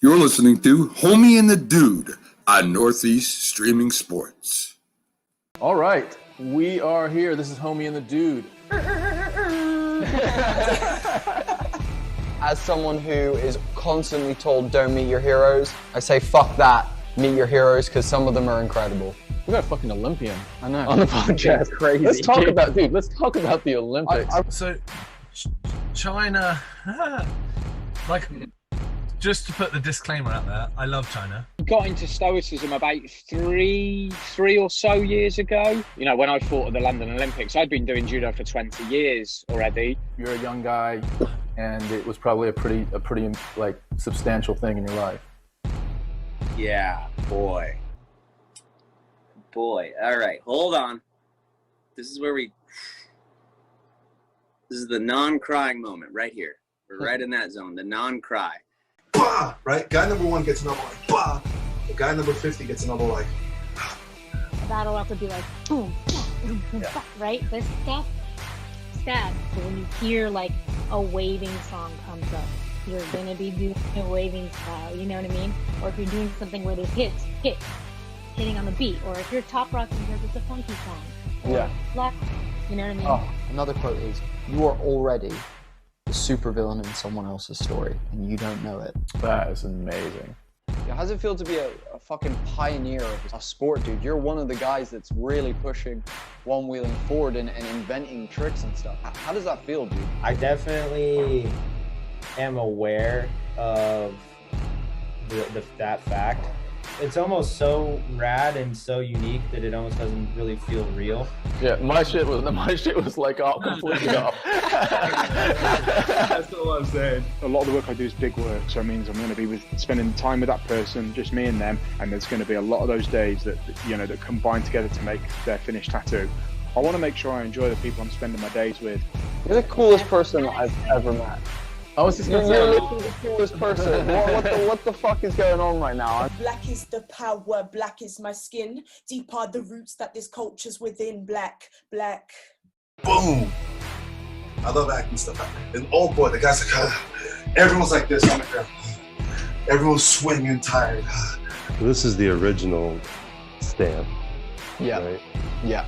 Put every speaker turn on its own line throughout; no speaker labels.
You're listening to Homie and the Dude on Northeast Streaming Sports.
All right, we are here. This is Homie and the Dude.
As someone who is constantly told don't meet your heroes, I say fuck that, meet your heroes, because some of them are incredible.
We got a fucking Olympian.
I know.
On the podcast.
It's crazy.
Let's talk about the Olympics.
So, China, like, just to put the disclaimer out there, I love China.
Got into stoicism about three or so years ago. You know, when I fought at the London Olympics, I'd been doing judo for 20 years already.
You're a young guy, and it was probably a pretty like substantial thing in your life.
Yeah, boy. All right, hold on. This is the non-crying moment right here. We're right in that zone, the non-cry.
Bah! Right? Guy number 1 gets another like, bah! The guy number 50 gets another like,
a battle out to be like, boom, boom, boom,
Yeah.
right? This stuff, stab. So when you hear like a waving song comes up, you're gonna be doing a waving style, you know what I mean? Or if you're doing something where there's hitting on the beat, or if you're top rocking because it's a funky song.
Yeah.
Black, you know what I mean?
Oh, another quote is, you are already the supervillain in someone else's story, and you don't know it.
That is amazing.
Yeah, how does it feel to be a fucking pioneer of a sport, dude? You're one of the guys that's really pushing one-wheeling forward and inventing tricks and stuff. How does that feel, dude?
I definitely am aware of that fact. It's almost so rad and so unique that it almost doesn't really feel real.
Yeah, my shit was like completely off.
That's all I'm saying.
A lot of the work I do is big work, so it means I'm going to be spending time with that person, just me and them, and there's going to be a lot of those days that combine together to make their finished tattoo. I want to make sure I enjoy the people I'm spending my days with.
You're the coolest person I've ever met.
I was just gonna
You're
say,
literally the coolest person. What the fuck is going on right now?
Black is the power, black is my skin. Deep are the roots that this culture's within. Black.
boom! I love acting stuff. And oh boy, the guy's like, everyone's like this on the ground. Everyone's swinging tired.
This is the original stamp.
Yeah.
Right?
Yeah.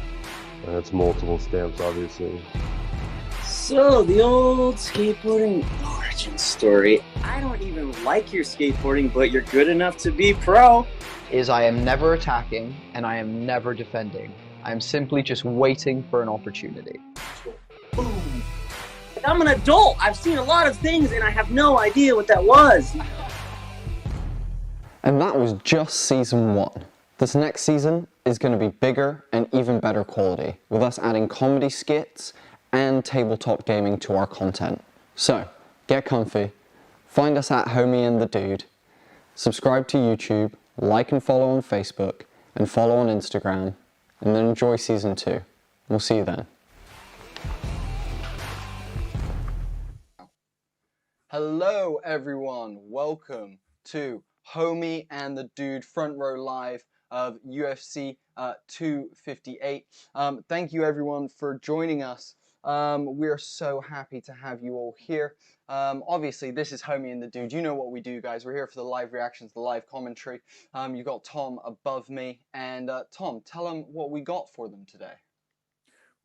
And it's multiple stamps, obviously.
So, the old skateboarding origin story. I don't even like your skateboarding, but you're good enough to be pro.
Is I am never attacking and I am never defending. I am simply just waiting for an opportunity.
Boom!
I'm an adult. I've seen a lot of things, and I have no idea what that was.
And that was just season 1. This next season is going to be bigger and even better quality, with us adding comedy skits and tabletop gaming to our content. So, get comfy, find us at Homie and the Dude, subscribe to YouTube, like and follow on Facebook, and follow on Instagram, and then enjoy season 2. We'll see you then. Hello everyone, welcome to Homie and the Dude Front Row Live of UFC 258. Thank you everyone for joining us. We're so happy to have you all here. Obviously, this is Homie and the Dude. You know what we do, guys. We're here for the live reactions, the live commentary. You got Tom above me. And Tom, tell them what we got for them today.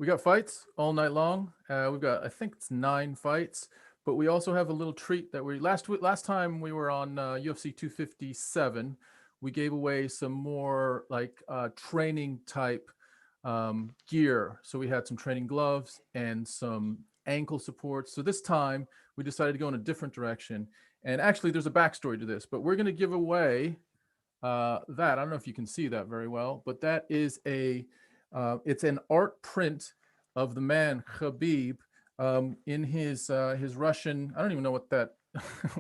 we got fights all night long. We've got, I think it's 9 fights. But we also have a little treat that last time we were on UFC 257, we gave away some more like training type gear. So we had some training gloves and some ankle supports. So this time we decided to go in a different direction. And actually there's a backstory to this, but we're going to give away that. I don't know if you can see that very well, but that is it's an art print of the man Khabib. In his Russian, I don't even know what that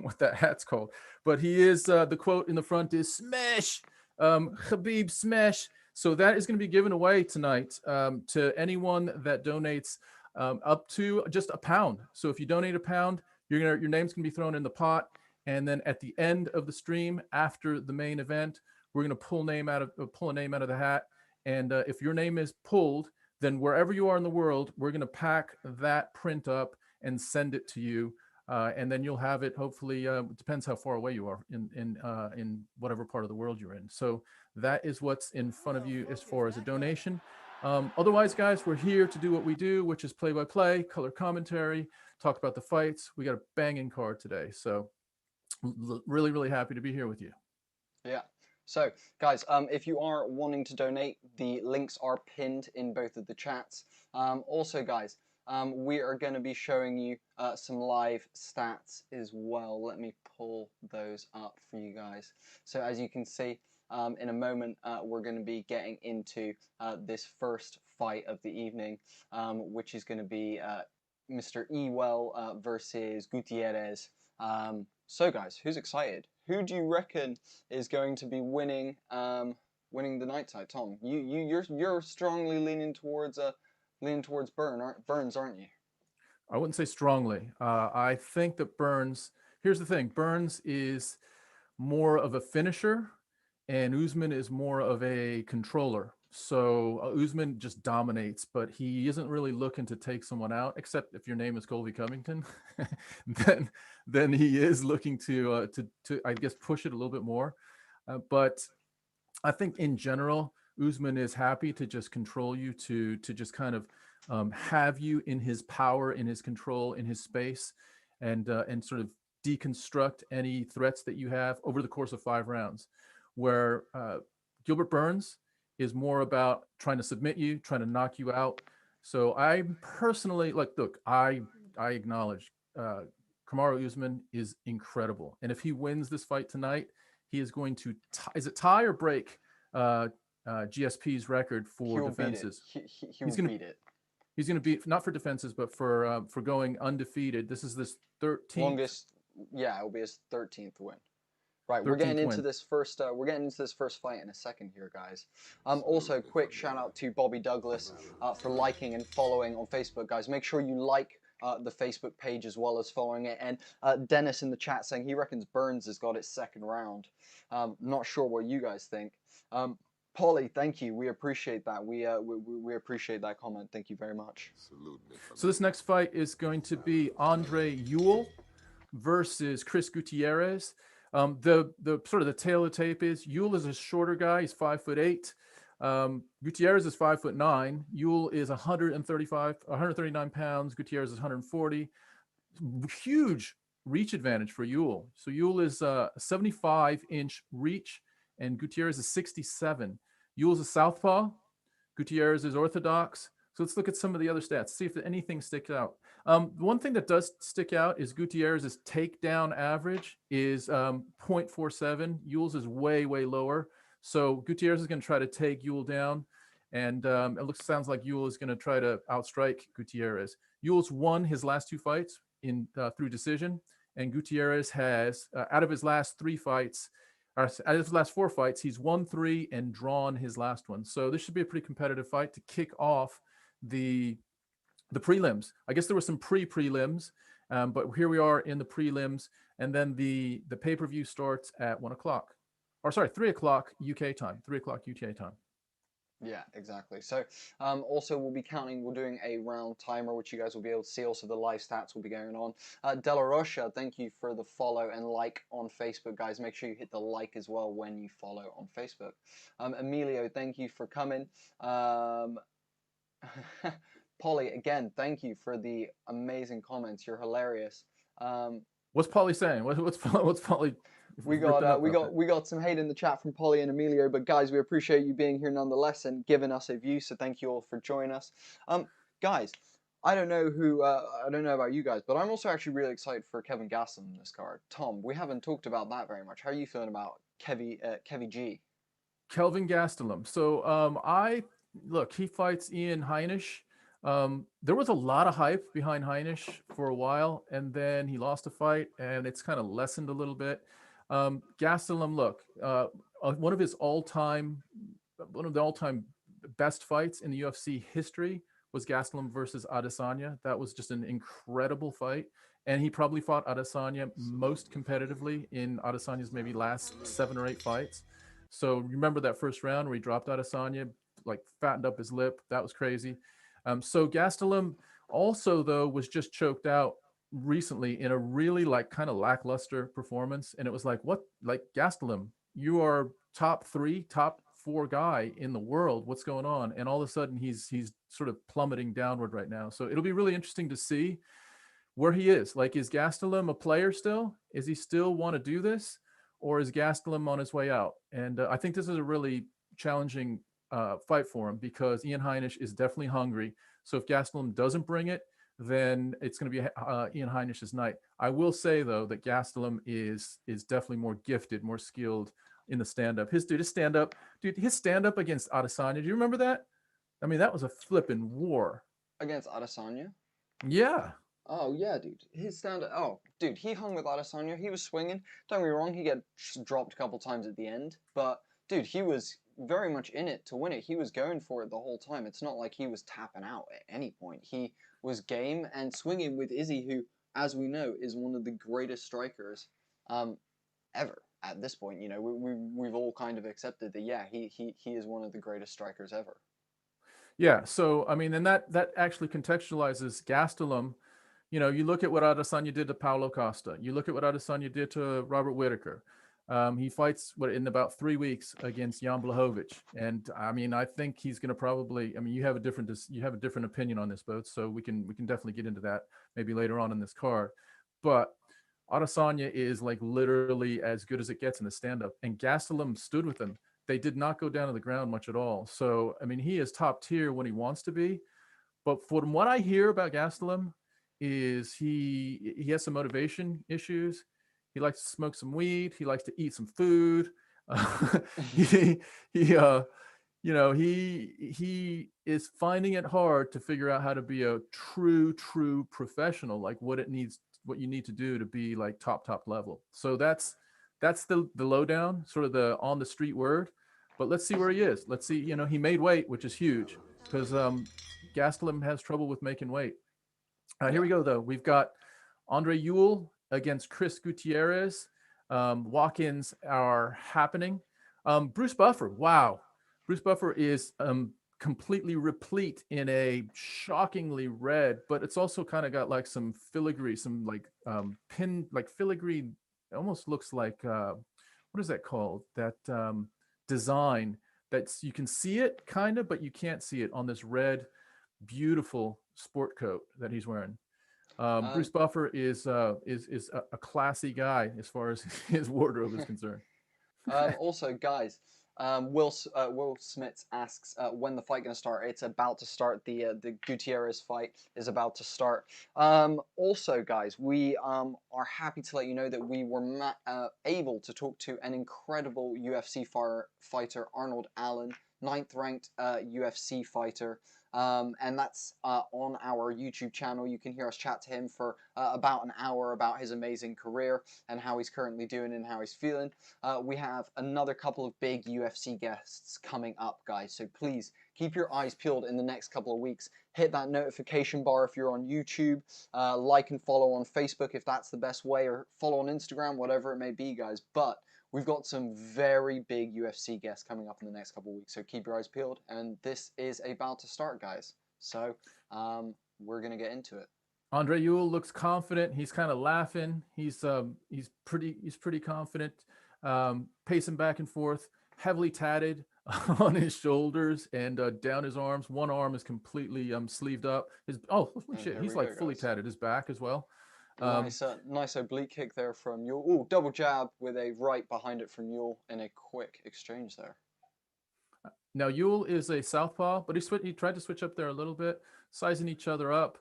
what that hat's called, but he is the quote in the front is "Smash, Khabib, smash." So that is going to be given away tonight to anyone that donates up to just £1. So if you donate £1, your name's going to be thrown in the pot, and then at the end of the stream, after the main event, we're going to pull a name out of the hat, and if your name is pulled, then wherever you are in the world, we're going to pack that print up and send it to you and then you'll have it. Hopefully, it depends how far away you are in whatever part of the world you're in. So that is what's in front of you as far as a donation. Otherwise, guys, we're here to do what we do, which is play-by-play, color commentary, talk about the fights. We got a banging card today, so really, really happy to be here with you.
Yeah. So, guys, if you are wanting to donate, the links are pinned in both of the chats. Also, guys, we are going to be showing you some live stats as well. Let me pull those up for you guys. So, as you can see, in a moment, we're going to be getting into this first fight of the evening, which is going to be Mr. Ewell versus Gutierrez. So, guys, who's excited? Who do you reckon is going to be winning the night side? Tom, you're strongly leaning towards Burns, aren't you?
I wouldn't say strongly. I think that Burns. Here's the thing: Burns is more of a finisher, and Usman is more of a controller. So Usman just dominates, but he isn't really looking to take someone out, except if your name is Colby Covington, then he is looking to I guess push it a little bit more. But I think in general, Usman is happy to just control you, to just kind of have you in his power, in his control, in his space, and sort of deconstruct any threats that you have over the course of 5 rounds. Where GIlbert Burns is more about trying to submit you, trying to knock you out. So I personally, look, I acknowledge Kamaru Usman is incredible. And if he wins this fight tonight, he is going to, is it tie or break GSP's record for defenses?
He will beat it.
He's going to beat, not for defenses, but for going undefeated. This is this 13th.
Longest, yeah, it will be his 13th win. Right, we're getting into this first. We're getting into this first fight in a second here, guys. Also, quick shout out to Bobby Douglas for liking and following on Facebook, guys. Make sure you like the Facebook page as well as following it. And Dennis in the chat saying he reckons Burns has got its second round. Not sure what you guys think. Polly, thank you. We appreciate that. We appreciate that comment. Thank you very much.
So this next fight is going to be Andre Ewell versus Chris Gutierrez. The sort of the tail of the tape is Ewell is a shorter guy. He's 5'8". Gutierrez is 5'9". Ewell is 139 pounds. Gutierrez is 140. Huge reach advantage for Ewell. So Ewell is a 75-inch reach, and Gutierrez is 67. Ewell's a southpaw. Gutierrez is orthodox. So let's look at some of the other stats, see if anything sticks out. One thing that does stick out is Gutierrez's takedown average is 0.47. Ewell's is way, way lower. So Gutierrez is going to try to take Ewell down, and it sounds like Ewell is going to try to outstrike Gutierrez. Ewell's won his last 2 fights through decision, and Gutierrez has, out of his last 3 fights, out of his last 4 fights, he's won 3 and drawn his last one. So this should be a pretty competitive fight to kick off the prelims. I guess there were some pre-prelims, but here we are in the prelims, and then the pay-per-view starts at 1 o'clock, or sorry, 3 o'clock UK time. 3 o'clock UK time.
Yeah, exactly. So also we'll be counting, we're doing a round timer, which you guys will be able to see. Also the live stats will be going on. De La Rocha, thank you for the follow and like on Facebook, guys. Make sure you hit the like as well when you follow on Facebook. Emilio, thank you for coming. Polly, again, thank you for the amazing comments. You're hilarious.
What's Polly saying? What's Polly?
We got some hate in the chat from Polly and Emilio, but guys, we appreciate you being here nonetheless and giving us a view. So thank you all for joining us. Guys, I don't know about you guys, but I'm also actually really excited for Kevin Gastelum in this card. Tom, we haven't talked about that very much. How are you feeling about Kevy G?
Kelvin Gastelum. So look, he fights Ian Heinisch. There was a lot of hype behind Heinisch for a while, and then he lost a fight, and it's kind of lessened a little bit. Gastelum, look, one of the all-time best fights in the UFC history was Gastelum versus Adesanya. That was just an incredible fight, and he probably fought Adesanya most competitively in Adesanya's maybe last 7 or 8 fights. So remember that first round where he dropped Adesanya, like fattened up his lip. That was crazy. So Gastelum also, though, was just choked out recently in a really like kind of lackluster performance, and it was like, what, like Gastelum, you are top 3, top 4 guy in the world. What's going on? And all of a sudden he's sort of plummeting downward right now. So it'll be really interesting to see where he is. Like, is Gastelum a player still? Is he still want to do this? Or is Gastelum on his way out? And I think this is a really challenging fight for him, because Ian Heinisch is definitely hungry. So if Gastelum doesn't bring it, then it's going to be Ian Heinisch's night. I will say, though, that Gastelum is definitely more gifted, more skilled in the stand-up. His stand-up against Adesanya, do you remember that? I mean, that was a flipping war.
Against Adesanya?
Yeah.
Oh, yeah, dude. His stand-up... Oh, dude, he hung with Adesanya. He was swinging. Don't get me wrong, he got dropped a couple times at the end. But, dude, he was very much in it to win it. He was going for it the whole time. It's not like he was tapping out at any point. He was game and swinging with Izzy, who, as we know, is one of the greatest strikers ever. At this point, you know, we've all kind of accepted that, yeah, he is one of the greatest strikers ever.
Yeah, so, I mean, and that actually contextualizes Gastelum. You know, you look at what Adesanya did to Paulo Costa. You look at what Adesanya did to Robert Whittaker. He fights in about 3 weeks against Jan Blachowicz, and I mean, I think he's going to probably. I mean, you have a different opinion on this, both, so we can definitely get into that maybe later on in this card. But Adesanya is like literally as good as it gets in the stand-up, and Gastelum stood with him. They did not go down to the ground much at all. So I mean, he is top tier when he wants to be, but from what I hear about Gastelum, is he has some motivation issues. He likes to smoke some weed. He likes to eat some food. He is finding it hard to figure out how to be a true professional, like what you need to do to be like top level. So that's the lowdown, sort of the on the street word. But let's see where he is. Let's see. You know, he made weight, which is huge, because Gastelum has trouble with making weight. Here we go, though. We've got Andre Ewell against Chris Gutierrez. Walk-ins are happening. Bruce Buffer, wow. Bruce Buffer is completely replete in a shockingly red, but it's also kind of got like some filigree, some like filigree. It almost looks like, what is that called? That design that's, you can see it kind of, but you can't see it on this red, beautiful sport coat that he's wearing. Bruce Buffer is a classy guy as far as his wardrobe is concerned.
Also, guys, Will Smith asks when the fight going to start. It's about to start. The Gutierrez fight is about to start. Also, guys, we are happy to let you know that we were able to talk to an incredible UFC fighter, Arnold Allen, 9th ranked UFC fighter. And that's on our YouTube channel. You can hear us chat to him for about an hour about his amazing career and how he's currently doing and how he's feeling. We have another couple of big UFC guests coming up, guys, so please keep your eyes peeled in the next couple of weeks. Hit that notification bar if you're on YouTube, like and follow on Facebook if that's the best way, or follow on Instagram, whatever it may be, guys. But we've got some very big UFC guests coming up in the next couple of weeks, so keep your eyes peeled. And this is about to start, guys. So we're gonna get into it.
Andre Ewell looks confident. He's kind of laughing. He's pretty confident. Pacing back and forth, heavily tatted on his shoulders and down his arms. One arm is completely sleeved up. Holy shit, he's like fully tatted. His back as well.
Nice oblique kick there from Ewell. Ooh, double jab with a right behind it from Ewell in a quick exchange there.
Now Ewell is a southpaw, but he tried to switch up there a little bit, sizing each other up.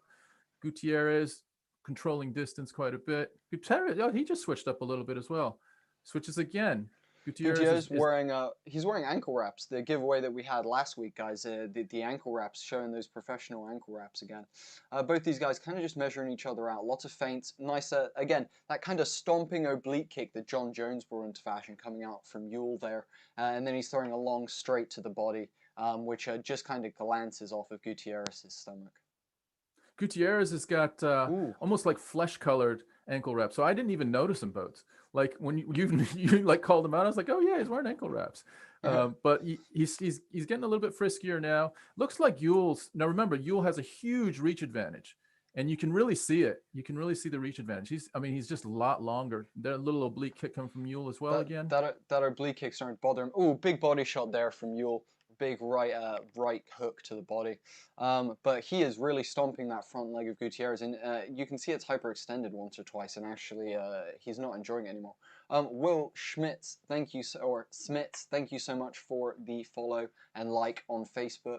Gutierrez controlling distance quite a bit. Gutierrez, he just switched up a little bit as well. Switches again.
Gutierrez wearing he's wearing ankle wraps. The giveaway that we had last week, guys. The ankle wraps, showing those professional ankle wraps again. Both these guys kind of just measuring each other out. Lots of feints. Nice, again, that kind of stomping oblique kick that John Jones brought into fashion, coming out from Ewell there, and then he's throwing a long straight to the body, which just kind of glances off of Gutierrez's stomach.
Gutierrez has got almost like flesh-colored ankle wraps, so I didn't even notice them both. Like when you like called him out, I was like, oh yeah, he's wearing ankle wraps. But he's getting a little bit friskier now. Looks like Ewell's, now remember, Ewell has a huge reach advantage, And you can really see it. You can really see the reach advantage. He's just a lot longer. That little oblique kick coming from Yule as well again.
That oblique kicks aren't bothering him. Oh, big body shot there from Yule. Big right hook to the body. But he is really stomping that front leg of Gutierrez, and you can see it's hyperextended once or twice, and actually he's not enjoying it anymore. Will Schmitz, thank you so much for the follow and like on Facebook,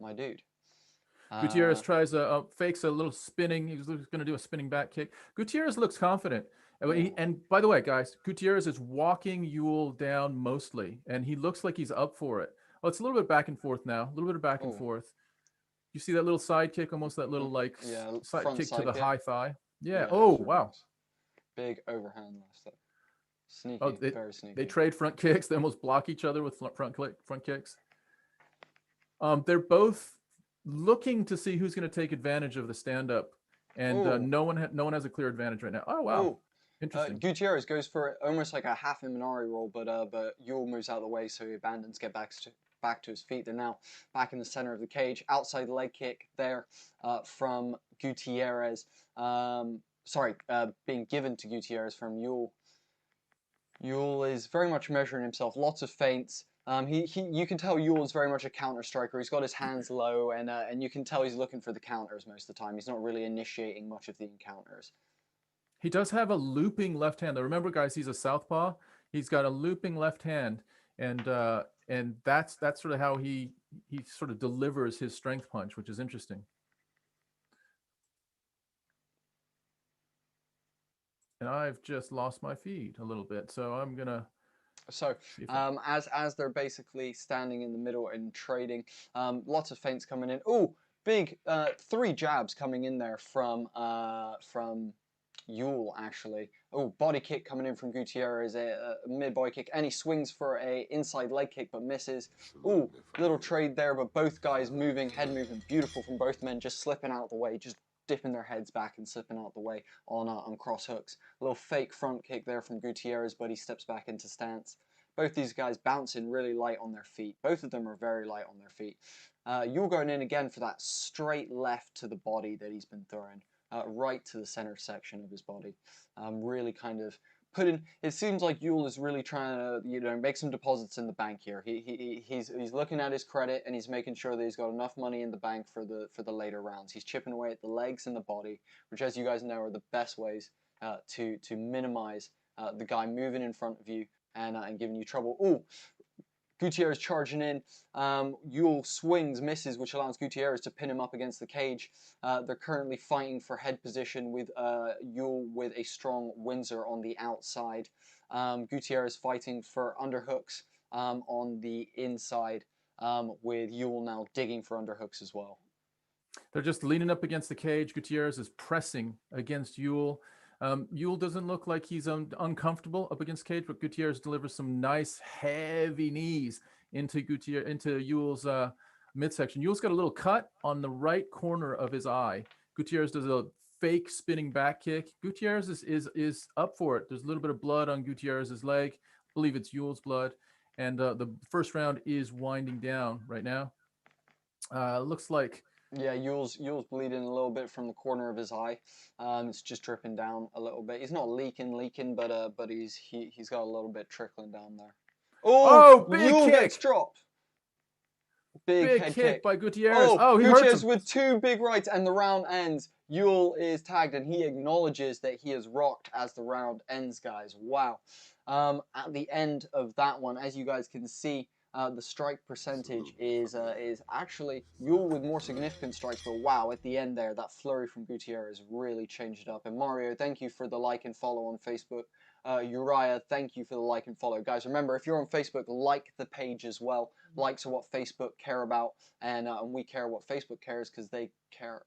my dude.
Gutierrez tries fakes a little spinning. He's going to do a spinning back kick. Gutierrez looks confident. And by the way, guys, Gutierrez is walking Yule down mostly, and he looks like he's up for it. Oh, it's a little bit back and forth now. A little bit of back and forth. You see that little side kick, almost that little side kick to the high thigh. Yeah. Oh, wow.
Big overhand left there. Sneaky, very sneaky.
They trade front kicks. They almost block each other with front kicks. They're both looking to see who's going to take advantage of the stand-up, and no one has a clear advantage right now. Oh wow, interesting.
Gutierrez goes for almost like a half Imanari roll, but Yule moves out of the way, so he abandons, get back to his feet. They're now back in the center of the cage. Outside leg kick there from Gutierrez. Being given to Gutierrez from Yule. Yule is very much measuring himself. Lots of feints. You can tell Yule is very much a counter striker. He's got his hands low, and you can tell he's looking for the counters most of the time. He's not really initiating much of the encounters.
He does have a looping left hand. Remember, guys, he's a southpaw. He's got a looping left hand, and that's sort of how he sort of delivers his strength punch, which is interesting. And I've just lost my feed a little bit, so I'm gonna.
So as they're basically standing in the middle and trading, lots of feints coming in. Oh, big 3 jabs coming in there from Yule actually. Oh, body kick coming in from Gutierrez, a mid body kick, and he swings for a inside leg kick but misses. Oh, little trade there, but both guys moving, head movement, beautiful from both men, just slipping out of the way, just dipping their heads back and slipping out the way on cross hooks. A little fake front kick there from Gutierrez, but he steps back into stance. Both these guys bouncing really light on their feet. Both of them are very light on their feet. Yule going in again for that straight left to the body that he's been throwing, right to the center section of his body. Really kind of it seems like Yule is really trying to, make some deposits in the bank here. He's looking at his credit, and he's making sure that he's got enough money in the bank for the later rounds. He's chipping away at the legs and the body, which, as you guys know, are the best ways to minimize the guy moving in front of you and giving you trouble. Ooh, Gutierrez charging in. Yule swings, misses, which allows Gutierrez to pin him up against the cage. They're currently fighting for head position with Yule with a strong Windsor on the outside. Gutierrez fighting for underhooks on the inside, with Yule now digging for underhooks as well.
They're just leaning up against the cage. Gutierrez is pressing against Yule. Yule doesn't look like he's uncomfortable up against cage, but Gutierrez delivers some nice heavy knees into Yule's midsection. Yule's got a little cut on the right corner of his eye. Gutierrez does a fake spinning back kick. Gutierrez is up for it. There's a little bit of blood on Gutierrez's leg. I believe it's Yule's blood. And the first round is winding down right now. Looks like...
Yeah, Yule's bleeding a little bit from the corner of his eye. It's just dripping down a little bit. He's not leaking, but he's got a little bit trickling down there.
Oh, big
Yule
kick!
Gets dropped. Big head kick
by Gutierrez. He
Gutierrez
hurts him.
with 2 big rights, and the round ends. Yule is tagged, and he acknowledges that he is rocked as the round ends, guys. Wow. At the end of that one, as you guys can see, the strike percentage is actually Yule with more significant strikes, but wow, at the end there, that flurry from Gutierrez really changed it up. And Mario, thank you for the like and follow on Facebook. Uriah, thank you for the like and follow. Guys, remember, if you're on Facebook, like the page as well. Likes are what Facebook care about, and we care what Facebook cares because they care.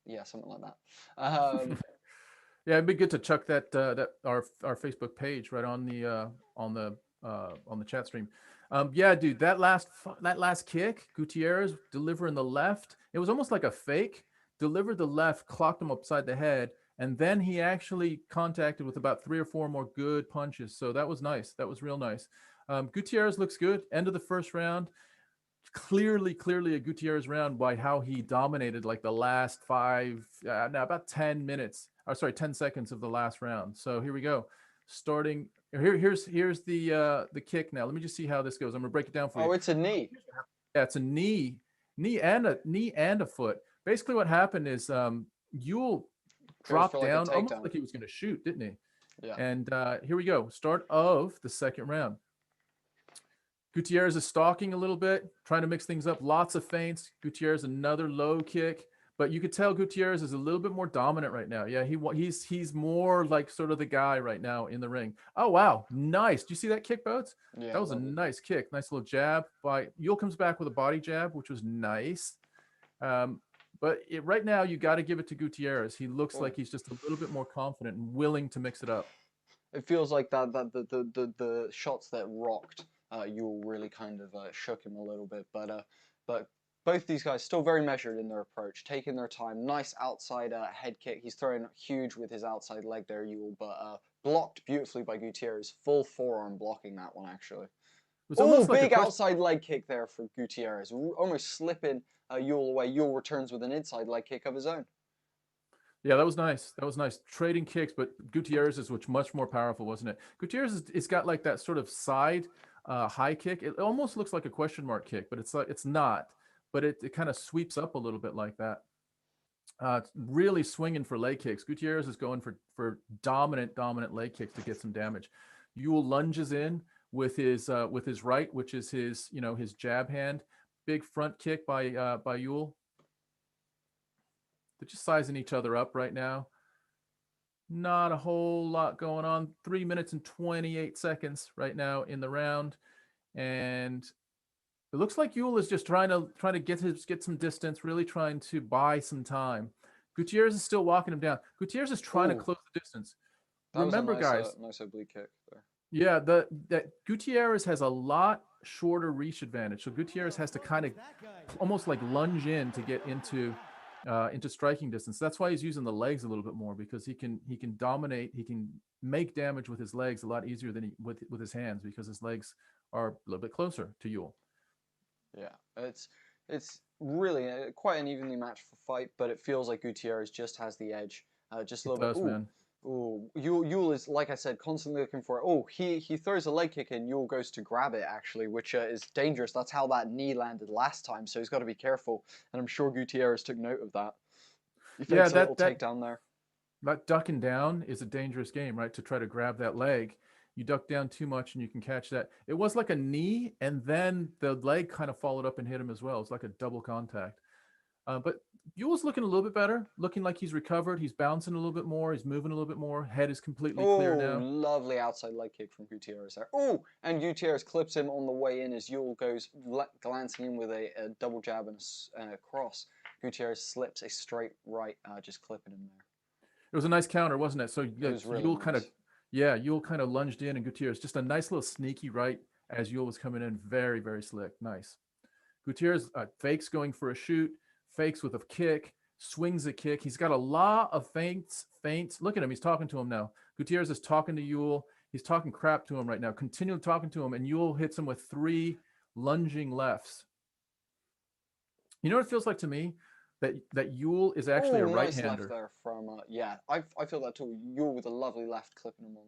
Yeah, something like that.
Yeah, it'd be good to chuck that our Facebook page right on the chat stream. Yeah, dude, that last kick, Gutierrez delivering the left, it was almost like a fake. Delivered the left, clocked him upside the head, and then he actually contacted with about 3 or 4 more good punches. So that was nice. That was real nice. Gutierrez looks good. End of the first round. clearly a Gutierrez round by how he dominated like the last about 10 minutes, or sorry, 10 seconds of the last round. So here we go. Starting here's the kick now. Let me just see how this goes. I'm gonna break it down for you.
Oh, it's a knee.
Yeah, it's a knee and a foot. Basically what happened is Ewell dropped
like a
down almost
takedown.
like he was gonna shoot, didn't he?
Yeah.
And here we go. Start of the second round. Gutierrez is stalking a little bit, trying to mix things up. Lots of feints. Gutierrez, another low kick. But you could tell Gutierrez is a little bit more dominant right now. Yeah, he's more like sort of the guy right now in the ring. Oh, wow. Nice. Do you see that kick, Boats?
Yeah,
that was a nice kick. Nice little jab. Ewell comes back with a body jab, which was nice. But right now, you got to give it to Gutierrez. He looks like he's just a little bit more confident and willing to mix it up.
It feels like the shots that rocked Ewell really kind of shook him a little bit. But both these guys still very measured in their approach, taking their time. Nice outside head kick. He's throwing huge with his outside leg there, Ewell, but blocked beautifully by Gutierrez. Full forearm blocking that one, actually. Oh, big outside leg kick there for Gutierrez. Almost slipping Ewell away. Ewell returns with an inside leg kick of his own.
Yeah, that was nice. That was nice. Trading kicks, but Gutierrez is much more powerful, wasn't it? Gutierrez it's got like that sort of side high kick. It almost looks like a question mark kick, but it's not. But it kind of sweeps up a little bit like that. Really swinging for leg kicks. Gutierrez is going for dominant leg kicks to get some damage. Ewell lunges in with his right, which is his his jab hand. Big front kick by Ewell. They're just sizing each other up right now. Not a whole lot going on. 3 minutes and 28 seconds right now in the round, and it looks like Ewell is just trying to get some distance, really trying to buy some time. Gutierrez is still walking him down. Gutierrez is trying to close the distance. Remember, guys.
Nice oblique kick there.
Yeah, that Gutierrez has a lot shorter reach advantage. So Gutierrez has to kind of almost like lunge in to get into striking distance. That's why he's using the legs a little bit more, because he can dominate. He can make damage with his legs a lot easier than with his hands, because his legs are a little bit closer to Ewell.
Yeah, it's really quite an evenly matched fight, but it feels like Gutierrez just has the edge, just a little bit.
Man.
Ooh, Ewell is, like I said, constantly looking for it. Oh, he throws a leg kick in, Ewell goes to grab it, actually, which is dangerous. That's how that knee landed last time, so he's got to be careful, and I'm sure Gutierrez took note of that. He fakes a little takedown there.
That ducking down is a dangerous game, right? To try to grab that leg. You duck down too much and you can catch that. It was like a knee, and then the leg kind of followed up and hit him as well. It's like a double contact. But Ewell's looking a little bit better, looking like he's recovered. He's bouncing a little bit more. He's moving a little bit more. Head is completely clear now.
Lovely outside leg kick from Gutierrez there. Oh, and Gutierrez clips him on the way in as Ewell goes glancing in with a double jab and a cross. Gutierrez slips a straight right, just clipping him there.
It was a nice counter, wasn't it? So
really
Ewell
nice.
Ewell kind of lunged in, and Gutierrez just a nice little sneaky right as Ewell was coming in. Very, very slick. Nice. Gutierrez fakes going for a shoot, fakes with a kick, swings a kick. He's got a lot of feints. Look at him. He's talking to him now. Gutierrez is talking to Ewell. He's talking crap to him right now. Continually talking to him, and Ewell hits him with 3 lunging lefts. You know what it feels like to me? That Ewell is actually a right-hander.
Nice left there from I feel that too. Ewell with a lovely left clipping him on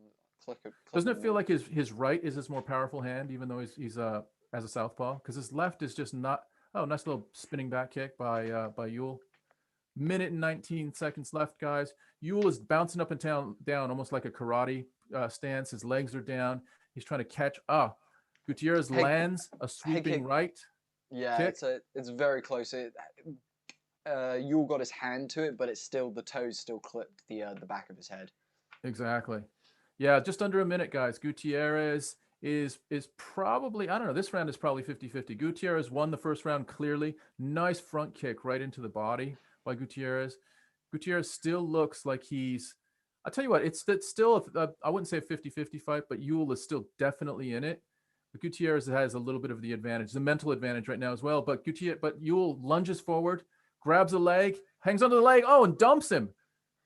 the
Doesn't it feel like his right is his more powerful hand, even though he's as a southpaw? Because his left is just not. Oh, nice little spinning back kick by Ewell. Minute and 19 seconds left, guys. Ewell is bouncing up and down almost like a karate stance. His legs are down. He's trying to catch. Gutierrez lands a sweeping right.
Yeah,
kick.
it's very close. Ewell got his hand to it, but it's still, the toes still clipped the back of his head.
Exactly. Yeah, just under a minute, guys. Gutierrez is probably, I don't know, this round is probably 50-50. Gutierrez won the first round clearly. Nice front kick right into the body by Gutierrez. Gutierrez still looks like I'll tell you what, it's still, I wouldn't say a 50-50 fight, but Ewell is still definitely in it. But Gutierrez has a little bit of the advantage, the mental advantage right now as well. But Ewell lunges forward, grabs a leg, hangs onto the leg, and dumps him.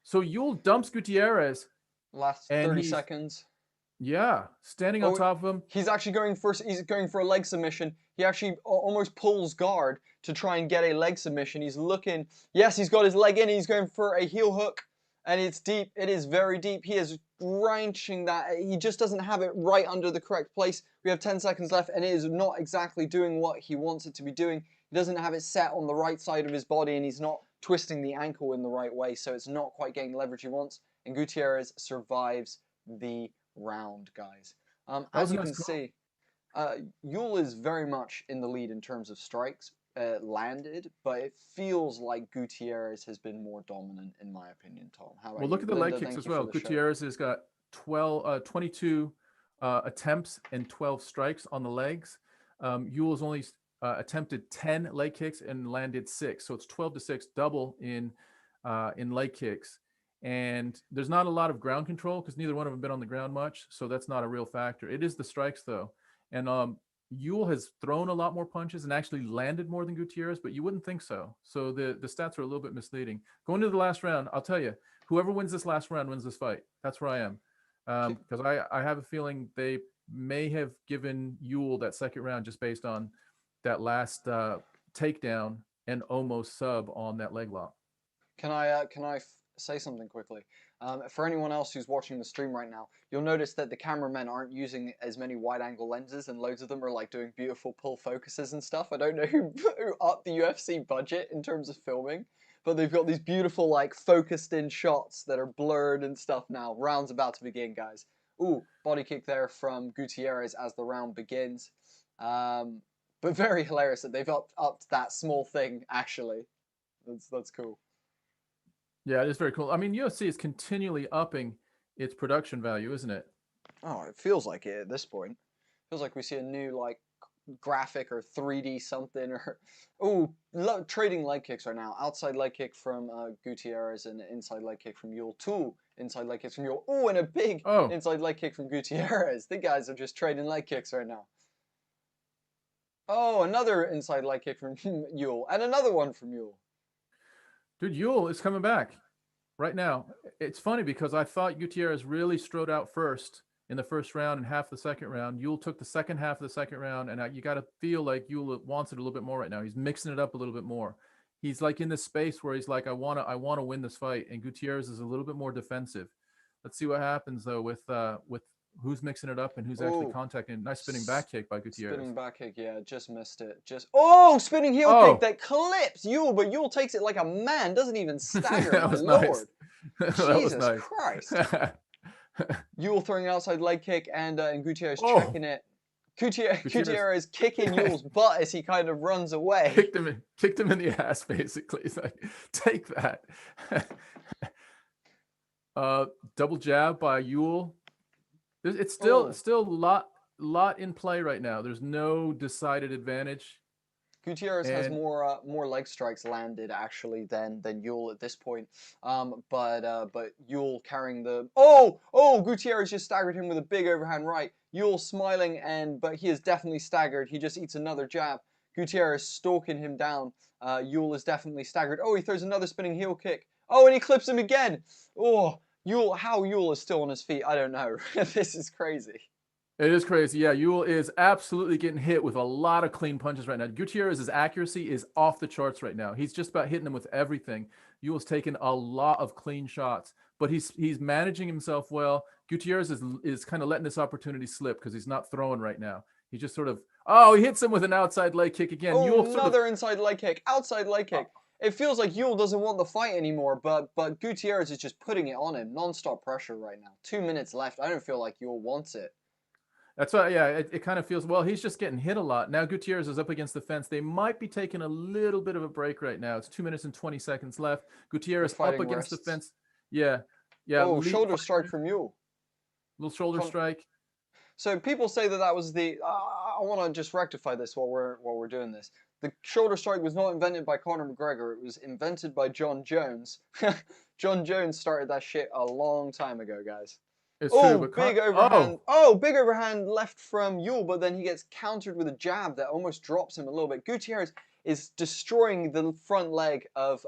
So Ewell dumps Gutierrez.
Last 30 seconds.
Yeah, standing on top of him.
He's actually going for a leg submission. He actually almost pulls guard to try and get a leg submission. He's looking, yes, he's got his leg in, he's going for a heel hook, and it's deep, it is very deep. He is wrenching that, he just doesn't have it right under the correct place. We have 10 seconds left, and it is not exactly doing what he wants it to be doing. He doesn't have it set on the right side of his body, and he's not twisting the ankle in the right way, so it's not quite getting the leverage he wants, and Gutierrez survives the round, guys. As you can see, Ewell is very much in the lead in terms of strikes landed, but it feels like Gutierrez has been more dominant, in my opinion, Tom. How about
Well, look
you?
at the
Linda,
leg kicks
thank
as
you for
well.
the show.
Gutierrez has got 22 attempts and 12 strikes on the legs. Ewell's only attempted 10 leg kicks and landed 6, so it's 12-6, double in leg kicks. And there's not a lot of ground control because neither one of them have been on the ground much, so that's not a real factor. It is the strikes though, and Ewell has thrown a lot more punches and actually landed more than Gutierrez, but you wouldn't think so. So the stats are a little bit misleading. Going to the last round, I'll tell you, whoever wins this last round wins this fight. That's where I am, because I have a feeling they may have given Ewell that second round just based on that last takedown and almost sub on that leg lock.
Can I say something quickly? For anyone else who's watching the stream right now, you'll notice that the cameramen aren't using as many wide-angle lenses, and loads of them are like doing beautiful pull focuses and stuff. I don't know who upped the UFC budget in terms of filming, but they've got these beautiful like focused-in shots that are blurred and stuff now. Round's about to begin, guys. Ooh, body kick there from Gutierrez as the round begins. But very hilarious that they've upped that small thing, actually. That's cool.
Yeah, it is very cool. I mean, UFC is continually upping its production value, isn't it?
Oh, it feels like it at this point. Feels like we see a new like graphic or 3D something. Or trading leg kicks right now. Outside leg kick from Gutierrez and an inside leg kick from Ewell. 2 inside leg kicks from Ewell. Oh, and a big inside leg kick from Gutierrez. The guys are just trading leg kicks right now. Oh, another inside leg kick from Ewell, and another one from Ewell.
Dude, Ewell is coming back right now. It's funny because I thought Gutierrez really strode out first in the first round and half the second round. Ewell took the second half of the second round, and you got to feel like Ewell wants it a little bit more right now. He's mixing it up a little bit more. He's like in this space where he's like, I want to win this fight, and Gutierrez is a little bit more defensive. Let's see what happens though with who's mixing it up and who's actually contacting. Nice spinning back kick by Gutierrez.
Spinning back kick, yeah, just missed it. Spinning heel kick that clips Ewell, but Ewell takes it like a man, doesn't even stagger.
That was
Lord.
nice.
Jesus
nice.
Christ. Ewell throwing an outside leg kick and Gutierrez checking it. Gutierrez kicking Ewell's butt as he kind of runs away.
Kicked him in the ass, basically. He's like, take that. Double jab by Ewell. It's still a lot in play right now. There's no decided advantage.
Gutierrez has more leg strikes landed actually than Ewell at this point. But Ewell carrying the Gutierrez just staggered him with a big overhand right. Ewell smiling but he is definitely staggered. He just eats another jab. Gutierrez stalking him down. Ewell is definitely staggered. Oh, he throws another spinning heel kick. Oh, and he clips him again. Oh. How Ewell is still on his feet, I don't know. This is crazy.
It is crazy. Yeah, Ewell is absolutely getting hit with a lot of clean punches right now. Gutierrez's accuracy is off the charts right now. He's just about hitting him with everything. Ewell's taken a lot of clean shots, but he's managing himself well. Gutierrez is kind of letting this opportunity slip because he's not throwing right now. He just sort of he hits him with an outside leg kick again.
Oh, another inside leg kick, outside leg kick. It feels like Ewell doesn't want the fight anymore, but Gutierrez is just putting it on him. Non-stop pressure right now. 2 minutes left. I don't feel like Ewell wants it.
That's why, yeah, it kind of feels, well, he's just getting hit a lot. Now Gutierrez is up against the fence. They might be taking a little bit of a break right now. It's 2 minutes and 20 seconds left. Gutierrez up against the fence. Yeah. Oh,
shoulder strike from Ewell.
Little shoulder strike.
So people say that was the, I want to just rectify this while we're doing this. The shoulder strike was not invented by Conor McGregor. It was invented by John Jones. John Jones started that shit a long time ago, guys.
It's true, but
big overhand. Big overhand left from Ewell, but then he gets countered with a jab that almost drops him a little bit. Gutierrez is destroying the front leg of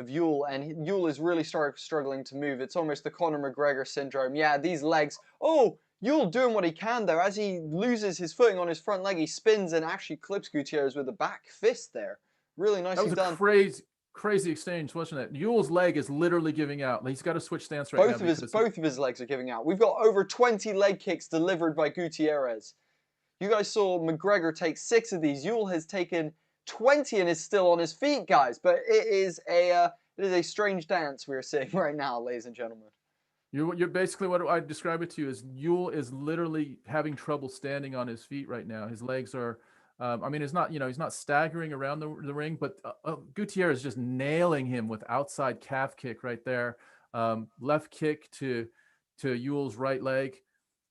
Ewell, and Ewell is really struggling to move. It's almost the Conor McGregor syndrome. Yeah, these legs. Oh, Yule doing what he can there. As he loses his footing on his front leg, he spins and actually clips Gutierrez with a back fist there. Really nicely
That was
done.
a crazy exchange, wasn't it? Yule's leg is literally giving out. He's got to switch stance right now.
Both of his legs are giving out. We've got over 20 leg kicks delivered by Gutierrez. You guys saw McGregor take 6 of these. Yule has taken 20 and is still on his feet, guys. But it is a strange dance we are seeing right now, ladies and gentlemen.
You're basically, what I describe it to you is Yule is literally having trouble standing on his feet right now. His legs are, I mean, it's not, he's not staggering around the ring, but Gutierrez is just nailing him with outside calf kick right there. Left kick to Yule's right leg.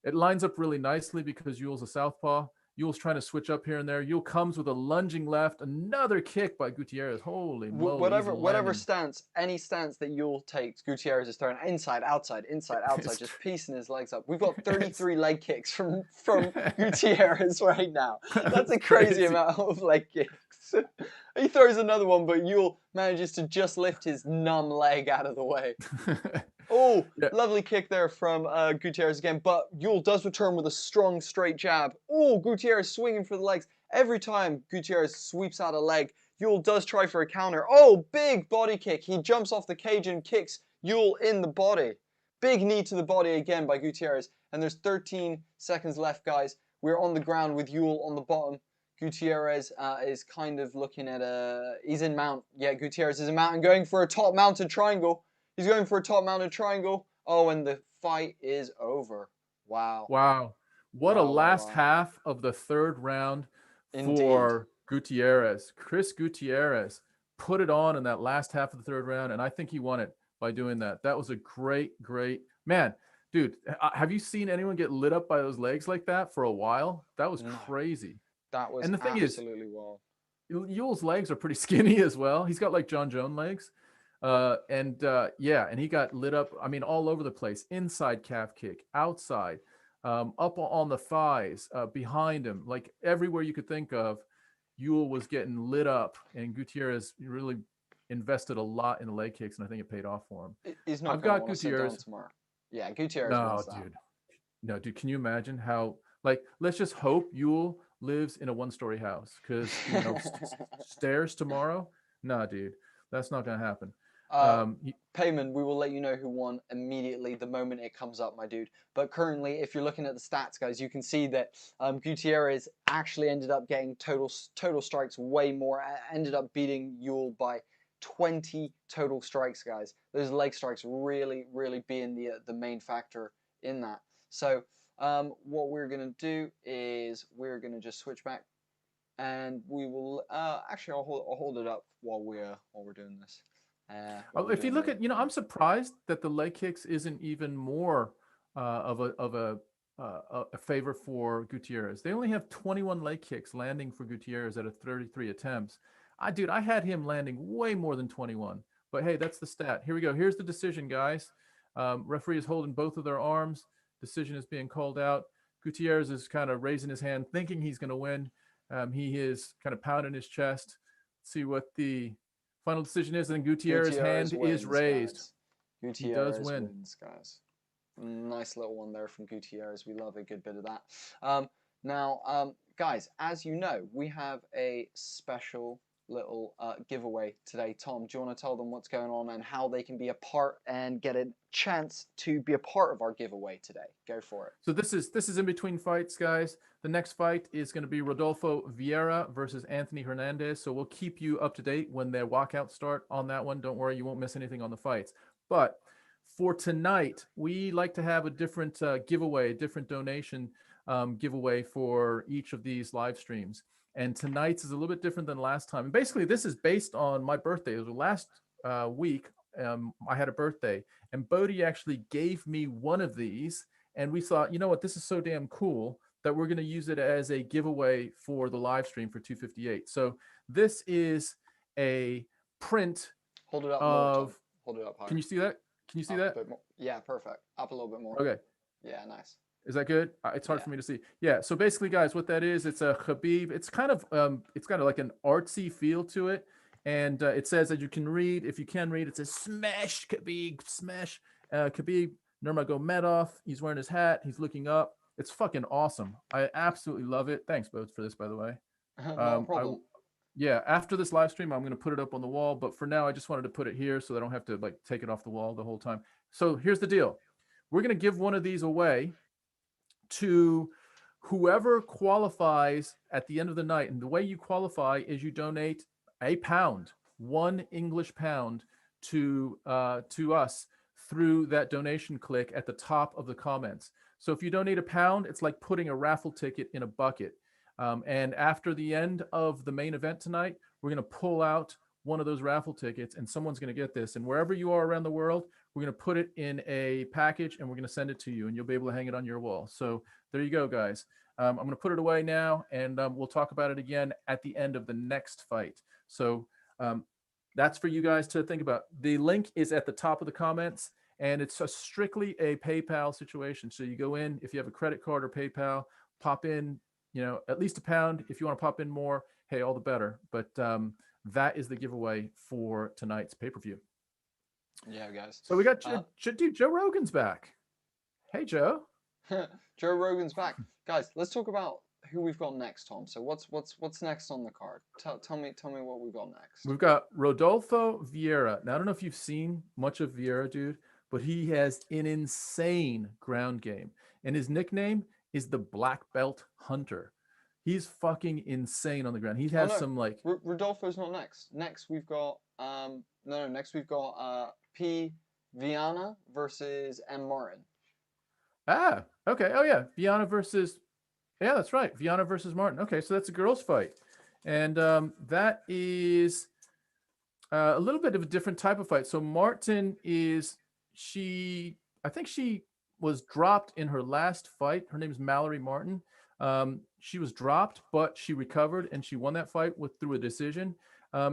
It lines up really nicely because Yule's a southpaw. Yule's trying to switch up here and there. Yule comes with a lunging left, another kick by Gutierrez. Holy moly.
Whatever stance, any stance that Yule takes, Gutierrez is throwing inside, outside, just piecing his legs up. We've got 33 leg kicks from Gutierrez right now. That's a crazy amount of leg kicks. He throws another one, but Yule manages to just lift his numb leg out of the way. Oh, yeah. Lovely kick there from Gutierrez again, but Yule does return with a strong straight jab. Oh, Gutierrez swinging for the legs. Every time Gutierrez sweeps out a leg, Yule does try for a counter. Oh, big body kick. He jumps off the cage and kicks Yule in the body. Big knee to the body again by Gutierrez. And there's 13 seconds left, guys. We're on the ground with Yule on the bottom. Gutierrez is kind of looking at he's in mount. Yeah, Gutierrez is in mount and going for a top mounted triangle. He's going for a top mounted triangle. Oh, and the fight is over. Wow.
Wow. What a last half of the third round for Gutierrez. Chris Gutierrez put it on in that last half of the third round, and I think he won it by doing that. That was a great man. Dude, have you seen anyone get lit up by those legs like that for a while? That was crazy.
That was absolutely wild.
Yule's legs are pretty skinny as well. He's got like John Jones legs. And he got lit up, I mean, all over the place. Inside calf kick, outside, up on the thighs, behind him, like everywhere you could think of. Yule was getting lit up, and Gutierrez really invested a lot in the leg kicks, and I think it paid off for him.
He's not going to want to sit down tomorrow. Yeah, Gutierrez wins that.
No, dude, can you imagine how, like, let's just hope Yule lives in a one-story house, because, stairs tomorrow? Nah, dude, that's not going to happen.
Payman, we will let you know who won immediately the moment it comes up, my dude. But currently, if you're looking at the stats, guys, you can see that Gutierrez actually ended up getting total strikes way more. Ended up beating Yule by 20 total strikes, guys. Those leg strikes really being the main factor in that. So what we're gonna do is we're gonna just switch back, and we will actually I'll hold it up while we're doing this.
If you look at, I'm surprised that the leg kicks isn't even more of a favor for Gutierrez. They only have 21 leg kicks landing for Gutierrez out of 33 attempts. Dude, I had him landing way more than 21. But hey, that's the stat. Here we go. Here's the decision, guys. Referee is holding both of their arms. Decision is being called out. Gutierrez is kind of raising his hand, thinking he's going to win. He is kind of pounding his chest. Let's see what the final decision is, and Gutierrez's hand is raised.
Guys. Gutierrez wins, guys. Nice little one there from Gutierrez. We love a good bit of that. Now, guys, as you know, we have a special little giveaway today. Tom, do you want to tell them what's going on and how they can be a part and get a chance to be a part of our giveaway today? Go for it.
So this is in between fights, guys. The next fight is going to be Rodolfo Vieira versus Anthony Hernandez. So we'll keep you up to date when their walkouts start on that one. Don't worry, you won't miss anything on the fights. But for tonight, we like to have a different giveaway, a different donation giveaway for each of these live streams. And tonight's is a little bit different than last time. And basically, this is based on my birthday. It was last week. I had a birthday, and Bodie actually gave me one of these. And we thought, you know what, this is so damn cool that we're going to use it as a giveaway for the live stream for 258. So this is a print.
Hold it up
of.
More, hold it up higher.
Can you see that? Can you see that?
Yeah, perfect. Up a little bit more.
Okay.
Yeah, nice.
Is that good? It's hard for me to see. Yeah. So basically, guys, what that is, it's a Khabib. It's kind of like an artsy feel to it, and it says that you can read. If you can read, it says "Smash Khabib, smash Khabib Nurmagomedov." He's wearing his hat. He's looking up. It's fucking awesome. I absolutely love it. Thanks, Boats, for this, by the way.
Not a problem.
Yeah, after this live stream, I'm going to put it up on the wall. But for now, I just wanted to put it here so I don't have to like take it off the wall the whole time. So here's the deal. We're going to give one of these away to whoever qualifies at the end of the night. And the way you qualify is you donate a pound, 1 English pound to us through that donation click at the top of the comments. So if you donate a pound, it's like putting a raffle ticket in a bucket. And after the end of the main event tonight, we're going to pull out one of those raffle tickets and someone's going to get this. And wherever you are around the world, we're going to put it in a package and we're going to send it to you and you'll be able to hang it on your wall. So there you go, guys. I'm going to put it away now and we'll talk about it again at the end of the next fight. So that's for you guys to think about. The link is at the top of the comments and it's strictly a PayPal situation. So you go in, if you have a credit card or PayPal, pop in, you know, at least a pound. If you want to pop in more, hey, all the better. But that is the giveaway for tonight's pay-per-view.
Yeah, guys.
So we got dude, Joe Rogan's back. Hey, Joe.
Joe Rogan's back, guys. Let's talk about who we've got next, Tom. So what's next on the card? Tell me what we've got next.
We've got Rodolfo Vieira. Now I don't know if you've seen much of Vieira, dude, but he has an insane ground game, and his nickname is the Black Belt Hunter. He's fucking insane on the ground. He has some like
Rodolfo's not next. Next we've got next we've got P. Viana versus M. Martin.
Ah, okay. Oh yeah, Viana versus. Yeah, that's right. Viana versus Martin. Okay, so that's a girls' fight, and that is a little bit of a different type of fight. So Martin is I think she was dropped in her last fight. Her name is Mallory Martin. She was dropped, but she recovered and she won that fight through a decision.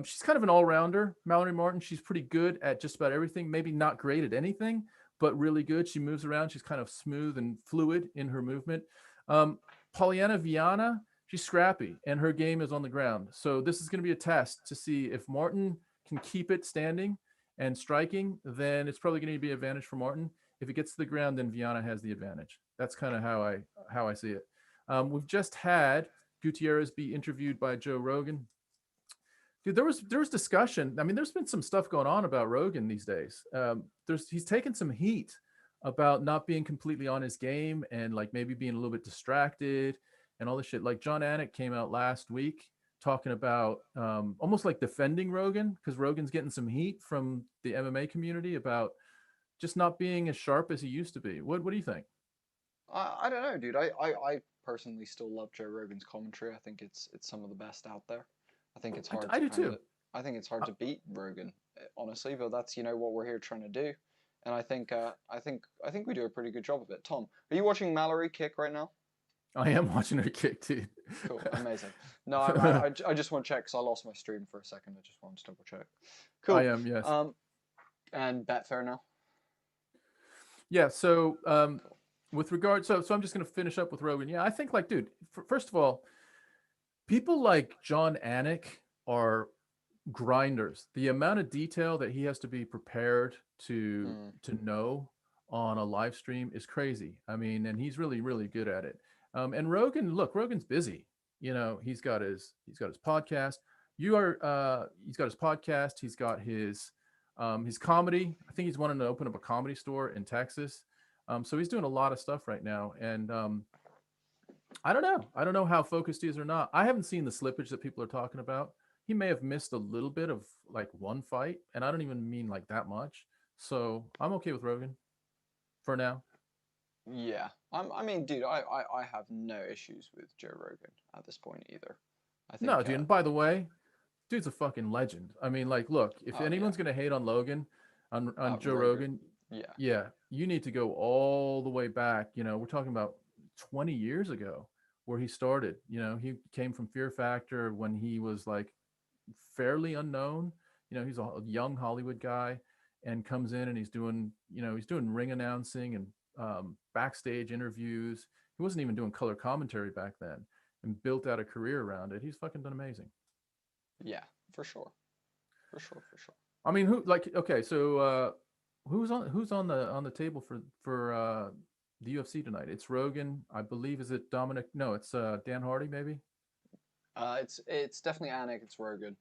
She's kind of an all-rounder, Mallory Martin. She's pretty good at just about everything. Maybe not great at anything, but really good. She moves around. She's kind of smooth and fluid in her movement. Polyana Viana, she's scrappy and her game is on the ground. So this is going to be a test to see if Martin can keep it standing and striking, then it's probably going to be an advantage for Martin. If it gets to the ground, then Viana has the advantage. That's kind of how I see it. We've just had Gutierrez be interviewed by Joe Rogan. Dude, there was discussion. I mean, there's been some stuff going on about Rogan these days. He's taken some heat about not being completely on his game and like maybe being a little bit distracted and all this shit. Like John Anik came out last week talking about almost like defending Rogan because Rogan's getting some heat from the MMA community about just not being as sharp as he used to be. What do you think?
I don't know, dude. I personally still love Joe Rogan's commentary. I think it's some of the best out there. I think it's hard.
I do too.
I think it's hard to beat Rogan, honestly, but that's what we're here trying to do, and I think we do a pretty good job of it. Tom, are you watching Mallory kick right now?
I am watching her kick, dude.
Cool, amazing. No, I just want to check because I lost my stream for a second. I just wanted to double check. Cool.
I am, yes.
And Betfair now.
Yeah. So with regard, so I'm just going to finish up with Rogan. Yeah, I think like, dude, first of all, people like John Anik are grinders. The amount of detail that he has to be prepared to know on a live stream is crazy. I mean, and he's really, really good at it. And Rogan's busy. You know, he's got his podcast. He's got his podcast. He's got his comedy. I think he's wanting to open up a comedy store in Texas. So he's doing a lot of stuff right now. And I don't know. I don't know how focused he is or not. I haven't seen the slippage that people are talking about. He may have missed a little bit of like one fight, and I don't even mean like that much. So I'm okay with Rogan for now.
Yeah, I mean, dude, I have no issues with Joe Rogan at this point either. I think,
no, dude. And by the way, dude's a fucking legend. I mean, like, look, if anyone's gonna hate on Logan, on Joe Rogan, yeah, you need to go all the way back. You know, we're talking about 20 years ago where he started. You know, he came from Fear Factor when he was like fairly unknown. You know, he's a young Hollywood guy and comes in and he's doing ring announcing and backstage interviews. He wasn't even doing color commentary back then and built out a career around it. He's fucking done amazing.
Yeah, for sure.
I mean, who's on the table for the UFC tonight? It's Rogan, I believe. Is it Dominic? No, it's Dan Hardy, maybe.
It's definitely Anik. It's Rogan.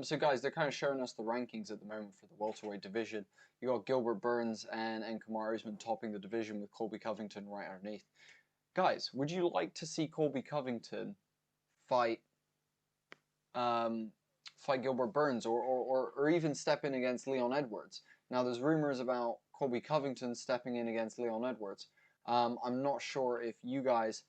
So guys, they're kind of showing us the rankings at the moment for the welterweight division. You got Gilbert Burns and Kamaru Usman topping the division with Colby Covington right underneath. Guys, would you like to see Colby Covington fight Gilbert Burns, or even step in against Leon Edwards? Now, there's rumors about Colby Covington stepping in against Leon Edwards. I'm not sure if you guys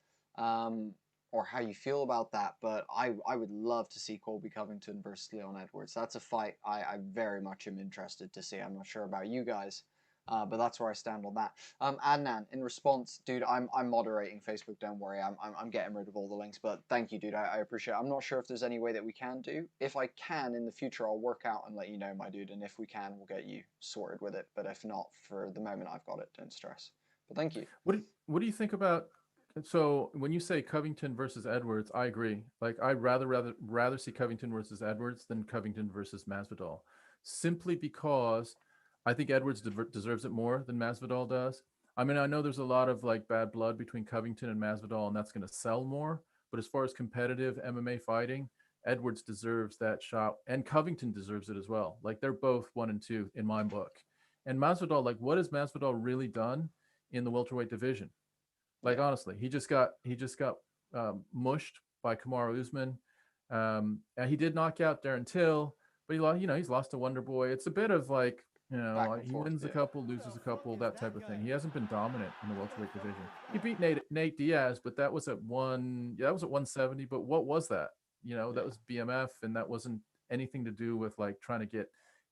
or how you feel about that, but I would love to see Colby Covington versus Leon Edwards. That's a fight I very much am interested to see. I'm not sure about you guys, but that's where I stand on that. Adnan, in response, dude, I'm moderating Facebook. Don't worry, I'm getting rid of all the links. But thank you, dude. I appreciate it. I'm not sure if there's any way that we can do. If I can in the future, I'll work out and let you know, my dude. And if we can, we'll get you sorted with it. But if not, for the moment, I've got it. Don't stress. But thank you.
What do you think about? So when you say Covington versus Edwards, I agree. Like, I'd rather see Covington versus Edwards than Covington versus Masvidal, simply because I think Edwards deserves it more than Masvidal does. I mean, I know there's a lot of like bad blood between Covington and Masvidal, and that's going to sell more. But as far as competitive MMA fighting, Edwards deserves that shot, and Covington deserves it as well. Like, they're both 1 and 2 in my book. And Masvidal, like, what has Masvidal really done in the welterweight division? Like, honestly, he just got mushed by Kamaru Usman. And he did knock out Darren Till, but he's lost to Wonder Boy. It's a bit of like, he wins a couple, loses a couple, that type of thing. He hasn't been dominant in the welterweight division. He beat Nate Diaz, but that was at 170. But what was that? That was BMF, and that wasn't anything to do with like trying to get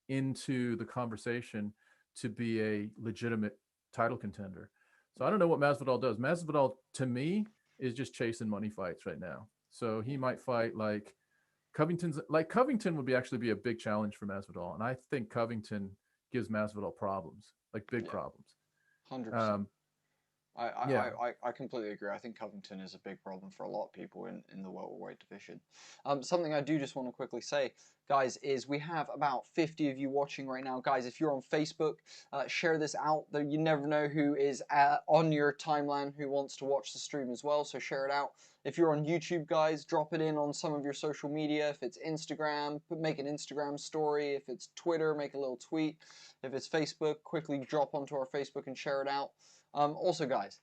into the conversation to be a legitimate title contender. So I don't know what Masvidal does. Masvidal, to me, is just chasing money fights right now. So he might fight like Covington would actually be a big challenge for Masvidal, and I think Covington gives Masvidal problems, like big problems.
100%. I completely agree. I think Covington is a big problem for a lot of people in the welterweight division. Something I do just want to quickly say, guys, is we have about 50 of you watching right now. Guys, if you're on Facebook, share this out. You never know who is on your timeline who wants to watch the stream as well, so share it out. If you're on YouTube, guys, drop it in on some of your social media. If it's Instagram, make an Instagram story. If it's Twitter, make a little tweet. If it's Facebook, quickly drop onto our Facebook and share it out. Also, guys,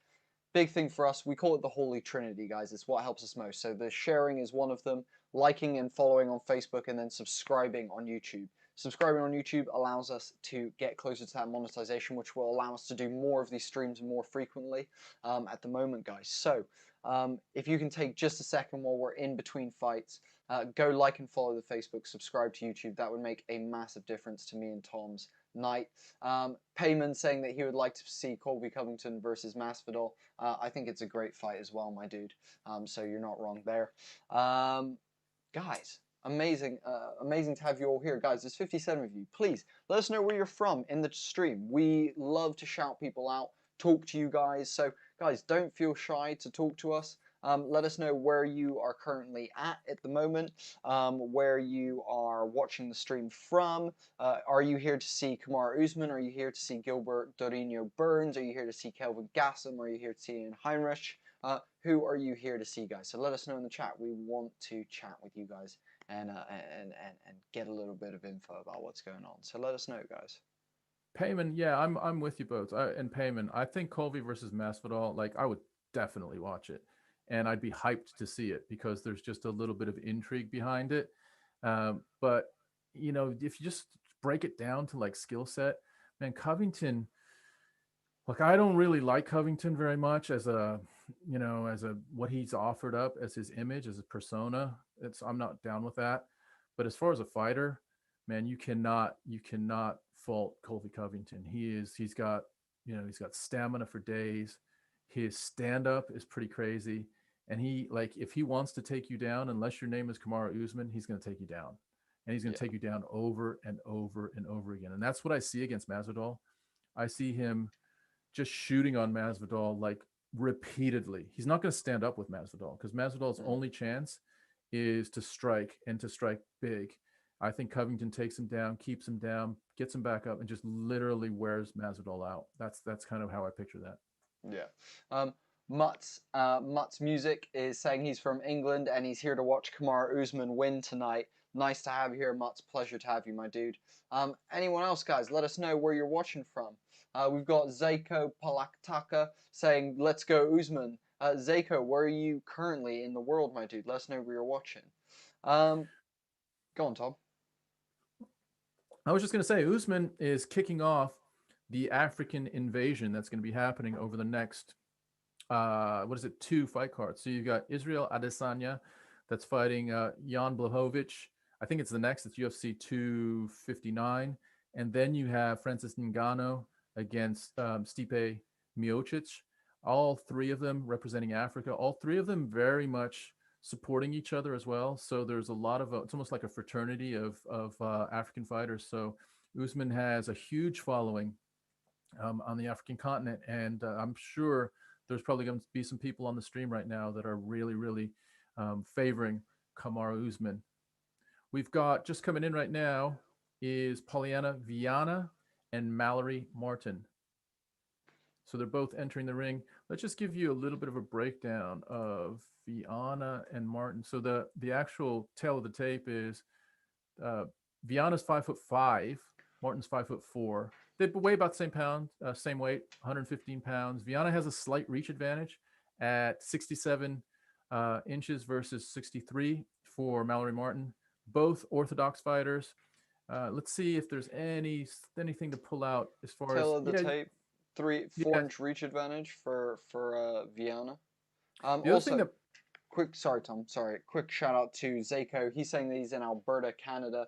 big thing for us, we call it the Holy Trinity, guys. It's what helps us most. So the sharing is one of them, liking and following on Facebook, and then subscribing on YouTube. Subscribing on YouTube allows us to get closer to that monetization, which will allow us to do more of these streams more frequently at the moment, guys. So if you can take just a second while we're in between fights, go like and follow the Facebook, subscribe to YouTube. That would make a massive difference to me and Tom's night. Payman saying that he would like to see Colby Covington versus Masvidal. I think it's a great fight as well, my dude. So you're not wrong there. Guys, amazing to have you all here. Guys, there's 57 of you. Please let us know where you're from in the stream. We love to shout people out, talk to you guys. So guys, don't feel shy to talk to us. Let us know where you are currently at the moment, where you are watching the stream from. Are you here to see Kamaru Usman? Are you here to see Gilbert Burns? Are you here to see Kelvin Gastelum? Are you here to see Ian Heinrich? Who are you here to see, guys? So let us know in the chat. We want to chat with you guys and get a little bit of info about what's going on. So let us know, guys.
Payman, yeah, I'm with you both. And Payman, I think Colby versus Masvidal, like, I would definitely watch it. And I'd be hyped to see it because there's just a little bit of intrigue behind it. But, if you just break it down to like skill set, man, Covington, look, I don't really like Covington very much as what he's offered up as his image, as a persona. I'm not down with that. But as far as a fighter, man, you cannot fault Colby Covington. He's got stamina for days. His stand-up is pretty crazy. And if he wants to take you down, unless your name is Kamaru Usman, he's going to take you down. And he's going to take you down over and over and over again. And that's what I see against Masvidal. I see him just shooting on Masvidal like repeatedly. He's not going to stand up with Masvidal because Masvidal's only chance is to strike, and to strike big. I think Covington takes him down, keeps him down, gets him back up, and just literally wears Masvidal out. That's kind of how I picture that.
Yeah. Mutt's Music is saying he's from England and he's here to watch Kamaru Usman win tonight. Nice to have you here, Mutt's. Pleasure to have you, my dude. Anyone else, guys? Let us know where you're watching from. We've got Zako Palaktaka saying, let's go Usman. Zako, where are you currently in the world, my dude? Let us know where you're watching. Go on, Tom.
I was just going to say, Usman is kicking off the African invasion that's going to be happening over the next, 2 fight cards. So you've got Israel Adesanya that's fighting Jan Blachowicz. I think it's the next. It's UFC 259. And then you have Francis Ngannou against Stipe Miocic. All 3 of them representing Africa. All 3 of them very much supporting each other as well. So there's a lot of, it's almost like a fraternity of African fighters. So Usman has a huge following on the African continent. And I'm sure there's probably going to be some people on the stream right now that are really, really favoring Kamaru Usman. We've got, just coming in right now, is Polyana Viana and Mallory Martin. So they're both entering the ring. Let's just give you a little bit of a breakdown of Viana and Martin. So the actual tale of the tape is Viana's 5'5", Martin's 5'4". They weigh about the same weight, 115 pounds. Viana has a slight reach advantage at 67 inches versus 63 for Mallory Martin. Both orthodox fighters. Let's see if there's anything to pull out as far
Tale
as
of the tape. 4-inch reach advantage for Viana. Also, sorry Tom, quick shout out to Zako. He's saying that he's in Alberta, Canada.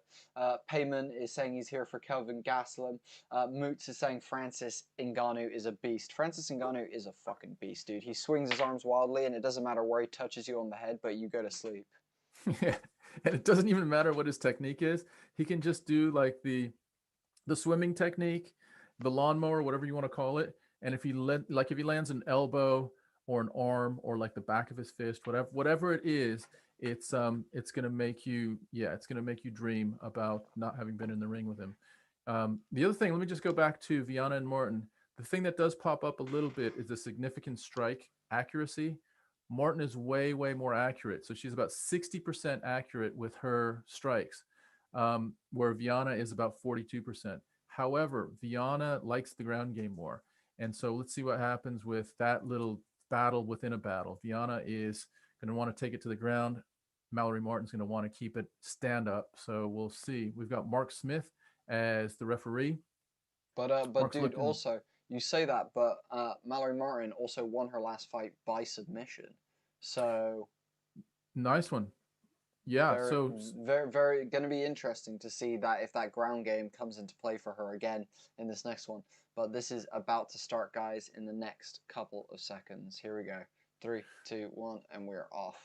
Payman is saying he's here for Kelvin Gastelum. Moots is saying Francis Ngannou is a beast. Francis Ngannou is a fucking beast, dude. He swings his arms wildly and it doesn't matter where he touches you on the head, but you go to sleep.
Yeah, and it doesn't even matter what his technique is. He can just do like the swimming technique, the lawnmower, whatever you want to call it. And if he lands an elbow or an arm or like the back of his fist, whatever it is, it's gonna make you dream about not having been in the ring with him. The other thing, let me just go back to Viana and Martin. The thing that does pop up a little bit is the significant strike accuracy. Martin is way more accurate, so she's about 60% accurate with her strikes, where Viana is about 42%. However, Viana likes the ground game more, and so let's see what happens with that little battle within a battle. Viana is going to want to take it to the ground. Mallory Martin's going to want to keep it stand up. So we'll see. We've got Mark Smith as the referee.
But dude, also you say that, but Mallory Martin also won her last fight by submission. So
nice one. Yeah, so
very going to be interesting to see that if that ground game comes into play for her again in this next one. But this is about to start, guys, in the next couple of seconds. Here we go. 3, 2, 1, and we're off.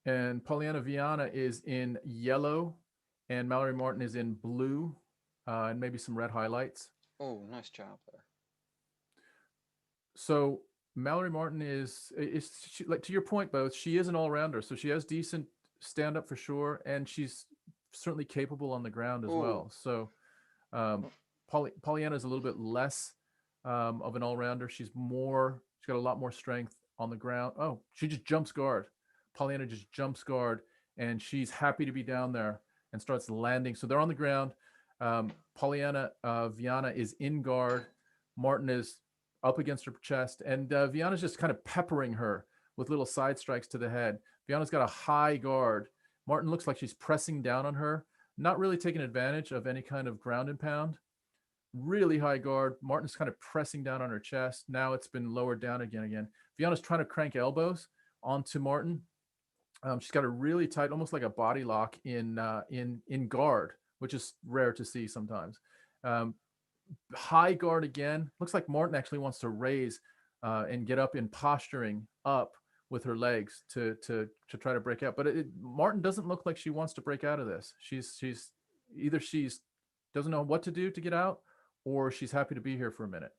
And Polyana Viana is in yellow, and Mallory Martin is in blue, and maybe some red highlights.
Oh, nice job there.
So Mallory Martin is like, to your point, both, she is an all-rounder, so she has decent stand-up for sure, and she's certainly capable on the ground as well. So Polyana is a little bit less of an all-rounder. She's got a lot more strength on the ground. Oh, she just jumps guard. Polyana just jumps guard, and she's happy to be down there and starts landing. So they're on the ground. Polyana Viana is in guard. Martin is up against her chest, and Viana's just kind of peppering her with little side strikes to the head. Viana's got a high guard. Martin looks like she's pressing down on her, not really taking advantage of any kind of ground and pound. Really high guard. Martin's kind of pressing down on her chest. Now it's been lowered down again. Viana's trying to crank elbows onto Martin. She's got a really tight, almost like a body lock in guard, which is rare to see sometimes. High guard again. Looks like Martin actually wants to raise and get up in posturing up with her legs to try to break out. But Martin doesn't look like she wants to break out of this. She's doesn't know what to do to get out, or she's happy to be here for a minute.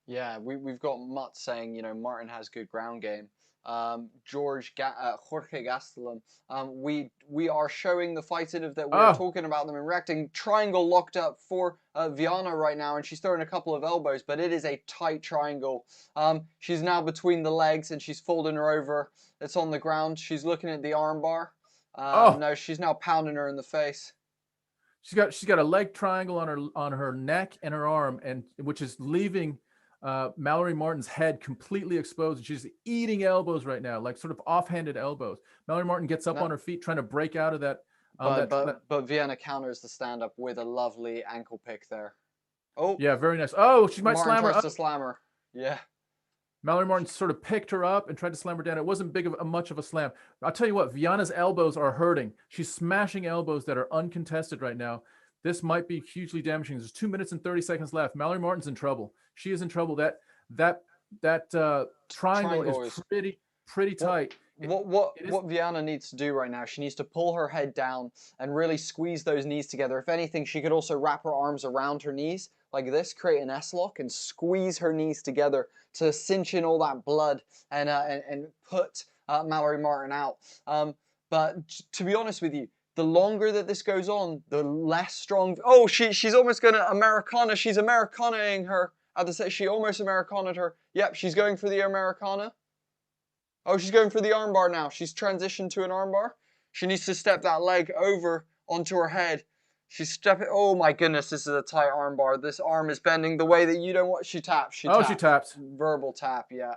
Yeah, we've got Mutt saying, Martin has good ground game. Jorge Gastelum. We are showing the fight in of that. We're
Oh.
talking about them and reacting. Triangle locked up for Viana right now, and she's throwing a couple of elbows, but it is a tight triangle. She's now between the legs, and she's folding her over. It's on the ground. She's looking at the armbar. No, she's now pounding her in the face.
She's got a leg triangle on her neck and her arm, and which is leaving Mallory Martin's head completely exposed. And she's eating elbows right now, like sort of offhanded elbows. Mallory Martin gets up on her feet trying to break out of that.
But Viana counters the stand up with a lovely ankle pick there. Oh
yeah, very nice. Oh, she might
Martin
slam her
tries
up.
to slam her. Yeah.
Mallory Martin sort of picked her up and tried to slam her down. It wasn't much of a slam. I'll tell you what, Viana's elbows are hurting. She's smashing elbows that are uncontested right now. This might be hugely damaging. There's 2 minutes and 30 seconds left. Mallory Martin's in trouble. She is in trouble. That triangle is pretty tight.
What Viana needs to do right now, she needs to pull her head down and really squeeze those knees together. If anything, she could also wrap her arms around her knees like this, create an S-lock and squeeze her knees together to cinch in all that blood and put Mallory Martin out. But to be honest with you, the longer that this goes on, the less strong. Oh, she's almost going to Americana. She's Americanaing her. I have to say, she almost Americana'd her. Yep, she's going for the Americana. Oh, she's going for the armbar now. She's transitioned to an armbar. She needs to step that leg over onto her head. She's stepping. Oh my goodness, this is a tight armbar. This arm is bending the way that you don't want. She taps. She taps. Verbal tap. Yeah.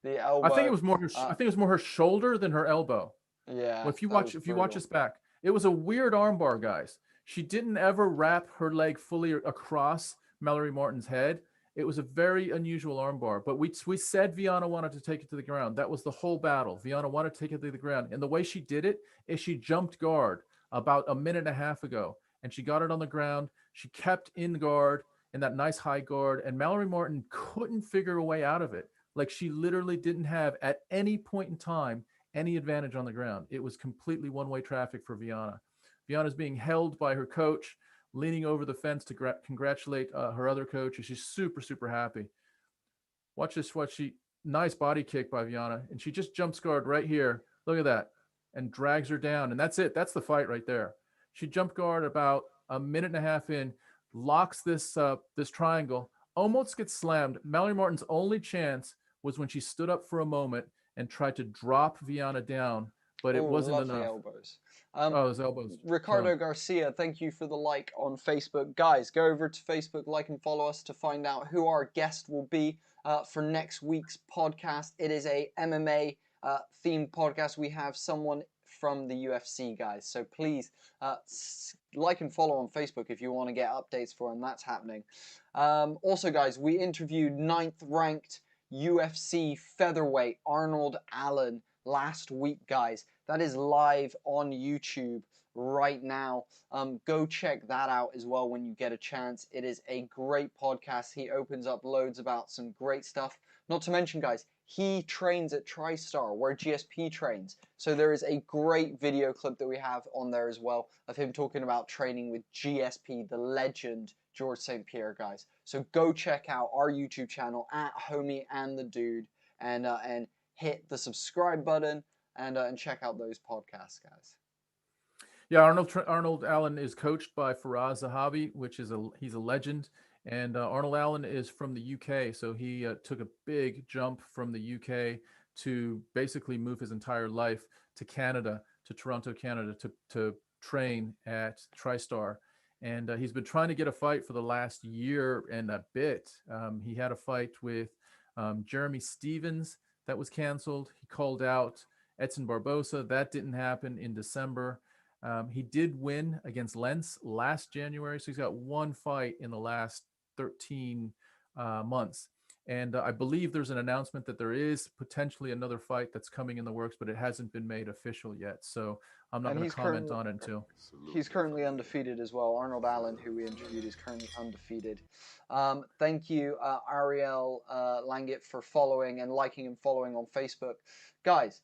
The elbow.
I think it was more. I think it was more her shoulder than her elbow.
Yeah.
Well, if you watch this back, it was a weird armbar, guys. She didn't ever wrap her leg fully across Mallory Martin's head. It was a very unusual armbar, but we said Viana wanted to take it to the ground. That was the whole battle. Viana wanted to take it to the ground. And the way she did it is she jumped guard about a minute and a half ago, and she got it on the ground. She kept in guard, in that nice high guard, and Mallory Martin couldn't figure a way out of it. Like, she literally didn't have, at any point in time, any advantage on the ground. It was completely one-way traffic for Viana. Viana's being held by her coach, leaning over the fence to congratulate her other coach. And she's super, super happy. Watch this. Nice body kick by Viana. And she just jumps guard right here. Look at that. And drags her down. And that's it. That's the fight right there. She jumped guard about a minute and a half in, locks this triangle, almost gets slammed. Mallory Martin's only chance was when she stood up for a moment and tried to drop Viana down, but it wasn't enough.
Elbows.
Those elbows.
Ricardo Garcia, thank you for the like on Facebook. Guys, go over to Facebook, like and follow us to find out who our guest will be for next week's podcast. It is a MMA themed podcast. We have someone from the UFC, guys. So please like and follow on Facebook if you want to get updates for when that's happening. Also, guys, we interviewed 9th ranked UFC featherweight Arnold Allen last week, guys. That is live on YouTube right now. Go check that out as well when you get a chance. It is a great podcast. He opens up loads about some great stuff. Not to mention, guys, he trains at TriStar, where GSP trains. So there is a great video clip that we have on there as well of him talking about training with GSP, the legend George St. Pierre, guys. So go check out our YouTube channel at Homie and the Dude and hit the subscribe button and check out those podcasts, guys.
Yeah, Arnold Allen is coached by Faraz Zahabi, which is he's a legend. And Arnold Allen is from the UK, so he took a big jump from the UK to basically move his entire life to Canada, to Toronto, Canada, to train at TriStar. And he's been trying to get a fight for the last year and a bit. He had a fight with Jeremy Stevens that was canceled. He called out Edson Barbosa. That didn't happen in December. He did win against Lentz last January, so he's got one fight in the last 13 months. And I believe there's an announcement that there is potentially another fight that's coming in the works, but it hasn't been made official yet. So I'm not going to comment on it until.
He's currently undefeated as well. Arnold Allen, who we interviewed, is currently undefeated. Thank you, Ariel Langit, for following and liking and following on Facebook. Guys,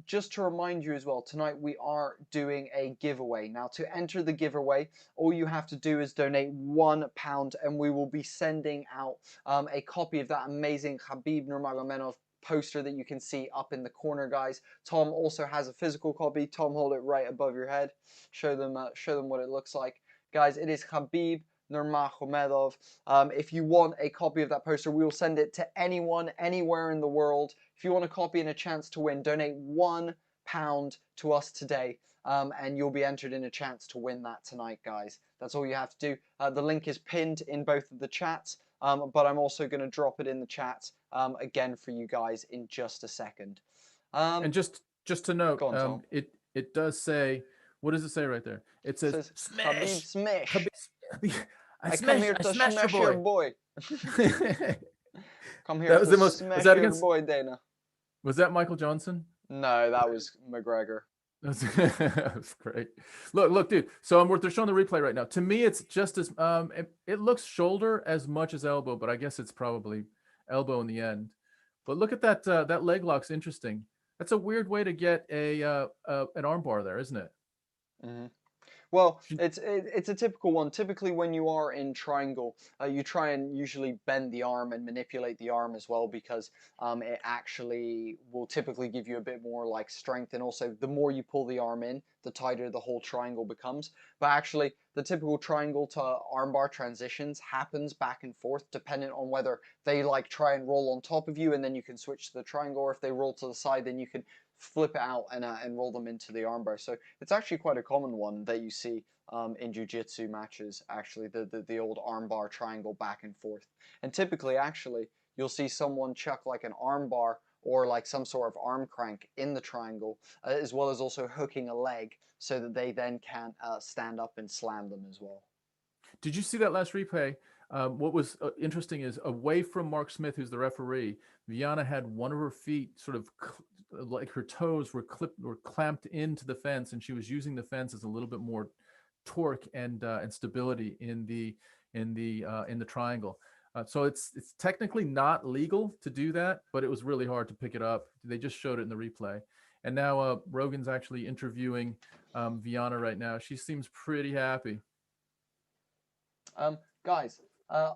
just to remind you as well, tonight we are doing a giveaway. Now, to enter the giveaway, all you have to do is donate £1, and we will be sending out a copy of that amazing Khabib Nurmagomedov poster that you can see up in the corner, guys. Tom also has a physical copy. Tom, hold it right above your head. Show them what it looks like. Guys, it is Khabib Nurmagomedov. If you want a copy of that poster, we will send it to anyone, anywhere in the world. If you want a copy and a chance to win, donate £1 to us today, and you'll be entered in a chance to win that tonight, guys. That's all you have to do. The link is pinned in both of the chats, but I'm also going to drop it in the chat again for you guys in just a second.
And just to note,
go on, Tom.
it does say, what does it say right there? It says
Khabib smash.
Khabib,
I come here to smash your boy. Come here
That was
to
the most.
smash
Was that
your
against?
boy, Dana.
Was that Michael Johnson?
No, that was McGregor.
That's great. Look, dude. So they're showing the replay right now. To me, it's just as it looks shoulder as much as elbow, but I guess it's probably elbow in the end. But look at that. That leg lock's interesting. That's a weird way to get an armbar there, isn't it?
Mm-hmm. Well, it's a typical one. Typically, when you are in triangle, you try and usually bend the arm and manipulate the arm as well, because it actually will typically give you a bit more like strength, and also the more you pull the arm in, the tighter the whole triangle becomes. But actually, the typical triangle to armbar transitions happens back and forth, depending on whether they like try and roll on top of you, and then you can switch to the triangle, or if they roll to the side, then you can flip it out and roll them into the armbar. So it's actually quite a common one that you see in jiu-jitsu matches, actually, the old armbar triangle back and forth. And typically, actually, you'll see someone chuck like an armbar or like some sort of arm crank in the triangle, as well as also hooking a leg so that they then can stand up and slam them as well.
Did you see that last replay? What was interesting is, away from Mark Smith, who's the referee, Viana had one of her feet sort of like her toes were clamped into the fence, and she was using the fence as a little bit more torque and stability in the triangle. So it's technically not legal to do that, but it was really hard to pick it up. They just showed it in the replay. And now Rogan's actually interviewing Viana right now. She seems pretty happy.
Guys,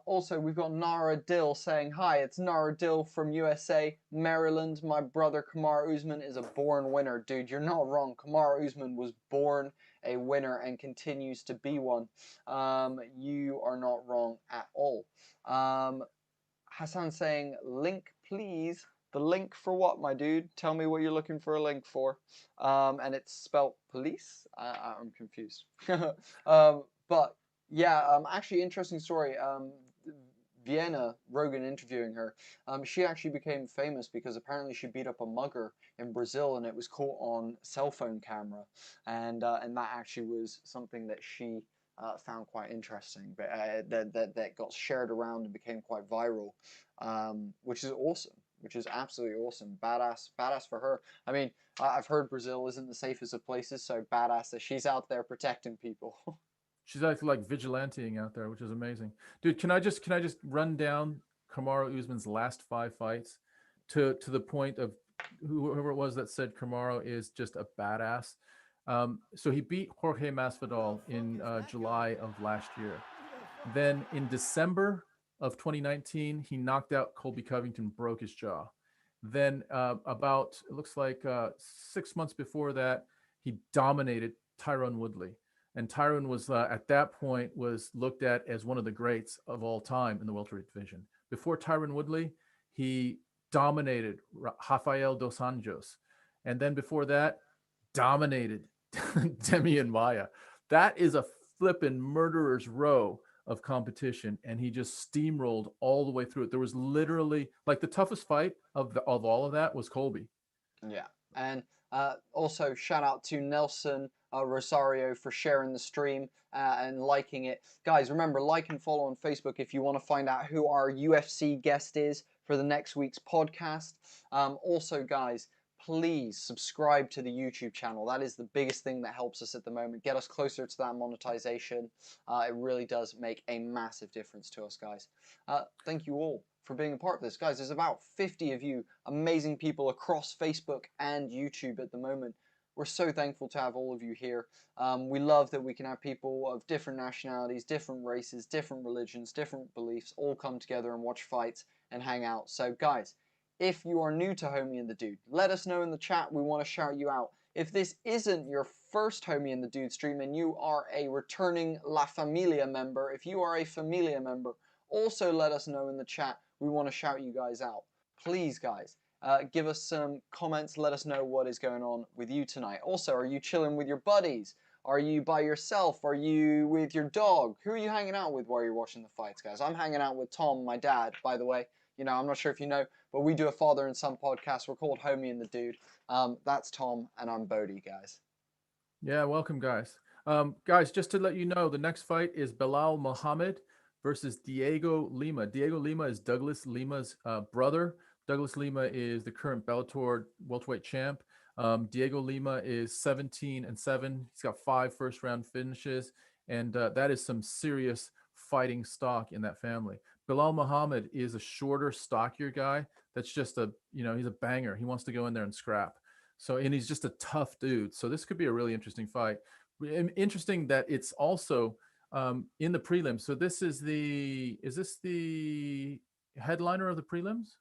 also we've got Nara Dill saying, hi, it's Nara Dill from USA, Maryland. My brother Kamaru Usman is a born winner. Dude, you're not wrong. Kamaru Usman was born a winner and continues to be one. You are not wrong at all. Hassan saying, link please. The link for what, my dude? Tell me what you're looking for a link for. And it's spelled police? I'm confused. But yeah, actually interesting story. Vienna, Rogan interviewing her, she actually became famous because apparently she beat up a mugger in Brazil, and it was caught on cell phone camera, and that actually was something that she found quite interesting, but that got shared around and became quite viral, which is awesome, which is absolutely awesome. Badass for her. I mean, I've heard Brazil isn't the safest of places, so badass that she's out there protecting people.
She's actually like vigilanteing out there, which is amazing. Dude, can I just run down Kamaru Usman's last 5 fights to the point of whoever it was that said Kamaru is just a badass? So he beat Jorge Masvidal in July of last year. Then in December of 2019, he knocked out Colby Covington, broke his jaw. Then about, it looks like 6 months before that, he dominated Tyron Woodley. And Tyron was, at that point, was looked at as one of the greats of all time in the welterweight division. Before Tyron Woodley, he dominated Rafael Dos Anjos. And then before that, dominated Demian Maia. That is a flippin' murderer's row of competition, and he just steamrolled all the way through it. There was literally, like, the toughest fight of all of that was Colby.
Yeah, and also shout out to Nelson Rosario for sharing the stream and liking it. Guys, remember, like and follow on Facebook if you want to find out who our UFC guest is for the next week's podcast. Also, guys, please subscribe to the YouTube channel. That is the biggest thing that helps us at the moment. Get us closer to that monetization. It really does make a massive difference to us, guys. Thank you all for being a part of this. Guys, there's about 50 of you amazing people across Facebook and YouTube at the moment. We're so thankful to have all of you here. We love that we can have people of different nationalities, different races, different religions, different beliefs all come together and watch fights and hang out. So guys, If you are new to Homie and the Dude, let us know in the chat. We want to shout you out. If this isn't your first Homie and the Dude stream and you are a returning La Familia member, if you are a Familia member, also let us know in the chat. We want to shout you guys out. Please, guys, give us some comments. Let us know what is going on with you tonight. Also, are you chilling with your buddies? Are you by yourself? Are you with your dog? Who are you hanging out with while you're watching the fights, guys? I'm hanging out with Tom, my dad, by the way. You know, I'm not sure if you know, but we do a father and son podcast. We're called Homie and the Dude. That's Tom, and I'm Bodie, guys.
Yeah, welcome, guys. Guys, just to let you know, the next fight is Belal Muhammad versus Diego Lima. Diego Lima is Douglas Lima's brother. Douglas Lima is the current Bellator welterweight champ. Diego Lima is 17-7. He's got 5 first-round finishes, and that is some serious fighting stock in that family. Belal Muhammad is a shorter, stockier guy. That's just he's a banger. He wants to go in there and scrap. So, and he's just a tough dude. So this could be a really interesting fight. Interesting that it's also in the prelims. So is this the headliner of the prelims?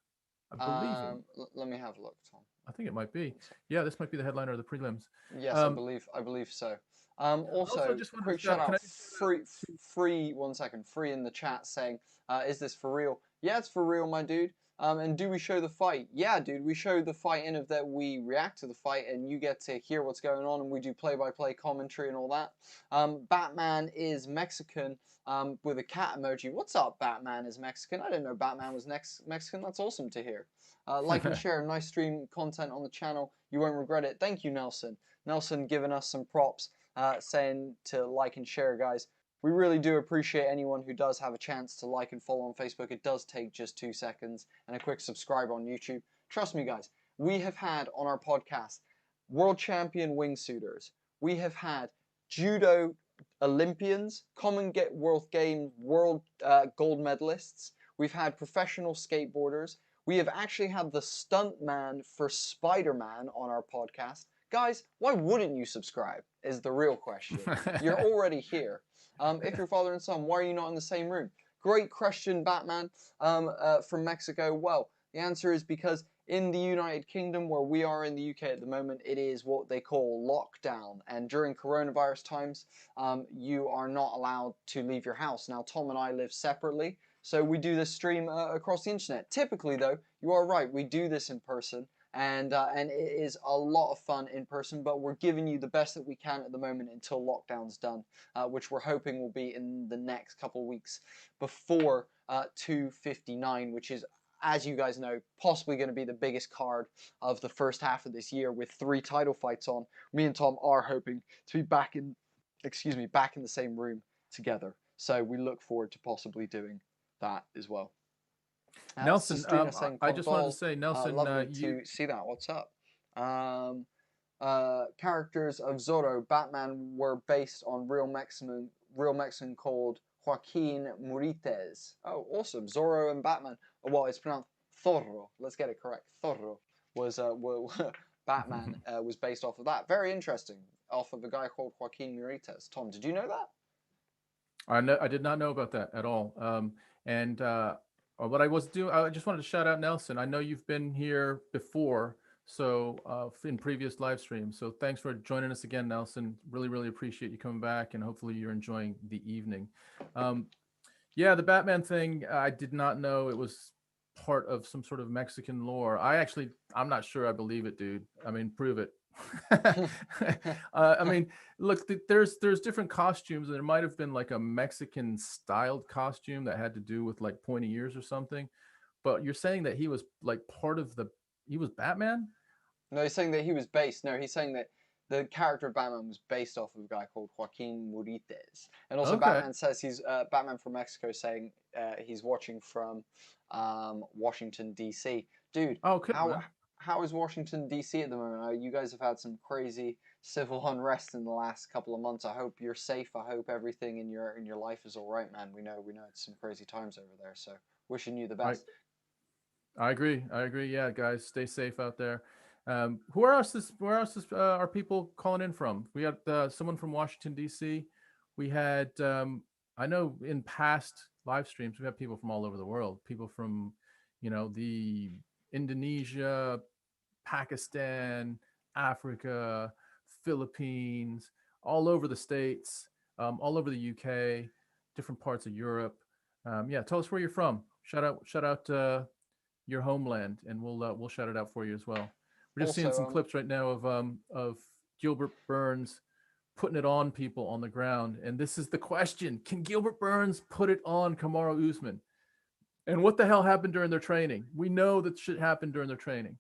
I believe
let me have a look, Tom.
I think it might be. Yeah, this might be the headliner of the prelims.
Yes, I believe so. Also
just
quick shout out, free 1 second, free in the chat saying, is this for real? Yeah, it's for real, my dude. And do we show the fight? Yeah, dude, we show the fight in of that we react to the fight and you get to hear what's going on, and we do play-by-play commentary and all that. Batman is Mexican with a cat emoji. What's up, Batman is Mexican? I didn't know Batman was Mexican. That's awesome to hear. Like and share nice stream content on the channel. You won't regret it. Thank you, Nelson. Nelson giving us some props, saying to like and share, guys. We really do appreciate anyone who does have a chance to like and follow on Facebook. It does take just 2 seconds, and a quick subscribe on YouTube. Trust me, guys, we have had on our podcast world champion wingsuiters. We have had judo Olympians, Commonwealth Games world gold medalists. We've had professional skateboarders. We have actually had the stuntman for Spider-Man on our podcast. Guys, why wouldn't you subscribe is the real question. You're already here. If you're father and son, why are you not in the same room? Great question, Batman, from Mexico. Well, the answer is because in the United Kingdom, where we are in the UK at the moment, it is what they call lockdown. And during coronavirus times, you are not allowed to leave your house. Now, Tom and I live separately, so we do this stream across the internet. Typically, though, you are right, we do this in person. And it is a lot of fun in person, but we're giving you the best that we can at the moment until lockdown's done, which we're hoping will be in the next couple of weeks before 259, which is, as you guys know, possibly going to be the biggest card of the first half of this year with 3 title fights on. Me and Tom are hoping to be back in the same room together. So we look forward to possibly doing that as well.
Nelson, I just wanted to say, Nelson,
lovely to see that. What's up? Characters of Zorro, Batman were based on real Mexican called Joaquin Murites. Oh, awesome! Zorro and Batman. Well, it's pronounced Zorro. Let's get it correct. Zorro was Batman was based off of that. Very interesting. Off of a guy called Joaquin Murites. Tom, did you know that?
I did not know about that at all. What I was doing, I just wanted to shout out Nelson. I know you've been here before, so in previous live streams. So thanks for joining us again, Nelson. Really, really appreciate you coming back, and hopefully you're enjoying the evening. Yeah, the Batman thing, I did not know it was part of some sort of Mexican lore. I'm not sure I believe it, dude. I mean, prove it. I mean, look, there's different costumes, and there might have been like a Mexican styled costume that had to do with like pointy ears or something, but you're saying that he was like he was Batman?
No, he's saying that he was based. No, he's saying that the character of Batman was based off of a guy called Joaquin Murites. And also Batman says he's Batman from Mexico, saying he's watching from Washington DC. Dude, how is Washington DC at the moment? You guys have had some crazy civil unrest in the last couple of months. I hope you're safe. I hope everything in your life is all right, man. We know it's some crazy times over there. So wishing you the best.
I agree. Yeah, guys, stay safe out there. Where else are people calling in from? We had someone from Washington DC. We had I know in past live streams we have people from all over the world. People from the Indonesia, Pakistan, Africa, Philippines, all over the States, all over the UK, different parts of Europe. Yeah, tell us where you're from. Shout out your homeland, and we'll shout it out for you as well. We're just seeing
Also,
some clips right now of GIlbert Burns putting it on people on the ground, and this is the question: can GIlbert Burns put it on Kamaru Usman? And what the hell happened during their training? We know that shit happened during their training.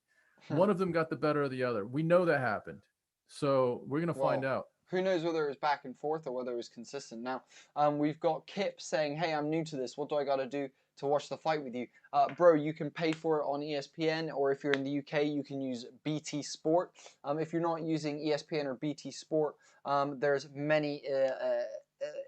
One of them got the better of the other. We know that happened. So we're gonna find out.
Who knows whether it was back and forth or whether it was consistent. Now, we've got Kip saying, hey, I'm new to this. What do I got to do to watch the fight with you? Bro, you can pay for it on ESPN, or if you're in the UK, you can use BT Sport. If you're not using ESPN or BT Sport, there's many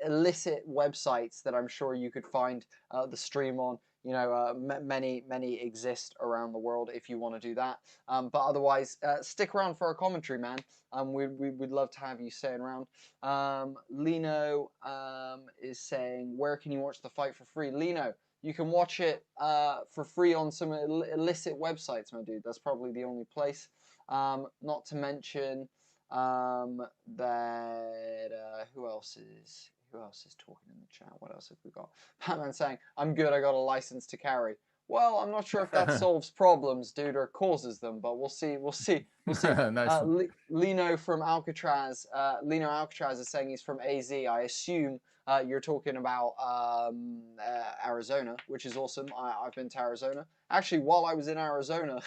illicit websites that I'm sure you could find the stream on. You know, many exist around the world if you want to do that. But otherwise, stick around for our commentary, man. We'd love to have you staying around. Lino is saying, where can you watch the fight for free? Lino, you can watch it for free on some illicit websites, my dude. That's probably the only place. Not to mention that who else is talking in the chat? What else have we got? Batman saying, I'm good, I got a license to carry. Well, I'm not sure if that solves problems, dude, or causes them, but we'll see.
Nice.
Lino from Alcatraz. Lino Alcatraz is saying he's from AZ. I assume you're talking about Arizona, which is awesome. I've been to Arizona. Actually, while I was in Arizona,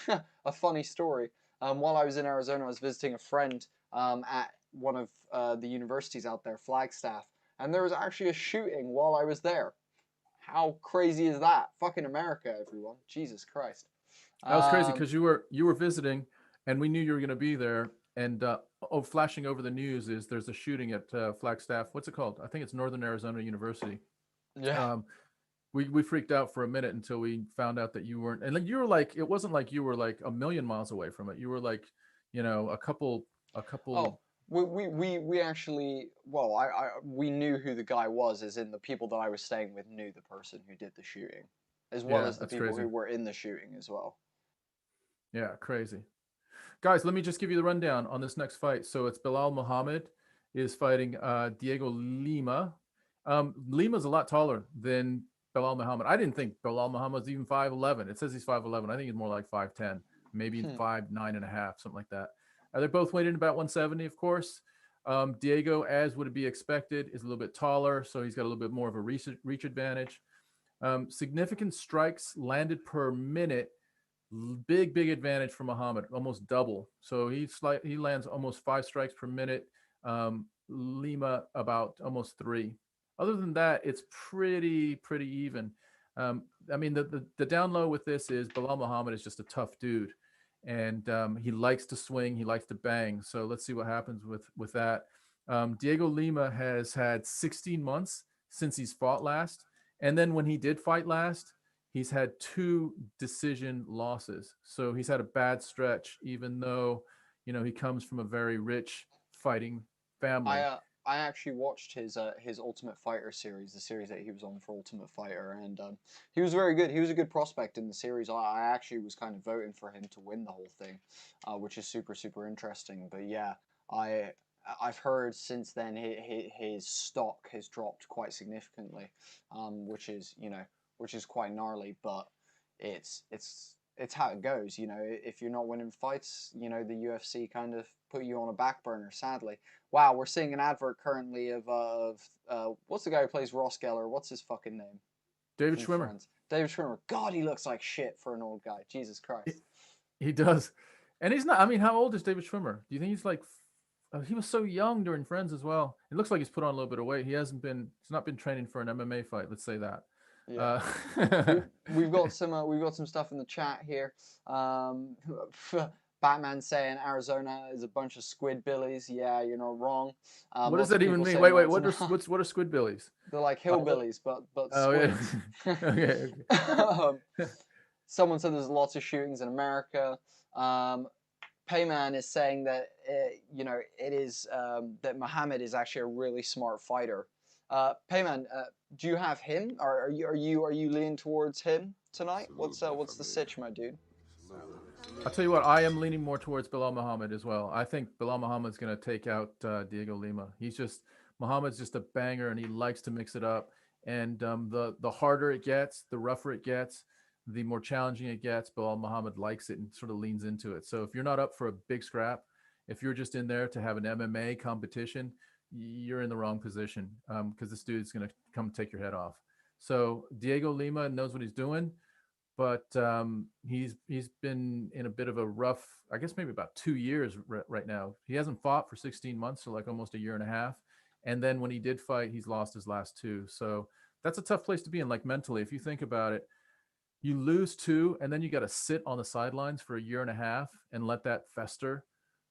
a funny story. While I was in Arizona, I was visiting a friend at one of the universities out there, Flagstaff. And there was actually a shooting while I was there. How crazy is that? Fucking America, everyone. Jesus Christ.
That was crazy because you were visiting, and we knew you were going to be there. And flashing over the news is there's a shooting at Flagstaff. What's it called? I think it's Northern Arizona University.
Yeah.
We freaked out for a minute until we found out that you weren't. And like you were like, it wasn't like you were like a million miles away from it. You were like, you know, a couple.
Oh. We actually, well, we knew who the guy was, as in the people that I was staying with knew the person who did the shooting, as well as the people who were in the shooting as well.
Yeah, crazy. Guys, let me just give you the rundown on this next fight. So it's Belal Muhammad is fighting Diego Lima. Lima's a lot taller than Belal Muhammad. I didn't think Belal Muhammad's even 5'11". It says he's 5'11". I think he's more like 5'10", maybe 5'9.5", something like that. They're both weighed in about 170, of course. Diego, as would be expected, is a little bit taller, so he's got a little bit more of a reach advantage. Significant strikes landed per minute, big advantage for Muhammad, almost double. So he lands almost 5 strikes per minute. Lima about almost 3. Other than that, it's pretty even. I mean, the down low with this is Belal Muhammad is just a tough dude. And he likes to swing, he likes to bang. So let's see what happens with that. Diego Lima has had 16 months since he's fought last. And then when he did fight last, he's had 2 decision losses. So he's had a bad stretch, even though, you know, he comes from a very rich fighting family.
I actually watched his Ultimate Fighter series, the series that he was on for Ultimate Fighter, and he was very good. He was a good prospect in the series. I actually was kind of voting for him to win the whole thing, which is super interesting. But yeah, I've heard since then his stock has dropped quite significantly, which is quite gnarly. But it's how it goes, you know. If you're not winning fights, you know, the UFC kind of put you on a back burner, sadly. Wow, we're seeing an advert currently of what's the guy who plays Ross Geller? What's his fucking name?
David Schwimmer.
Friends. David Schwimmer. God, he looks like shit for an old guy. Jesus Christ.
He does. And he's not, I mean, how old is David Schwimmer? Do you think he's like, he was so young during Friends as well. It looks like he's put on a little bit of weight. He's not been training for an MMA fight. Let's say that.
Yeah. We've got some stuff in the chat here. Batman saying Arizona is a bunch of squidbillies. Yeah, you're not wrong.
What does that even mean? Wait, what are squidbillies?
They're like hillbillies, but
oh,
squids.
Yeah. Okay.
Someone said there's lots of shootings in America. Payman is saying that you know, it is that Muhammad is actually a really smart fighter. Payman, do you have him? Or are you leaning towards him tonight? What's the sitch, my dude?
I'll tell you what, I am leaning more towards Bilal Muhammad as well. I think Bilal Muhammad's going to take out Diego Lima. Muhammad's just a banger, and he likes to mix it up. And the harder it gets, the rougher it gets, the more challenging it gets. Bilal Muhammad likes it and sort of leans into it. So if you're not up for a big scrap, if you're just in there to have an MMA competition, you're in the wrong position, because this dude's going to come take your head off. So Diego Lima knows what he's doing, but he's been in a bit of a rough, I guess maybe about 2 years right now. He hasn't fought for 16 months, so like almost a year and a half. And then when he did fight, he's lost his last 2. So that's a tough place to be in, like mentally. If you think about it, you lose 2, and then you got to sit on the sidelines for a year and a half and let that fester.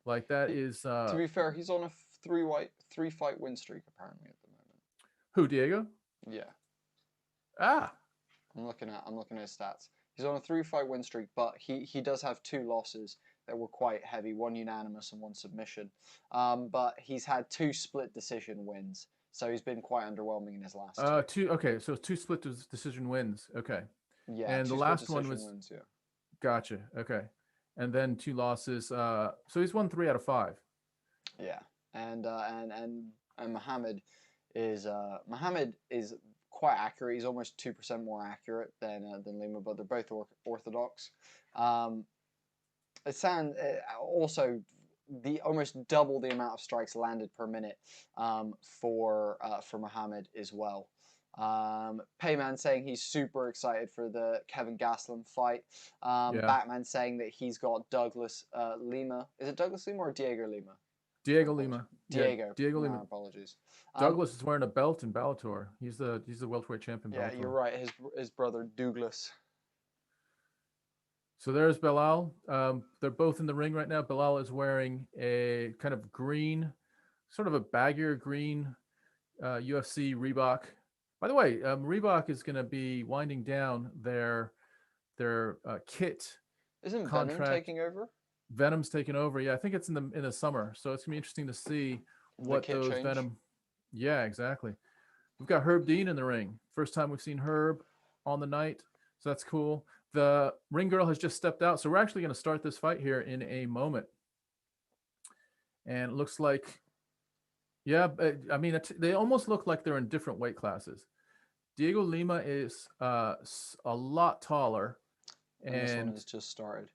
Like that is.
To be fair, he's on a 3-fight win streak apparently at the moment.
Who, Diego?
Yeah.
Ah.
I'm looking at his stats. He's on a 3-fight win streak, but he does have 2 losses that were quite heavy, 1 unanimous and 1 submission. But he's had 2 split decision wins, so he's been quite underwhelming in his last
2. Okay, so 2 split decision wins. Okay.
Yeah.
And the last one was.
Wins, yeah.
Gotcha. Okay. And then 2 losses. So he's won 3 out of 5.
Yeah. And Muhammad is quite accurate. He's almost 2% more accurate than Lima, but they're both orthodox. It sounds also almost double the amount of strikes landed per minute for Muhammad as well. Payman saying he's super excited for the Kevin Gastelum fight. Batman saying that he's got Douglas Lima. Is it Douglas Lima or Diego Lima?
Diego Lima.
Diego.
Yeah, Diego Lima.
Apologies.
Douglas is wearing a belt in Bellator. He's the welterweight champion.
Yeah,
Bellator.
you're right. His brother Douglas.
So there's Bilal. They're both in the ring right now. Bilal is wearing a kind of green, sort of a baggier green UFC Reebok. By the way, Reebok is going to be winding down their kit.
Isn't
contract.
Venom taking over?
Venom's taking over. Yeah, I think it's in the summer. So it's gonna be interesting to see what those
change.
Venom. Yeah, exactly. We've got Herb Dean in the ring. First time we've seen Herb on the night, so that's cool. The ring girl has just stepped out, so we're actually going to start this fight here in a moment. And it looks like, yeah, I mean, they almost look like they're in different weight classes. Diego Lima is a lot taller,
and this one has just started.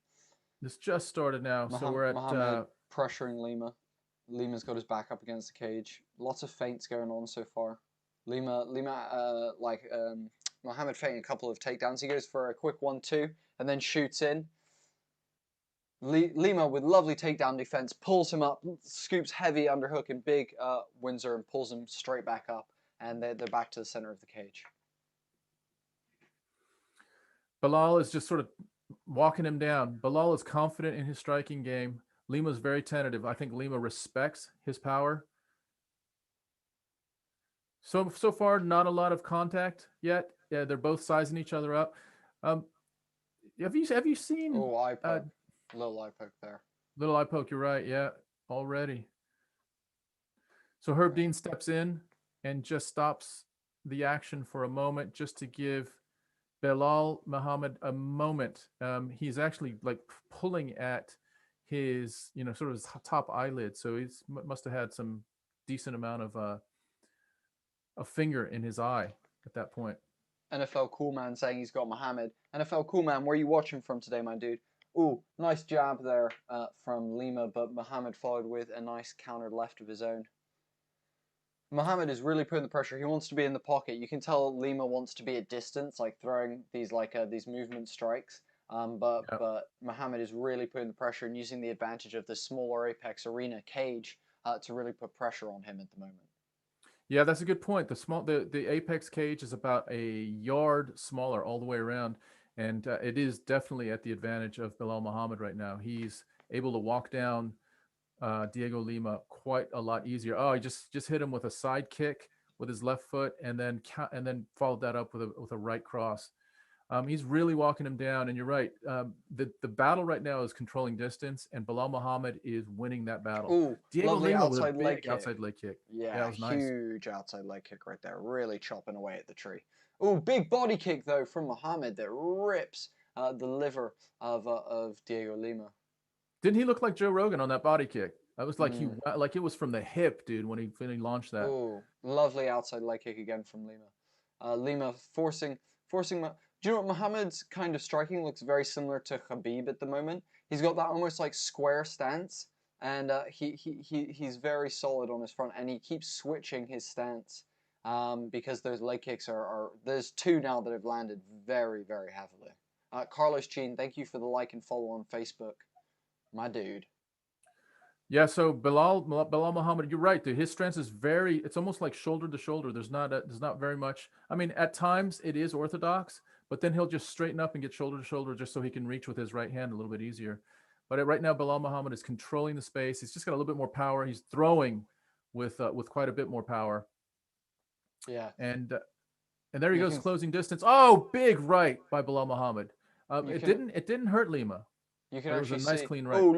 This just started now, so we're at
Muhammad pressuring Lima. Lima's got his back up against the cage. Lots of feints going on so far. Muhammad feinting a couple of takedowns. He goes for a quick 1-2 and then shoots in. Lima with lovely takedown defense pulls him up, scoops heavy underhook and big Windsor and pulls him straight back up, and they're back to the center of the cage.
Bilal is just sort of walking him down. Bilal is confident in his striking game. Lima's very tentative. I think Lima respects his power. So far, not a lot of contact yet. Yeah, they're both sizing each other up. Have you seen?
Oh, eye poke. Little eye poke there.
Little eye poke. You're right. Yeah, already. So Herb Dean steps in and just stops the action for a moment, just to give Bilal Muhammad a moment. He's actually like pulling at his, sort of his top eyelid. So he's must have had some decent amount of a finger in his eye at that point.
NFL Cool Man saying he's got Muhammad. NFL Cool Man, where are you watching from today, my dude? Ooh, nice jab there from Lima, but Muhammad followed with a nice counter left of his own. Muhammad is really putting the pressure. He wants to be in the pocket. You can tell Lima wants to be at distance, like throwing these these movement strikes. But Muhammad is really putting the pressure and using the advantage of the smaller Apex Arena cage to really put pressure on him at the moment.
Yeah, that's a good point. The Apex cage is about a yard smaller all the way around, and it is definitely at the advantage of Bilal Muhammad right now. He's able to walk down Diego Lima quite a lot easier. Oh, he just hit him with a side kick with his left foot, and then followed that up with a right cross. He's really walking him down, and you're right. The battle right now is controlling distance, and Bilal Muhammad is winning that battle.
Ooh,
Diego
lovely
Lima
outside
with a
leg
big
kick.
outside leg kick.
Yeah,
that was nice.
Huge outside leg kick right there, really chopping away at the tree. Ooh, big body kick though from Muhammad that rips the liver of Diego Lima.
Didn't he look like Joe Rogan on that body kick? That was like
Mm.
it was from the hip, dude, when he launched that.
Oh, lovely outside leg kick again from Lima. Lima forcing. Do you know what? Muhammad's kind of striking looks very similar to Khabib at the moment. He's got that almost like square stance, and he's very solid on his front, and he keeps switching his stance because those leg kicks are there's two now that have landed very, very heavily. Carlos Jean, thank you for the like and follow on Facebook, my dude.
Yeah, so Bilal Muhammad, you're right, dude. His stance is very, it's almost like shoulder to shoulder. There's not very much. I mean, at times it is orthodox, but then he'll just straighten up and get shoulder to shoulder just so he can reach with his right hand a little bit easier. But right now, Bilal Muhammad is controlling the space. He's just got a little bit more power. He's throwing with quite a bit more power.
Yeah.
And there he goes, closing distance. Oh, big right by Bilal Muhammad. It didn't hurt Lima.
You can
It
actually
was a nice
see,
clean right.
oh,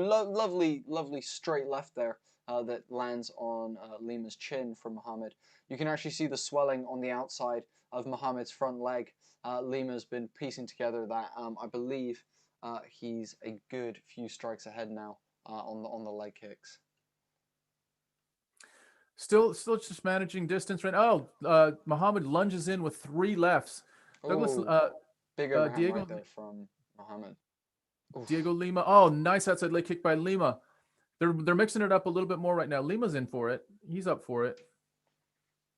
lovely straight left there that lands on Lima's chin from Muhammad. You can actually see the swelling on the outside of Muhammad's front leg. Lima's been piecing together that. I believe he's a good few strikes ahead now on the leg kicks.
Still just managing distance right. Oh, Muhammad lunges in with 3 lefts. Douglas,
big overhand
Diego,
right there from Muhammad. Oof.
Diego Lima. Oh, nice outside leg kick by Lima. They're mixing it up a little bit more right now. Lima's in for it. He's up for it.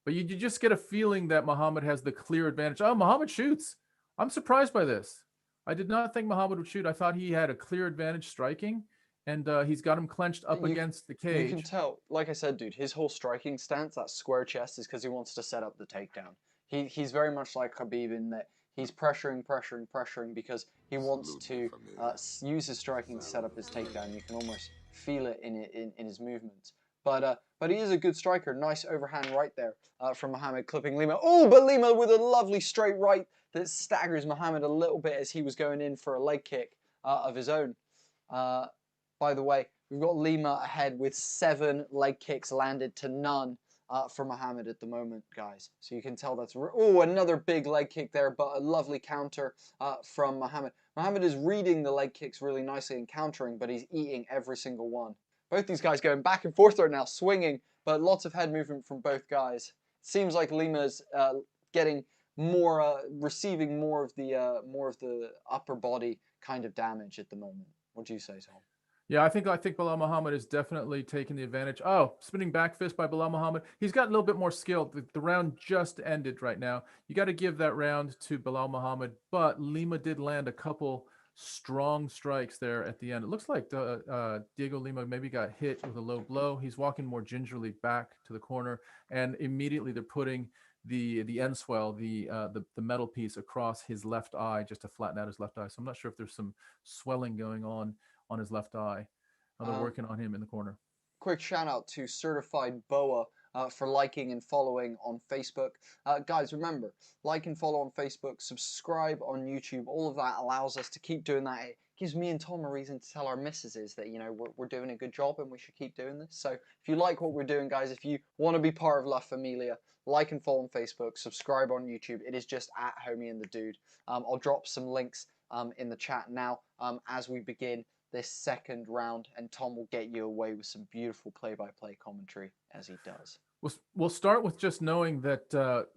But you just get a feeling that Muhammad has the clear advantage. Oh, Muhammad shoots. I'm surprised by this. I did not think Muhammad would shoot. I thought he had a clear advantage striking, and he's got him clenched up against the cage.
You can tell, like I said, dude, his whole striking stance, that square chest, is because he wants to set up the takedown. He's very much like Khabib in that he's pressuring because he wants to use his striking to set up his takedown. You can almost feel it in his movements. But he is a good striker. Nice overhand right there from Muhammad, clipping Lima. Oh, but Lima with a lovely straight right that staggers Muhammad a little bit as he was going in for a leg kick of his own. By the way, we've got Lima ahead with 7 leg kicks landed to none for Muhammad at the moment, guys. So you can tell that's... Oh, another big leg kick there, but a lovely counter from Muhammad. Muhammad is reading the leg kicks really nicely and countering, but he's eating every single one. Both these guys going back and forth right now, swinging, but lots of head movement from both guys. Seems like Lima's getting more, receiving more of the upper body kind of damage at the moment. What do you say, Tom?
Yeah, I think Bilal Muhammad is definitely taking the advantage. Oh, spinning back fist by Bilal Muhammad. He's got a little bit more skill. The round just ended right now. You got to give that round to Bilal Muhammad, but Lima did land a couple strong strikes there at the end. It looks like Diego Lima maybe got hit with a low blow. He's walking more gingerly back to the corner, and immediately they're putting the end swell, the metal piece across his left eye just to flatten out his left eye. So I'm not sure if there's some swelling going on his left eye. They're working on him in the corner.
Quick shout out to Certified Boa for liking and following on Facebook. Guys, remember, like and follow on Facebook, subscribe on YouTube. All of that allows us to keep doing that. It gives me and Tom a reason to tell our missuses that, you know, we're doing a good job and we should keep doing this. So if you like what we're doing, guys, if you want to be part of La Familia, like and follow on Facebook, subscribe on YouTube. It is just at Homie and the Dude. I'll drop some links in the chat now as we begin this second round, and Tom will get you away with some beautiful play-by-play commentary as he does.
We'll start with just knowing that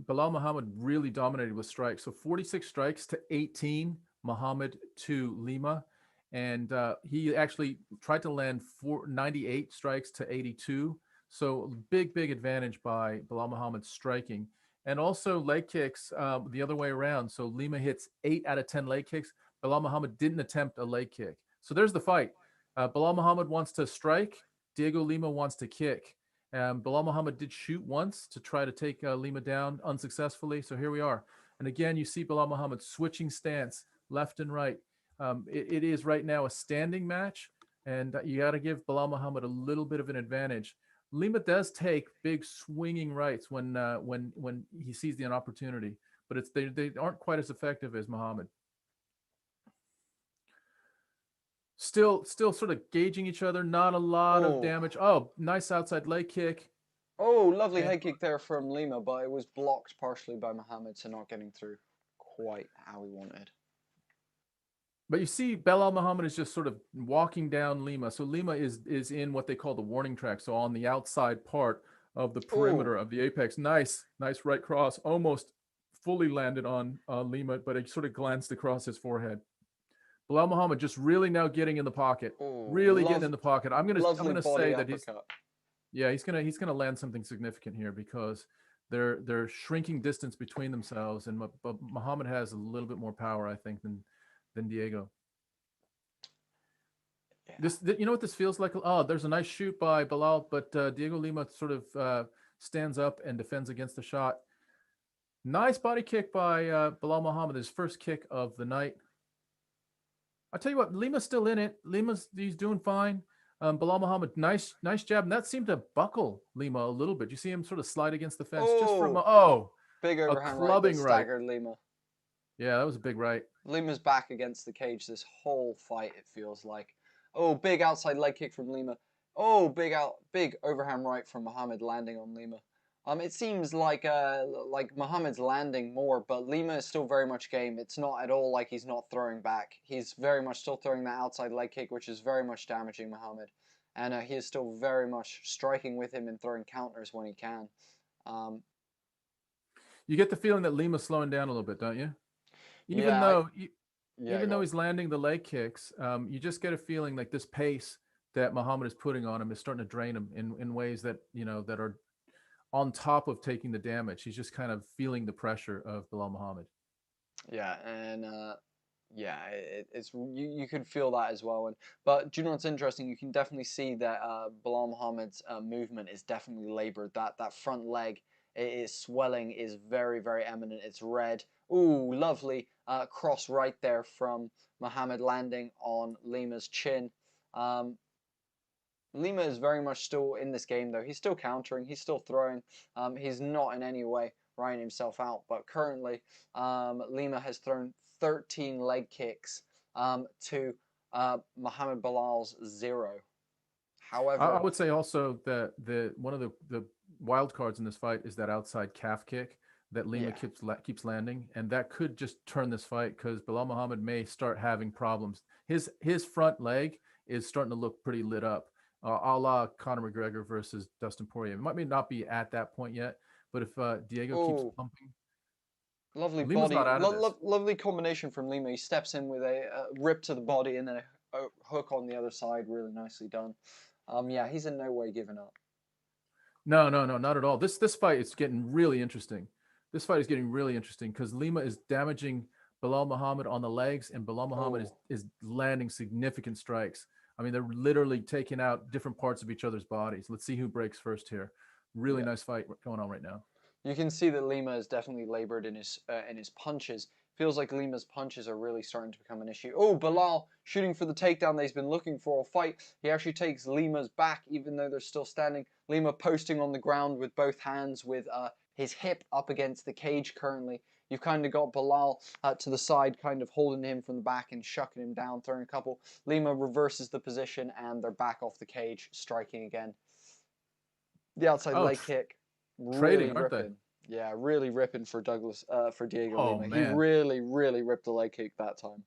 Bilal Muhammad really dominated with strikes. So 46 strikes to 18, Muhammad to Lima. And he actually tried to land 98 strikes to 82. So big advantage by Bilal Muhammad striking. And also leg kicks the other way around. So Lima hits 8 out of 10 leg kicks. Bilal Muhammad didn't attempt a leg kick. So there's the fight. Bilal Muhammad wants to strike. Diego Lima wants to kick. Bilal Muhammad did shoot once to try to take Lima down unsuccessfully. So here we are. And again, you see Bilal Muhammad switching stance left and right. It is right now a standing match, and you got to give Bilal Muhammad a little bit of an advantage. Lima does take big swinging rights when he sees the opportunity, but they aren't quite as effective as Muhammad. Still sort of gauging each other. Not a lot of damage. Oh, nice outside leg kick.
Oh, lovely head kick there from Lima, but it was blocked partially by Muhammad, so not getting through quite how he wanted.
But you see, Belal Muhammad is just sort of walking down Lima. So Lima is in what they call the warning track. So on the outside part of the perimeter of the apex. Nice right cross. Almost fully landed on Lima, but it sort of glanced across his forehead. Belal Muhammad just really now getting in the pocket. Really getting in the pocket. I'm gonna say that he's gonna land something significant here because they're shrinking distance between themselves, and but Muhammad has a little bit more power, I think, than Diego. Yeah. You know what this feels like? Oh, there's a nice shoot by Belal, but Diego Lima sort of stands up and defends against the shot. Nice body kick by Belal Muhammad, his first kick of the night. I'll tell you what, Lima's still in it. He's doing fine. Belal Muhammad, nice jab, and that seemed to buckle Lima a little bit. You see him sort of slide against the fence just from
big overhand right that staggered Lima.
Yeah, that was a big right.
Lima's back against the cage this whole fight, it feels like. Oh, big outside leg kick from Lima. Oh, big overhand right from Muhammad landing on Lima. It seems like Muhammad's landing more, but Lima is still very much game. It's not at all like he's not throwing back. He's very much still throwing that outside leg kick, which is very much damaging Muhammad. And he is still very much striking with him and throwing counters when he can.
You get the feeling that Lima's slowing down a little bit, don't you? Even though he's landing the leg kicks, you just get a feeling like this pace that Muhammad is putting on him is starting to drain him in ways that, that are on top of taking the damage. He's just kind of feeling the pressure of Belal Muhammad.
Yeah, and it's you could feel that as well. But do you know what's interesting? You can definitely see that Belal Muhammad's movement is definitely labored. That front leg is swelling, is very, very eminent. It's red. Ooh, lovely cross right there from Muhammad landing on Lima's chin. Lima is very much still in this game, though. He's still countering. He's still throwing. He's not in any way writing himself out. But currently, Lima has thrown 13 leg kicks to Muhammad Belal's 0. However,
I would say also that one of the wild cards in this fight is that outside calf kick that Lima keeps landing, and that could just turn this fight because Belal Muhammad may start having problems. His front leg is starting to look pretty lit up. A la Conor McGregor versus Dustin Poirier. It might not be at that point yet, but if Diego keeps pumping,
lovely
Lima's
body, lovely combination from Lima. He steps in with a rip to the body and then a hook on the other side, really nicely done. Yeah, he's in no way giving up.
No, not at all. This fight is getting really interesting. This fight is getting really interesting because Lima is damaging Belal Muhammad on the legs, and Belal Muhammad is landing significant strikes. I mean, they're literally taking out different parts of each other's bodies. Let's see who breaks first here. Really nice fight going on right now.
You can see that Lima is definitely labored in his punches. Feels like Lima's punches are really starting to become an issue. Oh, Belal shooting for the takedown that he's been looking for all fight. He actually takes Lima's back, even though they're still standing. Lima posting on the ground with both hands, with his hip up against the cage currently. You've kind of got Belal to the side, kind of holding him from the back and shucking him down, throwing a couple. Lima reverses the position, and they're back off the cage, striking again. The outside leg kick.
Trading,
really
aren't
ripping. Yeah, really ripping for Diego Lima.
Man.
He really ripped the leg kick that time.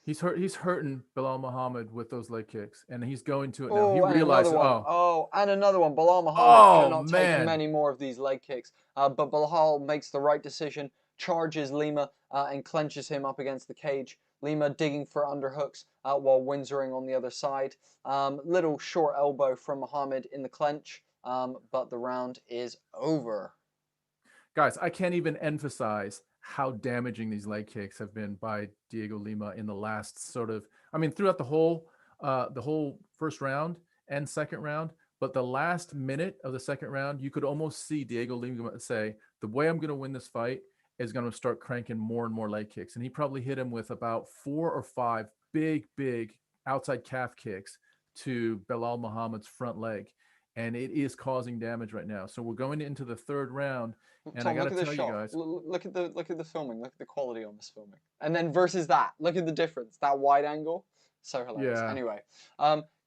He's hurting Belal Muhammad with those leg kicks, and he's going to it now. He realizes,
and another one. Belal Muhammad cannot take
man.
many more of these leg kicks. But Belal makes the right decision, charges Lima, and clenches him up against the cage. Lima digging for underhooks while windsoring on the other side. Little short elbow from Muhammad in the clench, but the round is over.
Guys, I can't even emphasize how damaging these leg kicks have been by Diego Lima in the last throughout the whole first round and second round, but the last minute of the second round, you could almost see Diego Lima say, the way I'm going to win this fight is going to start cranking more and more leg kicks. And he probably hit him with about 4 or 5 big outside calf kicks to Belal Muhammad's front leg. And it is causing damage right now. So we're going into the third round, and
Tom,
I got to tell
shot.
you guys,
look at the filming. Look at the quality on this filming, and then versus that, look at the difference. That wide angle, so hilarious.
Yeah.
Anyway,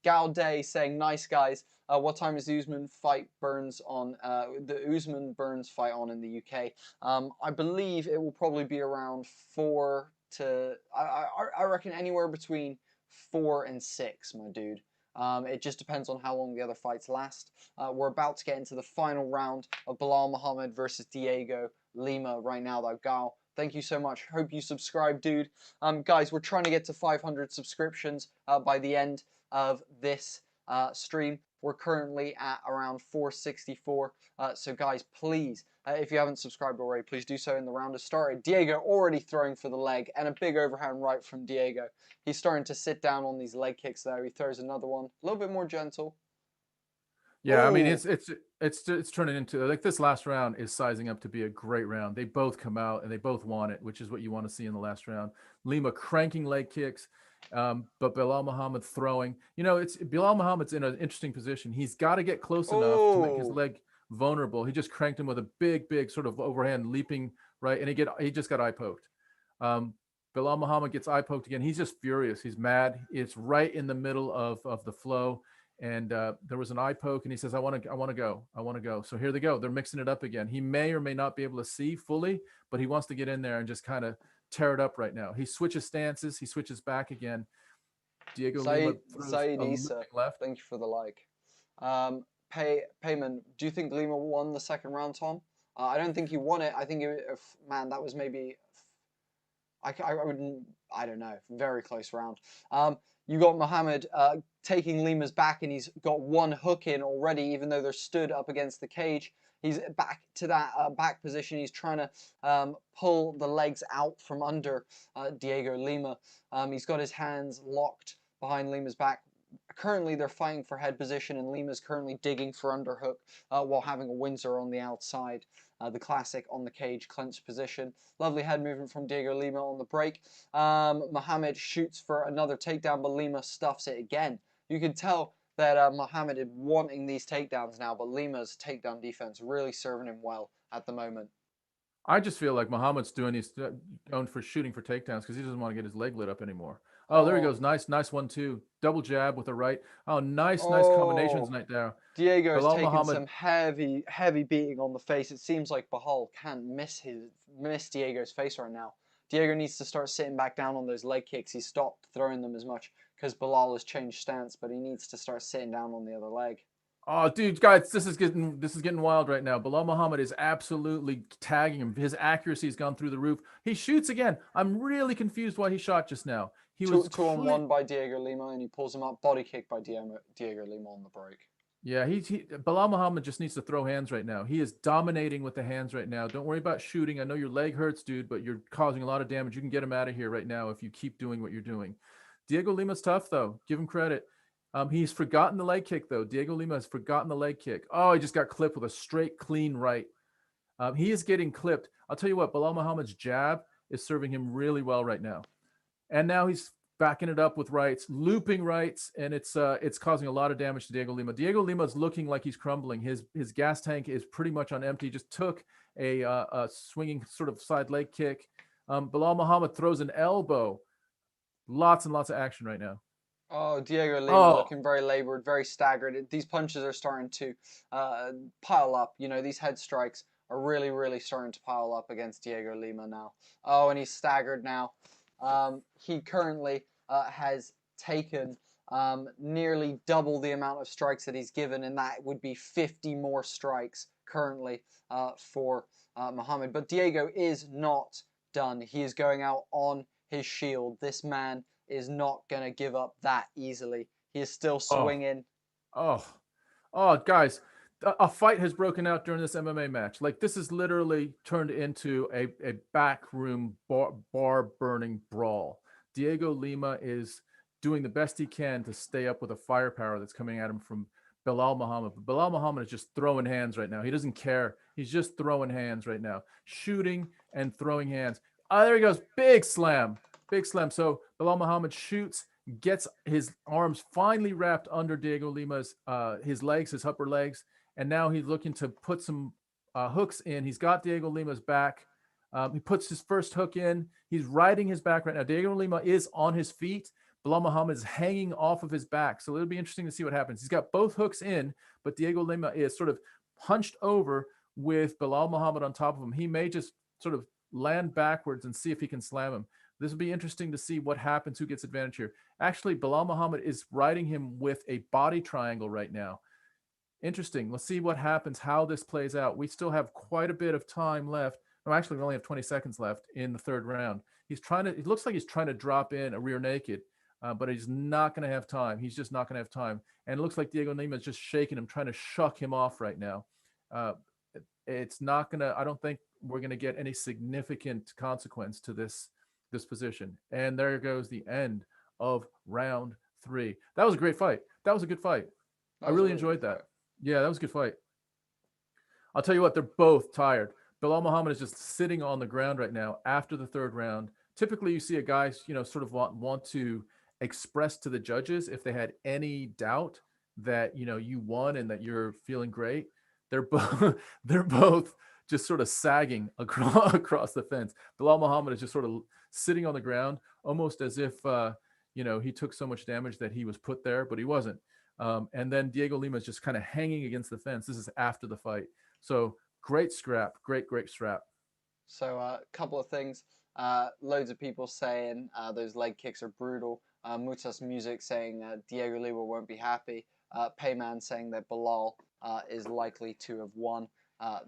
Gal Day saying, "Nice guys. What time is the Usman fight Burns on? The Usman Burns fight on in the UK? I believe it will probably be around 4 to, I reckon anywhere between 4 and 6, my dude. It just depends on how long the other fights last. We're about to get into the final round of Belal Muhammad versus Diego Lima right now, though. Gal, thank you so much. Hope you subscribe, dude. Guys, we're trying to get to 500 subscriptions by the end of this stream. We're currently at around 464. So guys, please, if you haven't subscribed already, please do so. In the round has started. Diego already throwing for the leg, and a big overhand right from Diego. He's starting to sit down on these leg kicks there. He throws another one, a little bit more gentle.
Yeah, I mean,
Ooh.
it's turning into, like, this last round is sizing up to be a great round. They both come out and they both want it, which is what you want to see in the last round. Lima cranking leg kicks, but Belal Muhammad throwing. You know, it's Belal Muhammad's in an interesting position. He's got to get close enough to make his leg vulnerable. He just cranked him with a big sort of overhand leaping right, and he just got eye poked. Belal Muhammad gets eye poked again. He's just furious. He's mad. It's right in the middle of the flow. And there was an eye poke, and he says, I want to go. So here they go. They're mixing it up again. He may or may not be able to see fully, but he wants to get in there and just kind of tear it up right now. He switches stances. He switches back again. Diego Lima
Saeed Issa,
left.
thank you for the like. Payman, do you think Lima won the second round, Tom? I don't think he won it. I think, man, that was maybe, I don't know, very close round. You got Muhammad taking Lima's back, and he's got one hook in already, even though they're stood up against the cage. He's back to that back position. He's trying to pull the legs out from under Diego Lima. He's got his hands locked behind Lima's back. Currently, they're fighting for head position, and Lima's currently digging for underhook while having a Windsor on the outside. The classic on the cage clenched position. Lovely head movement from Diego Lima on the break. Muhammad shoots for another takedown, but Lima stuffs it again. You can tell that Muhammad is wanting these takedowns now, but Lima's takedown defense really serving him well at the moment.
I just feel like Muhammad's going for shooting for takedowns because he doesn't want to get his leg lit up anymore. Oh, there he goes. Nice 1-2. Double jab with a right. Oh, nice combinations right there.
Diego's taking some heavy beating on the face. It seems like Bahal can't miss Diego's face right now. Diego needs to start sitting back down on those leg kicks. He stopped throwing them as much because Belal has changed stance, but he needs to start sitting down on the other leg.
Oh, dude, guys, this is getting wild right now. Belal Muhammad is absolutely tagging him. His accuracy has gone through the roof. He shoots again. I'm really confused why he shot just now. He was
2-on-1 by Diego Lima, and he pulls him up. Body kick by Diego Lima on the break.
Yeah, Belal Muhammad just needs to throw hands right now. He is dominating with the hands right now. Don't worry about shooting. I know your leg hurts, dude, but you're causing a lot of damage. You can get him out of here right now if you keep doing what you're doing. Diego Lima's tough, though. Give him credit. He's forgotten the leg kick, though. Diego Lima has forgotten the leg kick. Oh, he just got clipped with a straight, clean right. He is getting clipped. I'll tell you what, Belal Muhammad's jab is serving him really well right now. And now he's backing it up with rights, looping rights, and it's causing a lot of damage to Diego Lima. Diego Lima is looking like he's crumbling. His gas tank is pretty much on empty. Just took a swinging sort of side leg kick. Belal Muhammad throws an elbow. Lots and lots of action right now.
Oh, Diego Lima looking very labored, very staggered. These punches are starting to pile up. You know, these head strikes are really starting to pile up against Diego Lima now. Oh, and he's staggered now. He currently has taken nearly double the amount of strikes that he's given, and that would be 50 more strikes currently for Muhammad. But Diego is not done. He is going out on his shield. This man is not going to give up that easily. He is still swinging.
Oh, guys, a fight has broken out during this MMA match. Like, this is literally turned into a backroom bar burning brawl. Diego Lima is doing the best he can to stay up with the firepower that's coming at him from Belal Muhammad. But Belal Muhammad is just throwing hands right now. He doesn't care. He's just throwing hands right now, shooting and throwing hands. Oh, there he goes. Big slam. Big slam. So Belal Muhammad shoots, gets his arms finally wrapped under Diego Lima's his legs, his upper legs, and now he's looking to put some hooks in. He's got Diego Lima's back. He puts his first hook in. He's riding his back right now. Diego Lima is on his feet. Belal Muhammad is hanging off of his back. So it'll be interesting to see what happens. He's got both hooks in, but Diego Lima is sort of hunched over with Belal Muhammad on top of him. He may just sort of land backwards and see if he can slam him. This will be interesting to see what happens, who gets advantage here. Actually, Bilal Muhammad is riding him with a body triangle right now. Interesting. Let's see what happens, how this plays out. We still have quite a bit of time left. No, actually, we only have 20 seconds left in the third round. It looks like he's trying to drop in a rear naked, but he's not going to have time. He's just not going to have time. And it looks like Diego Lima is just shaking him, trying to shuck him off right now. It's not going to, I don't think we're going to get any significant consequence to this position. And there goes the end of round 3. That was a great fight. That was a good fight. I really enjoyed that. Yeah, that was a good fight. I'll tell you what, they're both tired. Bilal Muhammad is just sitting on the ground right now after the third round. Typically, you see a guy, sort of want to express to the judges if they had any doubt that, you won and that you're feeling great. They're both just sort of sagging across the fence. Bilal Muhammad is just sort of sitting on the ground, almost as if, he took so much damage that he was put there, but he wasn't. And then Diego Lima is just kind of hanging against the fence. This is after the fight. So great scrap, great scrap.
So a couple of things. Loads of people saying those leg kicks are brutal. Mutas Music saying Diego Lima won't be happy. Payman saying that Bilal is likely to have won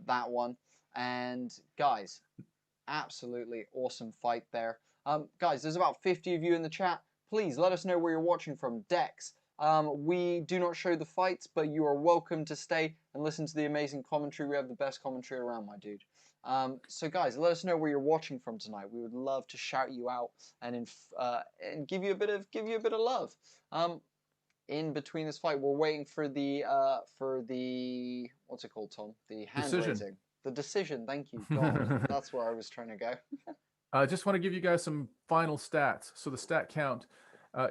that one. And guys, absolutely awesome fight there. Guys, there's about 50 of you in the chat. Please let us know where you're watching from. Dex. We do not show the fights, but you are welcome to stay and listen to the amazing commentary. We have the best commentary around, my dude. So guys, let us know where you're watching from tonight. We would love to shout you out and give you a bit of love. In between this fight, we're waiting for the what's it called, Tom? The hand raising. The decision. Thank you. God, that's where I was trying to go.
I just want to give you guys some final stats. So the stat count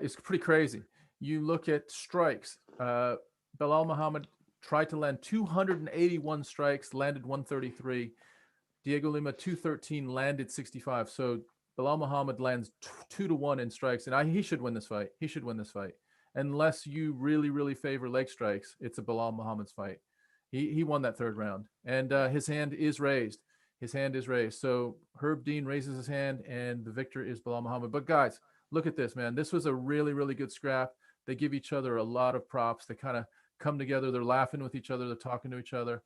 is pretty crazy. You look at strikes. Bilal Muhammad tried to land 281 strikes, landed 133. Diego Lima 213, landed 65. So Bilal Muhammad lands 2-1 in strikes, and he should win this fight. He should win this fight. Unless you really favor leg strikes, it's a Bilal Muhammad's fight. He won that third round, and his hand is raised. His hand is raised. So Herb Dean raises his hand, and the victor is Bilal Muhammad. But guys, look at this, man. This was a really good scrap. They give each other a lot of props. They kind of come together. They're laughing with each other. They're talking to each other.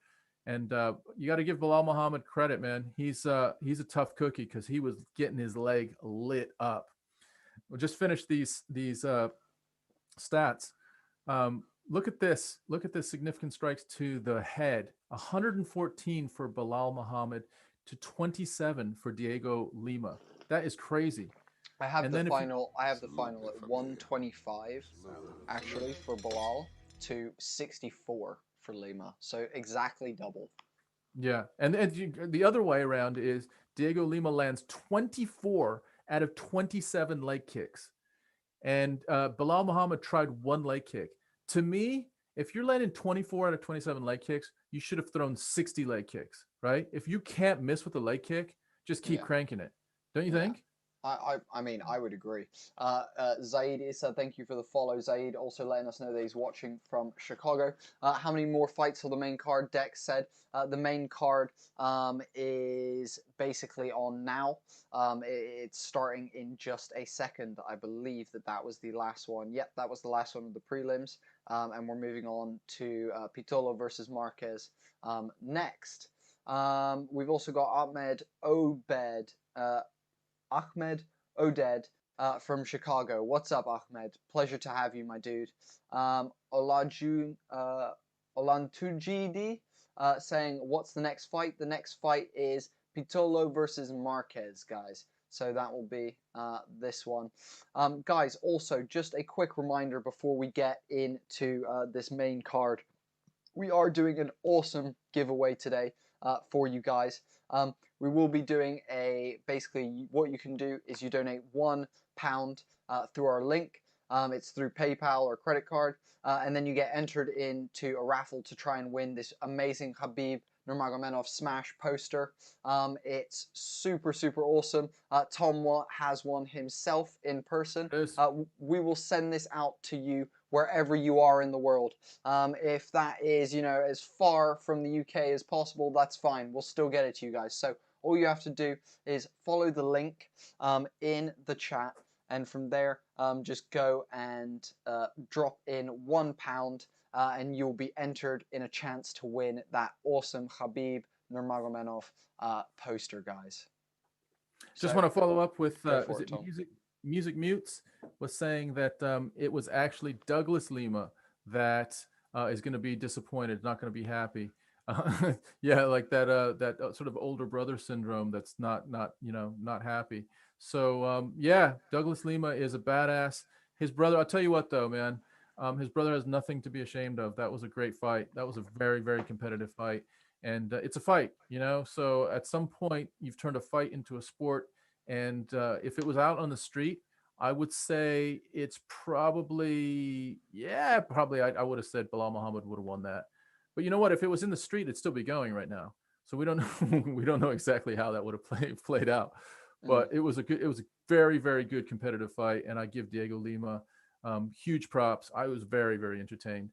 And you got to give Bilal Muhammad credit, man. He's a tough cookie because he was getting his leg lit up. We'll just finish these stats. Look at this. Look at this significant strikes to the head. 114 for Bilal Muhammad to 27 for Diego Lima. That is crazy.
I have the final at 125 actually for Bilal to 64 for Lima. So exactly double.
Yeah. And the other way around is Diego Lima lands 24 out of 27 leg kicks. And Bilal Muhammad tried 1 leg kick. To me, if you're landing 24 out of 27 leg kicks, you should have thrown 60 leg kicks, right? If you can't miss with a leg kick, just keep cranking it. Don't you think?
I mean, I would agree. Zaid Issa, thank you for the follow. Zaid also letting us know that he's watching from Chicago. How many more fights on the main card? Dex said the main card is basically on now. It's starting in just a second. I believe that was the last one. Yep, that was the last one of the prelims. And we're moving on to Pitolo versus Marquez next. We've also got Ahmed Oded from Chicago. What's up, Ahmed? Pleasure to have you, my dude. Olantujidi saying, what's the next fight? The next fight is Pitolo versus Marquez, guys. So that will be this one. Guys, also, just a quick reminder before we get into this main card. We are doing an awesome giveaway today for you guys. We will be doing basically what you can do is you donate £1 through our link. It's through PayPal or credit card. And then you get entered into a raffle to try and win this amazing Khabib Nurmagomedov Smash poster. It's super awesome. Tom Watt has one himself in person. We will send this out to you wherever you are in the world. If that is, as far from the UK as possible, that's fine. We'll still get it to you guys. So all you have to do is follow the link in the chat, and from there just go and drop in £1, and you'll be entered in a chance to win that awesome Khabib Nurmagomedov poster, guys.
Just want to follow up with Music Mutes was saying that it was actually Douglas Lima that is going to be disappointed, not going to be happy. Yeah, like that sort of older brother syndrome that's not happy. So yeah, Douglas Lima is a badass. His brother, I'll tell you what though, man, his brother has nothing to be ashamed of. That was a great fight. That was a very, very competitive fight. And it's a fight, so at some point you've turned a fight into a sport. And if it was out on the street, I would say it's probably, I would have said Bilal Muhammad would have won that. But you know what? If it was in the street, it'd still be going right now. So we don't know. We don't know exactly how that would have played out. But it was a very, very good competitive fight, and I give Diego Lima huge props. I was very, very entertained.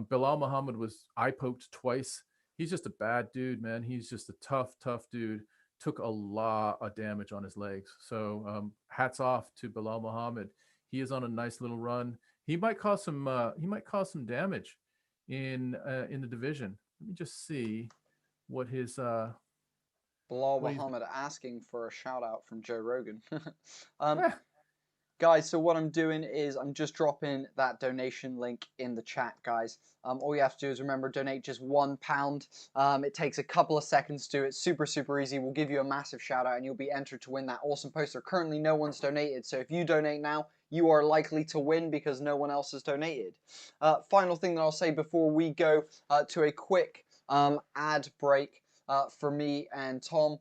Bilal Muhammad was eye poked twice. He's just a bad dude, man. He's just a tough dude. Took a lot of damage on his legs. So hats off to Bilal Muhammad. He is on a nice little run. He might cause some damage in the division. Let me just see what his
Bilal Muhammad asking for a shout out from Joe Rogan. Guys, so what I'm doing is I'm just dropping that donation link in the chat, guys. All you have to do is remember, donate just £1. It takes a couple of seconds to do it. Super, super easy. We'll give you a massive shout out and you'll be entered to win that awesome poster. Currently, no one's donated. So if you donate now, you are likely to win because no one else has donated. Final thing that I'll say before we go to a quick ad break for me and Tom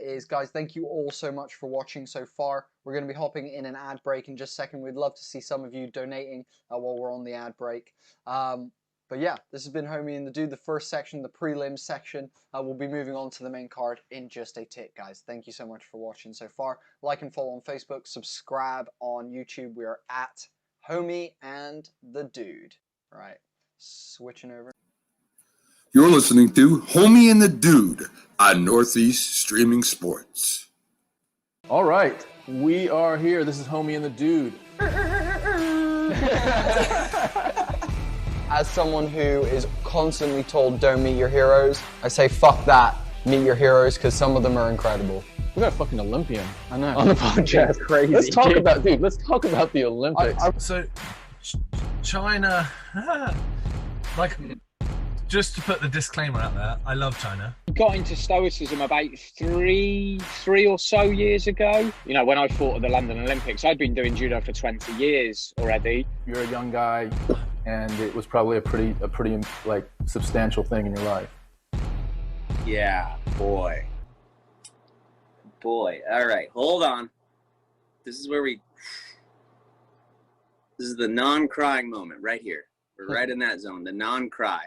is, guys, thank you all so much for watching so far. We're going to be hopping in an ad break in just a second. We'd love to see some of you donating while we're on the ad break. But yeah, this has been Homie and the Dude, the first section, the prelims section. We'll be moving on to the main card in just a tick, guys. Thank you so much for watching so far. Like and follow on Facebook. Subscribe on YouTube. We are at Homie and the Dude. Right, switching over.
You're listening to Homie and the Dude on Northeast Streaming Sports.
All right, we are here. This is Homie and the Dude.
As someone who is constantly told don't meet your heroes, I say fuck that, meet your heroes, because some of them are incredible.
We got a fucking Olympian.
I know.
On the podcast.
That's crazy.
Let's talk about the Olympics.
So China, just to put the disclaimer out there, I love China.
Got into stoicism about three or so years ago. When I fought at the London Olympics, I'd been doing judo for 20 years already.
You're a young guy, and it was probably a pretty like substantial thing in your life.
Yeah, boy. All right, hold on. This is the non-crying moment right here. We're right in that zone, the non-cry.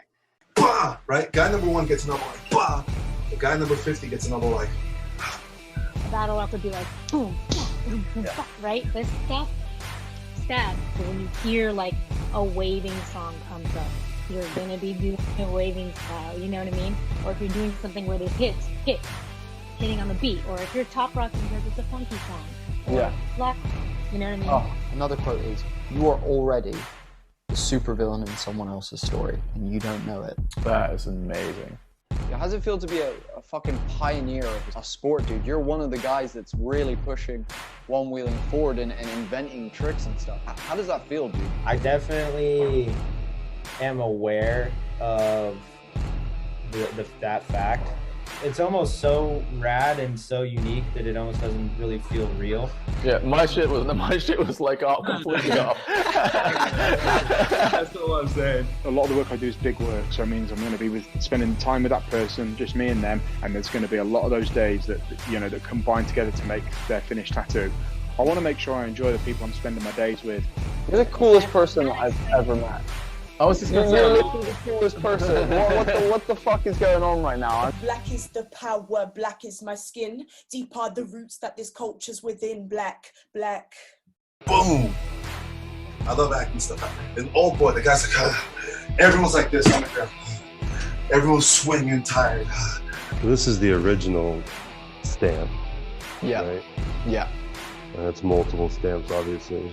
Bah! Right? Guy number 1 gets another like, bah! The guy number 50 gets another like,
That'll have to be like, boom, boom, boom,
yeah.
Right? This stuff, stab. So when you hear like a waving song comes up, you're gonna be doing a waving style, you know what I mean? Or if you're doing something where there's hitting on the beat, or if you're top rocking because it's a funky song. Or black, you know what I mean?
Oh, another quote is, you are already the supervillain in someone else's story, and you don't know it.
That is amazing.
How does it feel to be a fucking pioneer of a sport, dude? You're one of the guys that's really pushing one-wheeling forward and inventing tricks and stuff. How does that feel, dude?
I definitely am aware of that fact. It's almost so rad and so unique that it almost doesn't really feel real.
Yeah, my shit was like all completely off.
That's all I'm saying. A lot of the work I do is big work, so it means I'm going to be spending time with that person, just me and them, and there's going to be a lot of those days that combine together to make their finished tattoo. I want to make sure I enjoy the people I'm spending my days with.
You're the coolest person I've ever met.
I was just gonna say,
you're literally the coolest person. What the fuck is going on right now?
Black is the power, black is my skin. Deep are the roots that this culture's within. Black.
boom. I love acting stuff. And oh boy, the guys like, everyone's like this on the ground. Everyone's swinging tired.
This is the original stamp.
Yeah.
Right?
Yeah.
And it's multiple stamps, obviously.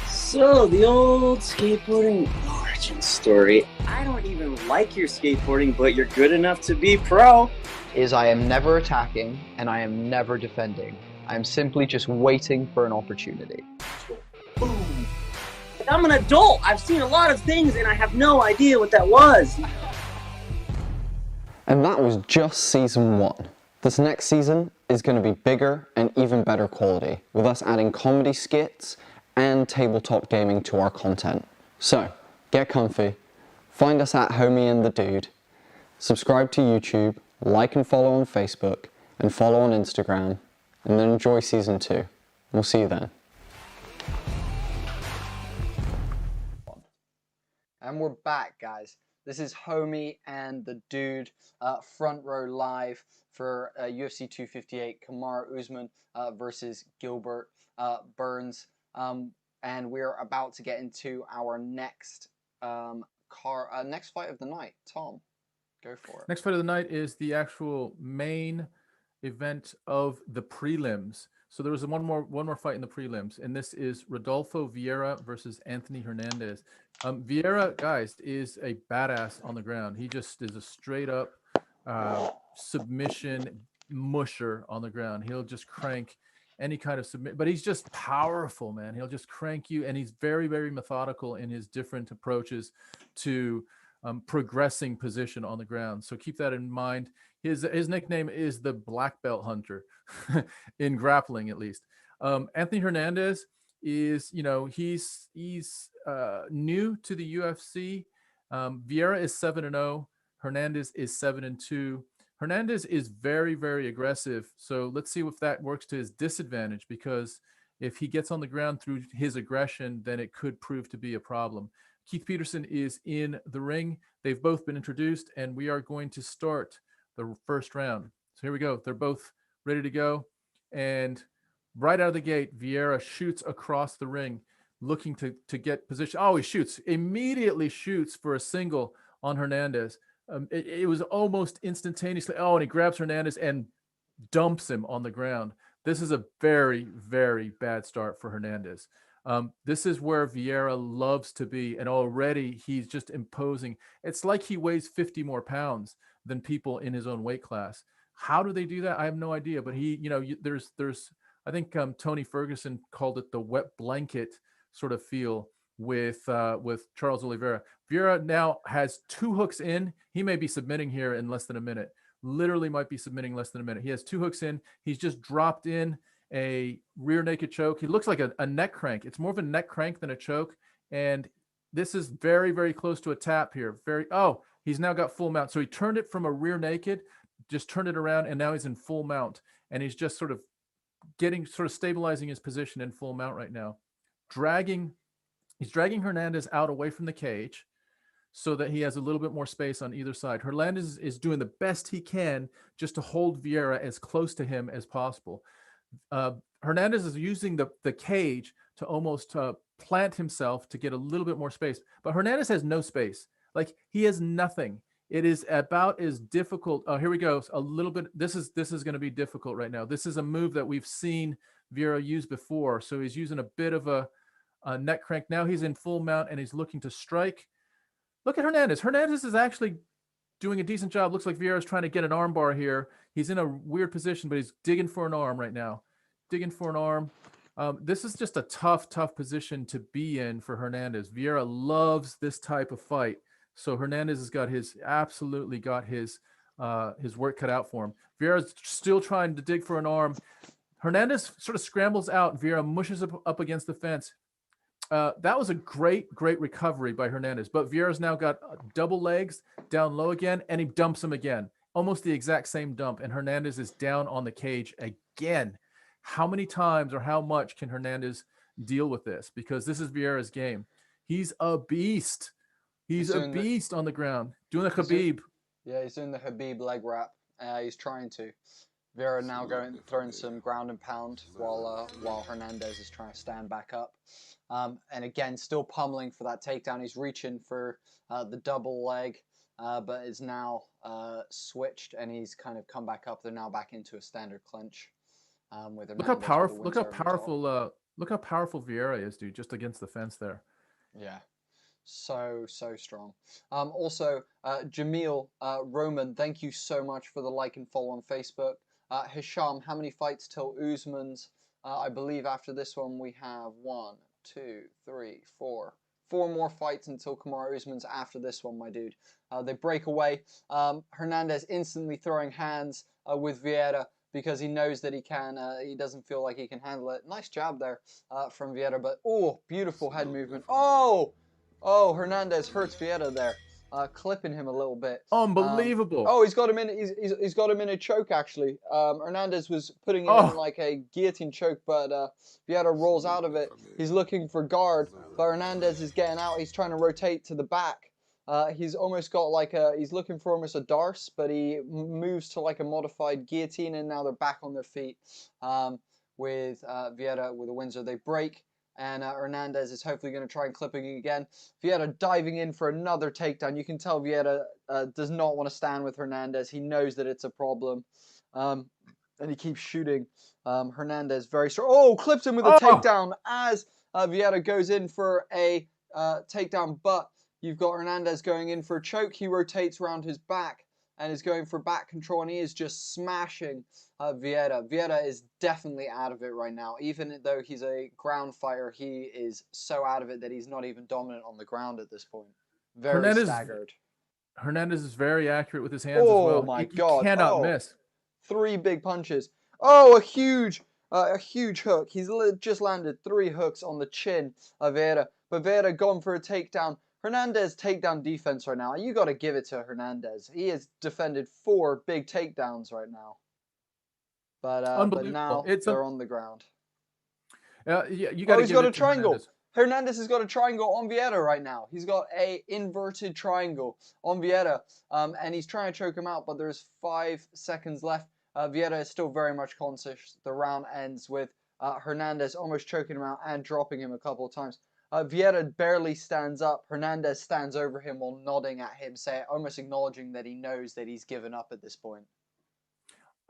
So, the old skateboarding origin story. I don't even like your skateboarding, but you're good enough to be pro.
Is I am never attacking and I am never defending. I am simply just waiting for an opportunity.
Boom. Like, I'm an adult. I've seen a lot of things and I have no idea what that was.
And that was just season 1. This next season is going to be bigger and even better quality, with us adding comedy skits and tabletop gaming to our content. So, get comfy, find us at Homie and the Dude, subscribe to YouTube, like and follow on Facebook, and follow on Instagram, and then enjoy season 2. We'll see you then. And we're back, guys. This is Homie and the Dude, front row live for UFC 258, Kamaru Usman versus GIlbert Burns. And we're about to get into our next next fight of the night. Tom, go for it.
Next fight of the night is the actual main event of the prelims. So there was one more fight in the prelims, and this is Rodolfo Vieira versus Anthony Hernandez. Vieira, guys, is a badass on the ground. He just is a straight up submission musher on the ground. He'll just crank any kind of submit, but he's just powerful, man. He'll just crank you, and he's very, very methodical in his different approaches to progressing position on the ground. So keep that in mind. His nickname is the Black Belt Hunter in grappling, at least. Anthony Hernandez is, he's new to the UFC. Vieira is 7-0. Hernandez is 7-2. Hernandez is very, very aggressive. So let's see if that works to his disadvantage, because if he gets on the ground through his aggression, then it could prove to be a problem. Keith Peterson is in the ring. They've both been introduced, and we are going to start the first round. So here we go. They're both ready to go. And right out of the gate, Vieira shoots across the ring, looking to get position. Oh, he shoots. Immediately shoots for a single on Hernandez. It was almost instantaneously. Oh, and he grabs Hernandez and dumps him on the ground. This is a very, very bad start for Hernandez. This is where Vieira loves to be, and already he's just imposing. It's like he weighs 50 more pounds than people in his own weight class. How do they do that? I have no idea. But he, there's I think Tony Ferguson called it the wet blanket sort of feel with Charles Oliveira. Vieira now has 2 hooks in. He may be submitting here in less than a minute. Literally might be submitting less than a minute. He has 2 hooks in. He's just dropped in a rear naked choke. He looks like a neck crank. It's more of a neck crank than a choke. And this is very, very close to a tap here. He's now got full mount. So he turned it from a rear naked, just turned it around, and now he's in full mount. And he's just sort of stabilizing his position in full mount right now. He's dragging Hernandez out away from the cage so that he has a little bit more space on either side. Hernandez is doing the best he can just to hold Vieira as close to him as possible. Hernandez is using the cage to almost plant himself to get a little bit more space. But Hernandez has no space. Like, he has nothing. It is about as difficult. Oh, here we go. A little bit. This is going to be difficult right now. This is a move that we've seen Vieira use before. So he's using a bit of a neck crank. Now he's in full mount and he's looking to strike. Look at Hernandez. Hernandez is actually doing a decent job. Looks like Vieira's trying to get an arm bar here. He's in a weird position, but he's digging for an arm right now. Digging for an arm. This is just a tough position to be in for Hernandez. Vieira loves this type of fight. So Hernandez has absolutely got his work cut out for him. Vieira's still trying to dig for an arm. Hernandez sort of scrambles out. Vieira mushes up against the fence. That was a great recovery by Hernandez. But Vieira's now got double legs, down low again, and he dumps him again. Almost the exact same dump. And Hernandez is down on the cage again. How many times or how much can Hernandez deal with this? Because this is Vieira's game. He's a beast. He's a beast on the ground. Doing the Khabib.
He's doing the Khabib leg wrap. He's trying to. Vieira now throwing some ground and pound while Hernandez is trying to stand back up. And again, still pummeling for that takedown. He's reaching for the double leg. but is now switched, and he's kind of come back up. They're now back into a standard clinch. With
Look how
Hernandez with the
powerful!
wins over the top.
Look how powerful Vieira is, dude. Just against the fence there.
Yeah, so strong. Also, Jamil Roman, thank you so much for the like and follow on Facebook. Hisham, how many fights till Usman's? I believe after this one we have 1, 2, 3, 4. 4 more fights until Kamaru Usman's after this one, my dude. They break away. Hernandez instantly throwing hands with Vieira because he knows that he can. He doesn't feel like he can handle it. Nice jab there from Vieira, but oh, beautiful head movement. Oh, Hernandez hurts Vieira there. Clipping him a little bit.
Unbelievable.
He's got him in. He's got him in a choke actually. Hernandez was putting him in like a guillotine choke, but Vieira rolls out of it. He's looking for guard, but Hernandez is getting out. He's trying to rotate to the back. He's almost got like he's looking for almost a darce, but he moves to like a modified guillotine, and now they're back on their feet with Vieira with a Windsor. They break. And Hernandez is hopefully going to try and clip him again. Vieira diving in for another takedown. You can tell Vieira does not want to stand with Hernandez. He knows that it's a problem. And he keeps shooting. Hernandez very strong. Oh, clips him with a takedown as Vieira goes in for a takedown. But you've got Hernandez going in for a choke. He rotates around his back and is going for back control. And he is just smashing Vieira. Vieira is definitely out of it right now. Even though he's a ground fighter, he is so out of it that he's not even dominant on the ground at this point. Very staggered.
Hernandez is very accurate with his hands as well.
Oh my God.
He cannot miss.
3 big punches. Oh, a huge hook. He's just landed 3 hooks on the chin of Vieira. But Vieira gone for a takedown. Hernandez takedown defense right now. You got to give it to Hernandez. He has defended 4 big takedowns right now. But now they're on the ground.
You got to.
He's got a triangle. Hernandez has got a triangle on Vieira right now. He's got a inverted triangle on Vieira, and he's trying to choke him out. But there's 5 seconds left. Vieira is still very much conscious. The round ends with Hernandez almost choking him out and dropping him a couple of times. Vieira barely stands up. Hernandez stands over him while nodding at him, almost acknowledging that he knows that he's given up at this point.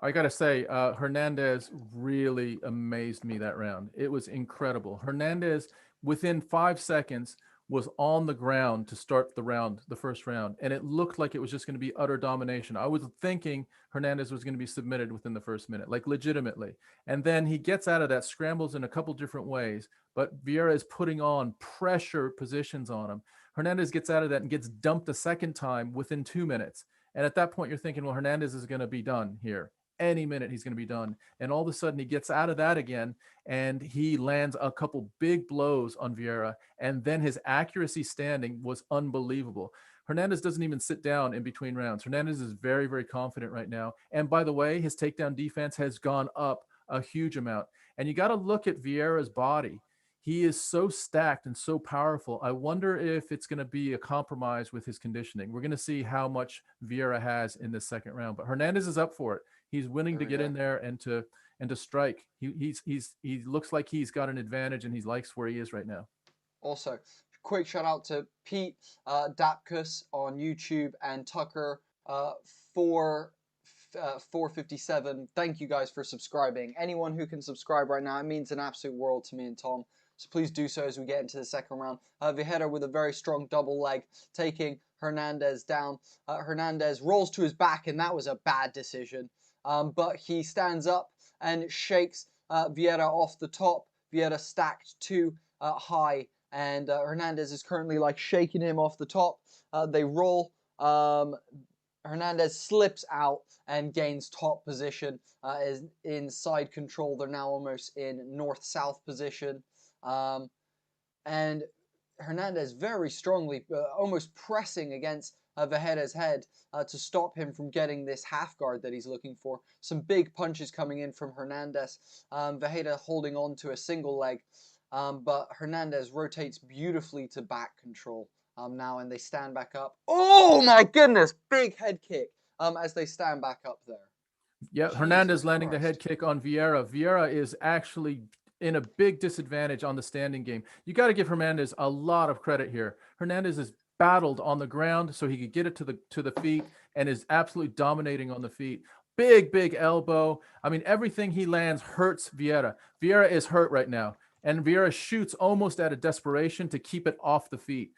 I got to say, Hernandez really amazed me that round. It was incredible. Hernandez, within 5 seconds, was on the ground to start the first round, and it looked like it was just going to be utter domination. I was thinking Hernandez was going to be submitted within the first minute, like legitimately. And then he gets out of that, scrambles in a couple different ways, but Vieira is putting on pressure positions on him. Hernandez gets out of that and gets dumped a second time within 2 minutes. And at that point, you're thinking, well, Hernandez is going to be done here. Any minute he's going to be done. And all of a sudden he gets out of that again and he lands a couple big blows on Vieira. And then his accuracy standing was unbelievable. Hernandez doesn't even sit down in between rounds. Hernandez is very, very confident right now. And by the way, his takedown defense has gone up a huge amount. And you got to look at Vieira's body. He is so stacked and so powerful. I wonder if it's going to be a compromise with his conditioning. We're going to see how much Vieira has in this second round, but Hernandez is up for it. He's willing to get in there and to strike. He looks like he's got an advantage and he likes where he is right now.
Also, quick shout out to Pete Dapkus on YouTube and Tucker 457. Thank you guys for subscribing. Anyone who can subscribe right now, it means an absolute world to me and Tom. So please do so as we get into the second round. Vieira with a very strong double leg, taking Hernandez down. Hernandez rolls to his back, and that was a bad decision. But he stands up and shakes Vieira off the top. Vieira stacked too high, and Hernandez is currently like shaking him off the top. They roll. Hernandez slips out and gains top position, is in side control. They're now almost in north-south position. And Hernandez very strongly, almost pressing against Vieira's head to stop him from getting this half guard that he's looking for. Some big punches coming in from Hernandez. Vieira holding on to a single leg, but Hernandez rotates beautifully to back control now, and they stand back up. Oh my goodness, big head kick as they stand back up there.
Yeah, Hernandez landing the head kick on Vieira. Vieira is actually in a big disadvantage on the standing game. You got to give Hernandez a lot of credit here. Hernandez is battled on the ground so he could get it to the feet, and is absolutely dominating on the feet. Big elbow. I mean, everything he lands hurts Vieira. Vieira is hurt right now, and Vieira shoots almost out of desperation to keep it off the feet.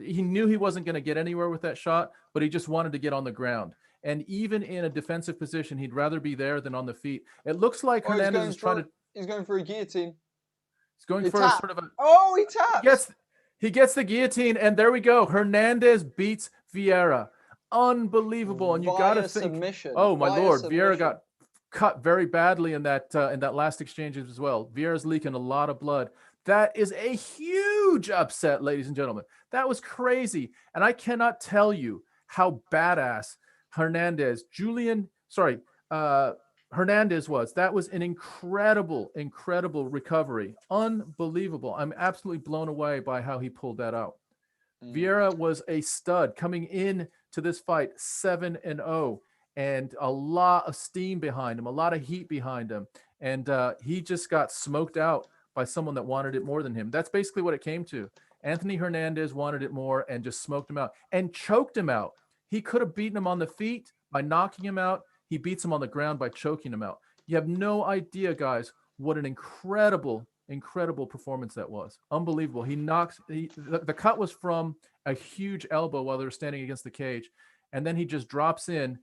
He knew he wasn't going to get anywhere with that shot, but he just wanted to get on the ground. And even in a defensive position, he'd rather be there than on the feet. It looks like Hernandez is trying to.
He's going for a guillotine.
He's going
He
for
tapped.
a sort of a.
Oh, he taps.
He gets the guillotine, and there we go. Hernandez beats Vieira. Unbelievable. And you got to think.
Submission.
Oh my
Via
Lord,
submission.
Vieira got cut very badly in that last exchange as well. Vieira's leaking a lot of blood. That is a huge upset, ladies and gentlemen. That was crazy, and I cannot tell you how badass Hernandez was. That was an incredible recovery. Unbelievable. I'm absolutely blown away by how he pulled that out. Vieira was a stud coming in to this fight 7-0, and a lot of steam behind him, a lot of heat behind him. And he just got smoked out by someone that wanted it more than him. That's basically what it came to. Anthony Hernandez wanted it more and just smoked him out and choked him out. He could have beaten him on the feet by knocking him out. He beats him on the ground by choking him out. You have no idea, guys, what an incredible performance that was. Unbelievable. The cut was from a huge elbow while they were standing against the cage, and then he just drops in.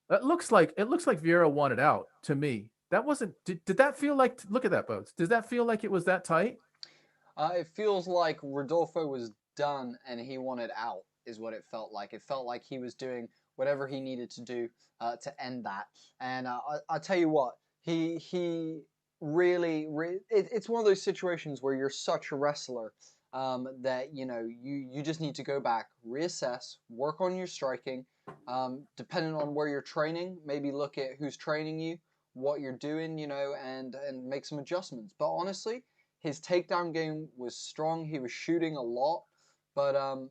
It looks like Vieira wanted out to me. That wasn't. Did that feel like? Look at that, Boats. Does that feel like it was that tight?
It feels like Rodolfo was done and he wanted out. Is what it felt like. It felt like he was doing whatever he needed to do to end that. And I'll tell you what, he really, it's one of those situations where you're such a wrestler that you just need to go back, reassess, work on your striking, depending on where you're training. Maybe look at who's training you, what you're doing, and make some adjustments. But honestly, his takedown game was strong. He was shooting a lot, but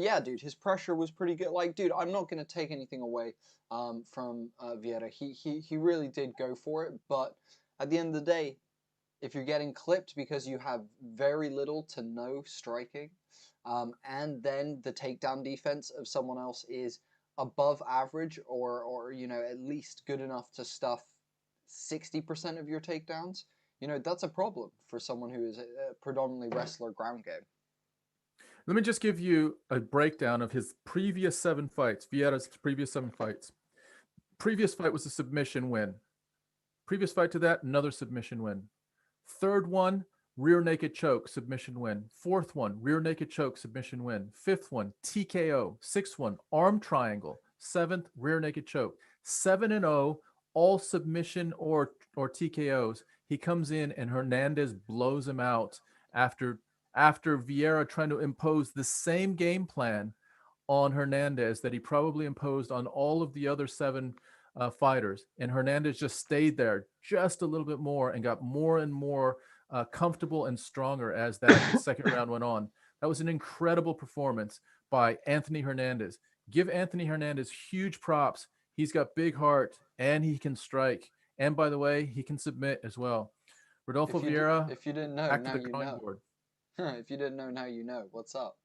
yeah, dude, his pressure was pretty good. Like, dude, I'm not going to take anything away from Vieira. He really did go for it. But at the end of the day, if you're getting clipped because you have very little to no striking, and then the takedown defense of someone else is above average or at least good enough to stuff 60% of your takedowns, that's a problem for someone who is a predominantly wrestler ground game.
Let me just give you a breakdown of his previous 7 fights, Vieira's previous 7 fights. Previous fight was a submission win. Previous fight to that, another submission win. Third one, rear naked choke, submission win. Fourth one, rear naked choke, submission win. Fifth one, TKO. Sixth one, arm triangle. Seventh, rear naked choke. 7-0, all submission or TKOs. He comes in and Hernandez blows him out after Vieira trying to impose the same game plan on Hernandez that he probably imposed on all of the other 7 fighters. And Hernandez just stayed there just a little bit more and got more and more comfortable and stronger as that second round went on. That was an incredible performance by Anthony Hernandez. Give Anthony Hernandez huge props. He's got big heart and he can strike. And by the way, he can submit as well. Rodolfo Vieira,
if you didn't know,
back
now
to the
you
drawing
know.
board.
If you didn't know, now you know. What's up?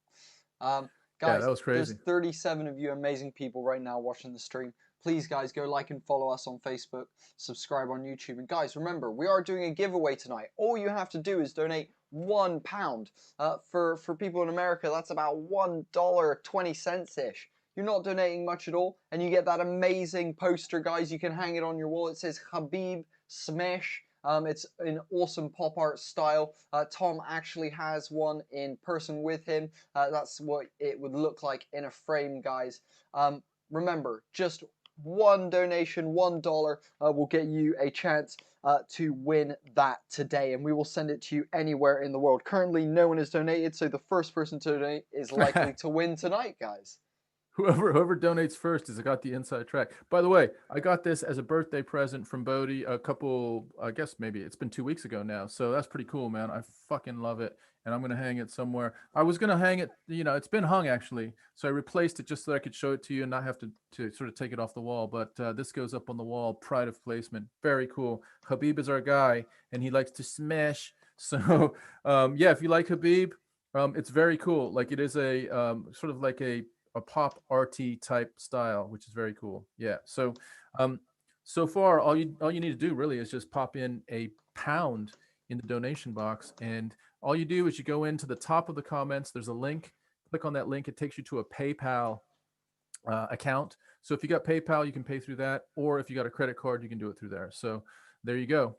Guys,
yeah, that was crazy.
There's 37 of you amazing people right now watching the stream. Please, guys, go like and follow us on Facebook, subscribe on YouTube. And guys, remember, we are doing a giveaway tonight. All you have to do is donate £1. For people in America, that's about $1.20-ish. You're not donating much at all, and you get that amazing poster, guys. You can hang it on your wall. It says Khabib Smash. It's in awesome pop art style. Tom actually has one in person with him. That's what it would look like in a frame, guys. Remember, just one donation, $1 will get you a chance to win that today, and we will send it to you anywhere in the world. Currently, no one has donated, so the first person to donate is likely to win tonight, guys.
Whoever donates first has got the inside track. By the way, I got this as a birthday present from Bodie a couple, I guess maybe it's been 2 weeks ago now. So that's pretty cool, man. I fucking love it. And I'm going to hang it somewhere. I was going to hang it, it's been hung actually. So I replaced it just so I could show it to you and not have to sort of take it off the wall. But this goes up on the wall, pride of placement. Very cool. Khabib is our guy and he likes to smash. So yeah, if you like Khabib, It's very cool. Like it is a sort of like a pop RT type style, which is very cool. Yeah. So so far all you need to do really is just pop in a pound in the donation box, and all you do is you go into the top of the comments. There's a link. Click on that link. It takes you to a PayPal account. So if you got PayPal, you can pay through that, or if you got a credit card, you can do it through there. So there you go.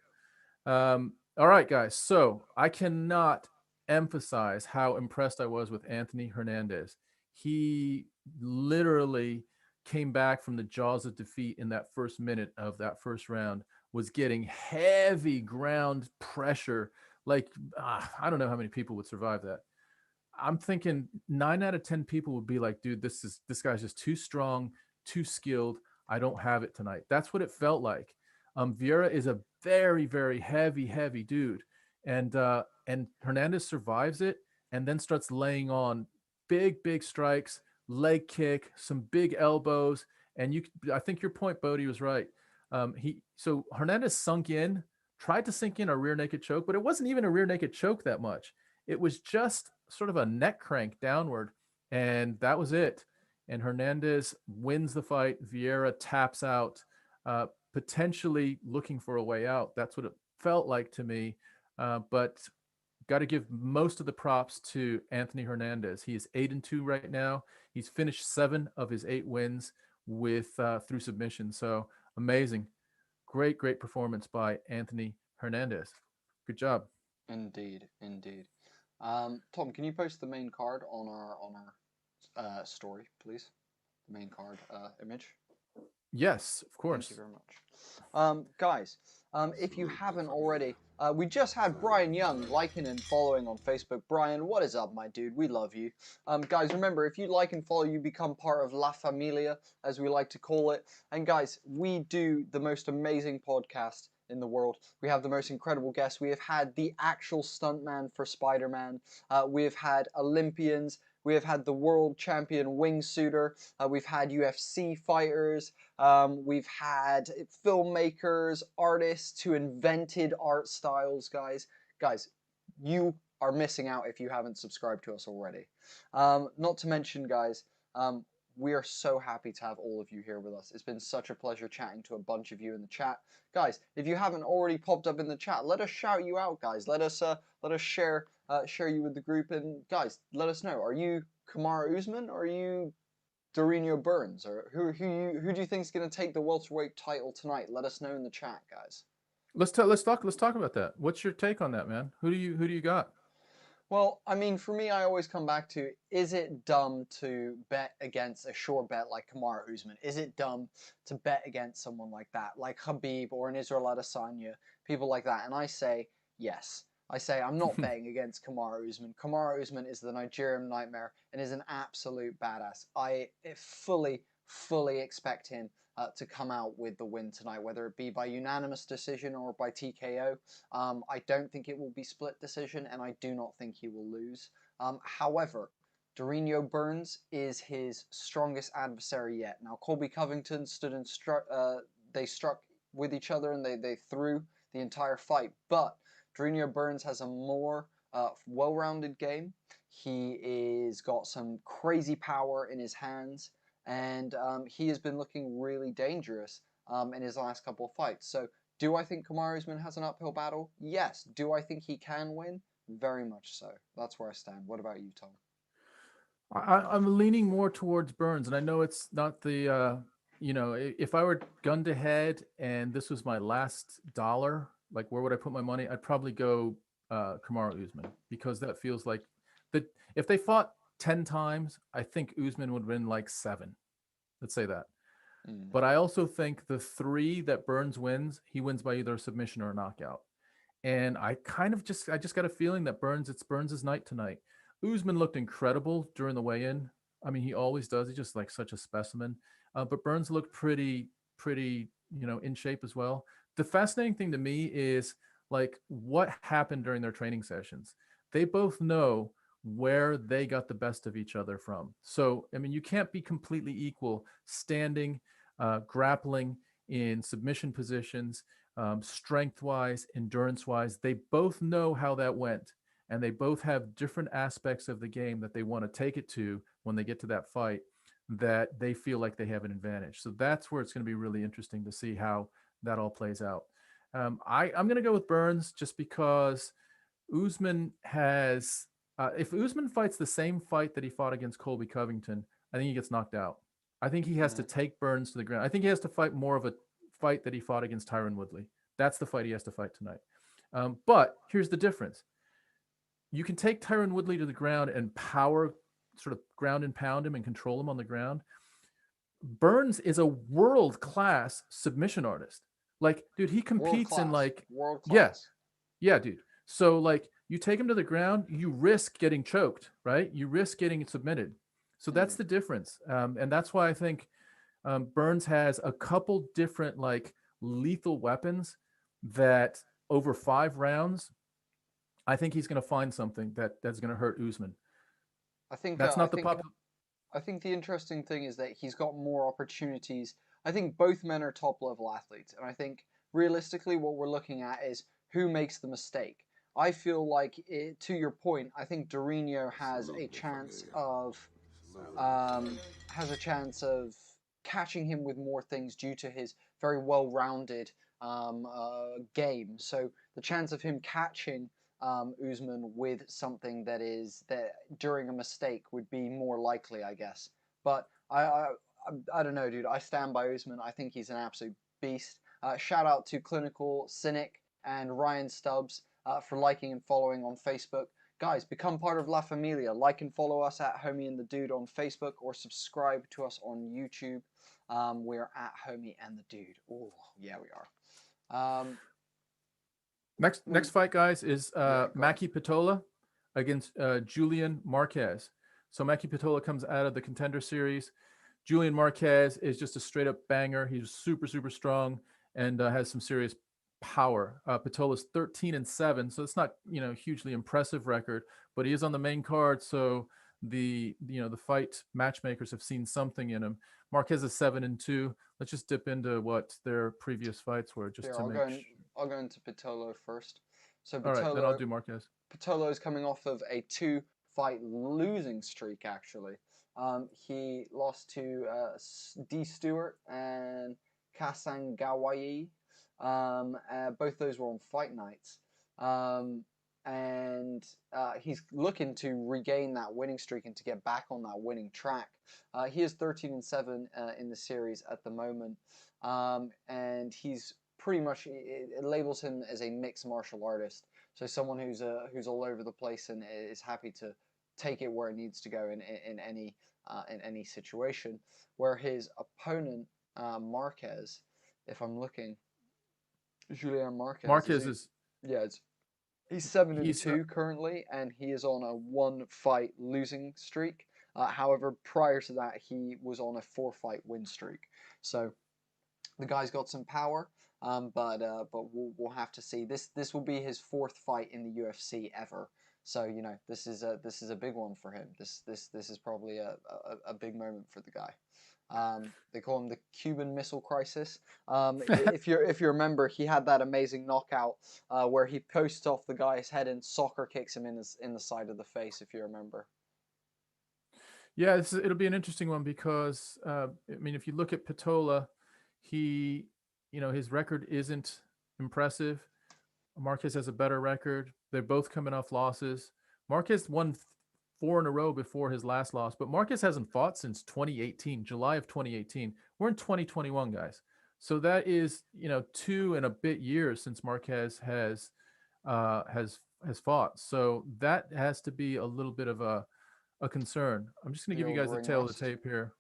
All right, guys. So I cannot emphasize how impressed I was with Anthony Hernandez. He literally came back from the jaws of defeat in that first minute of that first round, was getting heavy ground pressure. Like, I don't know how many people would survive that. I'm thinking 9 out of 10 people would be like, dude, this guy's just too strong, too skilled. I don't have it tonight. That's what it felt like. Vieira is a very, very heavy dude. And Hernandez survives it and then starts laying on big strikes, leg kick, some big elbows. And I think your point, Bodie, was right. So Hernandez tried to sink in a rear naked choke, but it wasn't even a rear naked choke that much. It was just sort of a neck crank downward, and that was it. And Hernandez wins the fight. Vieira taps out, potentially looking for a way out. That's what it felt like to me. But got to give most of the props to Anthony Hernandez. He is 8-2 right now. He's finished 7 of his 8 wins with through submission. So amazing. Great performance by Anthony Hernandez. Good job.
Indeed. Tom, can you post the main card on our story, please? The main card image.
Yes, of course.
Thank you very much. Guys, if you haven't already, we just had Brian Young liking and following on Facebook. Brian, what is up, my dude? We love you. Guys, remember, if you like and follow, you become part of La Familia, as we like to call it. And guys, we do the most amazing podcast in the world. We have the most incredible guests. We have had the actual stuntman for Spider-Man. We have had Olympians. We have had the world champion wingsuiter. We've had UFC fighters. We've had filmmakers, artists who invented art styles, guys. Guys, you are missing out if you haven't subscribed to us already. Not to mention, guys, we are so happy to have all of you here with us. It's been such a pleasure chatting to a bunch of you in the chat. Guys, if you haven't already popped up in the chat, let us shout you out, guys. Let us share you with the group, and guys, let us know. Are you Kamaru Usman or are you Durinho Burns, or who do you think is going to take the welterweight title tonight? Let us know in the chat, guys.
Let's talk about that. What's your take on that, man? Who do you got?
Well, I mean, for me, I always come back to, is it dumb to bet against a sure bet like Kamaru Usman? Is it dumb to bet against someone like that, like Khabib or an Israel Adesanya, people like that? And I say, yes. I say I'm not betting against Kamaru Usman. Kamaru Usman is the Nigerian nightmare and is an absolute badass. I fully expect him to come out with the win tonight, whether it be by unanimous decision or by TKO. I don't think it will be split decision, and I do not think he will lose. However, Durinho Burns is his strongest adversary yet. Now, Colby Covington stood and they struck with each other, and they threw the entire fight. But Durinho Burns has a more well-rounded game. He is got some crazy power in his hands, and he has been looking really dangerous in his last couple of fights. So, do I think Kamaru Usman has an uphill battle? Yes. Do I think he can win? Very much so. That's where I stand. What about you, Tom?
I'm leaning more towards Burns, and I know it's not the if I were gun to head and this was my last dollar, like where would I put my money? I'd probably go Kamaru Usman, because that feels like that. If they fought 10 times, I think Usman would win like 7. Let's say that. But I also think the 3 that Burns wins, he wins by either a submission or a knockout. And I just got a feeling that it's Burns' night tonight. Usman looked incredible during the weigh-in. I mean, he always does. He's just like such a specimen. But Burns looked pretty, in shape as well. The fascinating thing to me is like what happened during their training sessions. They both know where they got the best of each other from. So, I mean, you can't be completely equal standing, grappling in submission positions, strength-wise, endurance-wise. They both know how that went. and they both have different aspects of the game that they want to take it to when they get to that fight, that they feel like they have an advantage. So that's where it's going to be really interesting to see how that all plays out. I'm going to go with Burns just because Usman has, if Usman fights the same fight that he fought against Colby Covington, I think he gets knocked out. I think he has to take Burns to the ground. I think he has to fight more of a fight that he fought against Tyron Woodley. That's the fight he has to fight tonight. But here's the difference. You can take Tyron Woodley to the ground and sort of ground and pound him and control him on the ground. Burns is a world-class submission artist. Like, dude, he competes in like, yeah, dude. So like, you take him to the ground, you risk getting choked, right? You risk getting submitted. So that's the difference. And that's why I think Burns has a couple different like lethal weapons that over 5 rounds, I think he's going to find something that's going to hurt Usman.
I think
that's not the popular.
I think the interesting thing is that he's got more opportunities. I think both men are top level athletes, and I think realistically what we're looking at is who makes the mistake. I feel like, to your point, I think Durinho has a chance of catching him with more things due to his very well-rounded game. So the chance of him catching Usman with something that during a mistake would be more likely, I guess. But I don't know, dude. I stand by Usman. I think he's an absolute beast. Shout out to Clinical Cynic and Ryan Stubbs for liking and following on Facebook. Guys, become part of La Familia. Like and follow us at Homie and the Dude on Facebook, or subscribe to us on YouTube. We're at Homie and the Dude. Oh, yeah, we are.
Next fight, guys, is Maycee Barber against Julian Marquez. So Maycee Barber comes out of the Contender Series. Julian Marquez is just a straight up banger. He's super, super strong and has some serious power. Barber's 13-7, so it's not hugely impressive record, but he is on the main card, so the fight matchmakers have seen something in him. Marquez is 7-2. Let's just dip into what their previous fights were, just to make.
I'll go into Barber first. So
all right, then I'll do Marquez.
Barber is coming off of a 2-fight losing streak, actually. He lost to D. Stewart and Kasangawayi. Both those were on fight nights. And he's looking to regain that winning streak and to get back on that winning track. He is 13-7 in the series at the moment. And he's pretty much, it labels him as a mixed martial artist. So someone who's all over the place and is happy to take it where it needs to go in any situation. Where his opponent, Marquez, if I'm looking, Julian Marquez. He's 7-2 currently, and he is on a 1-fight losing streak. However, prior to that, he was on a 4-fight win streak. So the guy's got some power, but we'll have to see. This will be his 4th fight in the UFC ever. So this is a big one for him. This is probably a big moment for the guy. They call him the Cuban Missile Crisis. If you remember, he had that amazing knockout where he posts off the guy's head and soccer kicks him in the side of the face. If you remember.
Yeah, it'll be an interesting one because if you look at Barber, he his record isn't impressive. Marquez has a better record. They're both coming off losses. Marquez won 4 in a row before his last loss, but Marquez hasn't fought since 2018, July of 2018. We're in 2021, guys. So that is, 2 and a bit years since Marquez has fought. So that has to be a little bit of a concern. I'm just going to give you guys the tail of the tape here.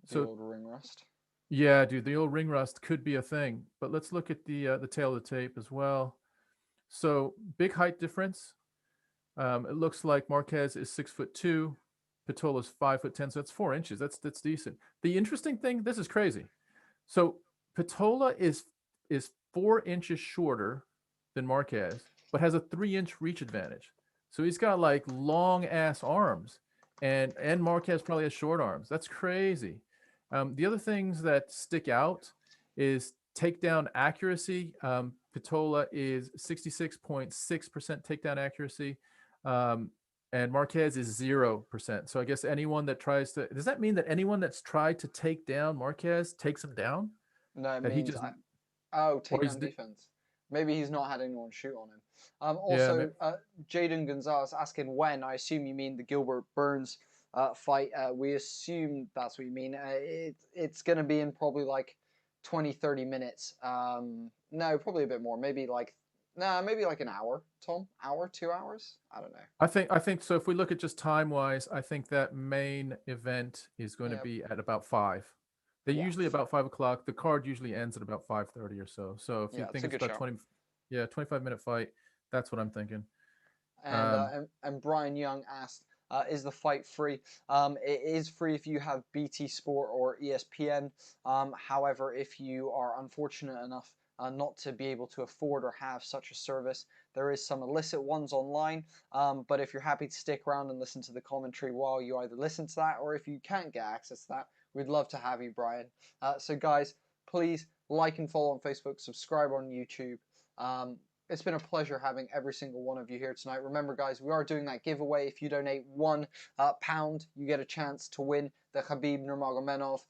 The old ring rust.
Yeah, dude, the old ring rust could be a thing, but let's look at the tail of the tape as well. So big height difference. It looks like Marquez is 6'2", Barber's 5'10", so that's 4 inches. That's decent. The interesting thing, this is crazy. So Barber is 4 inches shorter than Marquez, but has a 3-inch reach advantage. So he's got like long ass arms, and Marquez probably has short arms. That's crazy. The other things that stick out is takedown accuracy, Pitola is 66.6% takedown accuracy. And Marquez is 0%. So I guess anyone that tries to, does that mean that anyone that's tried to take down Marquez takes him down?
No, it
That he
means
just,
take
or he's
down
the-
defense. Maybe he's not had anyone shoot on him.
Yeah,
Also, Jaden Gonzalez asking when. I assume you mean the Gilbert Burns fight. We assume that's what you mean. It's going to be in probably like 20, 30 minutes. No, probably a bit more. Maybe like an hour, Tom. Hour, 2 hours? I don't know.
I think so. If we look at just time wise, I think that main event is going to be at about 5. They're usually about 5 o'clock. The card usually ends at about 5:30 or so. So if you think it's about 25-minute fight, that's what I'm thinking.
And Brian Young asked, is the fight free? It is free if you have BT Sport or ESPN. However, if you are unfortunate enough not to be able to afford or have such a service, there is some illicit ones online. But if you're happy to stick around and listen to the commentary while you either listen to that, or if you can't get access to that, we'd love to have you, Brian. So guys, please like and follow on Facebook, subscribe on YouTube. It's been a pleasure having every single one of you here tonight. Remember, guys, we are doing that giveaway. If you donate £1, you get a chance to win the Khabib Nurmagomedov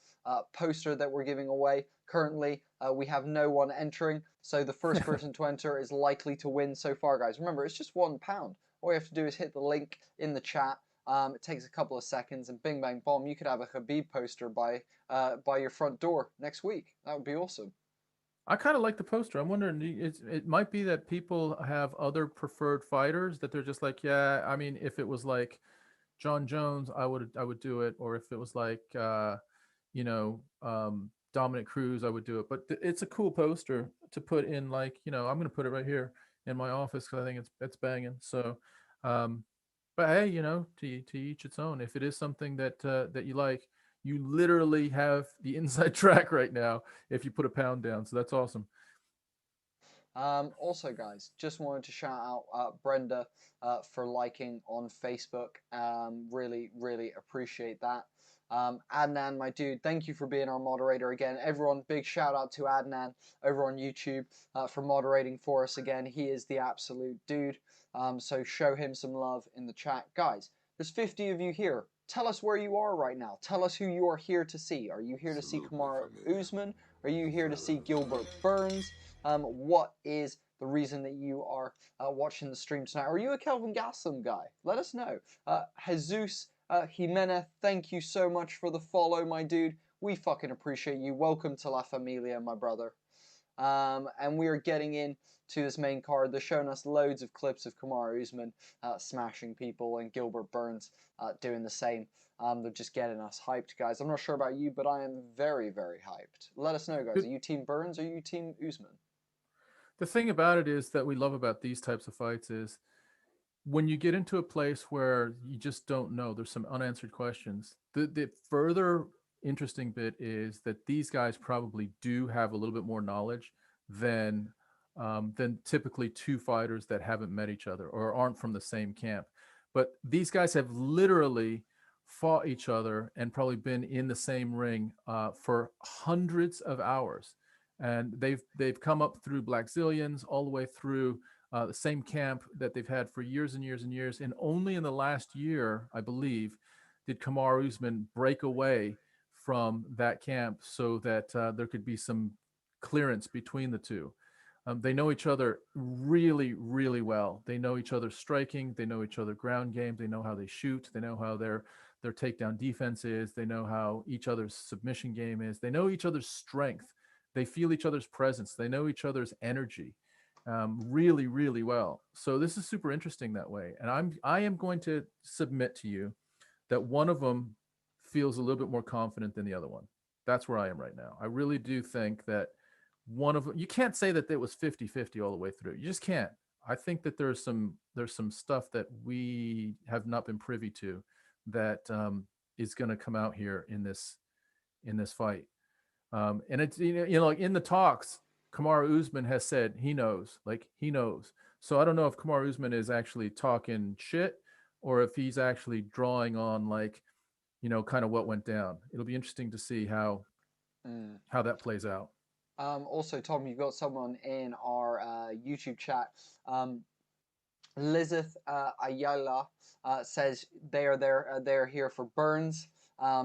poster that we're giving away. Currently, we have no one entering, so the first person to enter is likely to win so far, guys. Remember, it's just £1. All you have to do is hit the link in the chat. It takes a couple of seconds, and bing, bang, bomb, you could have a Khabib poster by your front door next week. That would be awesome.
I kind of like the poster. I'm wondering, it might be that people have other preferred fighters that they're just like, yeah, I mean, if it was like John Jones, I would do it. Or if it was like, Dominic Cruz, I would do it. But it's a cool poster to put in, like, I'm going to put it right here in my office because I think it's banging. So, but hey, to each its own. If it is something that you like, you literally have the inside track right now if you put £1 down. So that's awesome.
Also, guys, just wanted to shout out Brenda for liking on Facebook. Really, really appreciate that. Adnan, my dude, thank you for being our moderator again. Everyone, big shout out to Adnan over on YouTube for moderating for us again. He is the absolute dude. So show him some love in the chat. Guys, there's 50 of you here. Tell us where you are right now. Tell us who you are here to see. Are you here to see Kamaru Usman? Are you here to see GIlbert Burns? What is the reason that you are watching the stream tonight? Are you a Kelvin Gastelum guy? Let us know. Jesus Jimenez, thank you so much for the follow, my dude. We fucking appreciate you. Welcome to La Familia, my brother. And we are getting in to this main card. They're showing us loads of clips of Kamaru Usman smashing people and GIlbert Burns doing the same. They're just getting us hyped, guys. I'm not sure about you, but I am very, very hyped. Let us know, guys. Are you team Burns or are you team Usman?
The thing about it is that we love about these types of fights is when you get into a place where you just don't know, there's some unanswered questions. The further interesting bit is that these guys probably do have a little bit more knowledge than typically two fighters that haven't met each other or aren't from the same camp. But these guys have literally fought each other and probably been in the same ring for hundreds of hours. And they've come up through Black Zillions all the way through the same camp that they've had for years and years and years. And only in the last year, I believe, did Kamaru Usman break away from that camp so that there could be some clearance between the two. They know each other really, really well. They know each other's striking. They know each other ground game. They know how they shoot. They know how their takedown defense is. They know how each other's submission game is. They know each other's strength. They feel each other's presence. They know each other's energy really, really well. So this is super interesting that way. And I am going to submit to you that one of them feels a little bit more confident than the other one. That's where I am right now. I really do think that one of them, you can't say that it was 50-50 all the way through. You just can't. I think that there's some stuff that we have not been privy to that is going to come out here in this fight. And it's like in the talks, Kamaru Usman has said he knows. So I don't know if Kamaru Usman is actually talking shit or if he's actually drawing on kind of what went down. It'll be interesting to see how that plays out.
Also, Tom, you've got someone in our YouTube chat. Lizeth Ayala says they're here for Burns,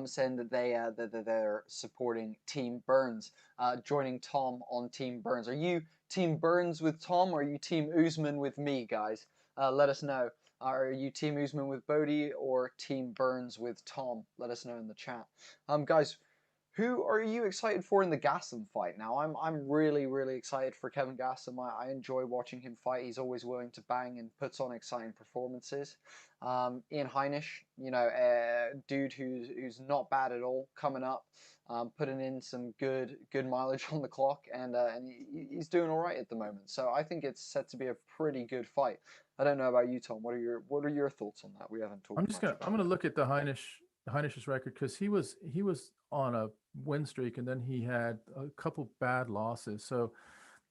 saying that they're supporting Team Burns, joining Tom on Team Burns. Are you Team Burns with Tom, or are you Team Usman with me, guys? Let us know. Are you Team Usman with Bodie or Team Burns with Tom? Let us know in the chat. Guys, who are you excited for in the Gastelum fight? Now, I'm really excited for Kevin Gastelum. I enjoy watching him fight. He's always willing to bang and puts on exciting performances. Ian Heinisch, you know, dude who's not bad at all, coming up, putting in some good mileage on the clock, and he's doing all right at the moment. So I think it's set to be a pretty good fight. I don't know about you, Tom. What are your thoughts on that? We haven't talked.
I'm gonna look at the Heinisch's record, because he was on a win streak, and then he had a couple bad losses. So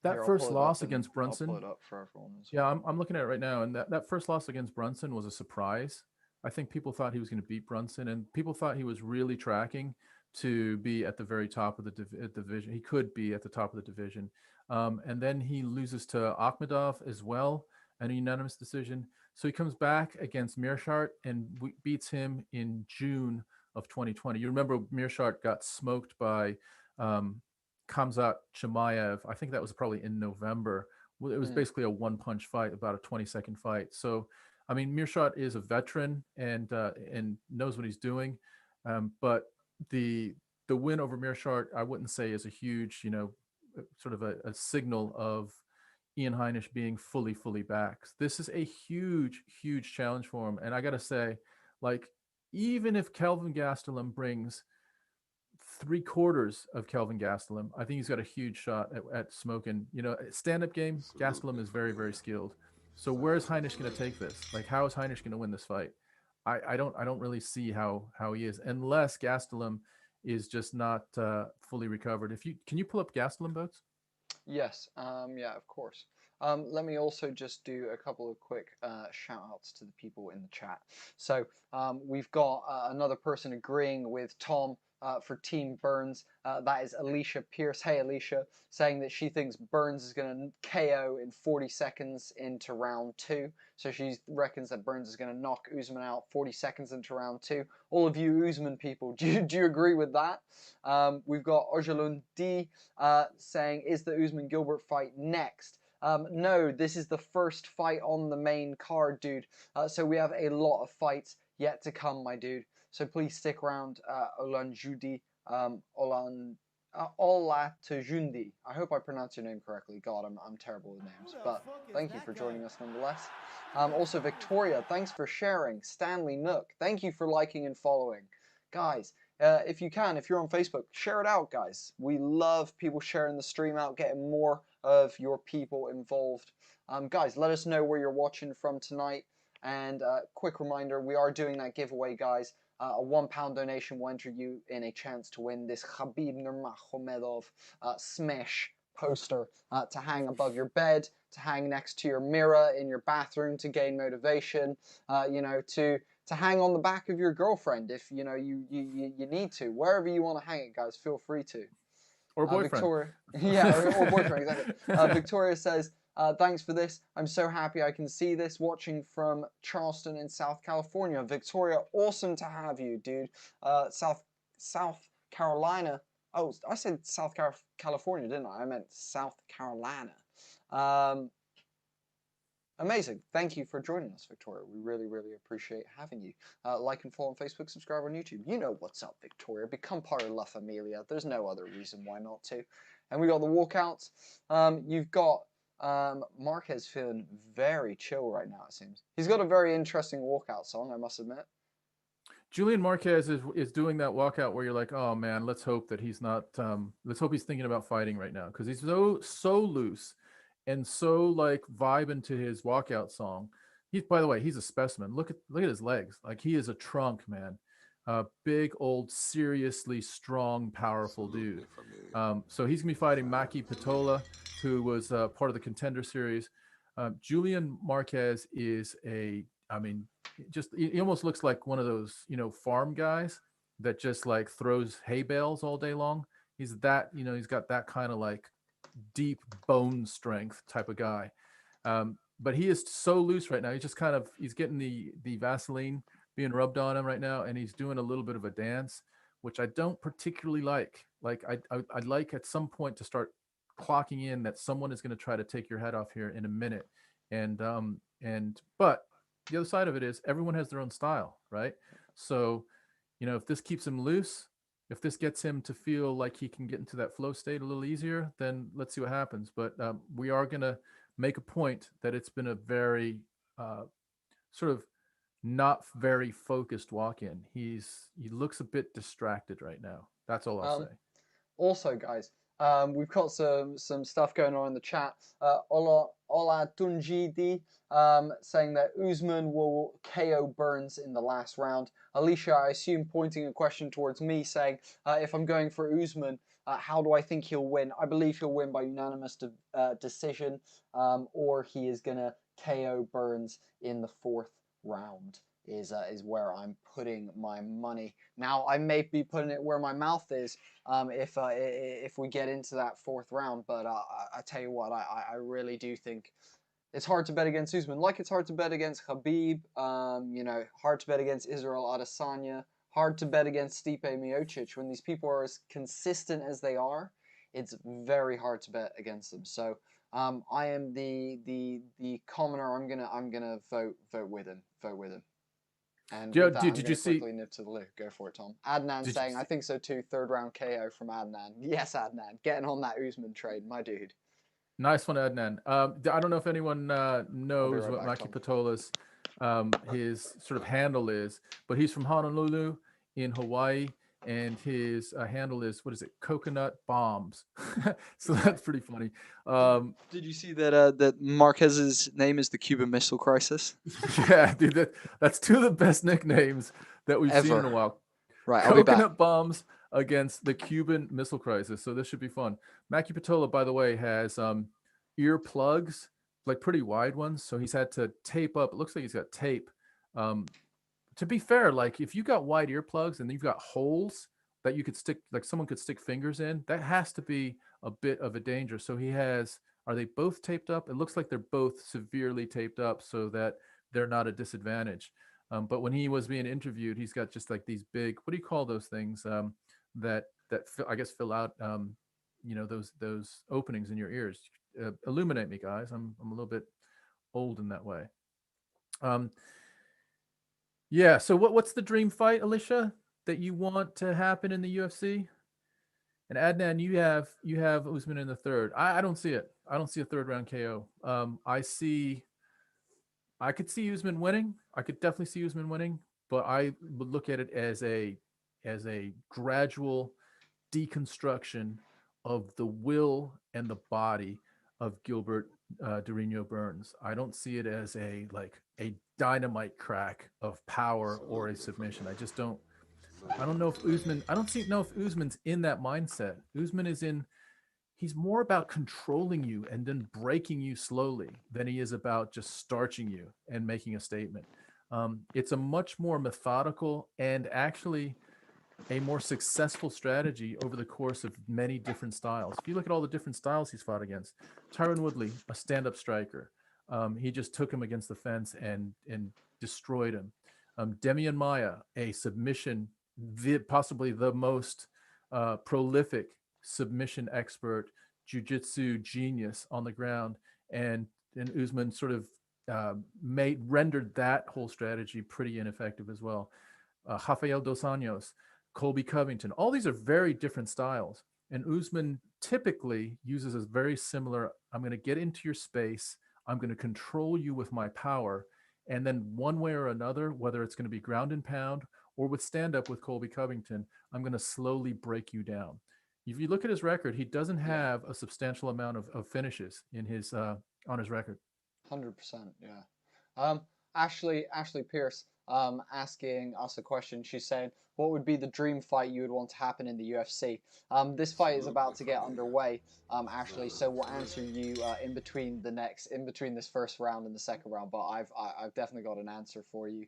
that first loss against Brunson,
I'll pull it up for everyone as well.
yeah, I'm looking at it right now, and that first loss against Brunson was a surprise. I think people thought he was going to beat Brunson, and people thought he was really tracking to be at the very top of the division. He could be at the top of the division, and then he loses to Akhmedov as well, an unanimous decision. So he comes back against Meerschaert and beats him in June of 2020. You remember Meerschaert got smoked by Khamzat Chimaev. I think that was probably in November. It was basically a one-punch fight, about a 20-second fight. So, I mean, Meerschaert is a veteran and knows what he's doing. But the win over Meerschaert, I wouldn't say is a huge, you know, sort of a signal of Ian Heinisch being fully back. This is a huge challenge for him. And I got to say, like, even if Kelvin Gastelum brings 3/4 of Kelvin Gastelum, I think he's got a huge shot at smoking. You know, stand-up game, Gastelum is very skilled. So where is Heinisch going to take this? Like, how is Heinisch going to win this fight? I don't really see how he is, unless Gastelum is just not fully recovered. Can you pull up Gastelum, Boats?
Yes, yeah, of course. Let me also just do a couple of quick shout outs to the people in the chat. So we've got another person agreeing with Tom for Team Burns. That is Alicia Pierce. Hey, Alicia, saying that she thinks Burns is going to KO in 40 seconds into round 2. So she reckons that Burns is going to knock Usman out 40 seconds into round 2. All of you Usman people, do you agree with that? We've got Ojalun D saying, is the Usman-Gilbert fight next? No, this is the first fight on the main card, dude. So we have a lot of fights yet to come, my dude. So please stick around, Olanjundi, Olatujundi. I hope I pronounced your name correctly. God, I'm terrible with names, but thank you for joining us nonetheless. Also, Victoria, thanks for sharing. Stanley Nook, thank you for liking and following. Guys, if you can, if you're on Facebook, share it out, guys. We love people sharing the stream out, getting more of your people involved. Guys, let us know where you're watching from tonight. And quick reminder, we are doing that giveaway, guys. A £1 donation will enter you in a chance to win this Khabib Nurmagomedov smash poster to hang above your bed, to hang next to your mirror in your bathroom to gain motivation, you know, to hang on the back of your girlfriend if, you know, you need to. Wherever you want to hang it, guys, feel free to.
Or boyfriend.
Victoria, yeah, or boyfriend, exactly. Victoria says, thanks for this. I'm so happy I can see this, watching from Charleston in South California. Victoria, awesome to have you, dude. South Carolina. Oh, I said South California, didn't I? I meant South Carolina. Amazing. Thank you for joining us, Victoria. We really appreciate having you. Like and follow on Facebook, subscribe on YouTube. You know what's up, Victoria. Become part of La Familia. There's no other reason why not to. And we got the walkouts. You've got Marquez feeling very chill right now, it seems. He's got a very interesting walkout song, I must admit.
Julian Marquez is doing that walkout where you're like, oh man, let's hope that he's not. Let's hope he's thinking about fighting right now, because he's so loose and so like vibing to his walkout song. By the way, he's a specimen. Look at his legs. Like, he is a trunk, man. Big old, seriously strong, powerful dude. So he's gonna be fighting Maki Patola, who was part of the Contender Series. Julian Marquez is he almost looks like one of those, you know, farm guys that just like throws hay bales all day long. He's that, you know, he's got that kind of like deep bone strength type of guy. But he is so loose right now. He's just kind of, he's getting the Vaseline being rubbed on him right now, and he's doing a little bit of a dance, which I don't particularly like. Like I'd like at some point to start clocking in that someone is going to try to take your head off here in a minute. But the other side of it is everyone has their own style, right? So, you know, if this keeps him loose, if this gets him to feel like he can get into that flow state a little easier, then let's see what happens. But we are going to make a point that it's been a very sort of not very focused walk-in. He looks a bit distracted right now. That's all I'll say.
Also, guys, we've got some stuff going on in the chat. Ola Tunjidi saying that Usman will KO Burns in the last round. Alicia, I assume, pointing a question towards me, saying, if I'm going for Usman, how do I think he'll win? I believe he'll win by unanimous decision, or he is going to KO Burns in the 4th round. Is where I'm putting my money. Now, I may be putting it where my mouth is if we get into that 4th round, but I tell you what, I really do think it's hard to bet against Usman. Like it's hard to bet against Khabib, you know, hard to bet against Israel Adesanya, hard to bet against Stipe Miocic. When these people are as consistent as they are, it's very hard to bet against them. So I am the commoner. I'm gonna vote with him. Vote with him. And
Joe,
with that,
did you see?
Nip to the loo. Go for it, Tom. Adnan saying, I think so too. 3rd round KO from Adnan. Yes, Adnan, getting on that Usman trade, my dude.
Nice one, Adnan. I don't know if anyone knows what Maki Patola's his sort of handle is, but he's from Honolulu in Hawaii, and his handle is, what is it? Coconut Bombs. So that's pretty funny.
Did you see that that Marquez's name is the Cuban Missile Crisis?
Yeah, dude, that's 2 of the best nicknames that we've seen in a while.
Right, I'll be back.
Coconut Bombs against the Cuban Missile Crisis. So this should be fun. Maki Patola, by the way, has ear plugs, like pretty wide ones. So he's had to tape up. It looks like he's got tape. To be fair, like if you got wide earplugs and you've got holes that you could stick, like someone could stick fingers in, that has to be a bit of a danger. So he has, are they both taped up? It looks like they're both severely taped up so that they're not a disadvantage. But when he was being interviewed, he's got just like these big, what do you call those things that I guess fill out, you know, those openings in your ears. Illuminate me, guys. I'm a little bit old in that way. Yeah. So what's the dream fight, Alicia, that you want to happen in the UFC? And Adnan, you have Usman in the 3rd. I don't see it. I don't see a 3rd round KO. I could see Usman winning. I could definitely see Usman winning, but I would look at it as a gradual deconstruction of the will and the body of GIlbert Burns. I don't see it as a dynamite crack of power or a submission. I just don't. I don't know if Usman. I don't know if Usman's in that mindset. Usman is in. He's more about controlling you and then breaking you slowly than he is about just starching you and making a statement. It's a much more methodical and actually a more successful strategy over the course of many different styles. If you look at all the different styles he's fought against, Tyron Woodley, a stand-up striker, he just took him against the fence and destroyed him. Demian Maia, a submission, possibly the most prolific submission expert, jiu-jitsu genius on the ground, and Usman sort of rendered that whole strategy pretty ineffective as well. Rafael Dos Anjos, Colby Covington, all these are very different styles, and Usman typically uses a very similar, I'm going to get into your space, I'm going to control you with my power, and then one way or another, whether it's going to be ground and pound or with stand-up with Colby Covington, I'm going to slowly break you down. If you look at his record, he doesn't have a substantial amount of finishes in his on his record.
100%, yeah. Ashley Pierce asking us a question. She's saying, what would be the dream fight you would want to happen in the UFC? This fight is about to get underway, Ashley, so we'll answer you in between this 1st round and the 2nd round, but I've definitely got an answer for you.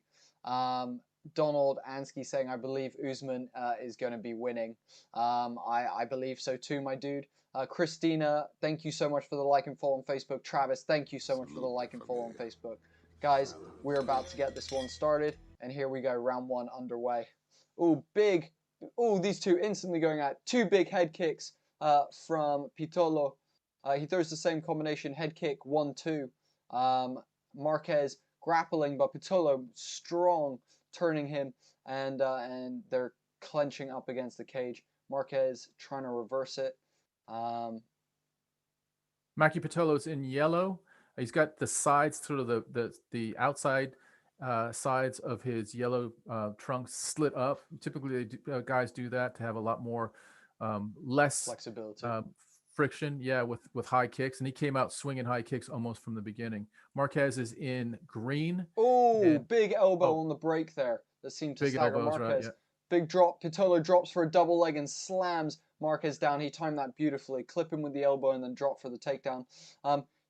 Donald Ansky saying, I believe Usman is going to be winning. I believe so too, my dude. Christina, thank you so much for the like and follow on Facebook. Travis, thank you so much for the like and follow on Facebook. Guys, we're about to get this one started, and here we go, round one underway. Oh, big. Oh, these two instantly going at two big head kicks from Pitolo. He throws the same combination, head kick, 1-2. Marquez grappling, but Pitolo strong, turning him, and they're clenching up against the cage. Marquez trying to reverse it.
Maki Pitolo's in yellow. He's got the sides, sort of the outside sides of his yellow trunks slit up. Typically, guys do that to have a lot more less
flexibility,
friction. Yeah, with high kicks, and he came out swinging high kicks almost from the beginning. Marquez is in green.
Oh, big elbow on the break there. That seemed to stagger Marquez.
Right, yeah.
Big drop. Pitolo drops for a double leg and slams Marquez down. He timed that beautifully. Clip him with the elbow and then drop for the takedown.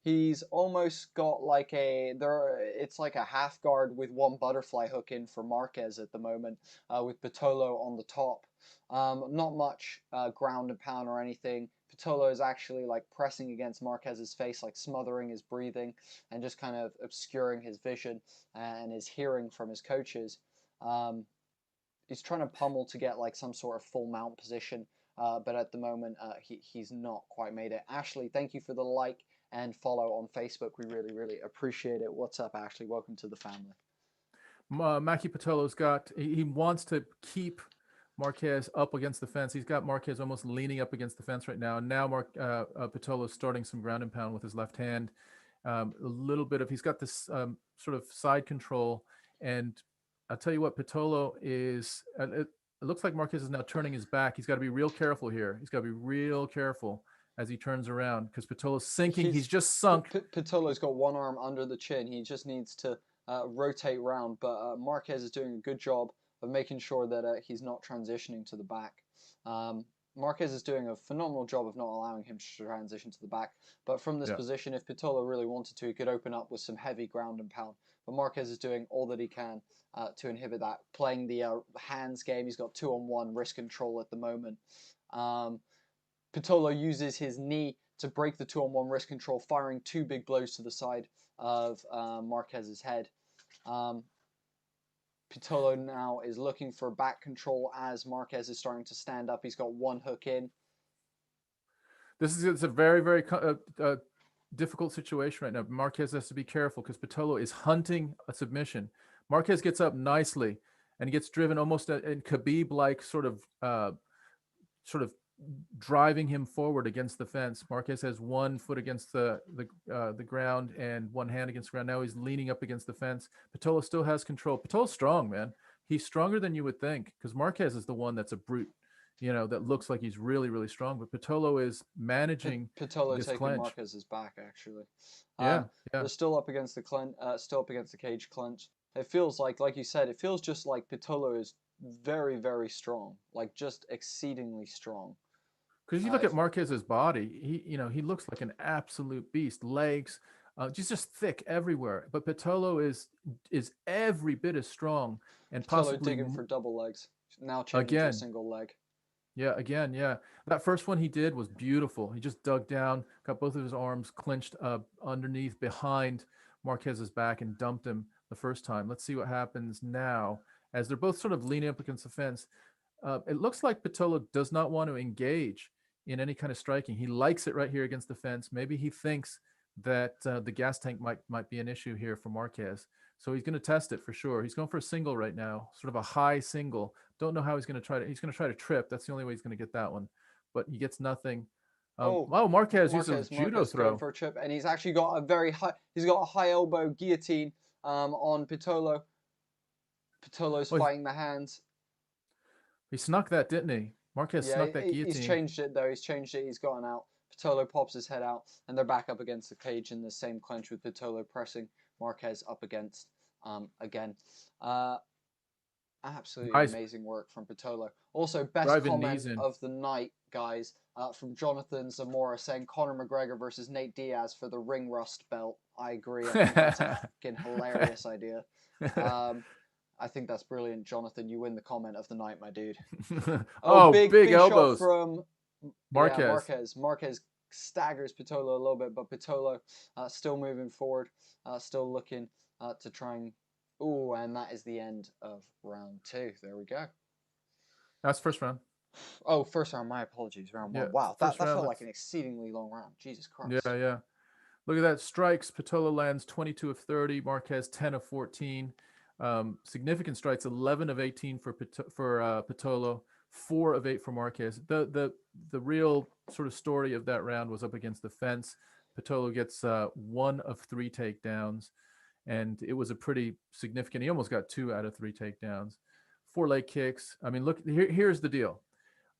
He's almost got like it's like a half guard with one butterfly hook in for Marquez at the moment, with Pitolo on the top. Not much ground and pound or anything. Pitolo is actually like pressing against Marquez's face, like smothering his breathing and just kind of obscuring his vision and his hearing from his coaches. He's trying to pummel to get like some sort of full mount position, but at the moment he's not quite made it. Ashley, thank you for the like and follow on Facebook. We really, really appreciate it. What's up, Ashley? Welcome to the family.
Maki Pitolo's he wants to keep Marquez up against the fence. He's got Marquez almost leaning up against the fence right now. And now Pitolo's starting some ground and pound with his left hand. A little bit of, he's got this sort of side control. And I'll tell you what, Pitolo is, it looks like Marquez is now turning his back. He's got to be real careful here. He's got to be real careful as he turns around, because Pitolo's sinking. He's just sunk.
Pitolo's got one arm under the chin. He just needs to rotate round. But Marquez is doing a good job of making sure that he's not transitioning to the back. Marquez is doing a phenomenal job of not allowing him to transition to the back. But from this position, if Pitolo really wanted to, he could open up with some heavy ground and pound. But Marquez is doing all that he can to inhibit that, playing the hands game. He's got 2-on-1 wrist control at the moment. Pitolo uses his knee to break the 2-on-1 wrist control, firing two big blows to the side of Marquez's head. Pitolo now is looking for back control as Marquez is starting to stand up. He's got one hook in.
It's a very, very difficult situation right now. Marquez has to be careful because Pitolo is hunting a submission. Marquez gets up nicely and he gets driven almost in Khabib-like sort of driving him forward against the fence. Marquez has one foot against the ground and one hand against the ground. Now he's leaning up against the fence. Pitolo still has control. Pitolo's strong, man. He's stronger than you would think, because Marquez is the one that's a brute, that looks like he's really, really strong. But Pitolo is managing.
Pitolo
this
taking
clench.
Marquez's back, actually.
Yeah.
They're still up against the still up against the cage clench. It feels like you said, it feels just like Pitolo is very, very strong, like just exceedingly strong.
Because you look at Marquez's body, he looks like an absolute beast. Legs, just thick everywhere. But Pitolo is every bit as strong and
Pitolo
possibly
digging for double legs. Now changing to a single leg.
Yeah, again, yeah. That first one he did was beautiful. He just dug down, got both of his arms clinched underneath, behind Marquez's back, and dumped him the first time. Let's see what happens now as they're both sort of leaning up against the fence. It looks like Pitolo does not want to engage in any kind of striking. He likes it right here against the fence. Maybe he thinks that the gas tank might be an issue here for Marquez. So he's going to test it for sure. He's going for a single right now, sort of a high single. Don't know how he's going to try to. He's going to try to trip. That's the only way he's going to get that one. But he gets nothing. Marquez uses a judo throw
for a trip, and he's actually got a very high. He's got a high elbow guillotine on Pitolo. Pitolo's fighting the hands.
He snuck that, didn't he? Marquez snuck that guillotine.
He's changed it though. He's changed it. He's gotten out. Pitolo pops his head out, and they're back up against the cage in the same clinch with Pitolo pressing Marquez up against again. Absolutely amazing work from Pitolo. Also, best comment of the night, guys, from Jonathan Zamora saying Conor McGregor versus Nate Diaz for the ring rust belt. I agree. I think that's a fucking hilarious idea. I think that's brilliant, Jonathan. You win the comment of the night, my dude.
Oh, big
shot
elbows.
from
Marquez.
Yeah, Marquez. Marquez staggers Pitolo a little bit, but Pitolo still moving forward, still looking to try and... Ooh, and that is the end of round 2. There we go.
That's first round.
Oh, first round. My apologies. Round 1. Wow, that felt like an exceedingly long round. Jesus Christ.
Yeah. Look at that. Strikes. Pitolo lands 22 of 30. Marquez 10 of 14. Significant strikes. 11 of 18 for Pitolo. 4 of 8 for Marquez. The real sort of story of that round was up against the fence. Pitolo gets 1 of 3 takedowns, and it was a pretty significant. He almost got 2 out of 3 takedowns. 4 leg kicks. I mean, look, here's the deal.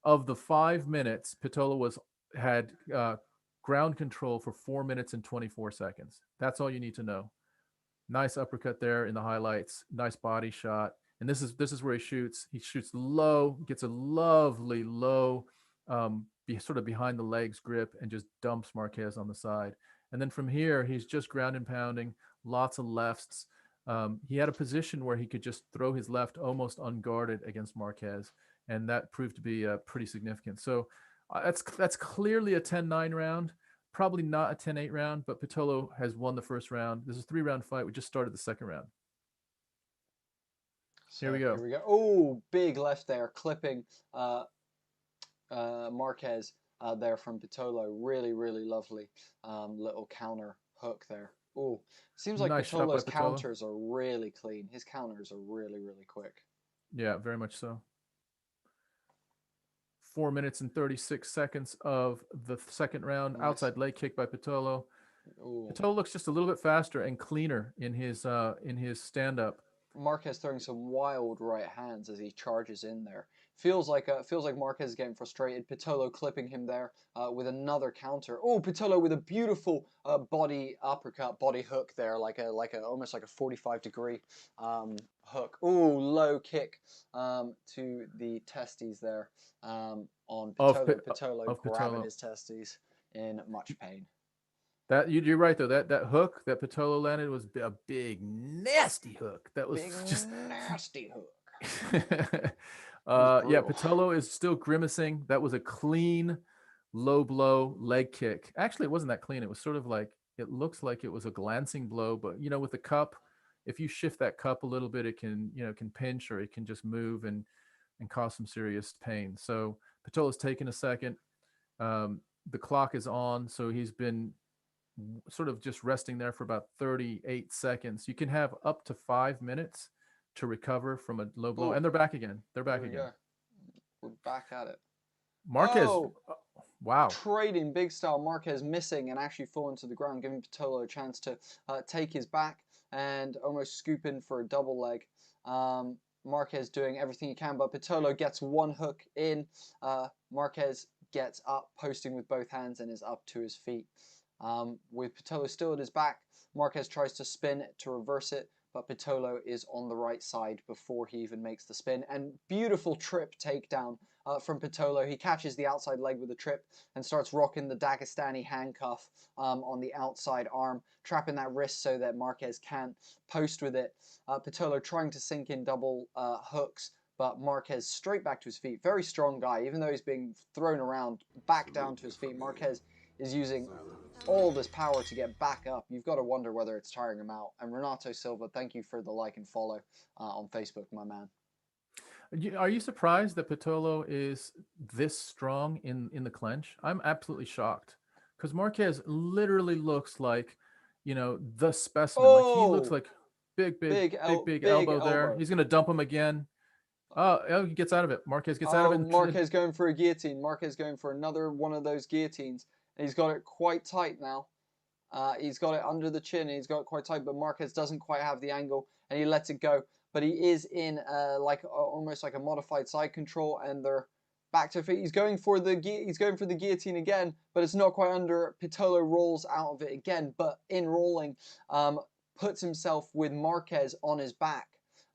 Of the 5 minutes, Pitolo had ground control for 4 minutes and 24 seconds. That's all you need to know. Nice uppercut there in the highlights. Nice body shot. And this is where he shoots. He shoots low, gets a lovely low, sort of behind the legs grip, and just dumps Marquez on the side. And then from here, he's just ground and pounding, lots of lefts. He had a position where he could just throw his left almost unguarded against Marquez, and that proved to be pretty significant. So that's clearly a 10-9 round, probably not a 10-8 round, but Pitolo has won the first round. This is a 3-round fight. We just started the second round.
So
here we go.
Oh, big left there, clipping Marquez there from Pitolo. Really, really lovely little counter hook there. Oh, seems like
Nice shot by
Pitolo's
Pitolo.
counters are really clean. His counters are really, really quick.
Yeah, very much so. 4 minutes and 36 seconds of the second round.
Nice.
Outside leg kick by Pitolo.
Ooh.
Pitolo looks just a little bit faster and cleaner in his stand-up.
Marquez throwing some wild right hands as he charges in there. Feels like Marquez is getting frustrated. Pitolo clipping him there with another counter. Oh, Pitolo with a beautiful body uppercut, body hook there, almost like a 45-degree hook. Oh, low kick to the testes there on Pitolo. Pitolo grabbing his testes in much pain.
That you're right though. That hook that Pitolo landed was a big nasty hook. That was just
nasty hook.
Yeah, Pitolo is still grimacing. That was a clean low blow leg kick. Actually, it wasn't that clean. It was sort of like, it looks like it was a glancing blow, but with the cup, if you shift that cup a little bit, it can pinch, or it can just move and cause some serious pain. So Pitolo's taken a second. The clock is on, so he's been sort of just resting there for about 38 seconds. You can have up to 5 minutes to recover from a low blow. Ooh. And they're back again. They're back again.
Go. We're back at it.
Marquez, wow.
Trading big style. Marquez missing and actually falling to the ground, giving Pitolo a chance to take his back and almost scoop in for a double leg. Marquez doing everything he can, but Pitolo gets one hook in. Marquez gets up, posting with both hands, and is up to his feet. With Pitolo still at his back, Marquez tries to spin to reverse it, but Pitolo is on the right side before he even makes the spin. And beautiful trip takedown from Pitolo. He catches the outside leg with a trip and starts rocking the Dagestani handcuff on the outside arm, trapping that wrist so that Marquez can't post with it. Pitolo trying to sink in double hooks, but Marquez straight back to his feet. Very strong guy, even though he's being thrown around, back down to his feet. Marquez is using all this power to get back up. You've got to wonder whether it's tiring him out. And Renato Silva, thank you for the like and follow on Facebook, my man.
Are you surprised that Pitolo is this strong in the clinch? I'm absolutely shocked, because Marquez literally looks like, the specimen. Like, he looks like big elbow there. He's gonna dump him again. Oh, he gets out of it. Marquez gets out of it.
Marquez going for a guillotine. Marquez going for another one of those guillotines. He's got it quite tight now. He's got it under the chin. He's got it quite tight, but Marquez doesn't quite have the angle, and he lets it go. But he is in almost like a modified side control, and they're back to feet. He's going for the guillotine again, but it's not quite under. Pitolo rolls out of it again, but in rolling, puts himself with Marquez on his back.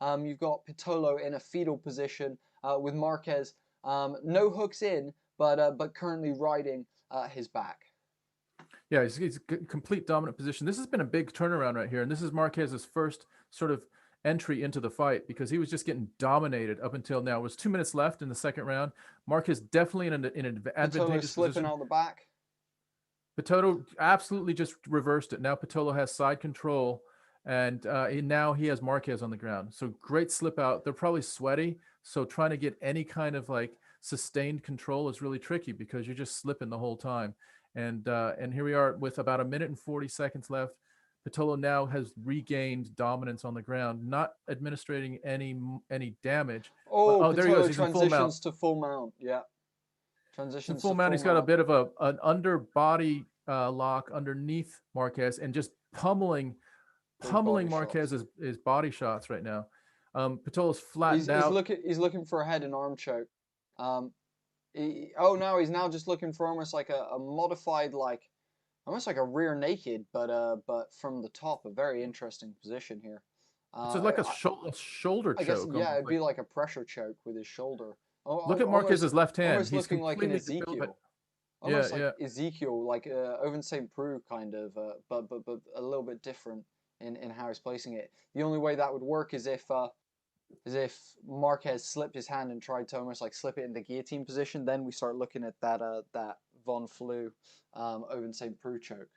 You've got Pitolo in a fetal position with Marquez, no hooks in, but currently riding his back.
Yeah, he's complete dominant position. This has been a big turnaround right here, and this is Marquez's first sort of entry into the fight because he was just getting dominated up until now. It was 2 minutes left in the second round. Marquez definitely in an advantageous
slipping
position.
out the back.
Pitolo absolutely just reversed it. Now Pitolo has side control, and now he has Marquez on the ground. So great slip out. They're probably sweaty, so trying to get any kind of like sustained control is really tricky because you're just slipping the whole time. And here we are with about 1 minute and 40 seconds left. Pitolo now has regained dominance on the ground, not administrating any damage.
Oh,
There he goes. He's
transitions
in full mount.
to full mount. Yeah. Transitions
Full
to
mount.
full
He's got a
mount.
bit of an under body lock underneath Marquez and just pummeling
body
Marquez's his body shots right now. Pitolo's flattened out.
He's looking for a head and arm choke. No, he's now just looking for almost like a modified, like almost like a rear naked, but from the top, a very interesting position here.
So like a shoulder choke.
I guess, yeah, it'd be like a pressure choke with his shoulder.
Look at Marquez's left hand.
Almost
He's
looking like an
completely
Ezekiel.
Yeah,
Almost like Ezekiel, like Owen St. Preux kind of, but a little bit different in how he's placing it. The only way that would work is if Marquez slipped his hand and tried to almost like slip it in the guillotine position. Then we start looking at that Von Flue, Owen St. Preux choke.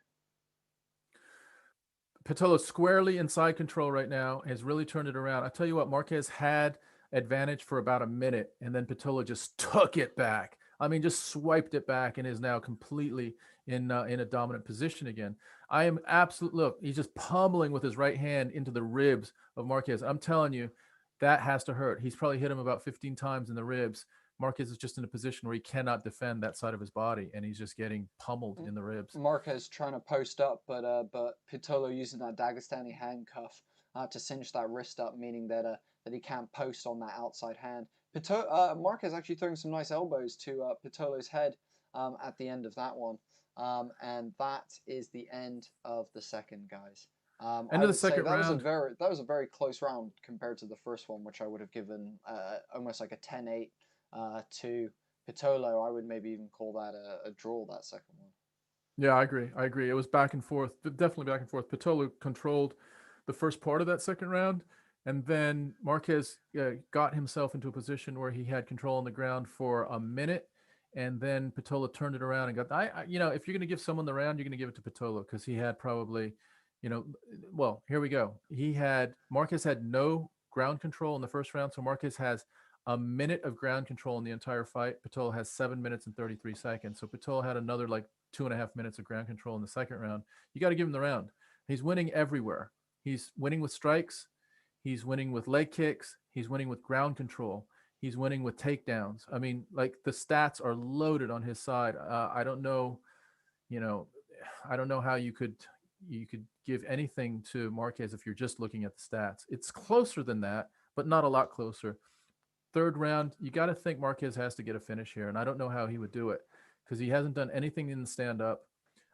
Pitolo squarely inside control right now, has really turned it around. I tell you what, Marquez had advantage for about a minute, and then Pitolo just took it back. I mean, just swiped it back and is now completely in a dominant position again. I am absolutely, look, he's just pummeling with his right hand into the ribs of Marquez. I'm telling you, that has to hurt. He's probably hit him about 15 times in the ribs. Marquez is just in a position where he cannot defend that side of his body, and he's just getting pummeled in the ribs.
Marquez trying to post up, but Pitolo using that Dagestani handcuff to cinch that wrist up, meaning that he can't post on that outside hand. Marquez actually throwing some nice elbows to Pitolo's head at the end of that one, and that is the end of the second, guys.
End of the second round.
That was a very close round compared to the first one, which I would have given almost like a 10-8 to Pitolo. I would maybe even call that a draw, that second one.
Yeah, I agree. It was back and forth, definitely back and forth. Pitolo controlled the first part of that second round, and then Marquez got himself into a position where he had control on the ground for a minute, and then Pitolo turned it around and got. If you're going to give someone the round, you're going to give it to Pitolo because he had probably, well, here we go. Marquez had no ground control in the first round, so Marquez has a minute of ground control in the entire fight. Pitolo has 7 minutes and 33 seconds. So Pitolo had another like 2.5 minutes of ground control in the second round. You got to give him the round. He's winning everywhere. He's winning with strikes. He's winning with leg kicks. He's winning with ground control. He's winning with takedowns. I mean, like the stats are loaded on his side. I don't know, I don't know how you could give anything to Marquez if you're just looking at the stats. It's closer than that, but not a lot closer. Third round, you got to think Marquez has to get a finish here, and I don't know how he would do it because he hasn't done anything in the stand-up.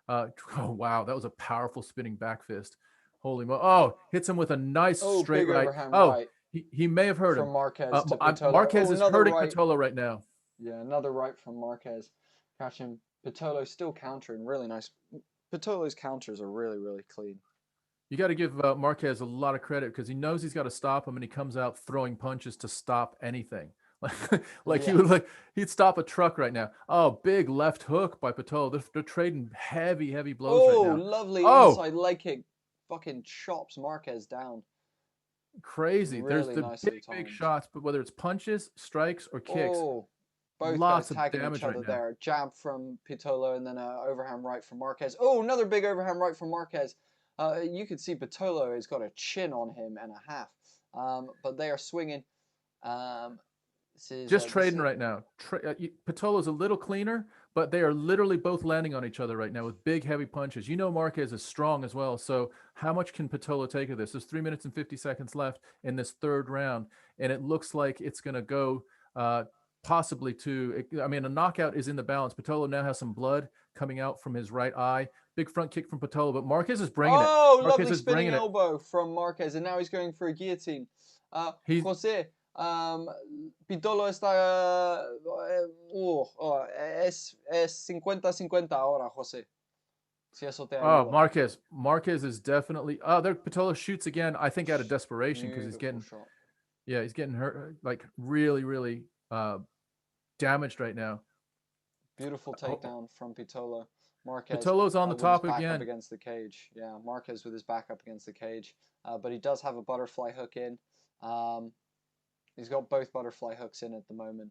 Oh, wow, that was a powerful spinning back fist. Holy mo! Oh, hits him with a nice straight right.
Right.
He may have hurt him.
From Marquez to Pitolo.
Marquez is hurting Pitolo right now.
Yeah, another right from Marquez. Catch him. Pitolo still countering. Really nice. Pitolo's counters are really, really clean.
You got to give Marquez a lot of credit because he knows he's got to stop him, and he comes out throwing punches to stop anything. He'd stop a truck right now. Oh, big left hook by Pitolo. They're trading heavy blows right now.
Lovely inside leg kick. Fucking chops Marquez down.
Crazy.
Really
There's the big shots, but whether it's punches, strikes, or kicks,
both
lots
guys
of
tagging
damage
each other
right now.
there. Jab from Pitolo and then an overhand right from Marquez. Oh, another big overhand right from Marquez. You can see Pitolo has got a chin on him and a half. But they are swinging.
Just trading right now. Pitolo's a little cleaner, but they are literally both landing on each other right now with big, heavy punches. Marquez is strong as well. So how much can Pitolo take of this? There's 3 minutes and 50 seconds left in this third round, and it looks like it's going to go possibly to, a knockout is in the balance. Pitolo now has some blood coming out from his right eye. Big front kick from Pitolo, but Marquez is bringing it.
Oh, lovely spinning elbow from Marquez, and now he's going for a guillotine. José, Pitolo está... es 50-50 ahora, José. Si eso te
Oh,
ayuda.
Marquez is definitely. Oh, there Pitolo shoots again. I think out of desperation because he's
Beautiful
getting.
shot.
Yeah, he's getting hurt, like really damaged right now.
Beautiful takedown from Pitolo. Marquez
Pitolo's on the
with his
top
back up
again.
against the cage. Yeah, Marquez with his back up against the cage. But he does have a butterfly hook in. He's got both butterfly hooks in at the moment,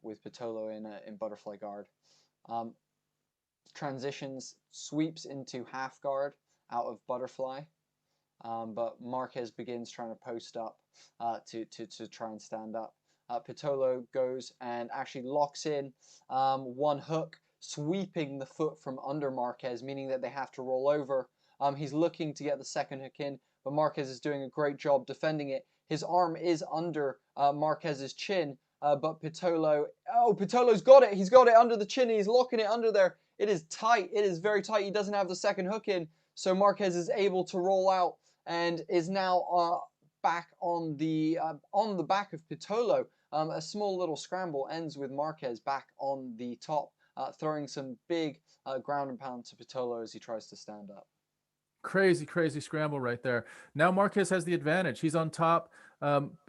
with Pitolo in butterfly guard. Transitions, sweeps into half guard out of butterfly. But Marquez begins trying to post up to try and stand up. Pitolo goes and actually locks in one hook, sweeping the foot from under Marquez, meaning that they have to roll over. He's looking to get the second hook in, but Marquez is doing a great job defending it. His arm is under Marquez's chin, but Pitolo's got it. He's got it under the chin. He's locking it under there. It is tight. It is very tight. He doesn't have the second hook in, so Marquez is able to roll out and is now back on the back of Pitolo. A small little scramble ends with Marquez back on the top, throwing some big ground and pound to Pitolo as he tries to stand up.
Crazy scramble right there. Now Marquez has the advantage. He's on top.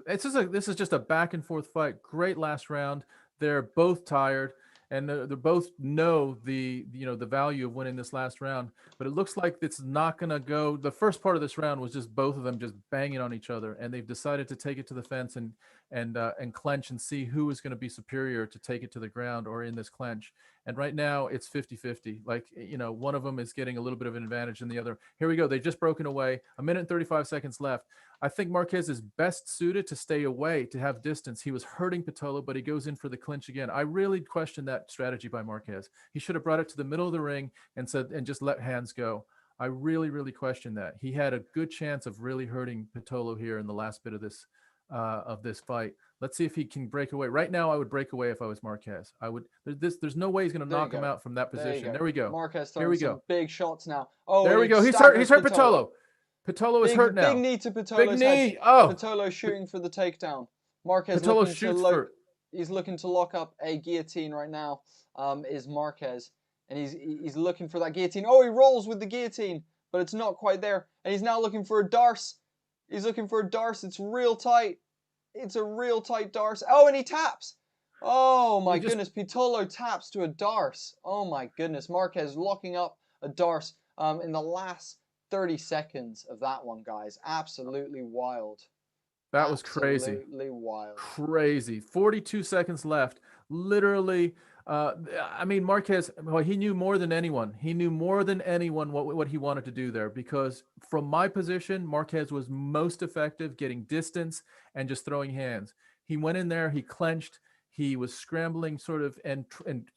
This is just a back and forth fight. Great last round. They're both tired, and they both know the value of winning this last round. But it looks like it's not going to go. The first part of this round was just both of them just banging on each other, and they've decided to take it to the fence and clench and see who is going to be superior to take it to the ground or in this clench. And right now it's 50-50. Like, one of them is getting a little bit of an advantage than the other. Here we go. They've just broken away. 1 minute and 35 seconds left. I think Marquez is best suited to stay away, to have distance. He was hurting Pitolo, but he goes in for the clinch again. I really question that strategy by Marquez. He should have brought it to the middle of the ring and just let hands go. I really question that. He had a good chance of really hurting Pitolo here in the last bit of this fight. Let's see if he can break away. Right now, I would break away if I was Marquez. I would. There's no way he's going to knock him out from that position. There we go.
Marquez
Here we
throwing
go.
some big shots now. Oh,
there we go. He's hurt Pitolo. Pitolo is hurt now.
Big knee to Pitolo's
big knee.
head.
Oh.
Pitolo shooting for the takedown. Marquez
Pitolo shoots
he's looking to lock up a guillotine right now. Is Marquez, and he's looking for that guillotine. Oh, he rolls with the guillotine, but it's not quite there. And he's now looking for a darce. He's looking for a darce. It's real tight. It's a real tight darce. Oh, and he taps. Oh my goodness, Pitolo taps to a darce. Oh my goodness, Marquez locking up a darce in the last 30 seconds of that one, guys. Absolutely wild.
That was crazy.
Absolutely wild.
Crazy. 42 seconds left. Literally, Marquez, well, he knew more than anyone. He knew more than anyone what he wanted to do there, because from my position, Marquez was most effective getting distance and just throwing hands. He went in there, he clenched, he was scrambling sort of and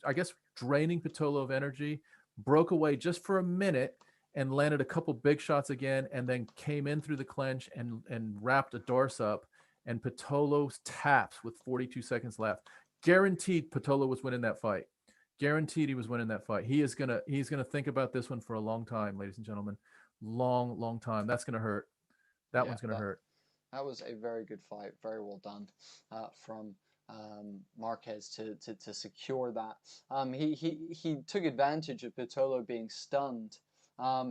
I guess draining Pitolo of energy, broke away just for a minute and landed a couple big shots again, and then came in through the clench and wrapped a darce up, and Pitolo taps with 42 seconds left. Guaranteed Pitolo was winning that fight. Guaranteed he was winning that fight. He's gonna think about this one for a long time, ladies and gentlemen. Long time. That's gonna hurt. That one's gonna hurt.
That was a very good fight. Very well done from Marquez to secure that. He took advantage of Pitolo being stunned.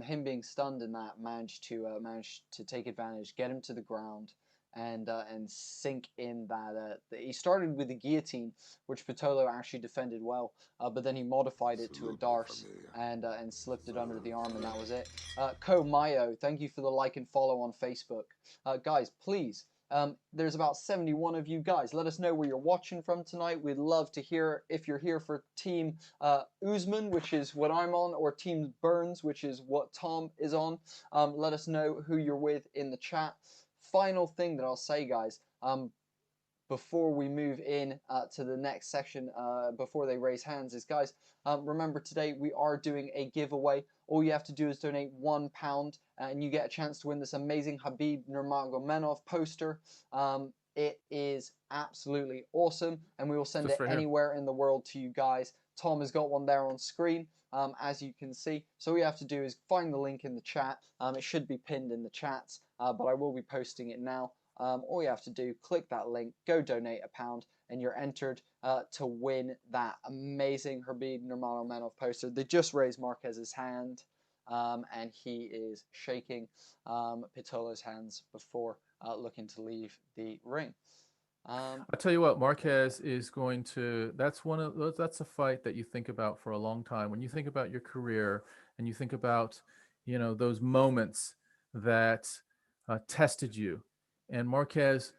Him being stunned in that, managed to take advantage, get him to the ground, and sink in that. He started with the guillotine, which Pitolo actually defended well, but then he modified it to a darce and slipped it under the arm, and that was it. Ko Mayo, thank you for the like and follow on Facebook, guys. Please. There's about 71 of you guys. Let us know where you're watching from tonight. We'd love to hear if you're here for Team Usman, which is what I'm on, or Team Burns, which is what Tom is on. Let us know who you're with in the chat. Final thing that I'll say, guys, before we move in to the next section, before they raise hands, is, guys, remember today we are doing a giveaway. All you have to do is donate £1 and you get a chance to win this amazing Khabib Nurmagomedov poster. It is absolutely awesome, and we will send it anywhere in the world to you guys. Tom has got one there on screen, as you can see. So all you have to do is find the link in the chat. It should be pinned in the chats, but I will be posting it now all you have to do, click that link, go donate £1, and you're entered to win that amazing Khabib Nurmagomedov poster. They just raised Marquez's hand, and he is shaking Pitolo's hands before looking to leave the ring.
I tell you what, Marquez is going to. That's one of those. That's a fight that you think about for a long time. When you think about your career and you think about, those moments that tested you, and Marquez,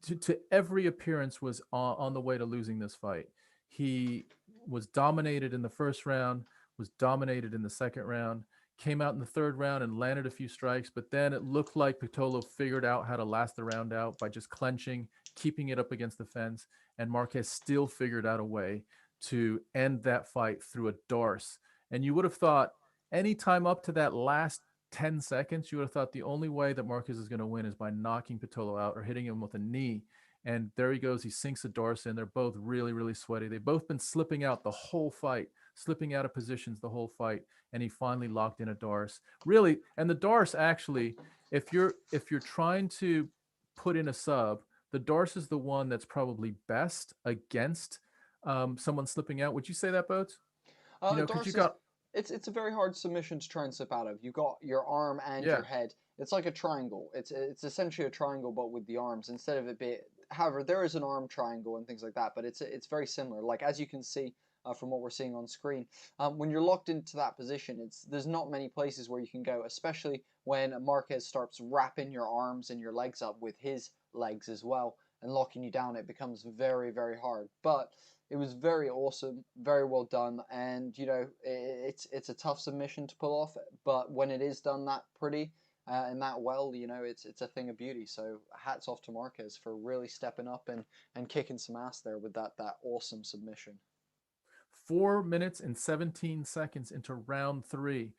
to every appearance, was on the way to losing this fight. He was dominated in the first round, was dominated in the second round, came out in the third round and landed a few strikes, but then it looked like Pitolo figured out how to last the round out by just clenching, keeping it up against the fence, and Marquez still figured out a way to end that fight through a Darce. And you would have thought any time up to that last 10 seconds, you would have thought the only way that Marquez is going to win is by knocking Pitolo out or hitting him with a knee. And there he goes. He sinks a Darce in. They're both really, really sweaty. They've both been slipping out the whole fight, slipping out of positions the whole fight. And he finally locked in a Darce. Really, and the Darce actually, if you're trying to put in a sub, the Darce is the one that's probably best against someone slipping out. Would you say that, Boats?
It's a very hard submission to try and slip out of. You got your arm and your head. It's like a triangle. It's essentially a triangle, but with the arms instead of it being. However, there is an arm triangle and things like that, but it's very similar. Like as you can see from what we're seeing on screen, when you're locked into that position, there's not many places where you can go, especially when Marquez starts wrapping your arms and your legs up with his legs as well and locking you down. It becomes very, very hard. But it was very awesome, very well done, and it's a tough submission to pull off. But when it is done that pretty and that well, it's a thing of beauty. So hats off to Marquez for really stepping up and kicking some ass there with that awesome submission.
4 minutes and 17 seconds into round 3.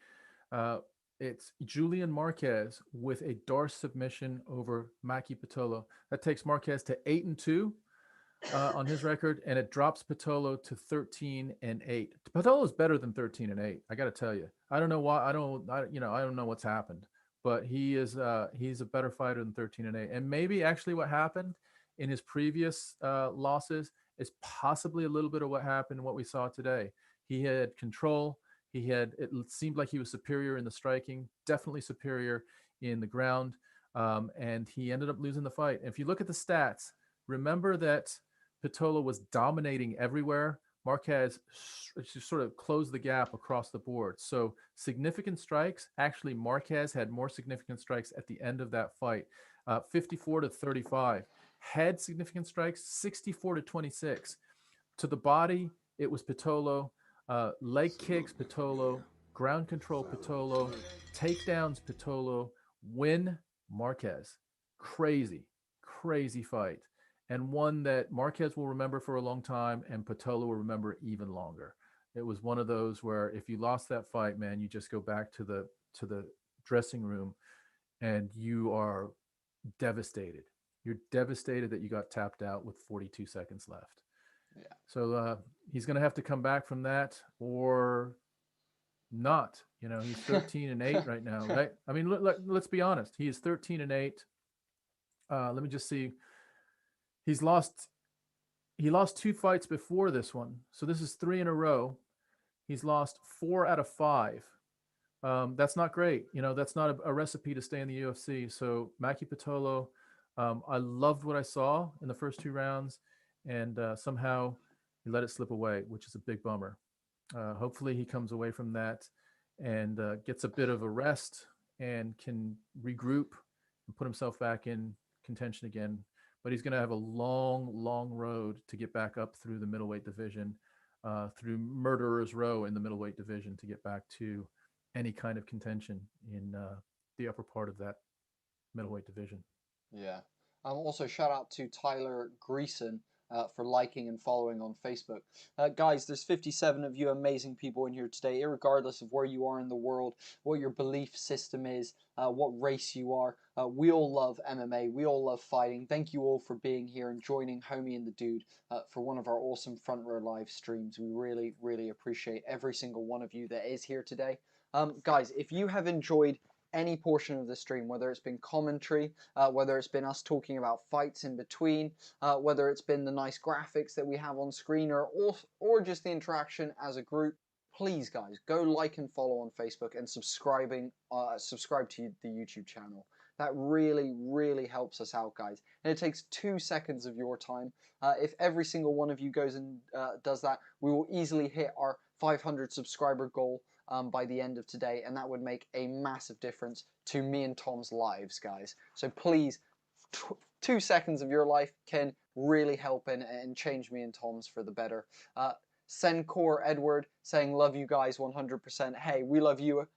It's Julian Marquez with a Darce submission over Maycee Pitolo. That takes Marquez to 8-2 on his record, and it drops Pitolo to 13-8. Pitolo is better than 13-8. I got to tell you. I don't know why. I don't know what's happened, but he's a better fighter than 13-8. And maybe actually what happened in his previous losses is possibly a little bit of what happened in what we saw today. He had control. It seemed like he was superior in the striking, definitely superior in the ground, and he ended up losing the fight. And if you look at the stats, remember that Pitolo was dominating everywhere. Marquez sort of closed the gap across the board. So significant strikes. Actually, Marquez had more significant strikes at the end of that fight, 54-35. Head significant strikes, 64-26. To the body, it was Pitolo. Leg kicks, Pitolo. Ground control, Pitolo. Takedowns, Pitolo. Win, Marquez. Crazy fight. And one that Marquez will remember for a long time and Pitolo will remember even longer. It was one of those where if you lost that fight, man, you just go back to the dressing room and you are devastated. You're devastated that you got tapped out with 42 seconds left.
Yeah.
So he's going to have to come back from that or not. He's 13-8 right now, right? I mean, let's be honest. He is 13-8. Let me just see. He lost 2 fights before this one. So this is 3 in a row. He's lost 4 out of 5. That's not great. That's not a recipe to stay in the UFC. So Maycee Pitolo, I loved what I saw in the first 2 rounds, and somehow he let it slip away, which is a big bummer. Hopefully he comes away from that and gets a bit of a rest and can regroup and put himself back in contention again. But he's going to have a long, long road to get back up through the middleweight division, through Murderer's Row in the middleweight division to get back to any kind of contention in the upper part of that middleweight division.
Yeah. Also, shout out to Tyler Greason for liking and following on Facebook. Guys, there's 57 of you amazing people in here today, irregardless of where you are in the world, what your belief system is, what race you are. We all love MMA. We all love fighting. Thank you all for being here and joining Homie and the Dude for one of our awesome Front Row live streams. We really, really appreciate every single one of you that is here today. Guys, if you have enjoyed any portion of the stream, whether it's been commentary, whether it's been us talking about fights in between, whether it's been the nice graphics that we have on screen, or just the interaction as a group. Please, guys, go like and follow on Facebook and subscribe to the YouTube channel. That really, really helps us out, guys. And it takes 2 seconds of your time. If every single one of you goes and does that, we will easily hit our 500 subscriber goal by the end of today, and that would make a massive difference to me and Tom's lives, guys. So please, 2 seconds of your life can really help and change me and Tom's for the better. Sencor Edward saying, love you guys 100%. Hey, we love you,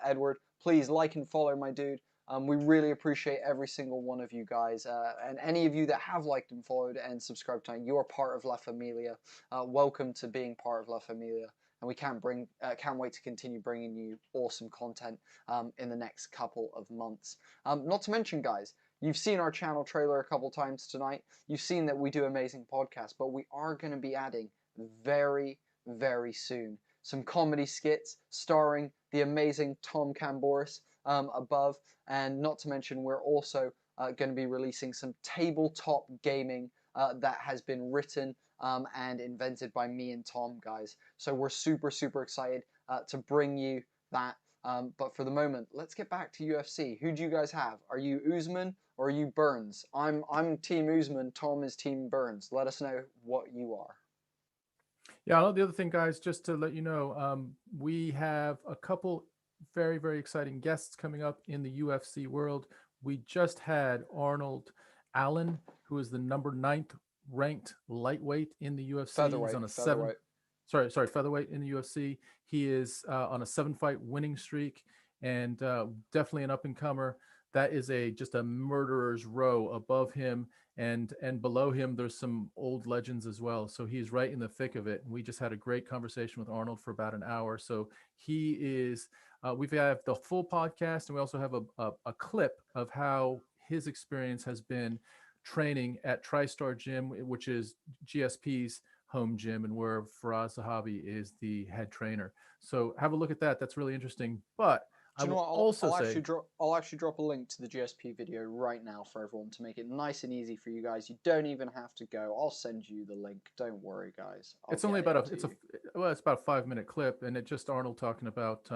Edward. Please like and follow my dude. We really appreciate every single one of you guys, and any of you that have liked and followed and subscribed tonight. You are part of La Familia. Welcome to being part of La Familia, and we can't wait to continue bringing you awesome content in the next couple of months. Not to mention, guys, you've seen our channel trailer a couple times tonight. You've seen that we do amazing podcasts, but we are going to be adding very, very soon some comedy skits starring the amazing Tom Camboris above, and not to mention we're also going to be releasing some tabletop gaming that has been written and invented by me and Tom, guys. So we're super, super excited to bring you that. But for the moment, let's get back to UFC. Who do you guys have? Are you Usman or are you Burns? I'm Team Usman. Tom is Team Burns. Let us know what you are.
Yeah, the other thing, guys, just to let you know, we have a couple very, very exciting guests coming up in the UFC world. We just had Arnold Allen, who is the number 9th ranked lightweight in the UFC.
Featherweight.
He's on a
Featherweight.
featherweight in the UFC. He is on a 7-fight winning streak, and definitely an up-and-comer. That is just a murderer's row above him, and below him there's some old legends as well. So he's right in the thick of it. And we just had a great conversation with Arnold for about an hour. So he is. We have the full podcast, and we also have a clip of how his experience has been training at TriStar Gym, which is GSP's home gym, and where Faraz Zahabi is the head trainer. So have a look at that. That's really interesting. But
Do you know what? I'll actually drop a link to the GSP video right now for everyone to make it nice and easy for you guys. You don't even have to go. I'll send you the link. Don't worry, guys.
It's only about it's about a 5-minute clip, and it's just Arnold talking about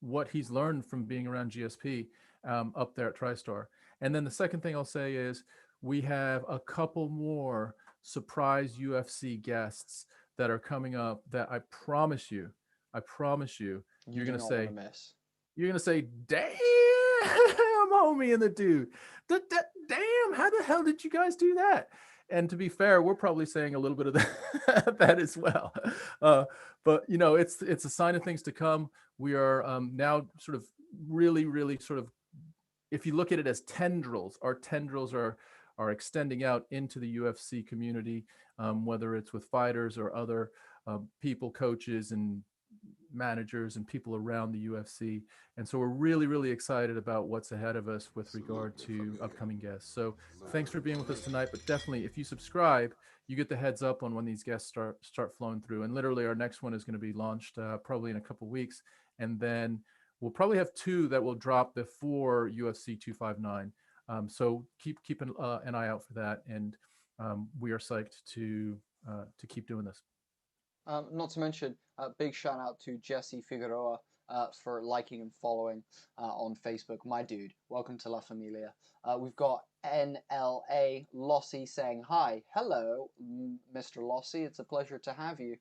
what he's learned from being around GSP up there at TriStar. And then the second thing I'll say is we have a couple more surprise UFC guests that are coming up that I promise you, you're gonna say. You're going to say, damn, homie and the dude. Damn, how the hell did you guys do that? And to be fair, we're probably saying a little bit of that as well. But, you know, it's a sign of things to come. We are now sort of really sort of, if you look at it as tendrils, our tendrils are extending out into the UFC community, whether it's with fighters or other people, coaches, and managers and people around the UFC. And so we're really excited about what's ahead of us with regard to upcoming guests. So thanks for being with us tonight. But definitely, if you subscribe, you get the heads up on when these guests start flowing through. And literally our next one is going to be launched probably in a couple weeks. And then we'll probably have 2 that will drop before UFC 259. So keep an eye out for that. And we are psyched to keep doing this.
Not to mention, big shout out to Jesse Figueroa for liking and following on Facebook. My dude, welcome to La Familia. We've got NLA Lossie saying hi. Hello, Mr. Lossie. It's a pleasure to have you.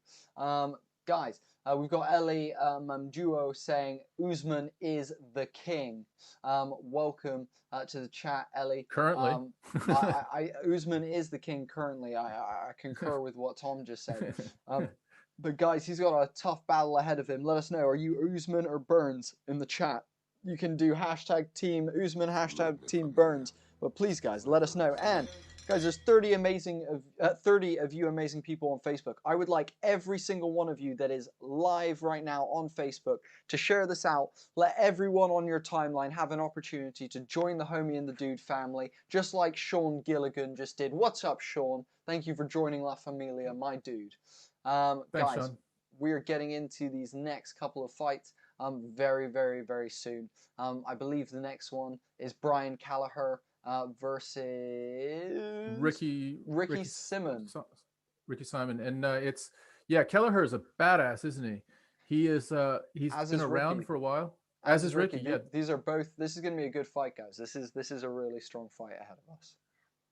Guys, we've got Ellie Mamduo saying Usman is the king. Welcome to the chat, Ellie.
Currently.
Usman is the king currently. I concur with what Tom just said. But guys, he's got a tough battle ahead of him. Let us know, are you Usman or Burns in the chat? You can do hashtag Team Usman, hashtag Team Burns. But please, guys, let us know. And guys, there's 30 of you amazing people on Facebook. I would like every single one of you that is live right now on Facebook to share this out. Let everyone on your timeline have an opportunity to join the Homie and the Dude family, just like Sean Gilligan just did. What's up, Sean? Thank you for joining La Familia, my dude.
Thanks,
Guys,
Sean.
we're getting into these next couple of fights. very, very, very soon. I believe the next one is Brian Kelleher versus
Ricky
Simon.
Ricky Simon, and yeah, Kelleher is a badass, isn't he? He's
As
been
is
around
Ricky.
for a while. As is Ricky, yeah.
These are both. This is going to be a good fight, guys. This is a really strong fight ahead of us.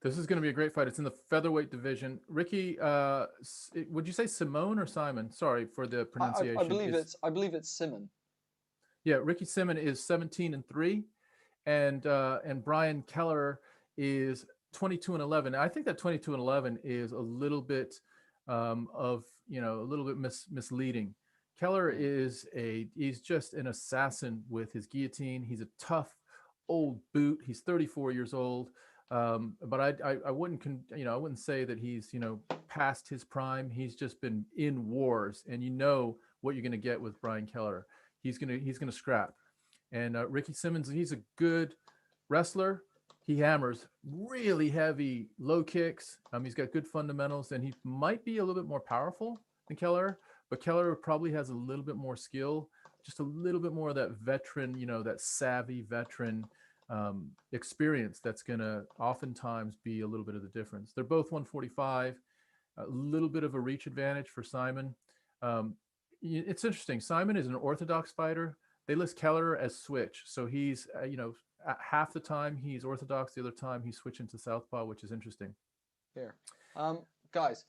This is going to be a great fight. It's in the featherweight division. Ricky, would you say Simone or Simon? Sorry for the pronunciation.
I believe it's Simon.
Yeah, Ricky Simon is 17-3, and Brian Kelleher is 22-11. I think that 22-11 is a little bit misleading. Kelleher he's just an assassin with his guillotine. He's a tough old boot. He's 34 years old. But I wouldn't say that he's past his prime. He's just been in wars, and what you're going to get with Brian Kelleher. He's gonna scrap. And Ricky Simmons, he's a good wrestler. He hammers really heavy low kicks. He's got good fundamentals, and he might be a little bit more powerful than Kelleher, but Kelleher probably has a little bit more skill, just a little bit more of that veteran, that savvy veteran experience that's going to oftentimes be a little bit of the difference. They're both 145, a little bit of a reach advantage for Simon. It's interesting. Simon is an orthodox fighter. They list Kelleher as switch. So he's, half the time he's orthodox, the other time he's switching to southpaw, which is interesting.
Here. Guys,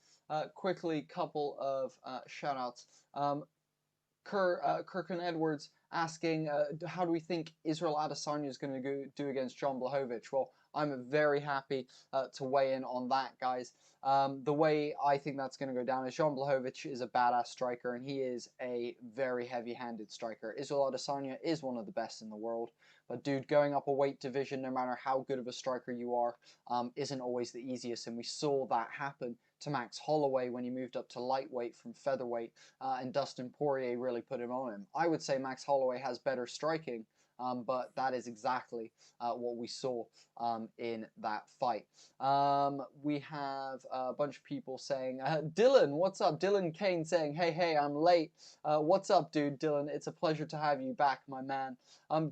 quickly, couple of shout outs. Kirkin Edwards asking, how do we think Israel Adesanya is going to do against John Blachowicz? Well, I'm very happy to weigh in on that, guys. The way I think that's going to go down is John Blachowicz is a badass striker, and he is a very heavy-handed striker. Israel Adesanya is one of the best in the world. But, dude, going up a weight division, no matter how good of a striker you are, isn't always the easiest. And we saw that happen to Max Holloway when he moved up to lightweight from featherweight, and Dustin Poirier really put him on him. I would say Max Holloway has better striking, but that is exactly what we saw in that fight. We have a bunch of people saying, Dylan, what's up? Dylan Kane saying, hey, I'm late. What's up, dude? Dylan, it's a pleasure to have you back, my man.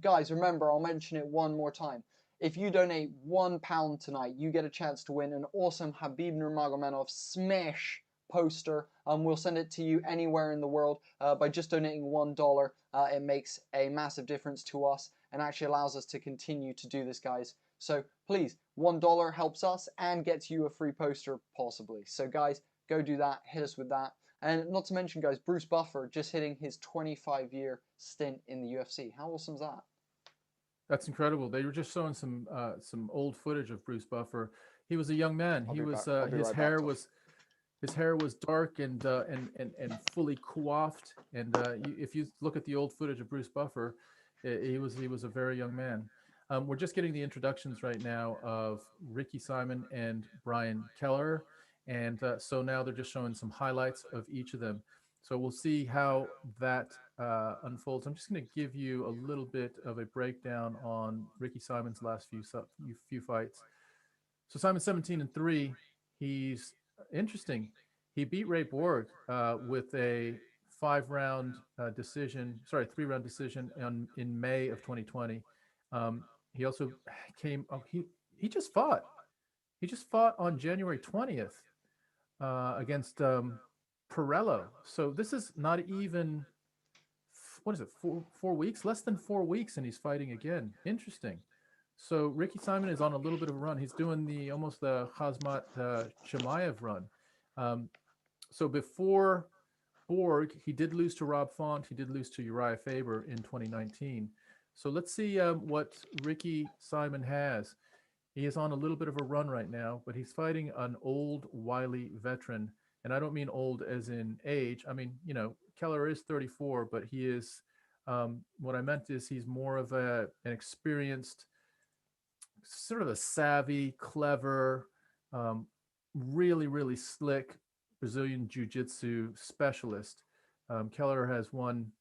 Guys, remember, I'll mention it one more time. If you donate £1 tonight, you get a chance to win an awesome Khabib Nurmagomedov smash poster. We'll send it to you anywhere in the world by just donating $1. It makes a massive difference to us and actually allows us to continue to do this, guys. So please, $1 helps us and gets you a free poster possibly. So guys, go do that. Hit us with that. And not to mention, guys, Bruce Buffer just hitting his 25-year stint in the UFC. How awesome is that?
That's incredible. They were just showing some old footage of Bruce Buffer. He was a young man. His hair was dark and fully coiffed. And if you look at the old footage of Bruce Buffer, he was a very young man. We're just getting the introductions right now of Ricky Simon and Brian Kelleher, and so now they're just showing some highlights of each of them. So we'll see how that unfolds. I'm just going to give you a little bit of a breakdown on Ricky Simon's last few fights. So Simon's 17-3. He's interesting. He beat Ray Borg with a 3-round decision in May of 2020. He also came. He just fought. He just fought on January 20th against Perello. So this is not even, what is it, 4 weeks? Less than 4 weeks, and he's fighting again. Interesting. So Ricky Simon is on a little bit of a run. He's doing almost the Khamzat Chimaev run. So before Borg, he did lose to Rob Font. He did lose to Uriah Faber in 2019. So let's see what Ricky Simon has. He is on a little bit of a run right now, but he's fighting an old, wily veteran. And I don't mean old as in age. I mean, Kelleher is 34, but he is, what I meant is he's more of an experienced, sort of a savvy, clever, really, really slick Brazilian Jiu-Jitsu specialist. Kelleher has won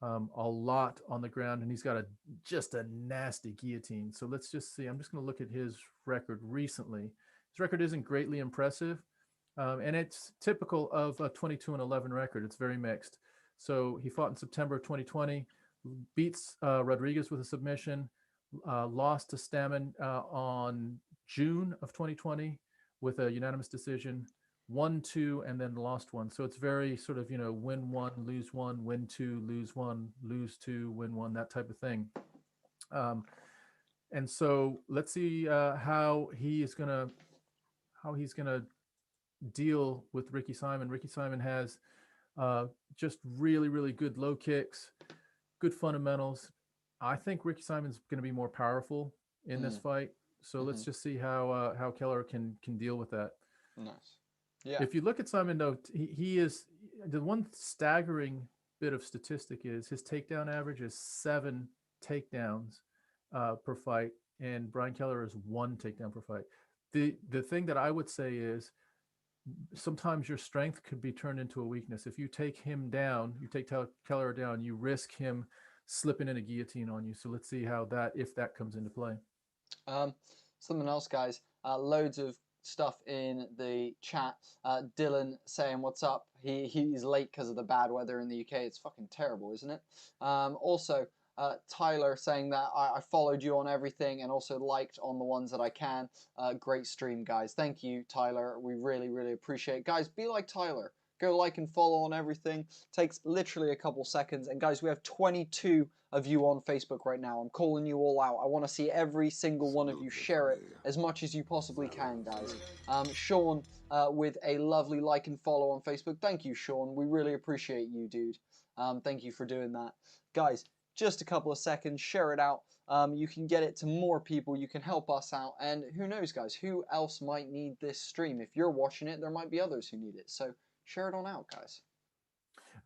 a lot on the ground, and he's got just a nasty guillotine. So let's just see. I'm just going to look at his record recently. His record isn't greatly impressive, and it's typical of a 22-11 record. It's very mixed. So he fought in September of 2020, beats Rodriguez with a submission, lost to Stammen on June of 2020 with a unanimous decision, won 2, and then lost 1. So it's very sort of, win 1, lose 1, win 2, lose 1, lose 2, win 1, that type of thing. And so let's see how he's gonna deal with Ricky Simon. Ricky Simon has just really, really good low kicks, good fundamentals. I think Ricky Simon's going to be more powerful in this fight. So let's just see how Keller can deal with that.
Nice. Yeah.
If you look at Simon, though, he is the one staggering bit of statistic is his takedown average is 7 takedowns per fight, and Brian Keller is 1 takedown per fight. The thing that I would say is sometimes your strength could be turned into a weakness. If you take him down, you take Keller down, you risk him slipping in a guillotine on you. So let's see if that comes into play.
Something else, guys. Loads of stuff in the chat. Dylan saying what's up. He's late because of the bad weather in the UK. It's fucking terrible, isn't it? Also, Tyler saying that I followed you on everything and also liked on the ones that I can. Great stream, guys. Thank you, Tyler. We really, really appreciate it. Guys, be like Tyler. Go like and follow on everything. Takes literally a couple seconds. And guys, we have 22 of you on Facebook right now. I'm calling you all out. I want to see every single one of you share it as much as you possibly can, guys. Sean with a lovely like and follow on Facebook. Thank you, Sean. We really appreciate you, dude. Thank you for doing that. Guys, just a couple of seconds. Share it out. You can get it to more people. You can help us out. And who knows, guys, who else might need this stream? If you're watching it, there might be others who need it. So share it on out, guys.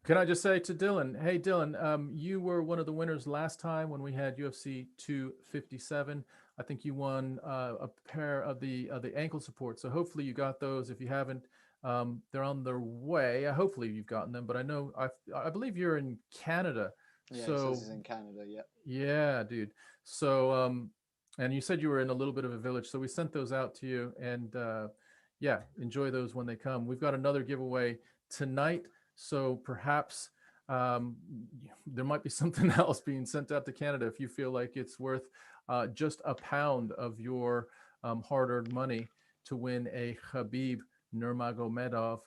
Can I just say to Dylan, hey Dylan, you were one of the winners last time when we had UFC 257. I think you won a pair of the ankle supports. So hopefully you got those. If you haven't, they're on their way. Hopefully you've gotten them. But I know I believe you're in Canada.
Yeah,
so
he says he's in Canada. Yep.
Yeah, dude. So and you said you were in a little bit of a village, so we sent those out to you, and yeah, enjoy those when they come. We've got another giveaway tonight. So perhaps there might be something else being sent out to Canada if you feel like it's worth just a pound of your hard-earned money to win a Khabib Nurmagomedov.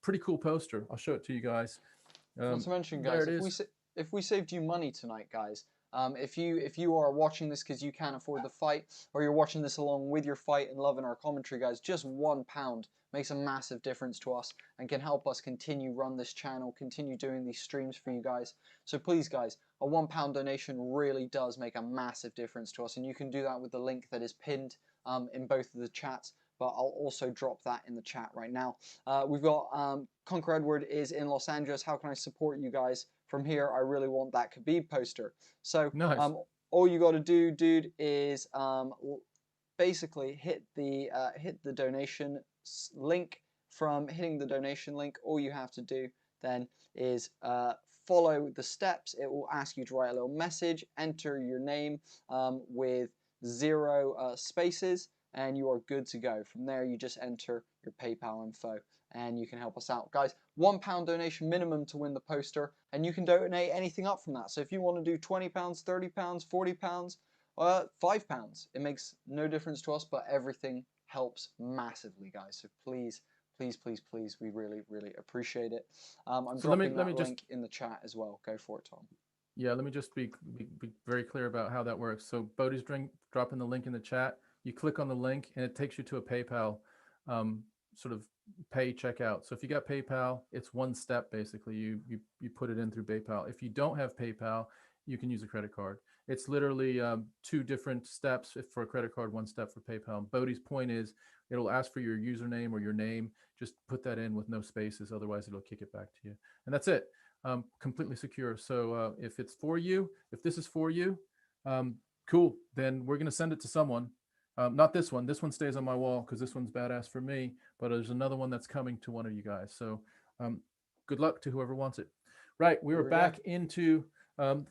Pretty cool poster. I'll show it to you guys.
Not to mention, guys, if we saved you money tonight, guys, if you are watching this because you can't afford the fight, or you're watching this along with your fight and loving our commentary, guys, just £1 makes a massive difference to us and can help us continue run this channel, continue doing these streams for you guys. So please, guys, a £1 donation really does make a massive difference to us, and you can do that with the link that is pinned in both of the chats, but I'll also drop that in the chat right now. We've got Conquer Edward is in Los Angeles. How can I support you guys from here? I really want that Khabib poster. So
nice.
All you got to do, dude, is basically hit the donation link. From hitting the donation link, all you have to do then is follow the steps. It will ask you to write a little message, enter your name with 0 spaces, and you are good to go. From there, you just enter your PayPal info and you can help us out. Guys, £1 donation minimum to win the poster, and you can donate anything up from that. So if you want to do £20, £30, £40, £5, it makes no difference to us, but everything helps massively, guys. So please, please, please, please, we really, really appreciate it. I'm dropping that link in the chat as well. Go for it, Tom.
Yeah, let me just be very clear about how that works. So Bodie's dropping the link in the chat. You click on the link and it takes you to a PayPal sort of pay checkout. So if you got PayPal, it's one step basically. You put it in through PayPal. If you don't have PayPal, you can use a credit card. It's literally 2 different steps for a credit card, 1 step for PayPal. Bodie's point is it'll ask for your username or your name. Just put that in with no spaces. Otherwise, it'll kick it back to you. And that's it. Completely secure. So if it's for you, if this is for you, cool. Then we're going to send it to someone. Not this one. This one stays on my wall because this one's badass for me. But there's another one that's coming to one of you guys. So good luck to whoever wants it. Right. We were back into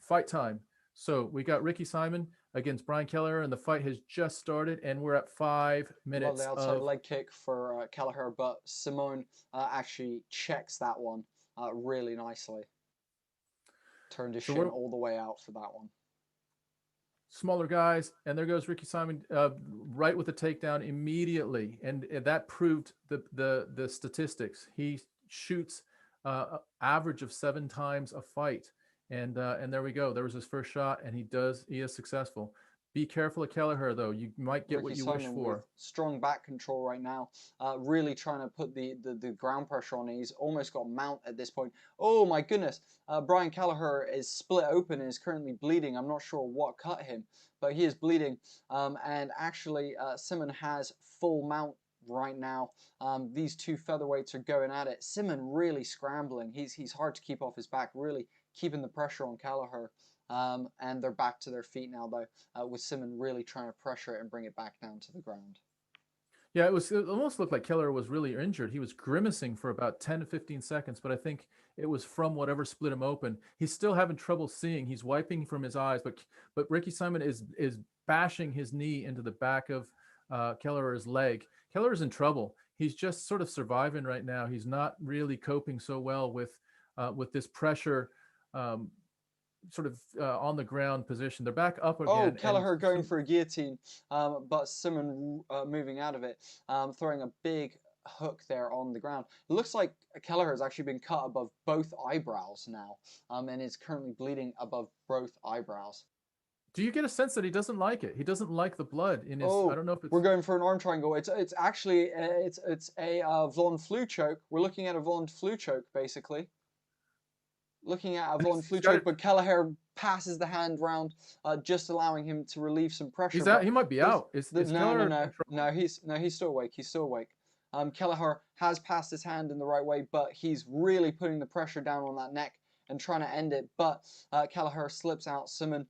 fight time. So we got Ricky Simon against Brian Kelleher, and the fight has just started, and we're at 5 minutes.
Well, the outside leg kick for Kelleher, but Simone actually checks that one really nicely. Turned his
So
shin
we're
all the way out for that one.
smaller guys, and there goes Ricky Simon right with the takedown immediately, and that proved the statistics. He shoots average of 7 times a fight, and there we go. There was his first shot, and he is successful. Be careful of Kelleher, though. You might get
Ricky
what you
Simon
wish
with
for.
strong back control right now, really trying to put the ground pressure on. He's almost got mount at this point. Oh my goodness, Brian Kelleher is split open and is currently bleeding. I'm not sure what cut him, but he is bleeding. And actually, Simon has full mount right now. These two featherweights are going at it. Simon really scrambling. He's hard to keep off his back, really keeping the pressure on Kelleher. And they're back to their feet now, though, with Simon really trying to pressure it and bring it back down to the ground.
Yeah, it almost looked like Kelleher was really injured. He was grimacing for about 10 to 15 seconds, but I think it was from whatever split him open. He's still having trouble seeing. He's wiping from his eyes, but Ricky Simon is bashing his knee into the back of Kelleher's leg. Kelleher's in trouble. He's just sort of surviving right now. He's not really coping so well with this pressure. Sort of on the ground position. They're back up again.
Oh, Kelleher going for a guillotine, but Simon moving out of it, throwing a big hook there on the ground. It looks like Kelleher has actually been cut above both eyebrows now, and is currently bleeding above both eyebrows.
Do you get a sense that he doesn't like it? He doesn't like the blood in his.
Oh,
I don't know if it's.
We're going for an arm triangle. It's actually it's a Von Flue choke. We're looking at a Von Flue choke basically. Looking at a Von Flue choke, but Kelleher passes the hand round, just allowing him to relieve some pressure.
He's out. He might be out.
No, he's still awake. He's still awake. Kelleher has passed his hand in the right way, but he's really putting the pressure down on that neck and trying to end it. But Kelleher slips out. Simon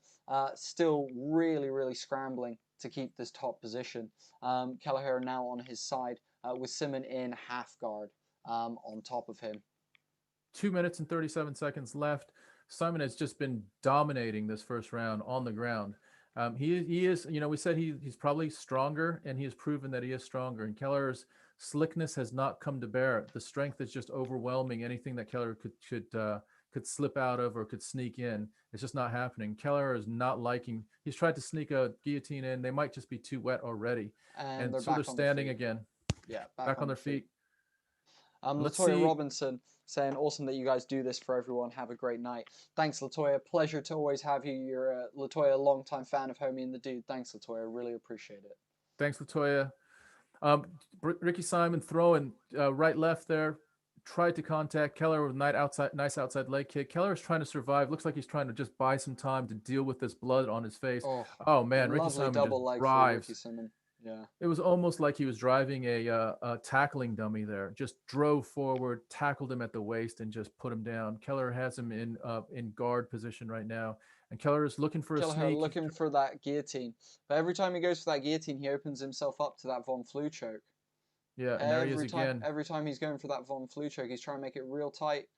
still really scrambling to keep this top position. Kelleher now on his side with Simon in half guard on top of him.
2 minutes and 37 seconds left. Simon has just been dominating this first round on the ground. He is, we said he's probably stronger, and he has proven that he is stronger. And Kelleher's slickness has not come to bear. The strength is just overwhelming anything that Kelleher could slip out of or could sneak in. It's just not happening. Kelleher is not liking. He's tried to sneak a guillotine in. They might just be too wet already. And so they're standing again.
Yeah,
back on their feet.
Latoya Robinson saying, awesome that you guys do this for everyone. Have a great night. Thanks, Latoya. Pleasure to always have you. You're Latoya, a longtime fan of Homie and the Dude. Thanks, Latoya. Really appreciate it.
Thanks, Latoya. Ricky Simon throwing right, left there. Tried to contact Kelleher with nice outside leg kick. Kelleher's trying to survive. Looks like he's trying to just buy some time to deal with this blood on his face. Oh man, Ricky Simon
double
just
leg
drives.
For Ricky Simon. Yeah.
It was almost like he was driving a tackling dummy there. Just drove forward, tackled him at the waist, and just put him down. Kelleher has him in guard position right now, and Kelleher is looking for a sneak.
Looking for that guillotine, but every time he goes for that guillotine, he opens himself up to that Von Flue choke.
Yeah, and there he is again.
Every time he's going for that Von Flue choke, he's trying to make it real tight.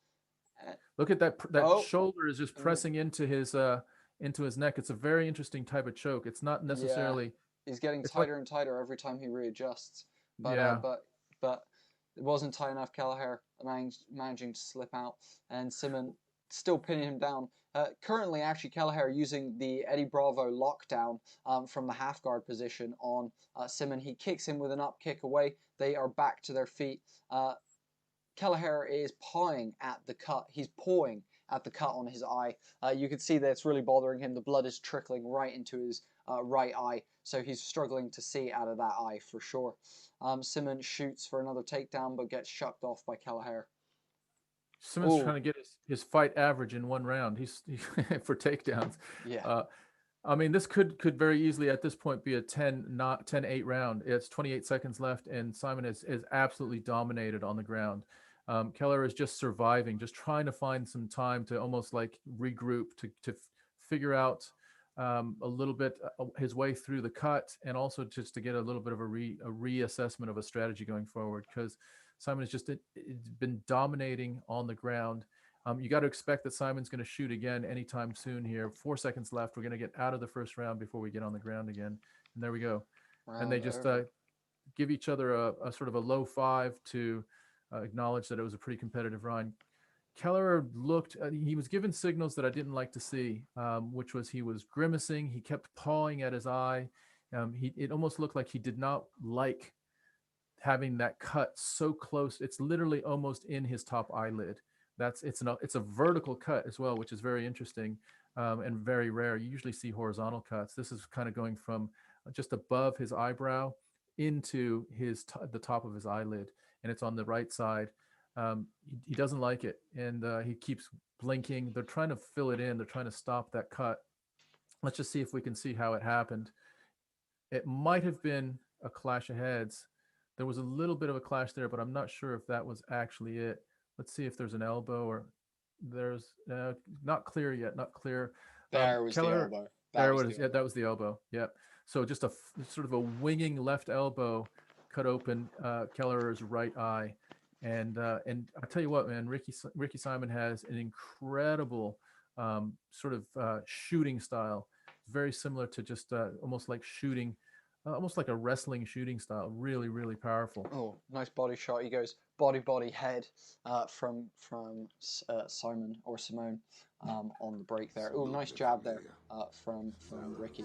Look at that shoulder is just pressing into his neck. It's a very interesting type of choke. It's not necessarily.
Yeah. He's getting tighter and tighter every time he readjusts. But but it wasn't tight enough. Kelleher managing to slip out, and Simon still pinning him down. Currently, actually, Kelleher using the Eddie Bravo lockdown from the half guard position on Simon. He kicks him with an up kick away. They are back to their feet. Kelleher is pawing at the cut. He's pawing at the cut on his eye. You can see that it's really bothering him. The blood is trickling right into his right eye, so he's struggling to see out of that eye for sure. Simon shoots for another takedown, but gets shucked off by Kelleher.
Simon's trying to get his fight average in one round. He's for takedowns.
Yeah.
I mean, this could very easily at this point be a 10-8 round. It's 28 seconds left, and Simon is absolutely dominated on the ground. Kelleher is just surviving, just trying to find some time to almost like regroup, to figure out a little bit his way through the cut, and also just to get a little bit of a reassessment of a strategy going forward, because Simon has just been dominating on the ground. You got to expect that Simon's going to shoot again anytime soon here. 4 seconds left. We're going to get out of the first round before we get on the ground again. And there we go. And they just give each other a sort of a low five to acknowledge that it was a pretty competitive round. Kelleher looked, he was given signals that I didn't like to see, which was he was grimacing. He kept pawing at his eye. It almost looked like he did not like having that cut so close. It's literally almost in his top eyelid. It's a vertical cut as well, which is very interesting and very rare. You usually see horizontal cuts. This is kind of going from just above his eyebrow into the top of his eyelid, and it's on the right side. He doesn't like it, and he keeps blinking. They're trying to fill it in. They're trying to stop that cut. Let's just see if we can see how it happened. It might have been a clash of heads. There was a little bit of a clash there, but I'm not sure if that was actually it. Let's see if there's an elbow, or there's not clear yet. Not clear.
There was
Kelleher,
the elbow.
That was the elbow. Yep. So just a sort of a winging left elbow cut open Kelleher's right eye. And I tell you what, man, Ricky Simon has an incredible sort of shooting style, very similar to just almost like shooting, almost like a wrestling shooting style. Really, really powerful.
Oh, nice body shot. He goes body head from Simon or Simone on the break there. Oh, nice jab there from Ricky.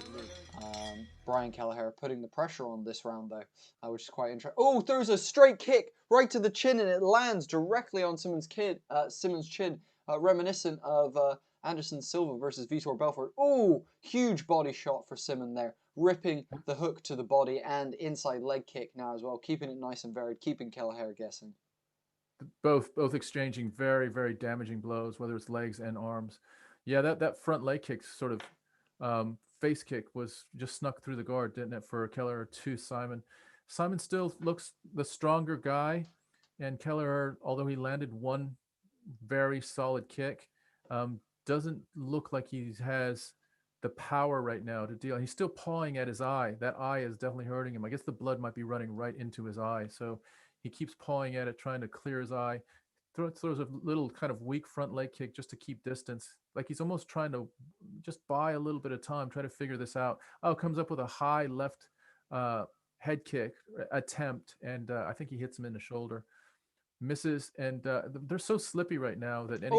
Brian Kelleher putting the pressure on this round though, which is quite interesting. Oh, throws a straight kick right to the chin, and it lands directly on Simmons' chin, reminiscent of Anderson Silva versus Vitor Belfort. Oh, huge body shot for Simon there, ripping the hook to the body and inside leg kick now as well, keeping it nice and varied, keeping Kelleher guessing.
Both exchanging very, very damaging blows, whether it's legs and arms. Yeah, that front leg kick sort of face kick was just snuck through the guard, didn't it, for Kelleher to Simon. Simon still looks the stronger guy, and Kelleher, although he landed one very solid kick, doesn't look like he has the power right now to deal. He's still pawing at his eye. That eye is definitely hurting him. I guess the blood might be running right into his eye. So he keeps pawing at it, trying to clear his eye. Throws a little kind of weak front leg kick just to keep distance. Like he's almost trying to just buy a little bit of time, try to figure this out. Oh, comes up with a high left head kick attempt, and I think he hits him in the shoulder. Misses, and they're so slippy right now that any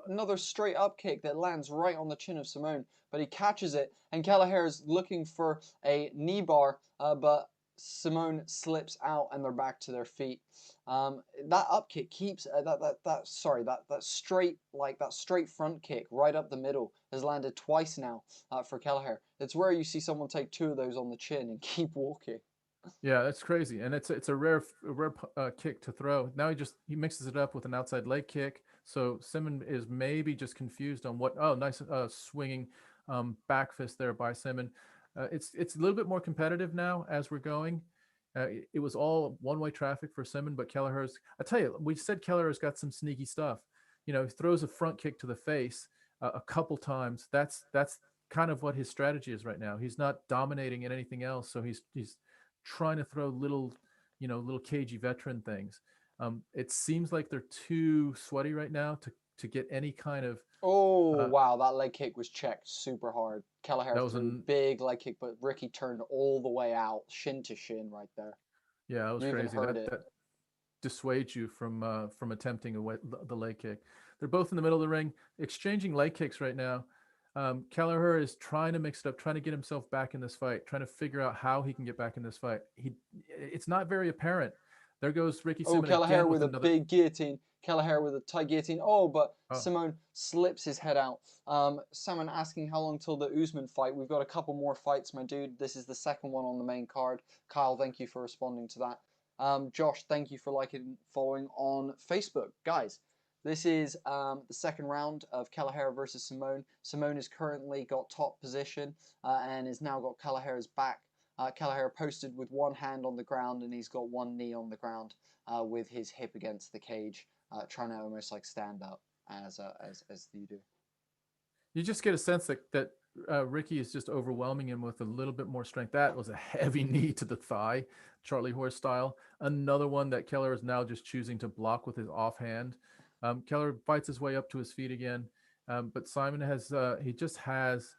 another straight up kick that lands right on the chin of Simone, but he catches it, and Kelleher is looking for a knee bar, but Simone slips out, and they're back to their feet. That up kick keeps that straight front kick right up the middle has landed twice now for Kelleher. It's rare you see someone take two of those on the chin and keep walking.
Yeah, that's crazy, and it's a rare kick to throw. Now he mixes it up with an outside leg kick. So Simon is maybe just confused on what. Oh, nice swinging back fist there by Simon. It's a little bit more competitive now as we're going. It was all one-way traffic for Simon, but Kelleher's. I tell you, we said Kelleher's got some sneaky stuff. You know, he throws a front kick to the face a couple times. That's kind of what his strategy is right now. He's not dominating in anything else, so he's trying to throw little cagey veteran things. It seems like they're too sweaty right now to get any kind of.
Oh wow, that leg kick was checked super hard. Kelleher
was
threw a big leg kick, but Ricky turned all the way out, shin to shin, right there.
Yeah, that was
You even
crazy.
heard
That dissuades you from attempting the leg kick. They're both in the middle of the ring, exchanging leg kicks right now. Kelleher is trying to mix it up, trying to get himself back in this fight, trying to figure out how he can get back in this fight. It's not very apparent. There goes Ricky Simon.
Kelleher with a big guillotine. Kelleher with a tight guillotine. But Simone slips his head out. Simon asking how long till the Usman fight. We've got a couple more fights, my dude. This is the second one on the main card. Kyle, thank you for responding to that. Josh, thank you for liking and following on Facebook. Guys, this is the second round of Kelleher versus Simone. Simone has currently got top position and has now got Kelleher's back. Kelleher posted with one hand on the ground, and he's got one knee on the ground with his hip against the cage, trying to almost like stand up as you do.
You just get a sense that Ricky is just overwhelming him with a little bit more strength. That was a heavy knee to the thigh, Charlie Horse style. Another one that Kelleher is now just choosing to block with his offhand. Kelleher fights his way up to his feet again, but Simon he just has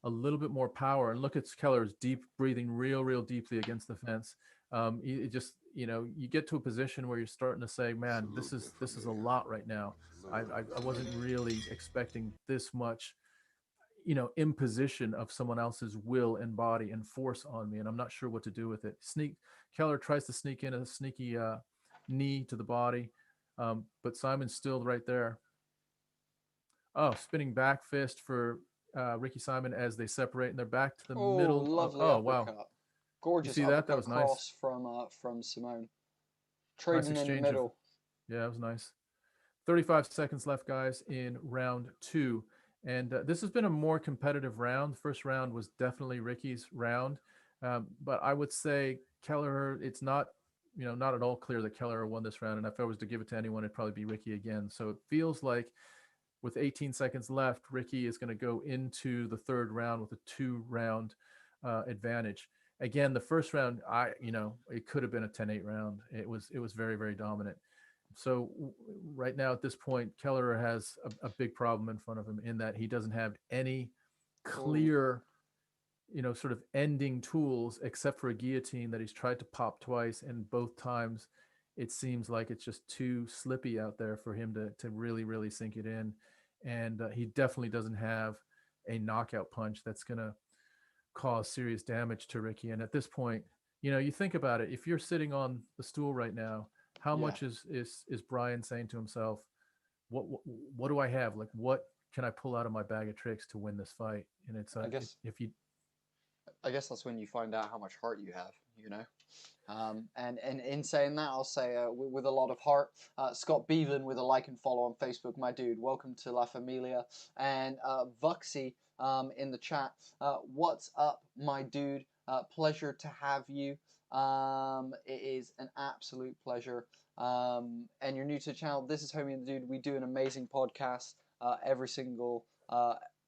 a little bit more power. And look at Kelleher's deep breathing real deeply against the fence. you get to a position where you're starting to say, man, this is a lot right now. I wasn't really expecting this much, imposition of someone else's will and body and force on me, and I'm not sure what to do with it. Keller tries to sneak in a sneaky knee to the body, but Simon's still right there. Oh, spinning back fist for Ricky Simon as they separate, and they're back to the middle.
Lovely
Wow.
Gorgeous
You see that?
uppercut
That was nice.
cross from Simone.
Nice
Trading in the
exchange
middle.
Yeah, it was nice. 35 seconds left, guys, in round 2. And this has been a more competitive round. The first round was definitely Ricky's round. But I would say Kelleher, it's not, not at all clear that Kelleher won this round. And if I was to give it to anyone, it'd probably be Ricky again. So it feels like with 18 seconds left, Ricky is going to go into the third round with a 2-round advantage. Again, the first round, it could have been a 10-8 round. It was very, very dominant. So right now at this point, Kelleher has a big problem in front of him in that he doesn't have any clear, sort of ending tools except for a guillotine that he's tried to pop twice, and both times it seems like it's just too slippy out there for him to really, really sink it in. And he definitely doesn't have a knockout punch that's going to cause serious damage to Ricky. And at this point, you think about it, if you're sitting on the stool right now, how much is Brian saying to himself, what do I have? Like, what can I pull out of my bag of tricks to win this fight? And it's I
guess that's when you find out how much heart you have, and in saying that, I'll say with a lot of heart, Scott Bevan with a like and follow on Facebook, my dude, welcome to La Familia, and Vuxy in the chat, what's up, my dude? Pleasure to have you. It is an absolute pleasure. And you're new to the channel. This is Homie and the Dude. We do an amazing podcast every single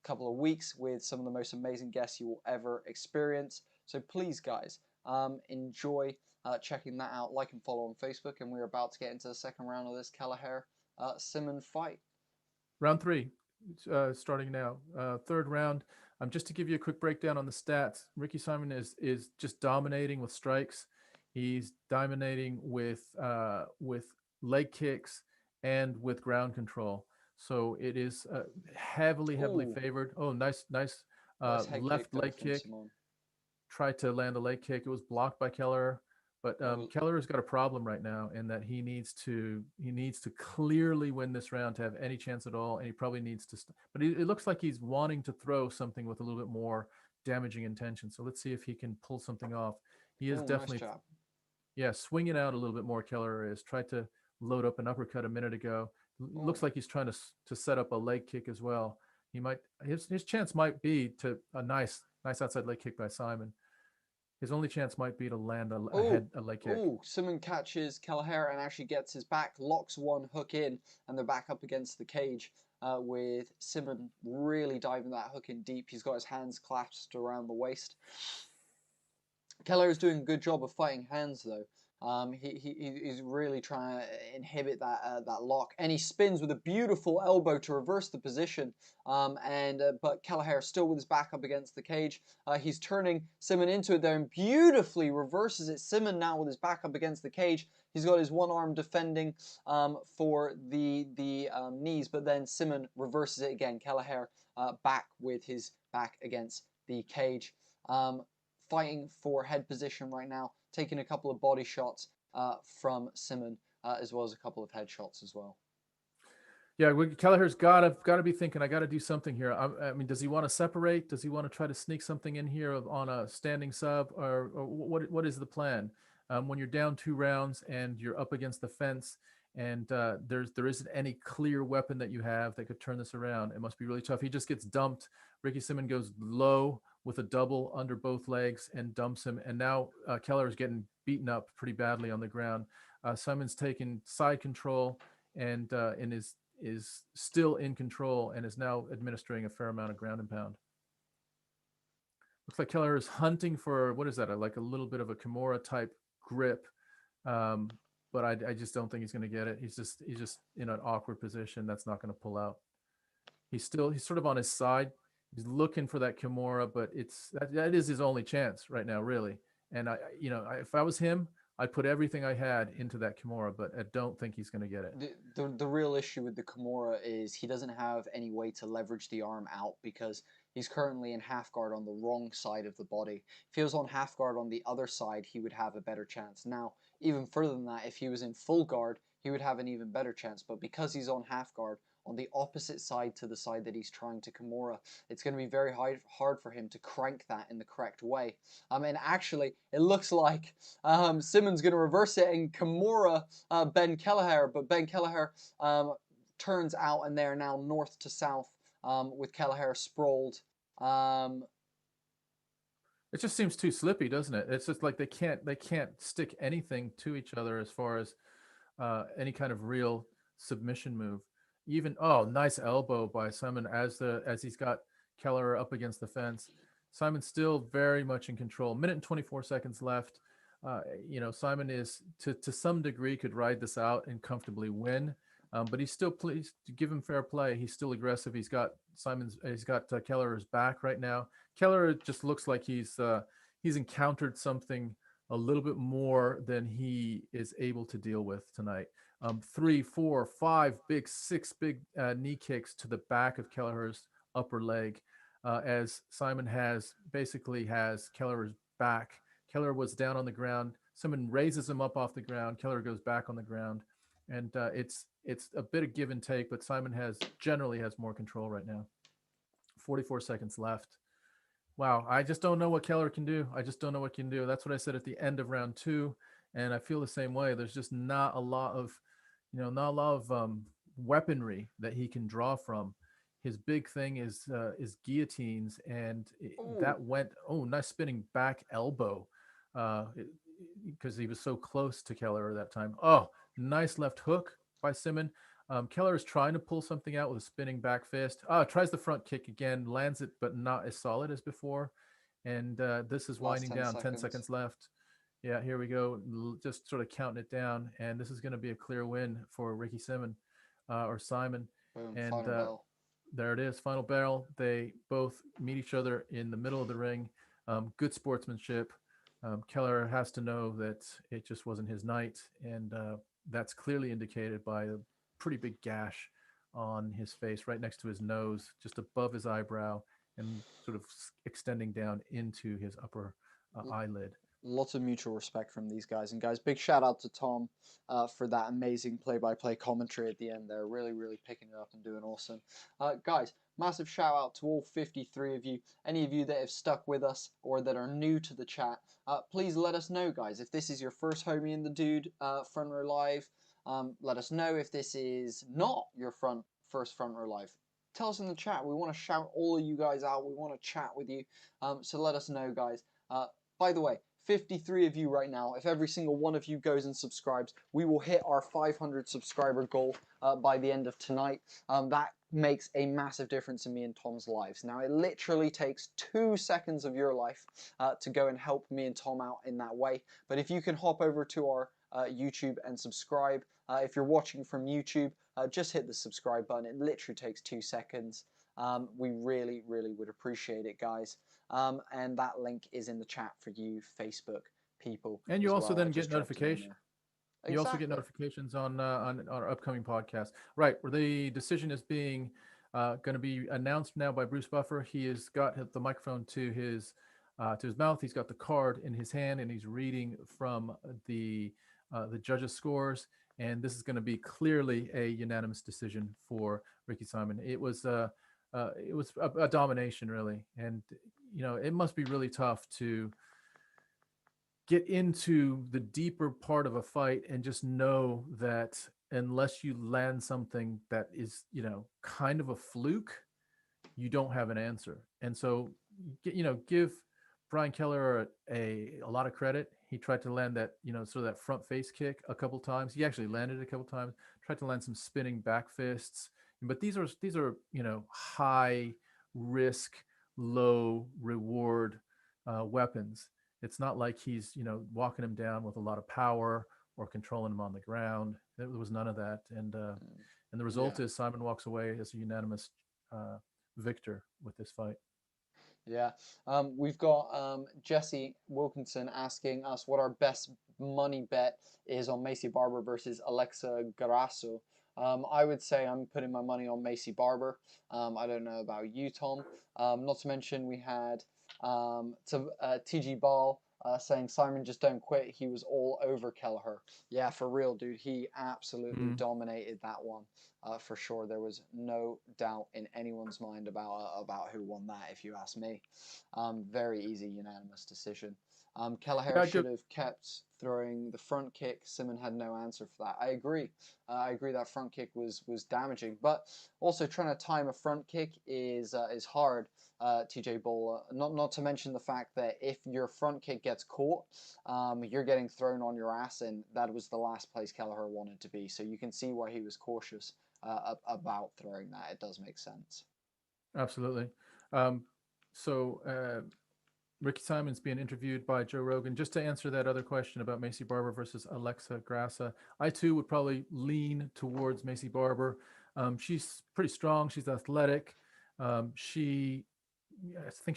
couple of weeks with some of the most amazing guests you will ever experience. So please, guys, enjoy checking that out. Like and follow on Facebook. And we're about to get into the second round of this Kelleher Simon fight.
Round 3, starting now. Third round. Just to give you a quick breakdown on the stats, Ricky Simon is just dominating with strikes. He's dominating with leg kicks and with ground control. So it is heavily favored. Oh, nice left leg kick. Tried to land a leg kick. It was blocked by Kelleher. But Kelleher's got a problem right now in that he needs to clearly win this round to have any chance at all, and he probably needs to. But it looks like he's wanting to throw something with a little bit more damaging intention. So let's see if he can pull something off. He is definitely, swinging out a little bit more. Kelleher is tried to load up an uppercut a minute ago. Looks like he's trying to set up a leg kick as well. He might his chance might be to a nice outside leg kick by Simon. His only chance might be to land a leg kick.
Simon catches Kelleher and actually gets his back, locks one hook in, and they're back up against the cage with Simon really diving that hook in deep. He's got his hands clasped around the waist. Kelleher is doing a good job of fighting hands, though. He's really trying to inhibit that lock, and he spins with a beautiful elbow to reverse the position. But Kelleher still with his back up against the cage. He's turning Simon into it there and beautifully reverses it. Simon now with his back up against the cage. He's got his one arm defending for the knees, but then Simon reverses it again. Kelleher back with his back against the cage. Fighting for head position right now, taking a couple of body shots from Simon, as well as a couple of head shots as well.
Yeah, Kelleher's got to be thinking, I got to do something here. I mean, does he want to separate? Does he want to try to sneak something in here on a standing sub, or what is the plan? When you're down 2 rounds and you're up against the fence, and there isn't any clear weapon that you have that could turn this around, it must be really tough. He just gets dumped. Ricky Simon goes low with a double under both legs and dumps him. And now Kelleher is getting beaten up pretty badly on the ground. Simon's taken side control and is still in control and is now administering a fair amount of ground and pound. Looks like Kelleher is hunting for, what is that? Like a little bit of a Kimura type grip. But I just don't think he's going to get it. He's just in an awkward position. That's not going to pull out. He's sort of on his side. He's looking for that Kimura, but that is his only chance right now, really. And if I was him, I put everything I had into that Kimura, but I don't think he's going to get it.
The real issue with the Kimura is he doesn't have any way to leverage the arm out because he's currently in half guard on the wrong side of the body. If he was on half guard on the other side, he would have a better chance. Now, even further than that, if he was in full guard, he would have an even better chance. But because he's on half guard, on the opposite side to the side that he's trying to Kimura, it's going to be very hard for him to crank that in the correct way. And actually, it looks like Simmons going to reverse it and Kimura Ben Kelleher, but Ben Kelleher turns out and they're now north to south with Kelleher sprawled.
It just seems too slippy, doesn't it? It's just like they can't stick anything to each other as far as any kind of real submission move. Even nice elbow by Simon as he's got Kelleher up against the fence. Simon's still very much in control. Minute and 24 seconds left. Simon is to some degree could ride this out and comfortably win, but he's still, please give him fair play. He's still aggressive. He's got Kelleher's back right now. Kelleher just looks like he's encountered something a little bit more than he is able to deal with tonight. 3, 4, 5 6 big knee kicks to the back of Kelleher's upper leg, as Simon has Kelleher's back. Kelleher was down on the ground. Simon raises him up off the ground. Kelleher goes back on the ground, and it's a bit of give and take, but Simon generally has more control right now. 44 seconds left. Wow, I just don't know what Kelleher can do. I just don't know what he can do. That's what I said at the end of round 2, and I feel the same way. There's just not a lot of weaponry that he can draw from. His big thing is guillotines, and that went nice spinning back elbow because he was so close to Kelleher that time. Nice left hook by Simon. Kelleher is trying to pull something out with a spinning back fist. Tries the front kick again, lands it, but not as solid as before. And this is winding down. 10 seconds left. Yeah, here we go. Just sort of counting it down, and this is going to be a clear win for Ricky Simon. Boom, and
final bell.
There it is, final bell. They both meet each other in the middle of the ring. Good sportsmanship. Kelleher has to know that it just wasn't his night, and that's clearly indicated by a pretty big gash on his face right next to his nose, just above his eyebrow, and sort of extending down into his upper eyelid.
Lots of mutual respect from these guys. And guys, big shout out to Tom for that amazing play-by-play commentary at the end there. Really, really picking it up and doing awesome. Guys, massive shout out to all 53 of you. Any of you that have stuck with us or that are new to the chat, please let us know, guys. If this is your first Homie and the Dude Front Row Live, let us know. If this is not your first Front Row Live, tell us in the chat. We want to shout all of you guys out. We want to chat with you. So let us know, guys. By the way, 53 of you right now, if every single one of you goes and subscribes, we will hit our 500 subscriber goal by the end of tonight. That makes a massive difference in me and Tom's lives. Now, it literally takes 2 seconds of your life to go and help me and Tom out in that way. But if you can hop over to our YouTube and subscribe. If you're watching from YouTube, just hit the subscribe button. It literally takes 2 seconds. We really, really would appreciate it, guys. And that link is in the chat for you, Facebook people.
And you also then get
notifications.
You also get notifications on our upcoming podcast. Right, where the decision is being going to be announced now by Bruce Buffer. He has got the microphone to his mouth. He's got the card in his hand, and he's reading from the judges' scores. And this is going to be clearly a unanimous decision for Ricky Simon. It was a domination, really, and it must be really tough to get into the deeper part of a fight and just know that unless you land something that is kind of a fluke, you don't have an answer. And so give Brian Kelleher a lot of credit. He tried to land that sort of that front face kick a couple times. He actually landed it a couple times. Tried to land some spinning back fists. But these are high risk, low reward weapons. It's not like he's walking him down with a lot of power or controlling him on the ground. There was none of that, and the result is Simon walks away as a unanimous victor with this fight.
Yeah. We've got Jesse Wilkinson asking us what our best money bet is on Maycee Barber versus Alexa Grasso. I would say I'm putting my money on Maycee Barber. I don't know about you, Tom. Not to mention we had TG Ball saying, Simon, just don't quit. He was all over Kelleher. Yeah, for real, dude. He absolutely dominated that one. For sure. There was no doubt in anyone's mind about who won that, if you ask me. Very easy, unanimous decision. Kelleher should have kept throwing the front kick. Simon had no answer for that. I agree. I agree that front kick was damaging, but also trying to time a front kick is hard. TJ Bull. Not to mention the fact that if your front kick gets caught, you're getting thrown on your ass, and that was the last place Kelleher wanted to be. So you can see why he was cautious about throwing that. It does make sense.
Absolutely. Ricky Simon's being interviewed by Joe Rogan. Just to answer that other question about Maycee Barber versus Alexa Grasso, I too would probably lean towards Maycee Barber. She's pretty strong. She's athletic. I think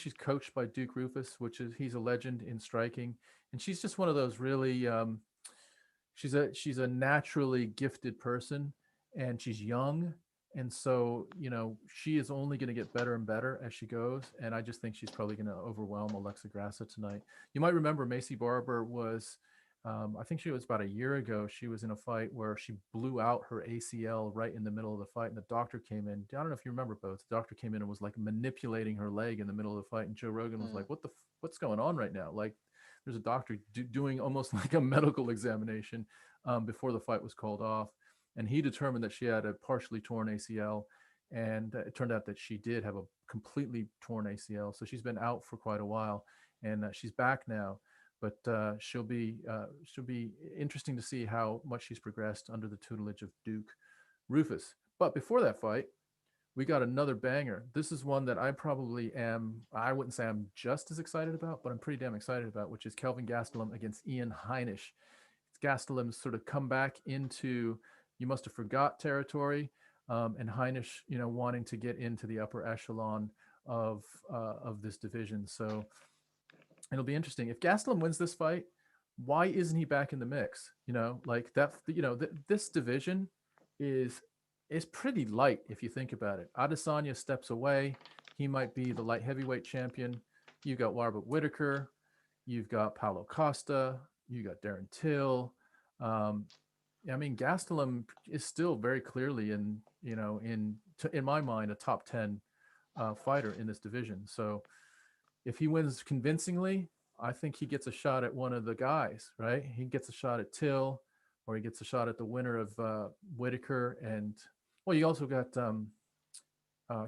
she's coached by Duke Rufus, he's a legend in striking, and she's just one of those really. She's a naturally gifted person, and she's young. And so, she is only going to get better and better as she goes. And I just think she's probably going to overwhelm Alexa Grasso tonight. You might remember Maycee Barber was, I think she was about a year ago. She was in a fight where she blew out her ACL right in the middle of the fight. And the doctor came in. I don't know if you remember, both. The doctor came in and was like manipulating her leg in the middle of the fight. And Joe Rogan was like, what's going on right now? Like, there's a doctor doing almost like a medical examination before the fight was called off. And he determined that she had a partially torn ACL, and it turned out that she did have a completely torn ACL. So she's been out for quite a while, and she's back now. But she'll be interesting to see how much she's progressed under the tutelage of Duke Rufus. But before that fight, we got another banger. This is one that I wouldn't say I'm just as excited about, but I'm pretty damn excited about, which is Kelvin Gastelum against Ian Heinisch. It's Gastelum's sort of come back into you must have forgot territory, and Heinisch, wanting to get into the upper echelon of this division. So it'll be interesting. If Gastelum wins this fight, why isn't he back in the mix? This division is pretty light if you think about it. Adesanya steps away. He might be the light heavyweight champion. You got Robert Whittaker. You've got Paulo Costa. You got Darren Till. Gastelum is still very clearly in my mind, a top 10 fighter in this division. So if he wins convincingly, I think he gets a shot at one of the guys, right? He gets a shot at Till, or he gets a shot at the winner of Whittaker. And you also got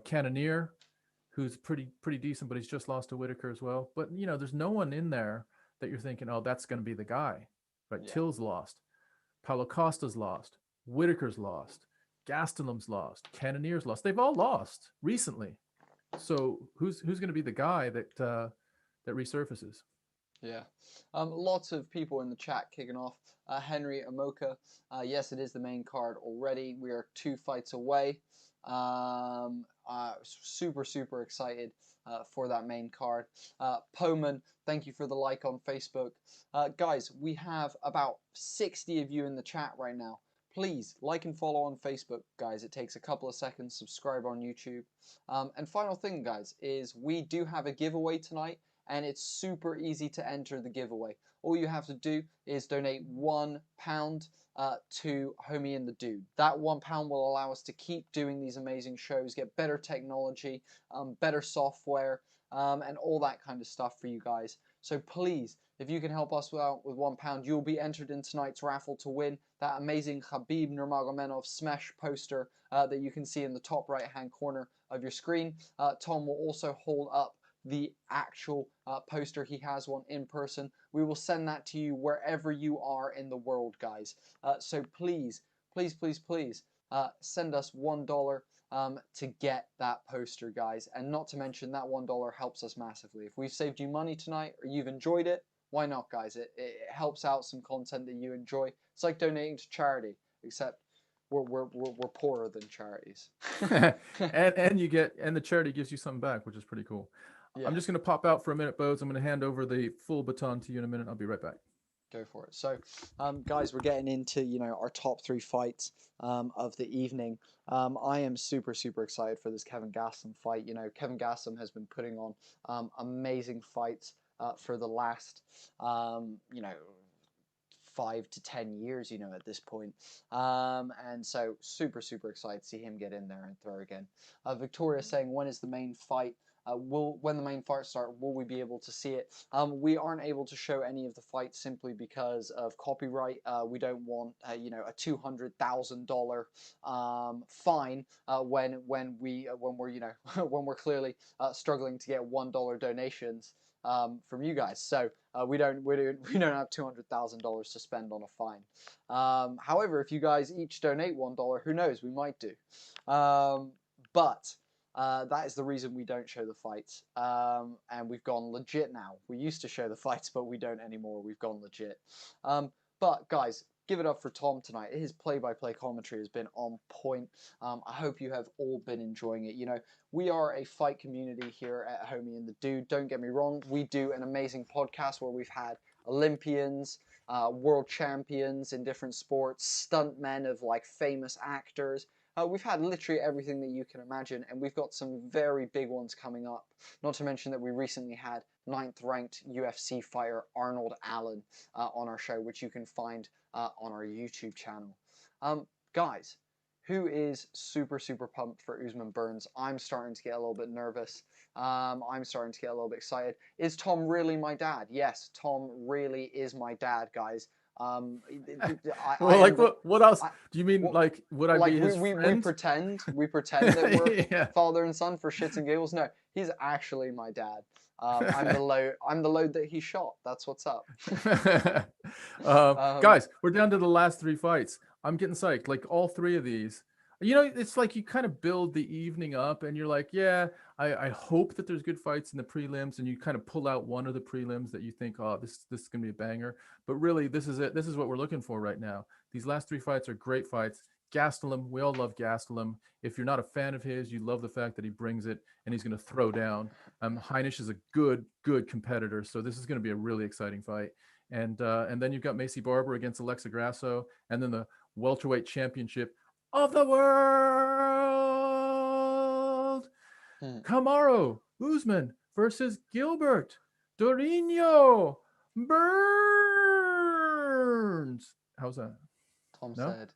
Cannonier, who's pretty decent, but he's just lost to Whittaker as well. But there's no one in there that you're thinking, oh, that's going to be the guy, right? Yeah. Till's lost. Paulo Costa's lost. Whittaker's lost. Gastelum's lost. Cannonier's lost. They've all lost recently. So who's going to be the guy that resurfaces?
Yeah. Lots of people in the chat kicking off. Henry Amoka. Yes, it is the main card already. We are 2 fights away. Super excited for that main card. Poman, thank you for the like on Facebook. Guys, we have about 60 of you in the chat right now. Please like and follow on Facebook, guys. It takes a couple of seconds. Subscribe on YouTube. And final thing, guys, is we do have a giveaway tonight, and it's super easy to enter the giveaway. All you have to do is donate £1 to Homie and the Dude. That £1 will allow us to keep doing these amazing shows, get better technology, better software, and all that kind of stuff for you guys. So please, if you can help us out with £1, you'll be entered in tonight's raffle to win that amazing Khabib Nurmagomedov Smash poster that you can see in the top right-hand corner of your screen. Tom will also hold up the actual poster. He has one in person. We will send that to you wherever you are in the world, guys. So please send us $1 to get that poster, guys. And not to mention that $1 helps us massively. If we've saved you money tonight or you've enjoyed it, why not, guys? It helps out some content that you enjoy. It's like donating to charity, except we're poorer than charities.
and the charity gives you something back, which is pretty cool.
Yeah.
I'm just going to pop out for a minute, Bodes. I'm going to hand over the full baton to you in a minute. I'll be right back.
Go for it. So, guys, we're getting into our top 3 fights of the evening. I am super excited for this Kevin Gastelum fight. Kevin Gastelum has been putting on amazing fights for the last 5 to 10 years, at this point. And so super excited to see him get in there and throw again. Victoria saying, when is the main fight? When the main fights start, will we be able to see it? We aren't able to show any of the fights simply because of copyright. We don't want a $200,000 fine when we're clearly struggling to get $1 donations from you guys. So we don't have $200,000 to spend on a fine. However, if you guys each donate $1, who knows, we might do. But that is the reason we don't show the fights. And we've gone legit now. We used to show the fights, but we don't anymore. We've gone legit. But guys, give it up for Tom tonight. His play-by-play commentary has been on point. I hope you have all been enjoying it. We are a fight community here at Homie and the Dude. Don't get me wrong. We do an amazing podcast where we've had Olympians, world champions in different sports, stuntmen of famous actors. We've had literally everything that you can imagine, and we've got some very big ones coming up. Not to mention that we recently had 9th ranked UFC fighter Arnold Allen on our show, which you can find on our YouTube channel. Guys, who is super pumped for Usman Burns? I'm starting to get a little bit nervous. I'm starting to get a little bit excited. Is Tom really my dad? Yes, Tom really is my dad, guys.
What else do you mean? Would I be his friend?
We pretend that we're
yeah.
father and son for shits and giggles. No, he's actually my dad. I'm the load that he shot. That's what's up.
Guys, we're down to the last 3 fights. I'm getting psyched. All 3 of these. It's like you kind of build the evening up and you're like, yeah, I hope that there's good fights in the prelims, and you kind of pull out one of the prelims that you think, oh, this is going to be a banger. But really, this is it. This is what we're looking for right now. These last 3 fights are great fights. Gastelum, we all love Gastelum. If you're not a fan of his, you love the fact that he brings it and he's going to throw down. Heinisch is a good competitor, so this is going to be a really exciting fight. And then you've got Maycee Barber against Alexa Grasso, and then the welterweight championship of the world, Kamaru Usman versus GIlbert Burns. How's that?
Tom said.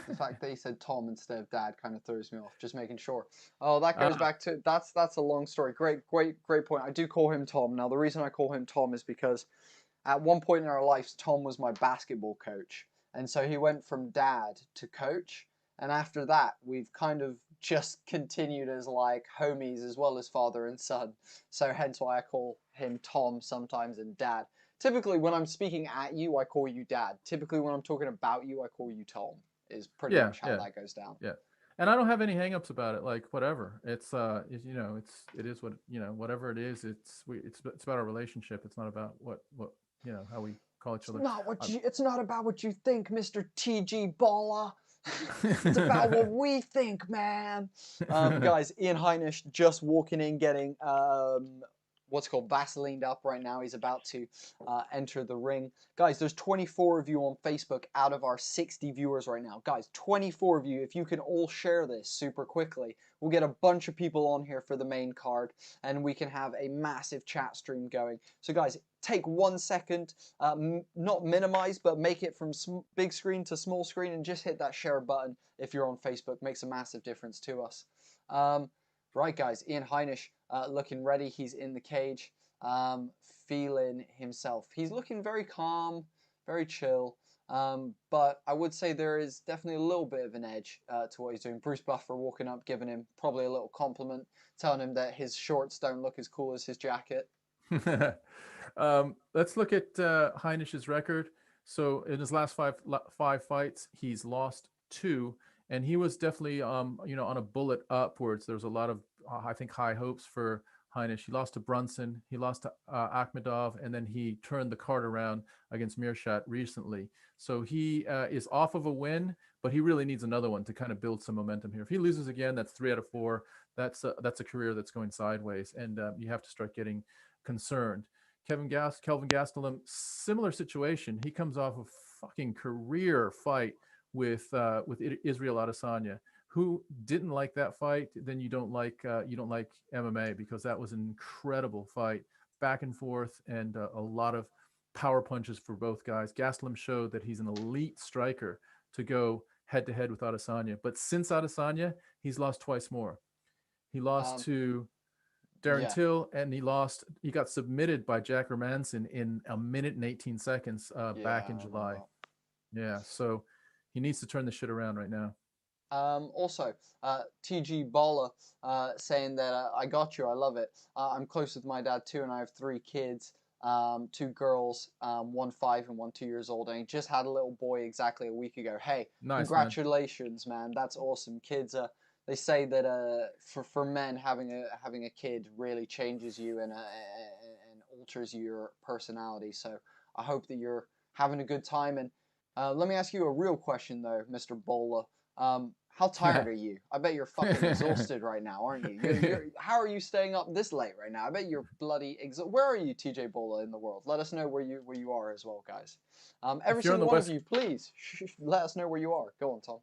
The fact that he said Tom instead of Dad kind of throws me off. Just making sure. Oh, that goes back to that's a long story. Great point. I do call him Tom. Now the reason I call him Tom is because at one point in our lives, Tom was my basketball coach, and so he went from dad to coach. And after that, we've kind of just continued as homies as well as father and son. So hence why I call him Tom sometimes and Dad. Typically, when I'm speaking at you, I call you Dad. Typically, when I'm talking about you, I call you Tom. Is pretty much how that goes down.
Yeah, and I don't have any hangups about it. Whatever. It is what whatever it is. It's about our relationship. It's not about what how we call each other.
It's not about what you think, Mr. TG Baller. It's about what we think, man. Guys, Ian Heinisch just walking in, getting what's called Vaselined up right now. He's about to enter the ring. Guys, there's 24 of you on Facebook out of our 60 viewers right now. Guys, 24 of you. If you can all share this super quickly, we'll get a bunch of people on here for the main card, and we can have a massive chat stream going. So guys, take 1 second, not minimize, but make it from big screen to small screen, and just hit that share button if you're on Facebook. Makes a massive difference to us. Right, guys, Ian Heinisch looking ready. He's in the cage, feeling himself. He's looking very calm, very chill, but I would say there is definitely a little bit of an edge to what he's doing. Bruce Buffer walking up, giving him probably a little compliment, telling him that his shorts don't look as cool as his jacket.
Let's look at Heinisch's record. So in his last five fights, he's lost 2. And he was definitely, on a bullet upwards. There's a lot of, I think, high hopes for Heinisch. He lost to Brunson. He lost to Akhmedov, and then he turned the card around against Meerschaert recently. So he is off of a win, but he really needs another one to kind of build some momentum here. If he loses again, that's 3 out of 4. That's a career that's going sideways, and you have to start getting concerned. Kelvin Gastelum, similar situation. He comes off a fucking career fight with Israel Adesanya. Who didn't like that fight? Then you don't like MMA, because that was an incredible fight, back and forth, and a lot of power punches for both guys. Gastelum showed that he's an elite striker to go head to head with Adesanya. But since Adesanya, he's lost twice more. He lost to Darren Till, and he got submitted by Jack Hermanson in 1 minute and 18 seconds back in July. Yeah, so he needs to turn the shit around right now.
Also, TG Baller saying that I got you, I love it. I'm close with my dad too, and I have 3 kids, 2 girls, 1 5 and 1 2 years old, and he just had a little boy exactly a week ago. Hey, nice, congratulations, man. That's awesome. Kids, they say that for men, having a kid really changes you and alters your personality. So I hope that you're having a good time. And let me ask you a real question though, Mr. Bowler. How tired are you? I bet you're fucking exhausted right now, aren't you? How are you staying up this late right now? I bet you're bloody exhausted. Where are you, TJ Bowler, in the world? Let us know where you are as well, guys. Every single one of you, please let us know where you are. Go on, Tom.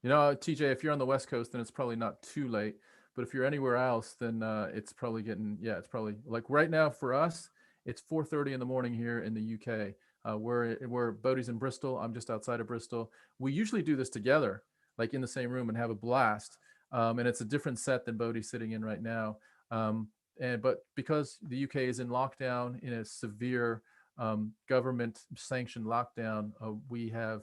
You know, TJ, if you're on the West Coast, then it's probably not too late. But if you're anywhere else, then it's probably it's probably like right now for us, it's 4:30 in the morning here in the UK. We're Bodie's in Bristol. I'm just outside of Bristol. We usually do this together, like in the same room, and have a blast. And it's a different set than Bodie's sitting in right now. But because the UK is in lockdown, in a severe government sanctioned lockdown, we have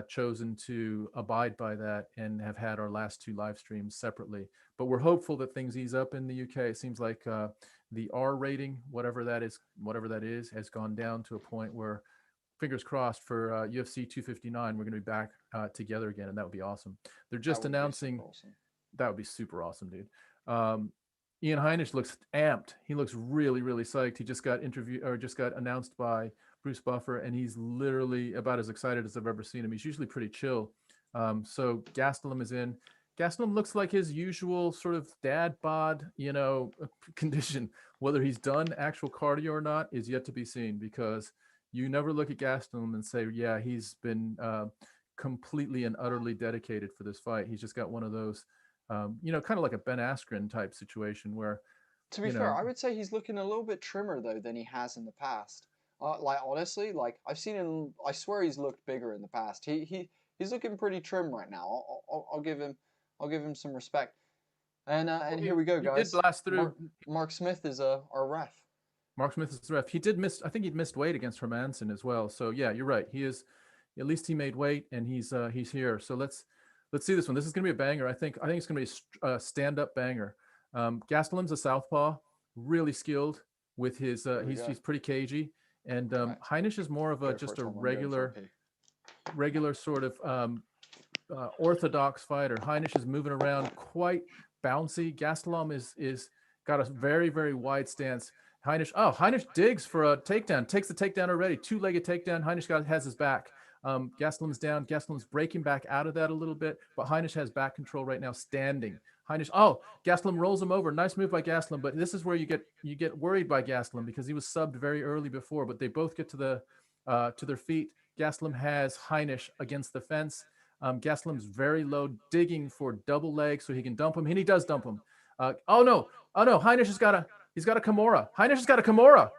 chosen to abide by that and have had our last 2 live streams separately. But we're hopeful that things ease up in the UK. It seems like the R rating, whatever that is, has gone down to a point where, fingers crossed, for UFC 259, we're going to be back together again, and that would be awesome. They're just announcing that would be super awesome, dude. Ian Heinisch looks amped. He looks really, really psyched. He just got announced by Bruce Buffer, and he's literally about as excited as I've ever seen him. He's usually pretty chill. So Gastelum is in. Gastelum looks like his usual sort of dad bod, condition. Whether he's done actual cardio or not is yet to be seen, because you never look at Gastelum and say, yeah, he's been completely and utterly dedicated for this fight. He's just got one of those, kind of like a Ben Askren type situation where,
to be fair, I would say he's looking a little bit trimmer though than he has in the past. Honestly, I've seen him. I swear he's looked bigger in the past. He's looking pretty trim right now. I'll give him some respect. And here we go, guys.
He did blast through.
Mark Smith is our ref.
Mark Smith is the ref. He did miss. I think he'd missed weight against Hermanson as well. So yeah, you're right. He is. At least he made weight, and he's here. So let's see this one. This is going to be a banger. I think it's going to be a stand-up banger. Gastelum's a southpaw, really skilled with his. He's pretty cagey, and Heinisch is more of a regular sort of orthodox fighter. Heinisch is moving around, quite bouncy. Gastelum is got a very, very wide stance. Heinisch digs for a takedown, takes the takedown already, 2-legged takedown. Heinisch has his back. Gastelum's down. Gastelum's breaking back out of that a little bit, but Heinisch has back control right now, standing. Gastelum rolls him over. Nice move by Gastelum, but this is where you get worried by Gastelum, because he was subbed very early before, but they both get to their feet. Gastelum has Heinisch against the fence. Gastelum's very low, digging for double leg so he can dump him, and he does dump him. Oh no, Heinisch has got a Kimura. Heinisch has got a Kimura.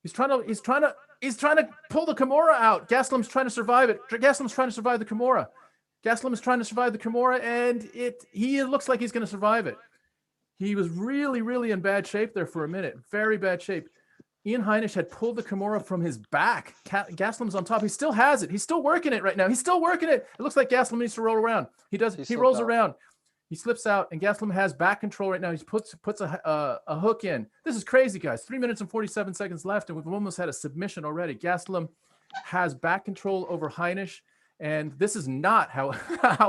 He's trying to pull the Kimura out. Gastelum's trying to survive it. Gastelum's trying to survive the Kimura. Gastelum is trying to survive the Kimura, and he looks like he's going to survive it. He was really, really in bad shape there for a minute. Very bad shape. Ian Heinisch had pulled the Kimura from his back. Gastelum's on top. He still has it. He's still working it right now. He's still working it. It looks like Gastelum needs to roll around. He does. He rolls around. He slips out, and Gastelum has back control right now. He puts a hook in. This is crazy, guys. 3 minutes and 47 seconds left, and we've almost had a submission already. Gastelum has back control over Heinisch, and this is not how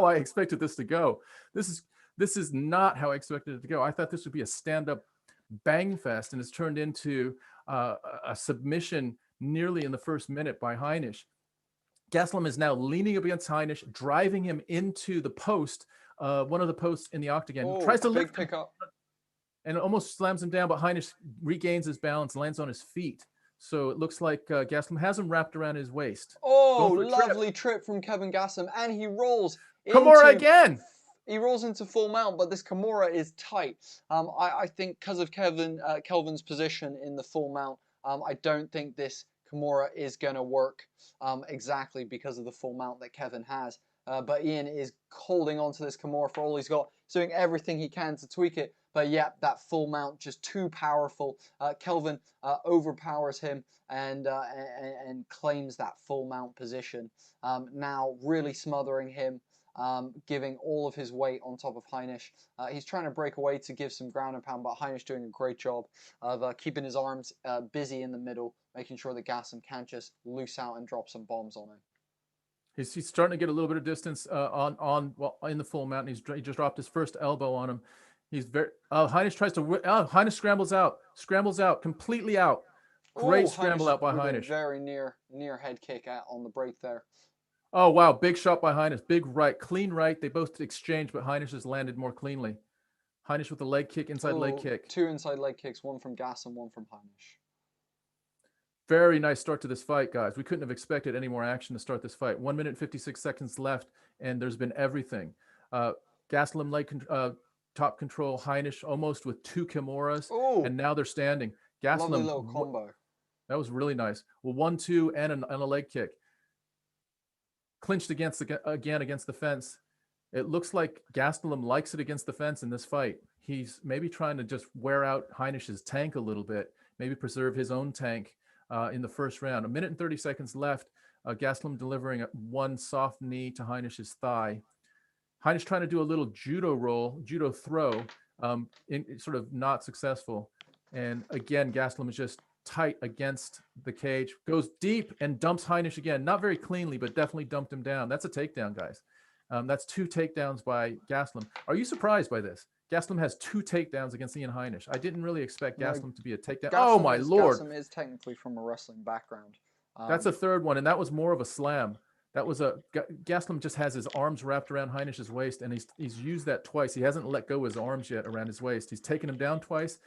I expected this to go. This This is not how I expected it to go. I thought this would be a stand-up bang fest, and it's turned into a submission nearly in the first minute by Heinisch. Gastelum is now leaning up against Heinisch, driving him into the post, one of the posts in the octagon. Tries to lift him and almost slams him down, but Heinisch regains his balance, lands on his feet. So it looks like Gastelum has him wrapped around his waist.
Oh, lovely trip from Kevin Gastelum, and he rolls
Kimura again.
He rolls into full mount, but this Kimura is tight. I think because of Kelvin's position in the full mount, I don't think this Kimura is going to work exactly because of the full mount that Kevin has. But Ian is holding on to this Kimura for all he's got, doing everything he can to tweak it. But yeah, that full mount just too powerful. Kelvin overpowers him and claims that full mount position. Now really smothering him, giving all of his weight on top of Heinisch. He's trying to break away to give some ground and pound, but Heinisch doing a great job of keeping his arms busy in the middle, making sure that Gastelum can't just loose out and drop some bombs on him.
He's starting to get a little bit of distance in the full mount. He just dropped his first elbow on him. He's very. Heinisch tries to. Heinisch scrambles out, completely out. Great scramble out by Heinisch.
Very near head kick on the break there.
Oh wow, big shot by Heinisch. Big right, clean right. They both exchanged, but Heinisch has landed more cleanly. Heinisch with the leg kick, inside leg kick.
2 inside leg kicks, one from Gastelum, one from Heinisch.
Very nice start to this fight, guys. We couldn't have expected any more action to start this fight. 1 minute and 56 seconds left, and there's been everything. Gastelum leg top control, Heinisch almost with 2 Kimuras, and now they're standing. Gastelum,
lovely little combo.
That was really nice. Well, 1-2 and a leg kick. Clinched against the fence. It looks like Gastelum likes it against the fence in this fight. He's maybe trying to just wear out Heinisch's tank a little bit, maybe preserve his own tank in the first round. 1 minute and 30 seconds left. Gastelum delivering one soft knee to Heinisch's thigh. Heinisch trying to do a little judo throw, sort of not successful. And again, Gastelum is just tight against the cage, goes deep and dumps Heinisch again. Not very cleanly, but definitely dumped him down. That's a takedown, guys. That's 2 takedowns by Gastelum. Are you surprised by this? Gastelum has 2 takedowns against Ian Heinisch. I didn't really expect Gastelum to be a takedown. Oh my Lord.
Gastelum is technically from a wrestling background.
That's a third one, and that was more of a slam. That was Gastelum just has his arms wrapped around Heinisch's waist, and he's used that twice. He hasn't let go of his arms yet around his waist. He's taken him down twice.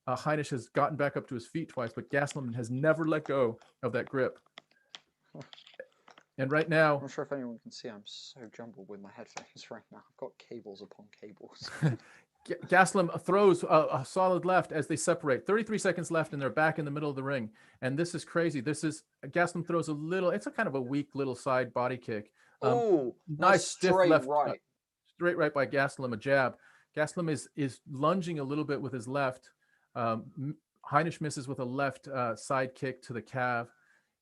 Heinisch has gotten back up to his feet twice, but Gastelum has never let go of that grip. And right now,
I'm not sure if anyone can see, I'm so jumbled with my headphones right now. I've got cables upon cables.
Gastelum throws a solid left as they separate. 33 seconds left, and they're back in the middle of the ring. And this is crazy. Gastelum throws a little. It's a kind of a weak little side body kick. Nice stiff left,
right.
Straight right by Gastelum, a jab. Gastelum is lunging a little bit with his left. Heinisch misses with a left side kick to the calf.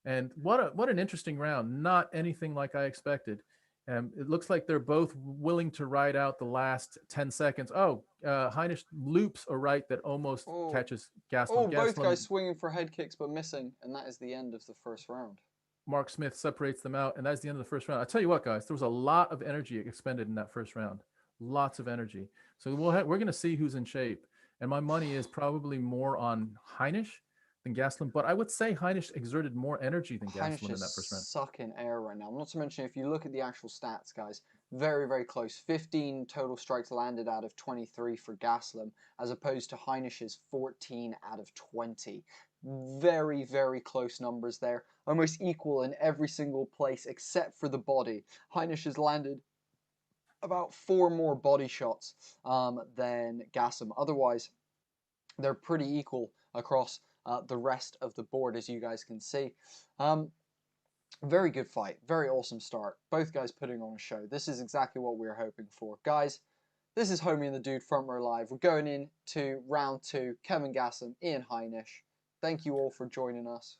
And what an interesting round. Not anything like I expected. It looks like they're both willing to ride out the last 10 seconds. Heinisch loops a right that almost catches Gastelum.
Both guys swinging for head kicks but missing, and that is the end of the first round.
Mark Smith separates them out, and that's the end of the first round. I tell you what, guys, there was a lot of energy expended in that first round. Lots of energy. So we're going to see who's in shape. And my money is probably more on Heinisch than Gastelum, but I would say Heinisch exerted more energy than Gastelum in that first round.
Sucking air right now. Not to mention, if you look at the actual stats, guys, very, very close. 15 total strikes landed out of 23 for Gastelum, as opposed to Heinisch's 14 out of 20. Very, very close numbers there. Almost equal in every single place except for the body. Heinisch has landed about 4 more body shots than Gastelum. Otherwise, they're pretty equal across the rest of the board, as you guys can see. Very good fight. Very awesome start. Both guys putting on a show. This is exactly what we were hoping for. Guys, this is Homie and the Dude Front Row Live. We're going into round 2. Kevin Gastelum, Ian Heinisch. Thank you all for joining us.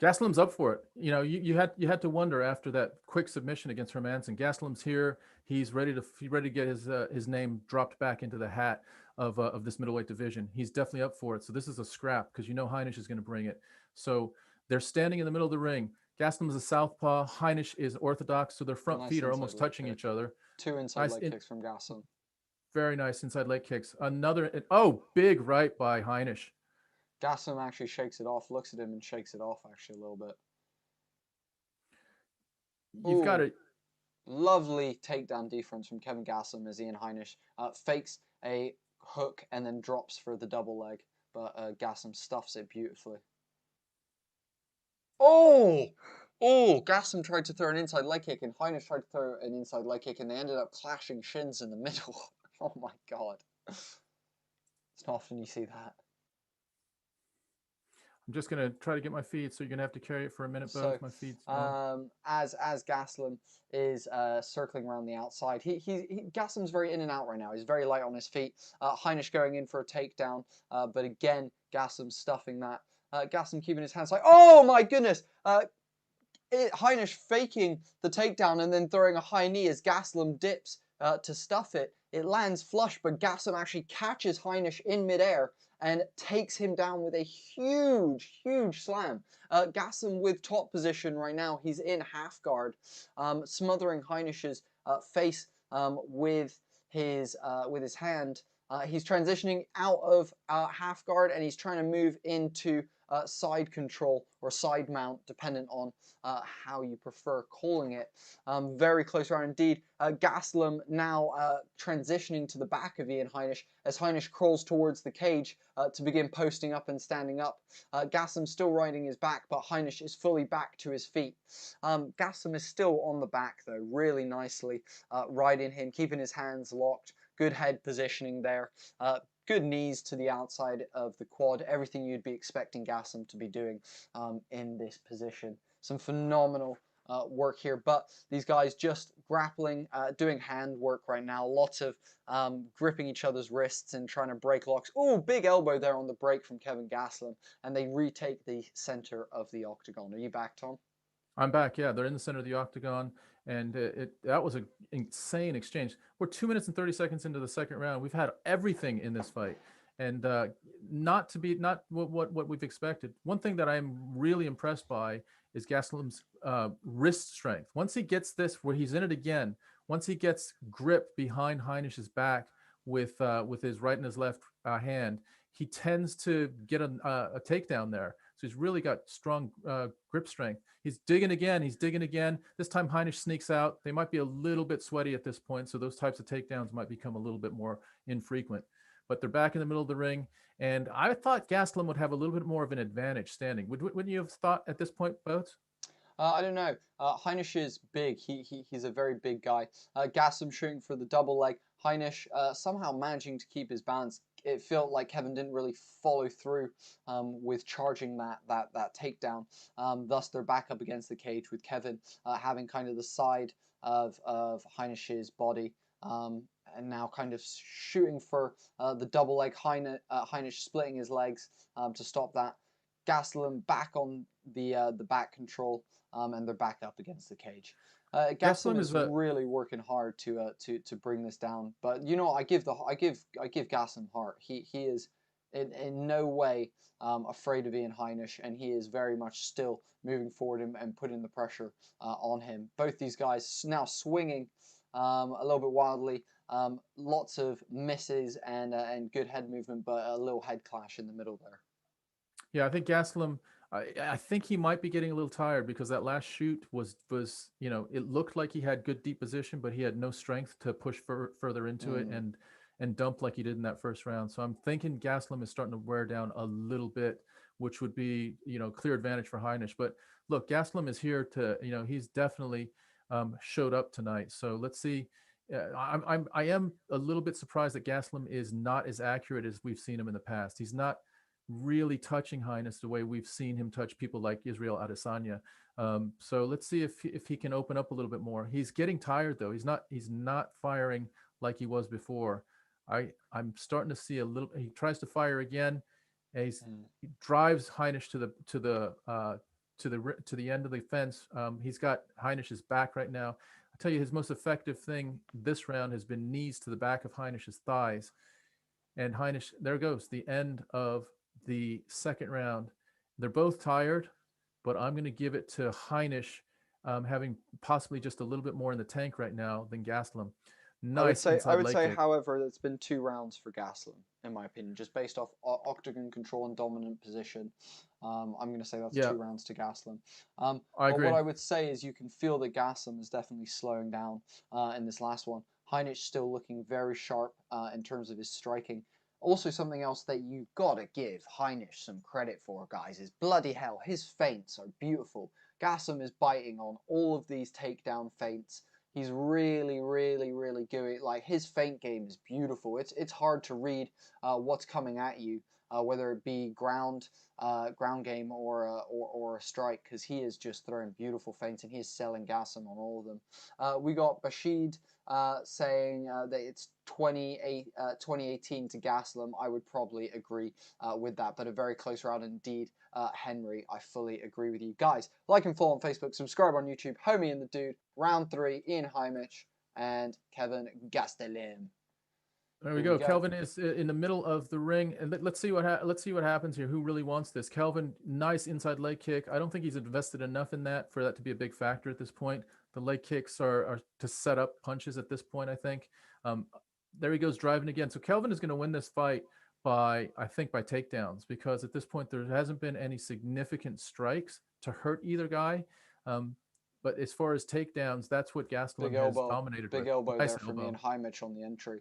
Gastelum's up for it. You know, you had to wonder after that quick submission against Hermanson. Gastelum's here. He's ready to get his name dropped back into the hat of this middleweight division. He's definitely up for it. So this is a scrap because you know Heinisch is going to bring it. So they're standing in the middle of the ring. Gastelum is a southpaw. Heinisch is orthodox, so their front feet are almost touching each other.
2 inside leg kicks from Gastelum.
Very nice inside leg kicks. Another, oh, big right by Heinisch.
Gastelum actually shakes it off, looks at him and shakes it off actually a little bit.
You've got
Ooh.
it.
Lovely takedown defense from Kevin Gastelum as Ian Heinisch fakes a hook and then drops for the double leg, but Gastelum stuffs it beautifully. Oh! Oh! Gastelum tried to throw an inside leg kick and Heinisch tried to throw an inside leg kick and they ended up clashing shins in the middle. Oh my god. It's not often you see that.
I'm just gonna try to get my feed, so you're gonna have to carry it for a minute, both.
So,
My feed's
as Gastelum is circling around the outside, Gastelum's very in and out right now. He's very light on his feet. Heinisch going in for a takedown, but again, Gastelum stuffing that. Gastelum keeping his hands like, oh my goodness! Heinisch faking the takedown and then throwing a high knee as Gastelum dips to stuff it. It lands flush, but Gastelum actually catches Heinisch in midair and takes him down with a huge, huge slam. Gastelum with top position right now. He's in half guard, smothering Heinisch's face with his hand. He's transitioning out of half guard and he's trying to move into side control or side mount, dependent on how you prefer calling it. Very close round indeed. Gastelum now transitioning to the back of Ian Heinisch as Heinisch crawls towards the cage to begin posting up and standing up. Gastelum still riding his back, but Heinisch is fully back to his feet. Gastelum is still on the back though, really nicely riding him, keeping his hands locked. Good head positioning there. Good knees to the outside of the quad. Everything you'd be expecting Gastelum to be doing in this position. Some phenomenal work here, but these guys just grappling, doing hand work right now. Lots of gripping each other's wrists and trying to break locks. Oh, big elbow there on the break from Kevin Gastelum, and they retake the center of the octagon. Are you back, Tom?
I'm back. Yeah, they're in the center of the octagon, and that was an insane exchange. We're 2 minutes and 30 seconds into the second round. We've had everything in this fight, and not what we've expected. One thing that I'm really impressed by is Gastelum's wrist strength. Once he gets this, where he's in it again, once he gets grip behind Heinisch's back with his right and his left hand, he tends to get a takedown there. So he's really got strong grip strength. He's digging again. He's digging again. This time Heinisch sneaks out. They might be a little bit sweaty at this point, so those types of takedowns might become a little bit more infrequent. But they're back in the middle of the ring, and I thought Gastelum would have a little bit more of an advantage standing. Wouldn't you have thought at this point, both?
I don't know. Heinisch is big. He's a very big guy. Gastelum shooting for the double leg. Heinisch somehow managing to keep his balance. It felt like Kevin didn't really follow through with charging that takedown. Thus, they're back up against the cage with Kevin having kind of the side of Heinisch's body. And now kind of shooting for the double leg. Heinisch splitting his legs to stop that. Gastelum back on the back control, and they're back up against the cage. Gastelum is really working hard to bring this down, but you know, I give Gastelum heart. He is in no way afraid of Ian Heinisch, and he is very much still moving forward and putting the pressure on him. Both these guys now swinging a little bit wildly. Lots of misses and good head movement, but a little head clash in the middle there.
Yeah, I think Gastelum, I think he might be getting a little tired because that last shoot was you know, it looked like he had good deep position, but he had no strength to push further into it and dump like he did in that first round. So I'm thinking Gastelum is starting to wear down a little bit, which would be, you know, clear advantage for Heinisch. But look, Gastelum is here to, you know, he's definitely showed up tonight. So let's see. I am a little bit surprised that Gastelum is not as accurate as we've seen him in the past. He's not really touching Heinisch the way we've seen him touch people like Israel Adesanya. So let's see if he can open up a little bit more. He's getting tired though. He's not firing like he was before. I'm starting to see a little. He tries to fire again. And he drives Heinisch to the end of the fence. He's got Heinisch's back right now. I tell you, his most effective thing this round has been knees to the back of Heinisch's thighs. And Heinisch, there goes the end of the second round. They're both tired, but I'm going to give it to Heinisch, having possibly just a little bit more in the tank right now than Gastelum. Nice
I
inside
would
leg
say,
kick.
however, it's been 2 rounds for Gaslam, in my opinion, just based off octagon control and dominant position. I'm going to say that's
Yeah.
2 rounds to Gaslam.
I
But
agree.
what I would say is you can feel that Gaslam is definitely slowing down in this last one. Heinisch still looking very sharp in terms of his striking. Also, something else that you gotta give Heinisch some credit for, guys, is bloody hell, his feints are beautiful. Gaslam is biting on all of these takedown feints. He's really, really, really good. Like, his feint game is beautiful. It's hard to read what's coming at you, whether it be ground game or a strike, because he is just throwing beautiful feints and he is selling Gaslam on all of them. We got Bashid saying that it's 2018 to Gaslam. I would probably agree with that, but a very close round indeed. Henry, I fully agree with you. Guys, like and follow on Facebook, subscribe on YouTube. Homie and the Dude, round 3, Ian Heimich and Kevin Gastelum.
There we go. Kelvin is in the middle of the ring, and let's see what happens here. Who really wants this? Kelvin, nice inside leg kick. I don't think he's invested enough in that for that to be a big factor at this point. The leg kicks are to set up punches at this point, I think. There he goes driving again. So Kelvin is going to win this fight by takedowns, because at this point there hasn't been any significant strikes to hurt either guy. But as far as takedowns, that's what Gastelum has dominated.
Big
with.
elbow
Nice
there from
elbow.
Ian Heimich on the entry.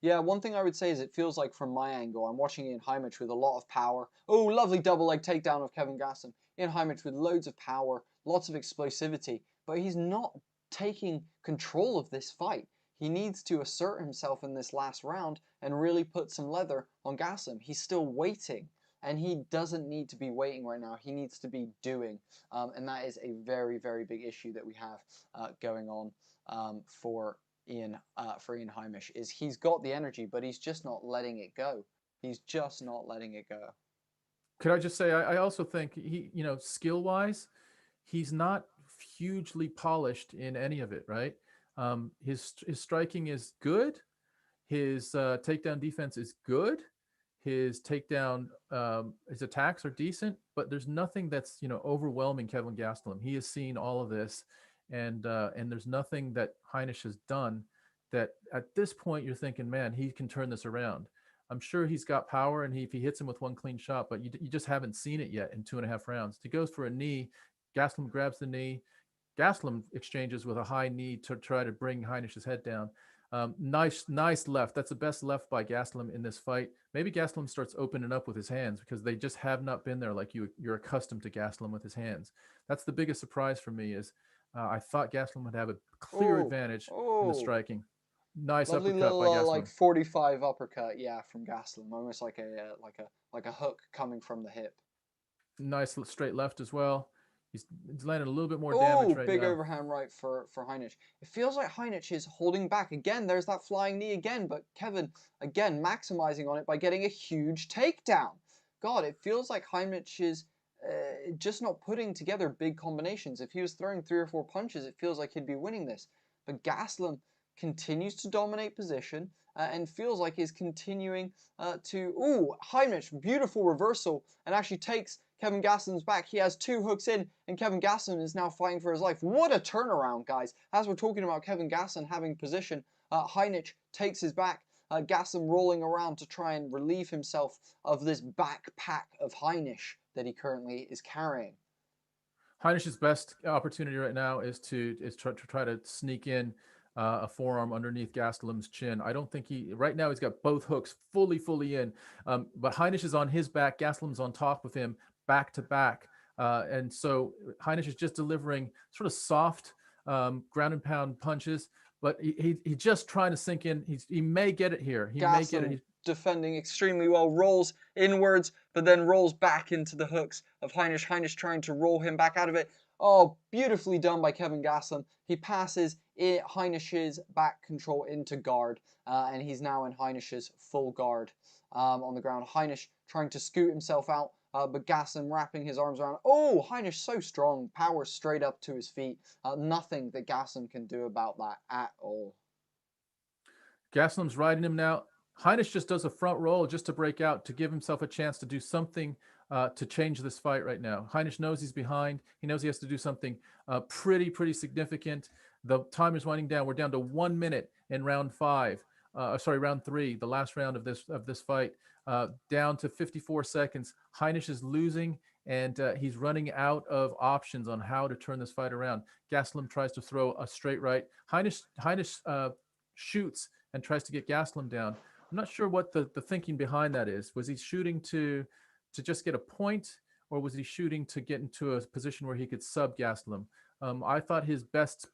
Yeah, one thing I would say is it feels like from my angle, I'm watching Ian Heimich with a lot of power. Oh, lovely double leg takedown of Kevin Gastelum. Ian Heimich with loads of power, lots of explosivity, but he's not taking control of this fight. He needs to assert himself in this last round and really put some leather on Gastelum. He's still waiting. And he doesn't need to be waiting right now. He needs to be doing. And that is a very, very big issue that we have going on for Ian Heimich. Is he's got the energy, but he's just not letting it go. He's just not letting it go.
Could I just say, I also think he, skill-wise, he's not hugely polished in any of it, right? His striking is good. His takedown defense is good. His takedown, his attacks are decent, but there's nothing that's overwhelming Kevin Gastelum. He has seen all of this, and there's nothing that Heinisch has done that at this point you're thinking, man, he can turn this around. I'm sure he's got power, and if he hits him with one clean shot, but you just haven't seen it yet in 2.5 rounds. He goes for a knee. Gastelum grabs the knee. Gastelum exchanges with a high knee to try to bring Heinisch's head down. Nice left. That's the best left by Gastelum in this fight. Maybe Gastelum starts opening up with his hands, because they just have not been there like you're accustomed to Gastelum with his hands. That's the biggest surprise for me. Is I thought Gastelum would have a clear advantage in the striking. Nice
Lovely
uppercut
little,
by Gastelum.
like 45 uppercut, yeah, from Gastelum, almost like a hook coming from the hip.
Nice straight left as well. He's landing a little bit more damage right
big
now.
overhand right for Heinisch. It feels like Heinisch is holding back. Again, there's that flying knee again, but Kevin, again, maximizing on it by getting a huge takedown. God, it feels like Heinisch is just not putting together big combinations. If he was throwing 3 or 4 punches, it feels like he'd be winning this. But Gastelum continues to dominate position and feels like he's continuing to... Heinisch, beautiful reversal, and actually takes Kevin Gastelum's back. He has 2 hooks in, and Kevin Gastelum is now fighting for his life. What a turnaround, guys. As we're talking about Kevin Gastelum having position, Heinisch takes his back. Gastelum rolling around to try and relieve himself of this backpack of Heinisch that he currently is carrying.
Heinisch's best opportunity right now is to try to sneak in a forearm underneath Gastelum's chin. I don't think right now he's got both hooks fully in, but Heinisch is on his back. Gastelum's on top of him, back to back. And so Heinisch is just delivering sort of soft ground and pound punches, but he's just trying to sink in. He may get it here. He may get it.
Defending extremely well, rolls inwards, but then rolls back into the hooks of Heinisch. Heinisch trying to roll him back out of it. Oh, beautifully done by Kevin Gastelum. He passes Heinisch's back control into guard, and he's now in Heinisch's full guard on the ground. Heinisch trying to scoot himself out, but Gastelum wrapping his arms around. Oh, Heinisch so strong, power straight up to his feet. Nothing that Gastelum can do about that at all.
Gastelum's riding him now. Heinisch just does a front roll just to break out, to give himself a chance to do something to change this fight right now. Heinisch knows he's behind. He knows he has to do something pretty significant. The time is winding down. We're down to 1 minute in round round 3, the last round of this fight. Down to 54 seconds. Heinisch is losing, and he's running out of options on how to turn this fight around. Gastelum tries to throw a straight right. Heinisch shoots and tries to get Gastelum down. I'm not sure what the thinking behind that is. Was he shooting to just get a point, or was he shooting to get into a position where he could sub Gastelum? I thought his best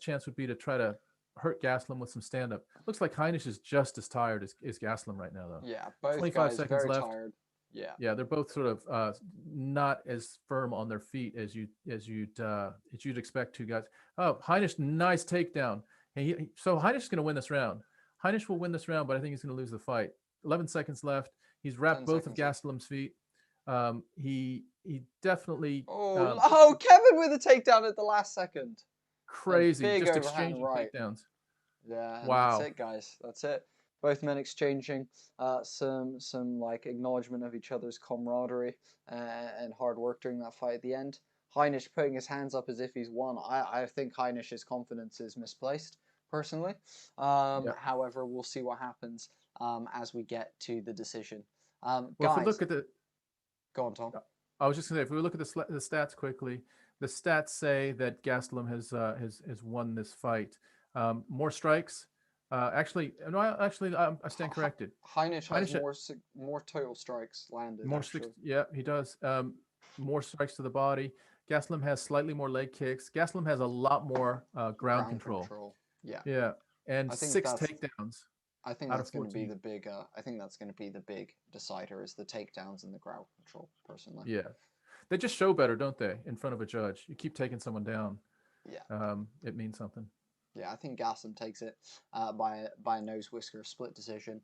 chance would be to try to hurt Gastelum with some stand-up. Looks like Heinisch is just as tired as Gastelum right now, though.
Yeah, both
25
guys
seconds
very
left.
tired. Yeah.
Yeah, they're both sort of not as firm on their feet as you'd expect two guys. Oh, Heinisch, nice takedown. So Heinisch is going to win this round. Heinisch will win this round, but I think he's going to lose the fight. 11 seconds left. He's wrapped both of Gastelum's feet. He definitely.
Kevin with a takedown at the last second.
Crazy,
Big
just
overhand
exchanging
right.
takedowns.
Yeah. And
Wow.
That's it, guys. That's it. Both men exchanging some like acknowledgement of each other's camaraderie and hard work during that fight at the end. Heinisch putting his hands up as if he's won. I think Heinisch's confidence is misplaced, personally. However, we'll see what happens as we get to the decision.
Well,
guys,
if we look at the.
Go on, Tom.
I was just going to say, if we look at the stats quickly, the stats say that Gastelum has won this fight. More strikes. I stand corrected.
Heinisch has more total strikes landed.
Yeah, he does. More strikes to the body. Gastelum has slightly more leg kicks. Gastelum has a lot more ground control.
Yeah.
Yeah, and 6 takedowns.
I think that's going to be the big. I think that's going to be the big decider is the takedowns and the ground control. Personally.
Yeah, they just show better, don't they? In front of a judge, you keep taking someone down.
Yeah.
It means something.
Yeah, I think Gastelum takes it by a nose whisker split decision.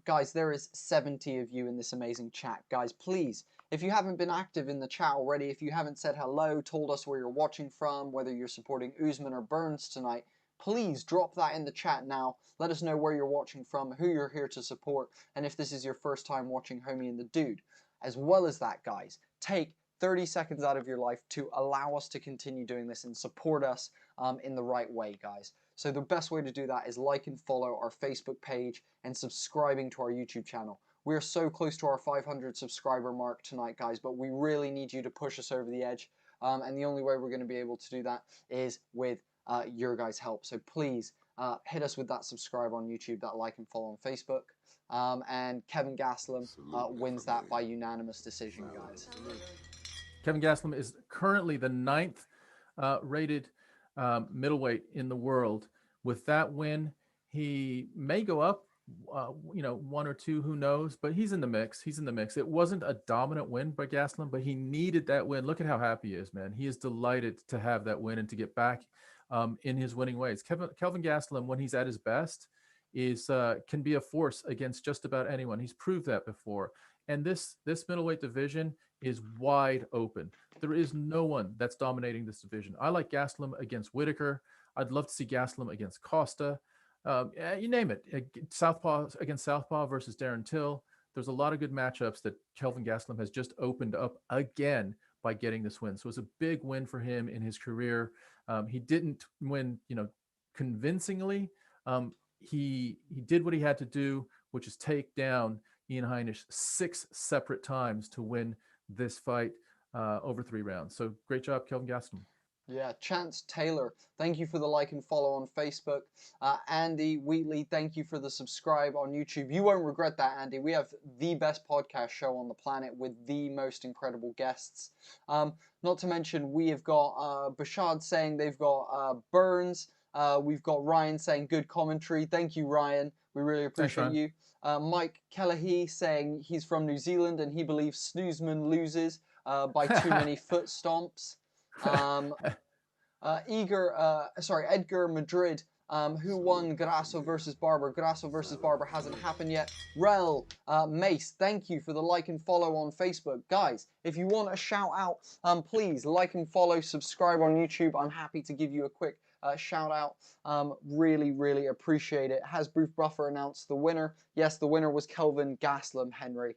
Guys, there is 70 of you in this amazing chat. Guys, please, if you haven't been active in the chat already, if you haven't said hello, told us where you're watching from, whether you're supporting Usman or Burns tonight, please drop that in the chat now. Let us know where you're watching from, who you're here to support, and if this is your first time watching Homie and the Dude. As well as that, guys, take 30 seconds out of your life to allow us to continue doing this and support us in the right way, guys. So the best way to do that is like and follow our Facebook page and subscribing to our YouTube channel. We're so close to our 500 subscriber mark tonight, guys, but we really need you to push us over the edge. And the only way we're going to be able to do that is with your guys' help. So please hit us with that subscribe on YouTube, that like and follow on Facebook. And Kevin Gastelum wins that by unanimous decision, guys.
Kevin Gastelum is currently the 9th rated middleweight in the world. With that win, he may go up, 1 or 2, who knows? But he's in the mix. It wasn't a dominant win by Gastelum, but he needed that win. Look at how happy he is, man. He is delighted to have that win and to get back in his winning ways. Kelvin Gastelum, when he's at his best, can be a force against just about anyone. He's proved that before. And this middleweight division is wide open. There is no one that's dominating this division. I like Gastelum against Whitaker. I'd love to see Gastelum against Costa. You name it. Southpaw against Southpaw versus Darren Till. There's a lot of good matchups that Kelvin Gastelum has just opened up again by getting this win. So it's a big win for him in his career. He didn't win, convincingly. He did what he had to do, which is take down Ian Heinisch 6 separate times to win this fight over 3 rounds. So great job, Kelvin Gastelum.
Yeah, Chance Taylor, thank you for the like and follow on Facebook. Andy Wheatley, thank you for the subscribe on YouTube. You won't regret that, Andy. We have the best podcast show on the planet with the most incredible guests. Not to mention, we have got Bashad saying they've got Burns. We've got Ryan saying good commentary. Thank you, Ryan. We really appreciate you. Mike Kellehy saying he's from New Zealand and he believes Snoozman loses by too many foot stomps. Edgar Madrid, who won Grasso versus Barber. Grasso versus Barber hasn't happened yet. Rel, Mace, thank you for the like and follow on Facebook. Guys, if you want a shout out, please like and follow, subscribe on YouTube. I'm happy to give you a quick shout out. Really, really appreciate it. Has Bruce Buffer announced the winner? Yes, the winner was Kelvin Gastelum, Henry.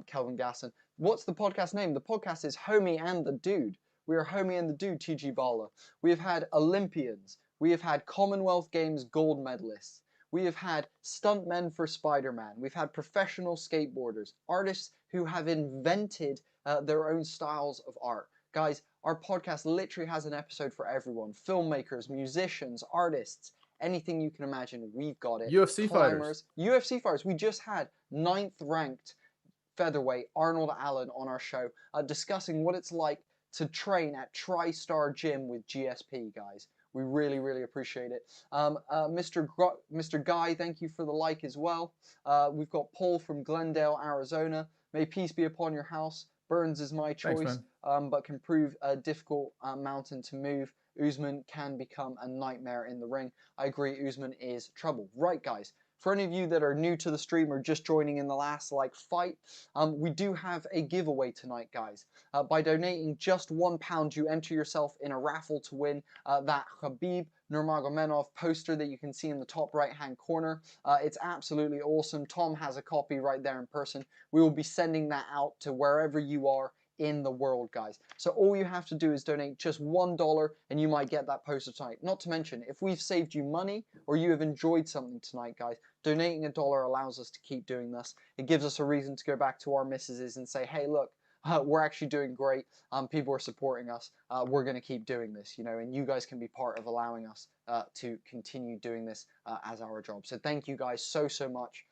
Kelvin Gastelum. What's the podcast name? The podcast is Homie and the Dude. We are Homie and the Dude, TG Bala. We have had Olympians. We have had Commonwealth Games gold medalists. We have had stuntmen for Spider-Man. We've had professional skateboarders, artists who have invented their own styles of art. Guys, our podcast literally has an episode for everyone. Filmmakers, musicians, artists, anything you can imagine, we've got it.
UFC
Climbers,
fighters.
UFC fighters. We just had 9th ranked featherweight Arnold Allen on our show discussing what it's like to train at TriStar Gym with GSP, guys. We really, really appreciate it. Mr. Guy, thank you for the like as well. We've got Paul from Glendale, Arizona. May peace be upon your house. Burns is my choice, but can prove a difficult mountain to move. Usman can become a nightmare in the ring. I agree, Usman is trouble. Right, guys. For any of you that are new to the stream or just joining in the last fight, we do have a giveaway tonight, guys. By donating just £1, you enter yourself in a raffle to win that Khabib Nurmagomedov poster that you can see in the top right-hand corner. It's absolutely awesome. Tom has a copy right there in person. We will be sending that out to wherever you are in the world, guys. So all you have to do is donate just $1 and you might get that poster tonight. Not to mention, if we've saved you money or you have enjoyed something tonight, guys, donating $1 allows us to keep doing this. It gives us a reason to go back to our missuses and say, hey, look, we're actually doing great. People are supporting us. We're going to keep doing this, you know, and you guys can be part of allowing us to continue doing this as our job. So thank you guys so much.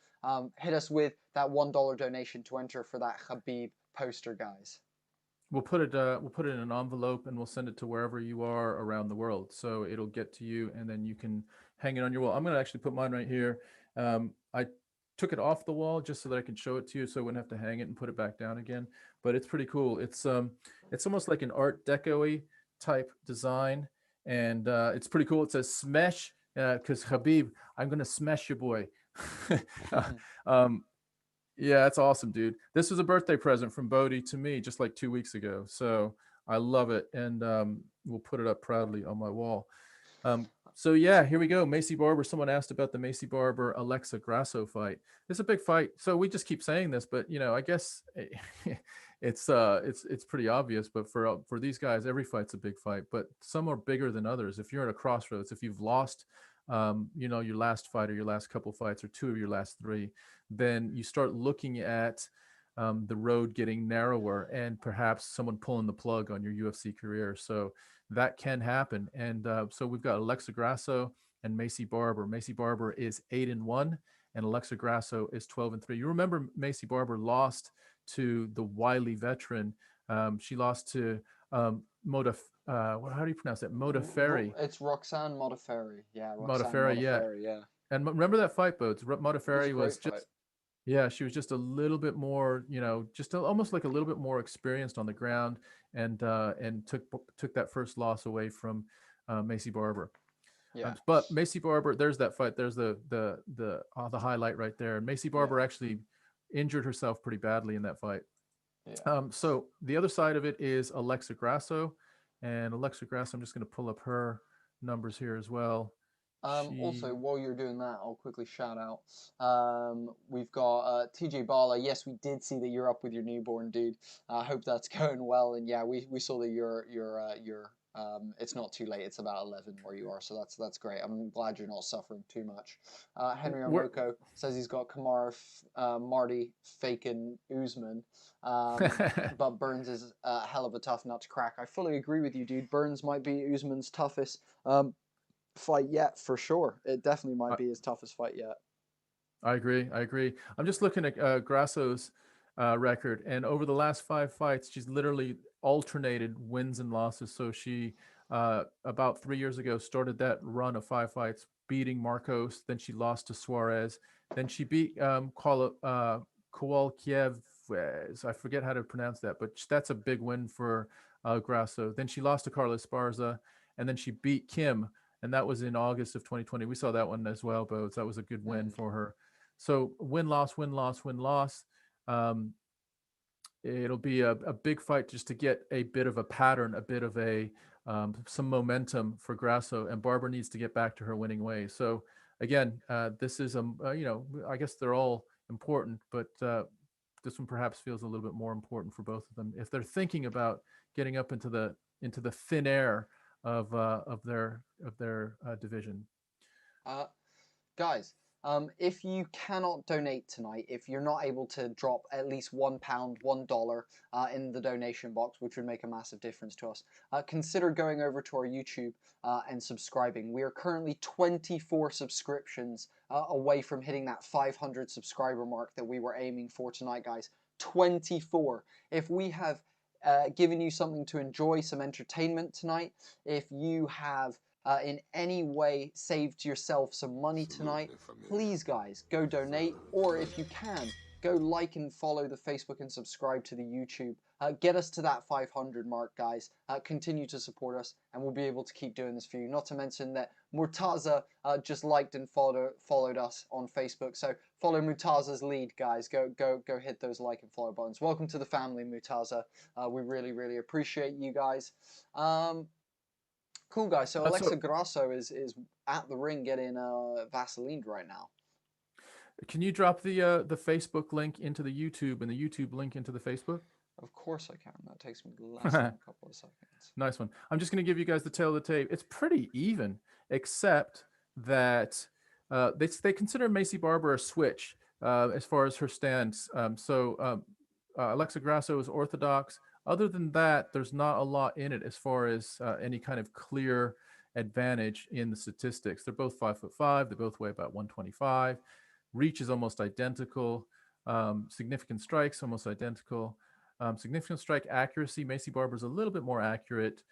Hit us with that $1 donation to enter for that Khabib poster, guys.
We'll put it in an envelope and we'll send it to wherever you are around the world. So it'll get to you and then you can hang it on your wall. I'm going to actually put mine right here. I took it off the wall just so that I could show it to you so I wouldn't have to hang it and put it back down again. But it's pretty cool. It's almost like an Art Deco-y type design. And it's pretty cool. It says smash, because Khabib, I'm going to smash your boy. Yeah, that's awesome, dude. This was a birthday present from Bodie to me just like 2 weeks ago. So I love it. And we'll put it up proudly on my wall. So yeah, here we go. Maycee Barber. Someone asked about the Maycee Barber Alexa Grasso fight. It's a big fight. So we just keep saying this, but you know, I guess it's pretty obvious. But for these guys, every fight's a big fight. But some are bigger than others. If you're at a crossroads, if you've lost, you know, your last fight or your last couple fights or two of your last three, then you start looking at the road getting narrower and perhaps someone pulling the plug on your UFC career. So that can happen. And so we've got Alexa Grasso and Maycee Barber. Maycee Barber is 8-1 and Alexa Grasso is 12-3. You remember Maycee Barber lost to the wily veteran. She lost to how do you pronounce that? Modafferi.
It's Roxanne Modafferi. Yeah,
Modafferi, yeah. And remember that fight, Bodes? Modafferi was just, yeah, she was just a little bit more, you know, just almost like a little bit more experienced on the ground, and took that first loss away from Maycee Barber.
Yeah.
But Maycee Barber, there's that fight. There's the highlight right there. And Maycee Barber actually injured herself pretty badly in that fight. Yeah. So the other side of it is Alexa Grasso, and Alexa Grasso, I'm just going to pull up her numbers here as well.
Also, while you're doing that, I'll quickly shout out. We've got TJ Bala. Yes, we did see that you're up with your newborn, dude. I hope that's going well. And yeah, we saw that you're it's not too late. It's about 11 where you are, so that's great. I'm glad you're not suffering too much. Henry Omoko says he's got Kamaru, Marty, Fakin, Usman, but Burns is a hell of a tough nut to crack. I fully agree with you, dude. Burns might be Usman's toughest fight yet, for sure. It definitely might be his toughest fight yet.
I agree. I'm just looking at Grasso's record, and over the last 5 fights, she's literally alternated wins and losses. So she about 3 years ago started that run of 5 fights, beating Marcos. Then she lost to Suarez. Then she beat Kowalkiewicz. I forget how to pronounce that, but that's a big win for Grasso. Then she lost to Carla Esparza, and then she beat Kim, and that was in August of 2020. We saw that one as well, Bo. That was a good win for her. So win-loss. It'll be a big fight just to get a bit of a pattern, a bit of some momentum for Grasso, and Barber needs to get back to her winning ways. So again, this is I guess they're all important, but this one perhaps feels a little bit more important for both of them if they're thinking about getting up into the thin air of their division.
Guys, if you cannot donate tonight, if you're not able to drop at least £1, $1 in the donation box, which would make a massive difference to us, consider going over to our YouTube and subscribing. We are currently 24 subscriptions away from hitting that 500 subscriber mark that we were aiming for tonight, guys. 24. If we have given you something to enjoy, some entertainment tonight, if you have in any way saved yourself some money tonight, please guys, go donate, or if you can, go like and follow the Facebook and subscribe to the YouTube. Get us to that 500 mark, guys. Continue to support us, and we'll be able to keep doing this for you. Not to mention that Murtaza just liked and followed us on Facebook, so follow Murtaza's lead, guys. Go hit those like and follow buttons. Welcome to the family, Murtaza. We really appreciate you guys. Cool, guys. So Alexa Grasso is at the ring getting Vaseline right now.
Can you drop the Facebook link into the YouTube and the YouTube link into the Facebook?
Of course I can. That takes me less than a couple of seconds.
Nice one. I'm just going to give you guys the tail of the tape. It's pretty even, except that they consider Maycee Barber a switch as far as her stance. Alexa Grasso is orthodox. Other than that, there's not a lot in it as far as any kind of clear advantage in the statistics. They're both 5'5". They both weigh about 125. Reach is almost identical. Significant strikes, almost identical. Significant strike accuracy, Maycee Barber's a little bit more accurate.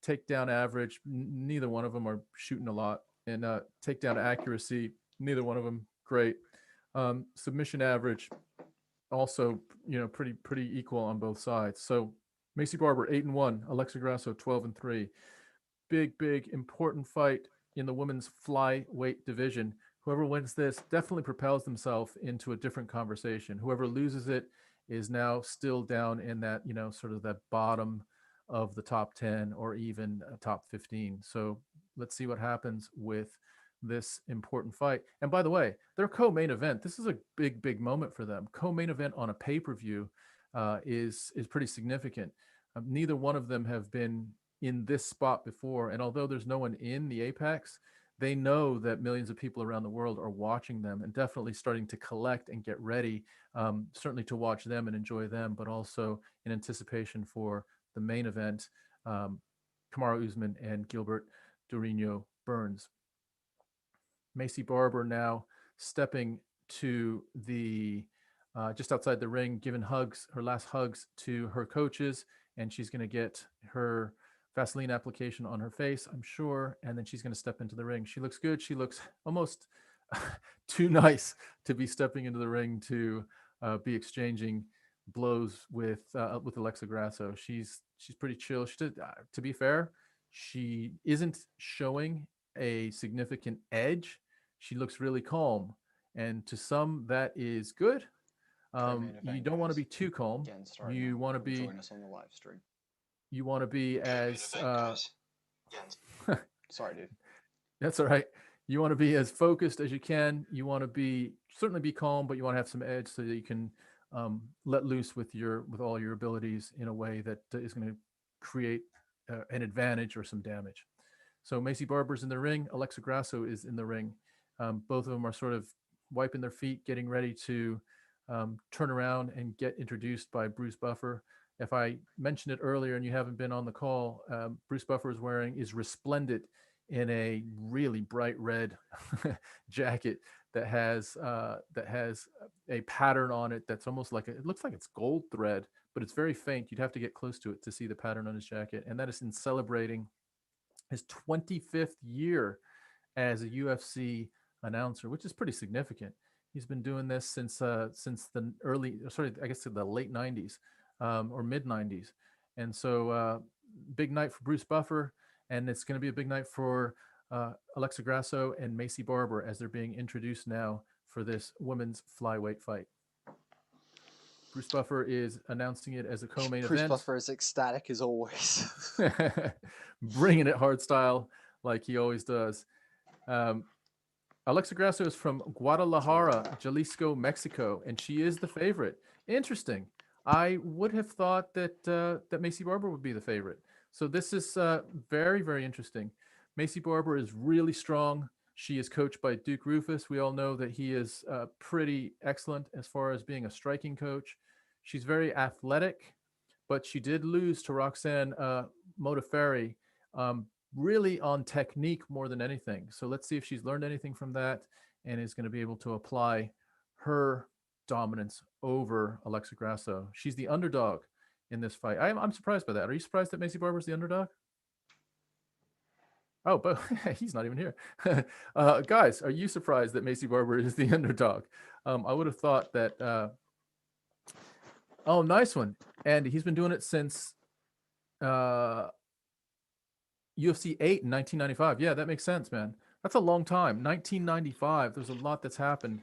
Takedown average, neither one of them are shooting a lot. And takedown accuracy, neither one of them great. Submission average, also, pretty equal on both sides. So Maycee Barber 8-1, Alexa Grasso 12-3. Big important fight in the women's flyweight division. Whoever wins this definitely propels themselves into a different conversation. Whoever loses it is now still down in that, sort of that bottom of the top 10 or even top 15. So let's see what happens with this important fight. And by the way, their co-main event, this is a big moment for them. Co-main event on a pay-per-view is pretty significant. Neither one of them have been in this spot before. And although there's no one in the Apex, they know that millions of people around the world are watching them and definitely starting to collect and get ready, certainly to watch them and enjoy them, but also in anticipation for the main event, Kamaru Usman and GIlbert Burns. Maycee Barber now stepping to the just outside the ring, giving hugs, her last hugs to her coaches, and she's going to get her Vaseline application on her face, I'm sure, and then she's going to step into the ring. She looks good. She looks almost too nice to be stepping into the ring to be exchanging blows with Alexa Grasso. She's pretty chill. To be fair, she isn't showing a significant edge. She looks really calm, and to some that is good. You don't want to be too calm. You want to be
join us on the live stream.
You want to be as
sorry, dude.
That's all right. You want to be as focused as you can. You want to certainly be calm, but you want to have some edge so that you can let loose with all your abilities in a way that is going to create an advantage or some damage. So Maycee Barber's in the ring. Alexa Grasso is in the ring. Both of them are sort of wiping their feet, getting ready to turn around and get introduced by Bruce Buffer. If I mentioned it earlier and you haven't been on the call, Bruce Buffer is resplendent in a really bright red jacket that has a pattern on it that's almost like it looks like it's gold thread, but it's very faint. You'd have to get close to it to see the pattern on his jacket, and that is in celebrating his 25th year as a UFC announcer, which is pretty significant. He's been doing this since the late 90s. Or mid 90s. And so big night for Bruce Buffer, and it's going to be a big night for Alexa Grasso and Maycee Barber as they're being introduced now for this women's flyweight fight. Bruce Buffer is announcing it as a co-main event.
Bruce Buffer is ecstatic as always.
Bringing it hard style like he always does. Alexa Grasso is from Guadalajara, Jalisco, Mexico, and she is the favorite. Interesting. I would have thought that Maycee Barber would be the favorite, So this is very, very interesting. Maycee Barber is really strong. She is coached by Duke Rufus. We all know that he is pretty excellent as far as being a striking coach. She's very athletic, but she did lose to Roxanne Modafferi, really on technique more than anything. So let's see if she's learned anything from that and is going to be able to apply her dominance over Alexa Grasso. She's the underdog in this fight. I'm surprised by that. Are you surprised that Maycee Barber is the underdog? Oh, but he's not even here. Guys, are you surprised that Maycee Barber is the underdog? I would have thought that. Oh, nice one. And he's been doing it since UFC 8 in 1995. Yeah, that makes sense, man. That's a long time. 1995. There's a lot that's happened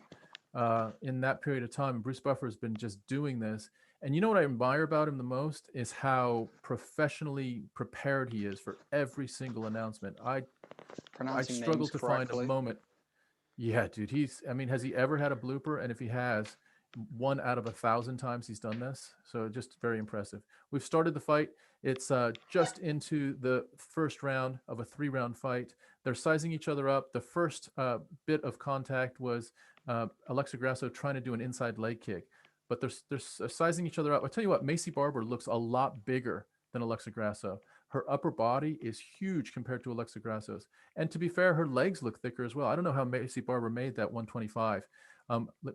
in that period of time. Bruce Buffer has been just doing this. And you know what I admire about him the most is how professionally prepared he is for every single announcement. I struggle to find a moment. Yeah, dude. I mean, has he ever had a blooper? And if he has, 1 out of 1,000 times he's done this. So just very impressive. We've started the fight. It's just into the first round of a 3-round fight. They're sizing each other up. The first bit of contact was Alexa Grasso trying to do an inside leg kick. But they're sizing each other up. I'll tell you what, Maycee Barber looks a lot bigger than Alexa Grasso. Her upper body is huge compared to Alexa Grasso's. And to be fair, her legs look thicker as well. I don't know how Maycee Barber made that 125.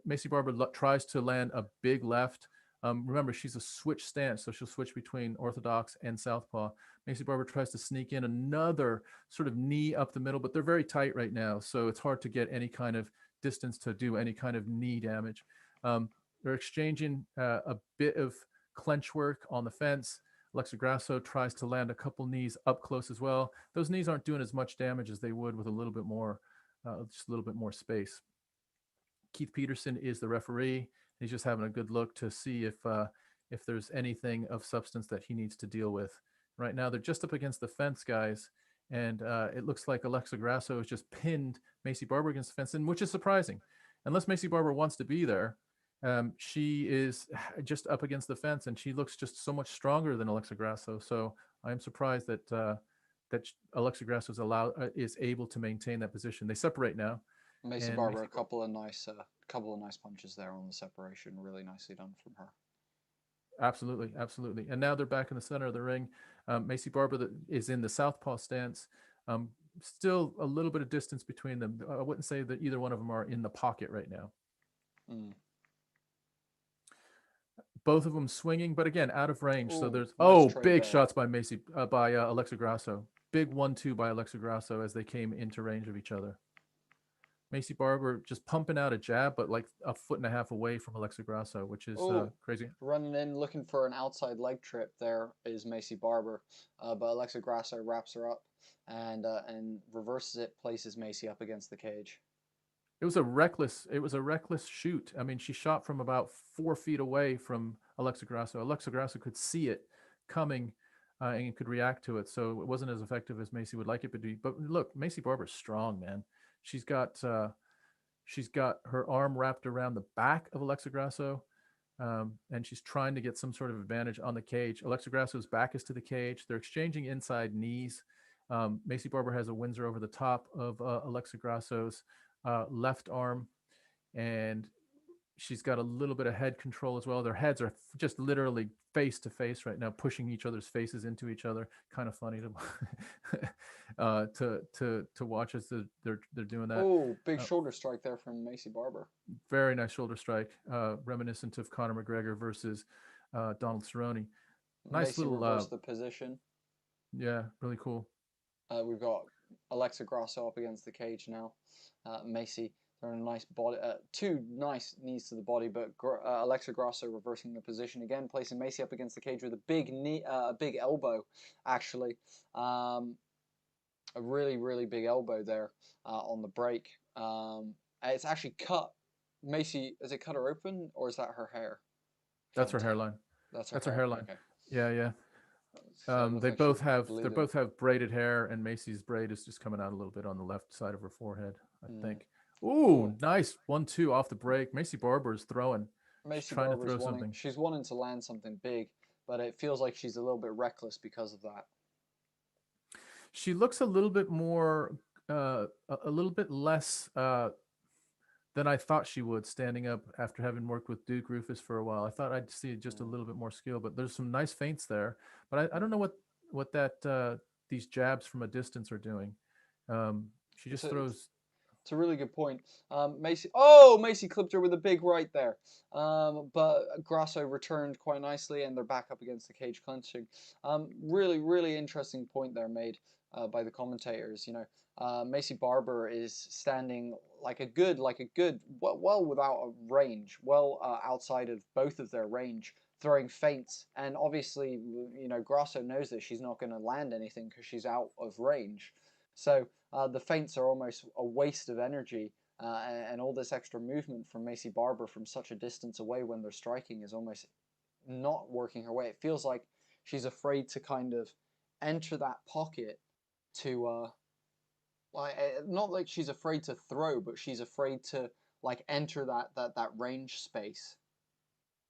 Maycee Barber tries to land a big left. Remember, she's a switch stance, so she'll switch between orthodox and southpaw. Maycee Barber tries to sneak in another sort of knee up the middle, but they're very tight right now, so it's hard to get any kind of distance to do any kind of knee damage. They're exchanging a bit of clench work on the fence. Alexa Grasso tries to land a couple knees up close as well. Those knees aren't doing as much damage as they would with a little bit more, just a little bit more space. Keith Peterson is the referee. He's just having a good look to see if there's anything of substance that he needs to deal with. Right now, they're just up against the fence, guys, and it looks like Alexa Grasso has just pinned Maycee Barber against the fence, and which is surprising. Unless Maycee Barber wants to be there, she is just up against the fence, and she looks just so much stronger than Alexa Grasso. So I'm surprised that that Alexa Grasso is able to maintain that position. They separate now.
Maycee Barber, a couple of nice punches there on the separation. Really nicely done from her.
Absolutely, absolutely. And now they're back in the center of the ring. Maycee Barber is in the southpaw stance. Still a little bit of distance between them. I wouldn't say that either one of them are in the pocket right now. Both of them swinging, but again, out of range.
Ooh,
so there's
nice
big
there.
shots by Alexa Grasso. Big 1-2 by Alexa Grasso as they came into range of each other. Maycee Barber just pumping out a jab, but like 1.5 feet away from Alexa Grasso, which is crazy.
Running in, looking for an outside leg trip. There is Maycee Barber, but Alexa Grasso wraps her up and reverses it, places Maycee up against the cage.
It was a reckless shoot. I mean, she shot from about 4 feet away from Alexa Grasso. Alexa Grasso could see it coming and could react to it. So it wasn't as effective as Maycee would like it to be. But look, Maycee Barber's strong, man. She's got her arm wrapped around the back of Alexa Grasso, and she's trying to get some sort of advantage on the cage. Alexa Grasso's back is to the cage. They're exchanging inside knees. Maycee Barber has a Windsor over the top of Alexa Grasso's left arm, and she's got a little bit of head control as well. Their heads are just literally face to face right now, pushing each other's faces into each other. Kind of funny to watch as they're doing that.
Oh, big shoulder strike there from Maycee Barber.
Very nice shoulder strike, reminiscent of Conor McGregor versus Donald Cerrone. Nice
Maycee
little
reversed the position.
Yeah, really cool.
We've got Alexa Grasso up against the cage now. Maycee, they're in a nice body, 2 nice knees to the body, but Alexa Grasso reversing the position again, placing Maycee up against the cage with a big knee, a big elbow, actually. A really, really big elbow there on the break. It's actually cut. Maycee, has it cut her open, or is that her hair?
That's her hairline.
That's
her hairline.
Okay.
Yeah. They both have braided hair, and Maycee's braid is just coming out a little bit on the left side of her forehead, I think. Ooh, nice 1-2 off the break. Maycee Barber is throwing.
Maycee
trying to
Barber's
throw something.
She's wanting to land something big, but it feels like she's a little bit reckless because of that.
She looks a little bit more, a little bit less than I thought she would standing up after having worked with Duke Rufus for a while. I thought I'd see just a little bit more skill, but there's some nice feints there. But I don't know what that these jabs from a distance are doing. She just throws.
It's a really good point. Maycee clipped her with a big right there. But Grasso returned quite nicely, and they're back up against the cage clinching. Really, really interesting point there made by the commentators. You know, Maycee Barber is standing like a good, well without a range, outside of both of their range, throwing feints. And obviously, you know, Grasso knows that she's not going to land anything because she's out of range. So the feints are almost a waste of energy, and all this extra movement from Maycee Barber from such a distance away when they're striking is almost not working her way. It feels like she's afraid to kind of enter that pocket to, not like she's afraid to throw, but she's afraid to like enter that range space.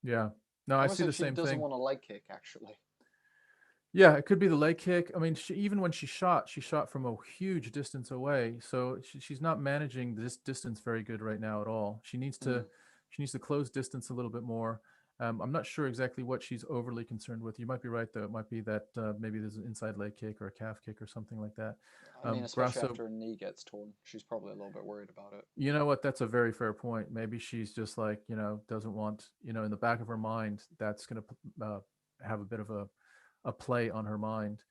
Yeah, no, I see the same thing.
She doesn't want a leg kick, actually.
Yeah, it could be the leg kick. I mean, even when she shot from a huge distance away. So she's not managing this distance very good right now at all. She needs to close distance a little bit more. I'm not sure exactly what she's overly concerned with. You might be right, though. It might be that maybe there's an inside leg kick or a calf kick or something like that.
I mean, especially after a knee gets torn, she's probably a little bit worried about it.
You know what? That's a very fair point. Maybe she's just like, you know, doesn't want, you know, in the back of her mind, that's going to have a bit of a play on her mind.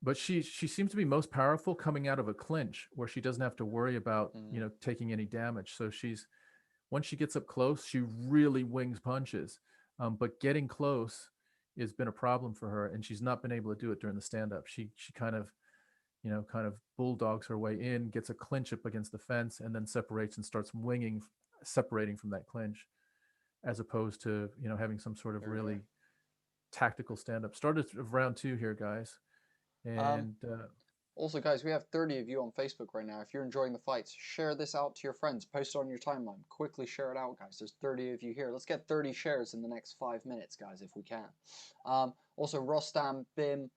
But she seems to be most powerful coming out of a clinch where she doesn't have to worry about, you know, taking any damage. So once she gets up close, she really wings punches. But getting close has been a problem for her, and she's not been able to do it during the stand-up. She kind of bulldogs her way in, gets a clinch up against the fence, and then separates and starts separating from that clinch, as opposed to, you know, having some sort of really tactical stand-up. Started of round 2 here, guys. And
also, guys, we have 30 of you on Facebook right now. If you're enjoying the fights, share this out to your friends. Post it on your timeline. Quickly share it out, guys. There's 30 of you here. Let's get 30 shares in the next 5 minutes, guys, if we can. Also, Rostam Bim,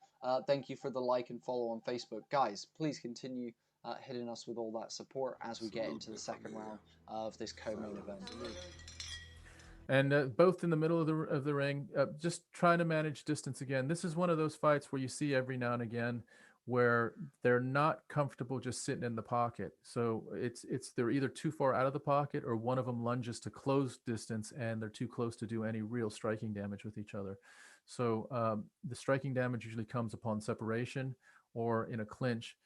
thank you for the like and follow on Facebook. Guys, please continue hitting us with all that support as we get into the second round of this co-main event.
And both in the middle of the ring, just trying to manage distance again. This is one of those fights where you see every now and again where they're not comfortable just sitting in the pocket. So they're either too far out of the pocket, or one of them lunges to close distance and they're too close to do any real striking damage with each other. So the striking damage usually comes upon separation or in a clinch,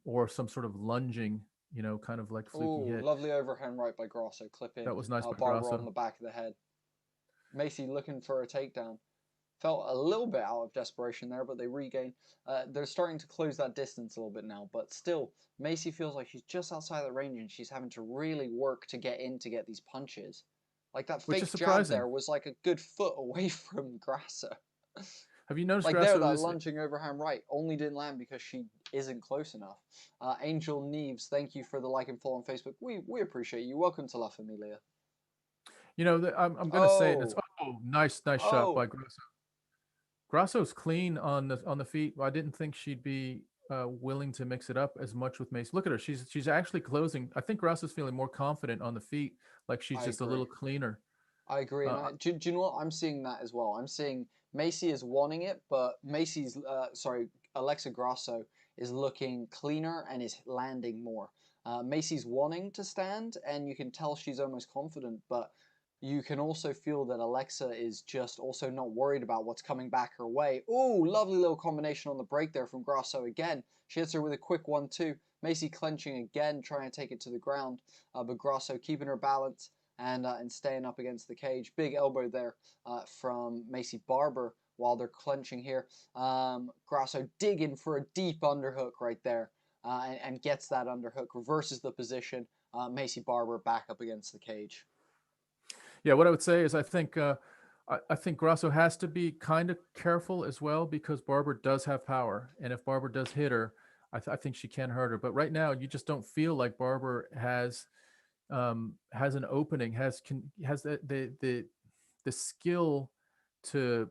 or some sort of lunging, you know, kind of like fluky hit.
Lovely overhand right by Grasso, clipping.
That was nice by
Barber
Grasso.
on the back of the head. Maycee looking for a takedown. Felt a little bit out of desperation there, but they regain. They're starting to close that distance a little bit now, but still, Maycee feels like she's just outside the range and she's having to really work to get these punches. Like that fake jab there was like a good foot away from Grasso.
Have you noticed
like
Grasso
that lunging overhand right only didn't land because she isn't close enough. Angel Neves, thank you for the like and follow on Facebook. We appreciate you. Welcome to La Familia.
You know, I'm going to say this. Oh, nice shot by Grasso. Grasso's clean on the feet. I didn't think she'd be willing to mix it up as much with Maycee. Look at her. She's actually closing. I think Grasso's feeling more confident on the feet, like she's just a little cleaner.
I agree. And do you know what? I'm seeing that as well. I'm seeing Maycee is wanting it, but Alexa Grasso is looking cleaner and is landing more. Maycee's wanting to stand, and you can tell she's almost confident, but you can also feel that Alexa is just also not worried about what's coming back her way. Ooh, lovely little combination on the break there from Grasso again. She hits her with a quick 1-2. Maycee clenching again, trying to take it to the ground, but Grasso keeping her balance and staying up against the cage. Big elbow there from Maycee Barber while they're clenching here. Grasso digging for a deep underhook right there and gets that underhook, reverses the position. Maycee Barber back up against the cage.
Yeah, what I would say is I think Grasso has to be kind of careful as well, because Barber does have power, and if Barber does hit her, I think she can hurt her. But right now, you just don't feel like Barber has an opening, has the skill to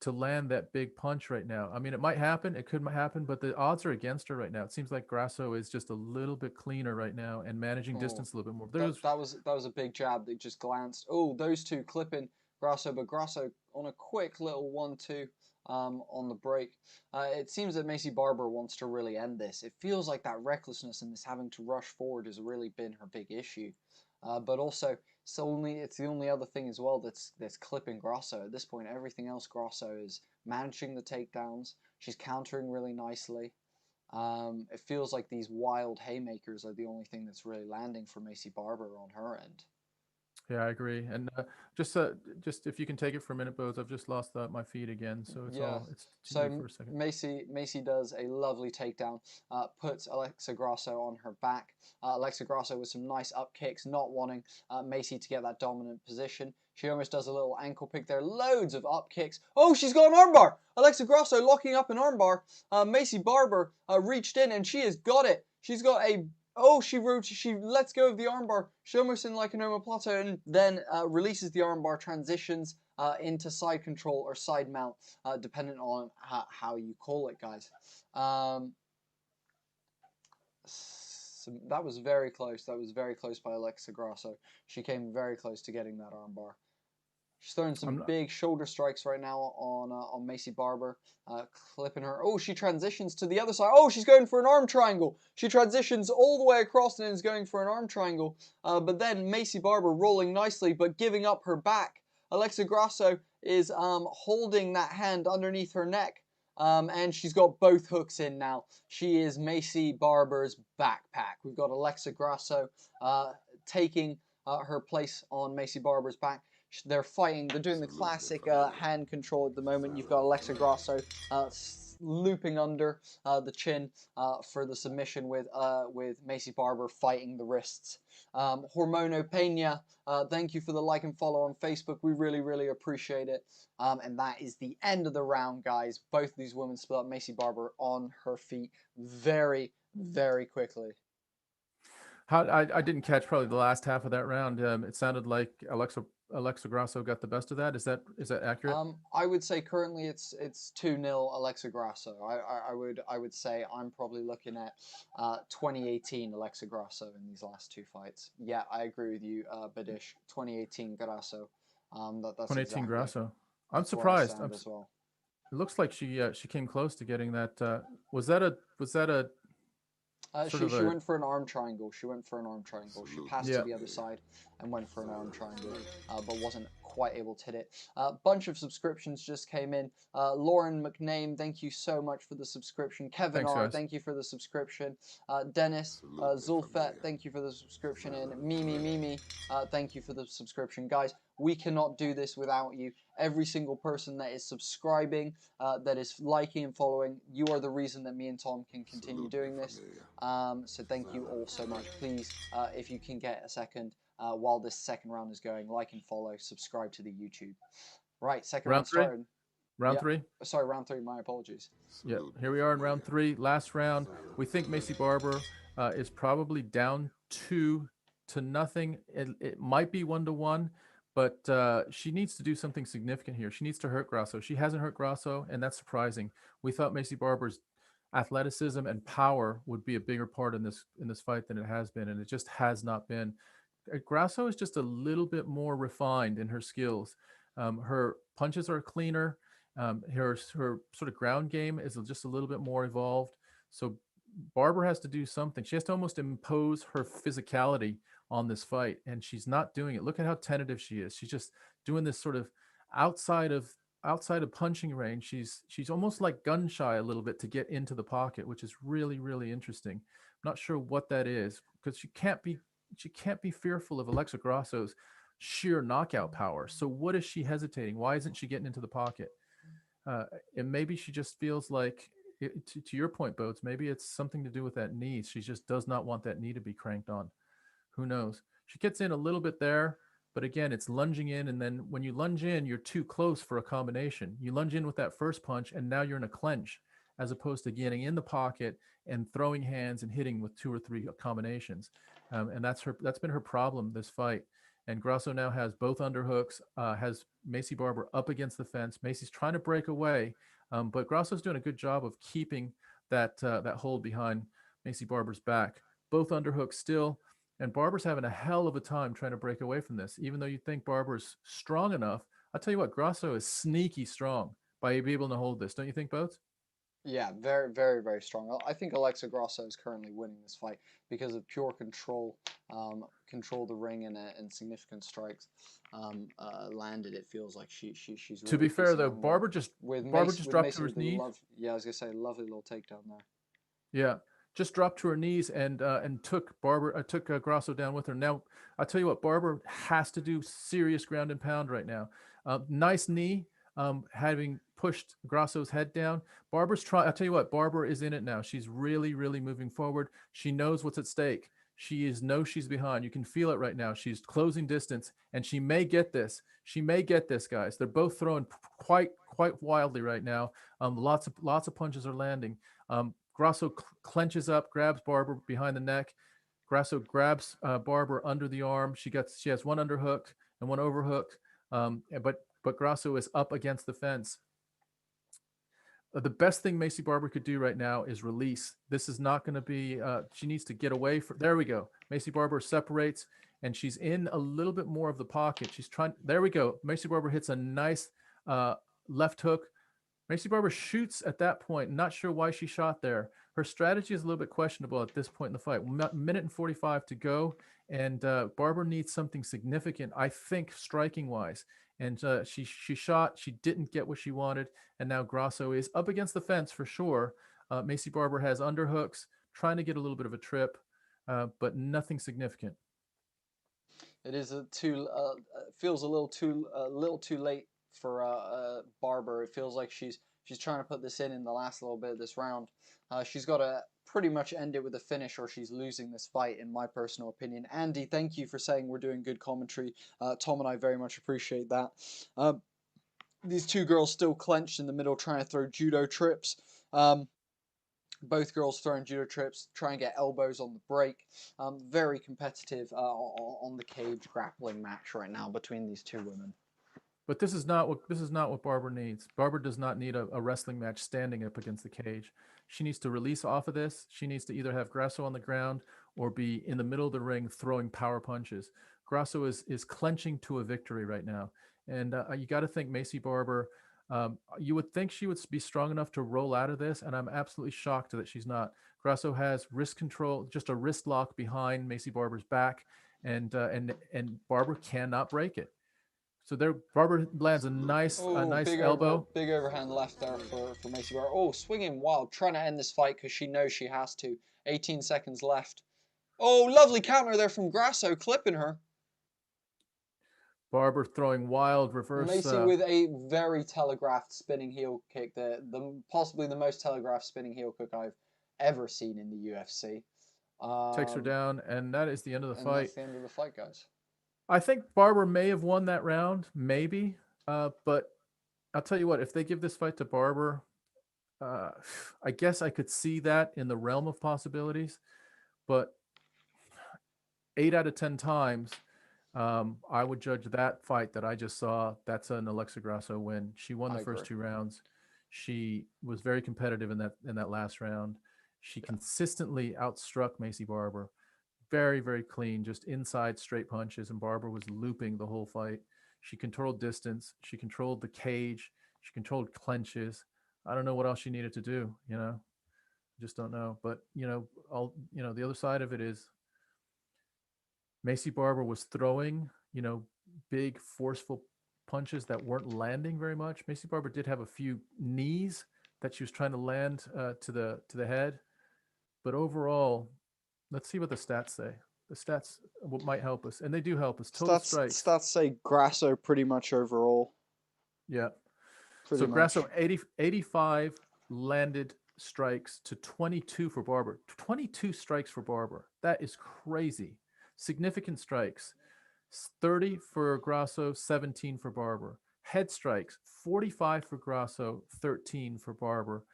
to land that big punch right now. I mean, it might happen, it could happen, but the odds are against her right now. It seems like Grasso is just a little bit cleaner right now and managing distance a little bit more.
That was a big jab that just glanced. Oh, those two clipping Grasso, but Grasso on a quick little 1-2 on the break. It seems that Maycee Barber wants to really end this. It feels like that recklessness and this having to rush forward has really been her big issue. But also, it's the only other thing as well that's clipping Grasso. At this point, everything else Grasso is managing the takedowns. She's countering really nicely. It feels like these wild haymakers are the only thing that's really landing for Maycee Barber on her end.
Yeah, I agree. And just if you can take it for a minute, Bose, I've just lost my feed again, so it's
so
for a second.
Maycee does a lovely takedown, puts Alexa Grasso on her back. Alexa Grasso with some nice up kicks, not wanting Maycee to get that dominant position. She almost does a little ankle pick there, loads of up kicks. Oh, she's got an armbar! Alexa Grasso locking up an armbar. Maycee Barber reached in and she has got it. She's got a she lets go of the armbar. She almost in like an omoplata and then releases the armbar, transitions into side control or side mount, depending on how you call it, guys. So that was very close. That was very close by Alexa Grasso. She came very close to getting that armbar. She's throwing some big shoulder strikes right now on Maycee Barber, clipping her. Oh, she transitions to the other side. Oh, she's going for an arm triangle. She transitions all the way across and is going for an arm triangle. But then Maycee Barber rolling nicely, but giving up her back. Alexa Grasso is holding that hand underneath her neck. And she's got both hooks in now. She is Maycee Barber's backpack. We've got Alexa Grasso taking her place on Maycee Barber's back. They're fighting. They're doing the classic hand control at the moment. You've got Alexa Grasso looping under the chin for the submission with Maycee Barber fighting the wrists. Hormono Pena, thank you for the like and follow on Facebook. We really, really appreciate it. And that is the end of the round, guys. Both of these women split up. Maycee Barber on her feet very, very quickly.
I didn't catch probably the last half of that round. It sounded like Alexa Grasso got the best of that. Is that accurate?
I would say currently it's 2-0 Alexa Grasso. I would say I'm probably looking at 2018 Alexa Grasso in these last two fights. Yeah, I agree with you, Badish. 2018 Grasso. That's
2018
exactly,
Grasso. I'm surprised.
as well.
It looks like she came close to getting that. Was that a
She went for an arm triangle. She passed to the other side and went for an arm triangle, but wasn't quite able to hit it. A bunch of subscriptions just came in. Lauren McName, thank you so much for the subscription. Kevin R, thank you for the subscription. Dennis Zulfet, thank you for the subscription. And Mimi, thank you for the subscription. Guys, we cannot do this without you. Every single person that is subscribing, that is liking and following, you are the reason that me and Tom can continue doing this. So thank you all so much. Please, if you can get a second, while this second round is going, like and follow, subscribe to the YouTube. Right, second round started.
Round three?
Sorry, round three. My apologies.
Yeah, here we are in round three. Last round. We think Maycee Barber is probably down 2-0. It might be 1-1. But she needs to do something significant here. She needs to hurt Grasso. She hasn't hurt Grasso, and that's surprising. We thought Maycee Barber's athleticism and power would be a bigger part in this fight than it has been, and it just has not been. Grasso is just a little bit more refined in her skills. Her punches are cleaner. Her sort of ground game is just a little bit more evolved. So Barber has to do something. She has to almost impose her physicality on this fight, and she's not doing it. Look at how tentative she is. She's just doing this sort of outside of punching range. She's almost like gun shy a little bit to get into the pocket, which is really, really interesting. I'm not sure what that is, because she can't be fearful of Alexa Grasso's sheer knockout power. So what is she hesitating? Why isn't she getting into the pocket? And maybe she just feels like, to your point, Boats, maybe it's something to do with that knee. She just does not want that knee to be cranked on. Who knows? She gets in a little bit there, but again, it's lunging in, and then when you lunge in, you're too close for a combination. You lunge in with that first punch, and now you're in a clench, as opposed to getting in the pocket and throwing hands and hitting with 2 or 3 combinations. And that's been her problem this fight. And Grasso now has both underhooks, has Maycee Barber up against the fence. Maycee's trying to break away, but Grasso's doing a good job of keeping that hold behind Maycee Barber's back. Both underhooks still, and Barber's having a hell of a time trying to break away from this. Even though you think Barber's strong enough, I'll tell you what, Grasso is sneaky strong by being able to hold this. Don't you think, Boats?
Yeah, very, very, very strong. I think Alexa Grasso is currently winning this fight because of pure control, control the ring and significant strikes landed. It feels like she's really.
To be fair though,
pissing
Barber just dropped to her
with
knees.
Yeah, I was gonna say lovely little takedown there.
Yeah, just dropped to her knees and took Grasso down with her. Now I tell you what, Barber has to do serious ground and pound right now. Nice knee. Having pushed Grasso's head down, Barber's trying. I'll tell you what, Barber is in it now. She's really, really moving forward. She knows what's at stake. She's behind. You can feel it right now. She's closing distance, and she may get this. She may get this, guys. They're both throwing quite wildly right now. Lots of punches are landing. Grasso clenches up, grabs Barber behind the neck. Grasso grabs Barber under the arm. She has one underhook and one overhook, but Grasso is up against the fence. The best thing Maycee Barber could do right now is release. This is not going to be, she needs to get away from, there we go. Maycee Barber separates and she's in a little bit more of the pocket. She's trying, there we go. Maycee Barber hits a nice left hook. Maycee Barber shoots at that point. Not sure why she shot there. Her strategy is a little bit questionable at this point in the fight. Minute and 45 to go. And Barber needs something significant, I think, striking wise. And she shot, she didn't get what she wanted, and now Grasso is up against the fence for sure. Maycee Barber has underhooks, trying to get a little bit of a trip, but nothing significant.
It is feels a little too late for Barber. It feels like she's trying to put this in the last little bit of this round. She's got to pretty much end it with a finish or she's losing this fight, in my personal opinion. Andy, thank you for saying we're doing good commentary. Tom and I very much appreciate that. These two girls still clenched in the middle trying to throw judo trips. Both girls throwing judo trips, trying to get elbows on the break. Very competitive on the cage grappling match right now between these two women.
But this is not what Barber needs. Barber does not need a wrestling match standing up against the cage. She needs to release off of this. She needs to either have Grasso on the ground or be in the middle of the ring throwing power punches. Grasso is clenching to a victory right now. And you got to think Maycee Barber, you would think she would be strong enough to roll out of this, and I'm absolutely shocked that she's not. Grasso has wrist control, just a wrist lock behind Maycee Barber's back, and Barber cannot break it. So there, Barber lands a nice
big
elbow.
Big overhand left there for Maycee Barber. Oh, swinging wild, trying to end this fight because she knows she has to. 18 seconds left. Oh, lovely counter there from Grasso, clipping her.
Barber throwing wild reverse.
Maycee with a very telegraphed spinning heel kick. Possibly the most telegraphed spinning heel kick I've ever seen in the UFC.
Takes her down, and that is the end of the fight.
That's the end of the fight, guys.
I think Barber may have won that round, maybe. But I'll tell you what, if they give this fight to Barber, I guess I could see that in the realm of possibilities. But 8 out of 10 times, I would judge that fight that I just saw. That's an Alexa Grasso win. She won the first 2 rounds. She was very competitive in that last round. She consistently outstruck Maycee Barber. Very, very clean, just inside straight punches, and Barber was looping the whole fight. She controlled distance. She controlled the cage. She controlled clenches. I don't know what else she needed to do, just don't know. But, the other side of it is Maycee Barber was throwing, big, forceful punches that weren't landing very much. Maycee Barber did have a few knees that she was trying to land to the head. But overall, let's see what the stats say. The stats might help us, and they do help us. Total strikes.
Stats say Grasso pretty much overall.
Yeah.
Pretty much.
Grasso 85 landed strikes to 22 for Barber. 22 strikes for Barber. That is crazy. Significant strikes. 30 for Grasso, 17 for Barber. Head strikes, 45 for Grasso, 13 for Barber.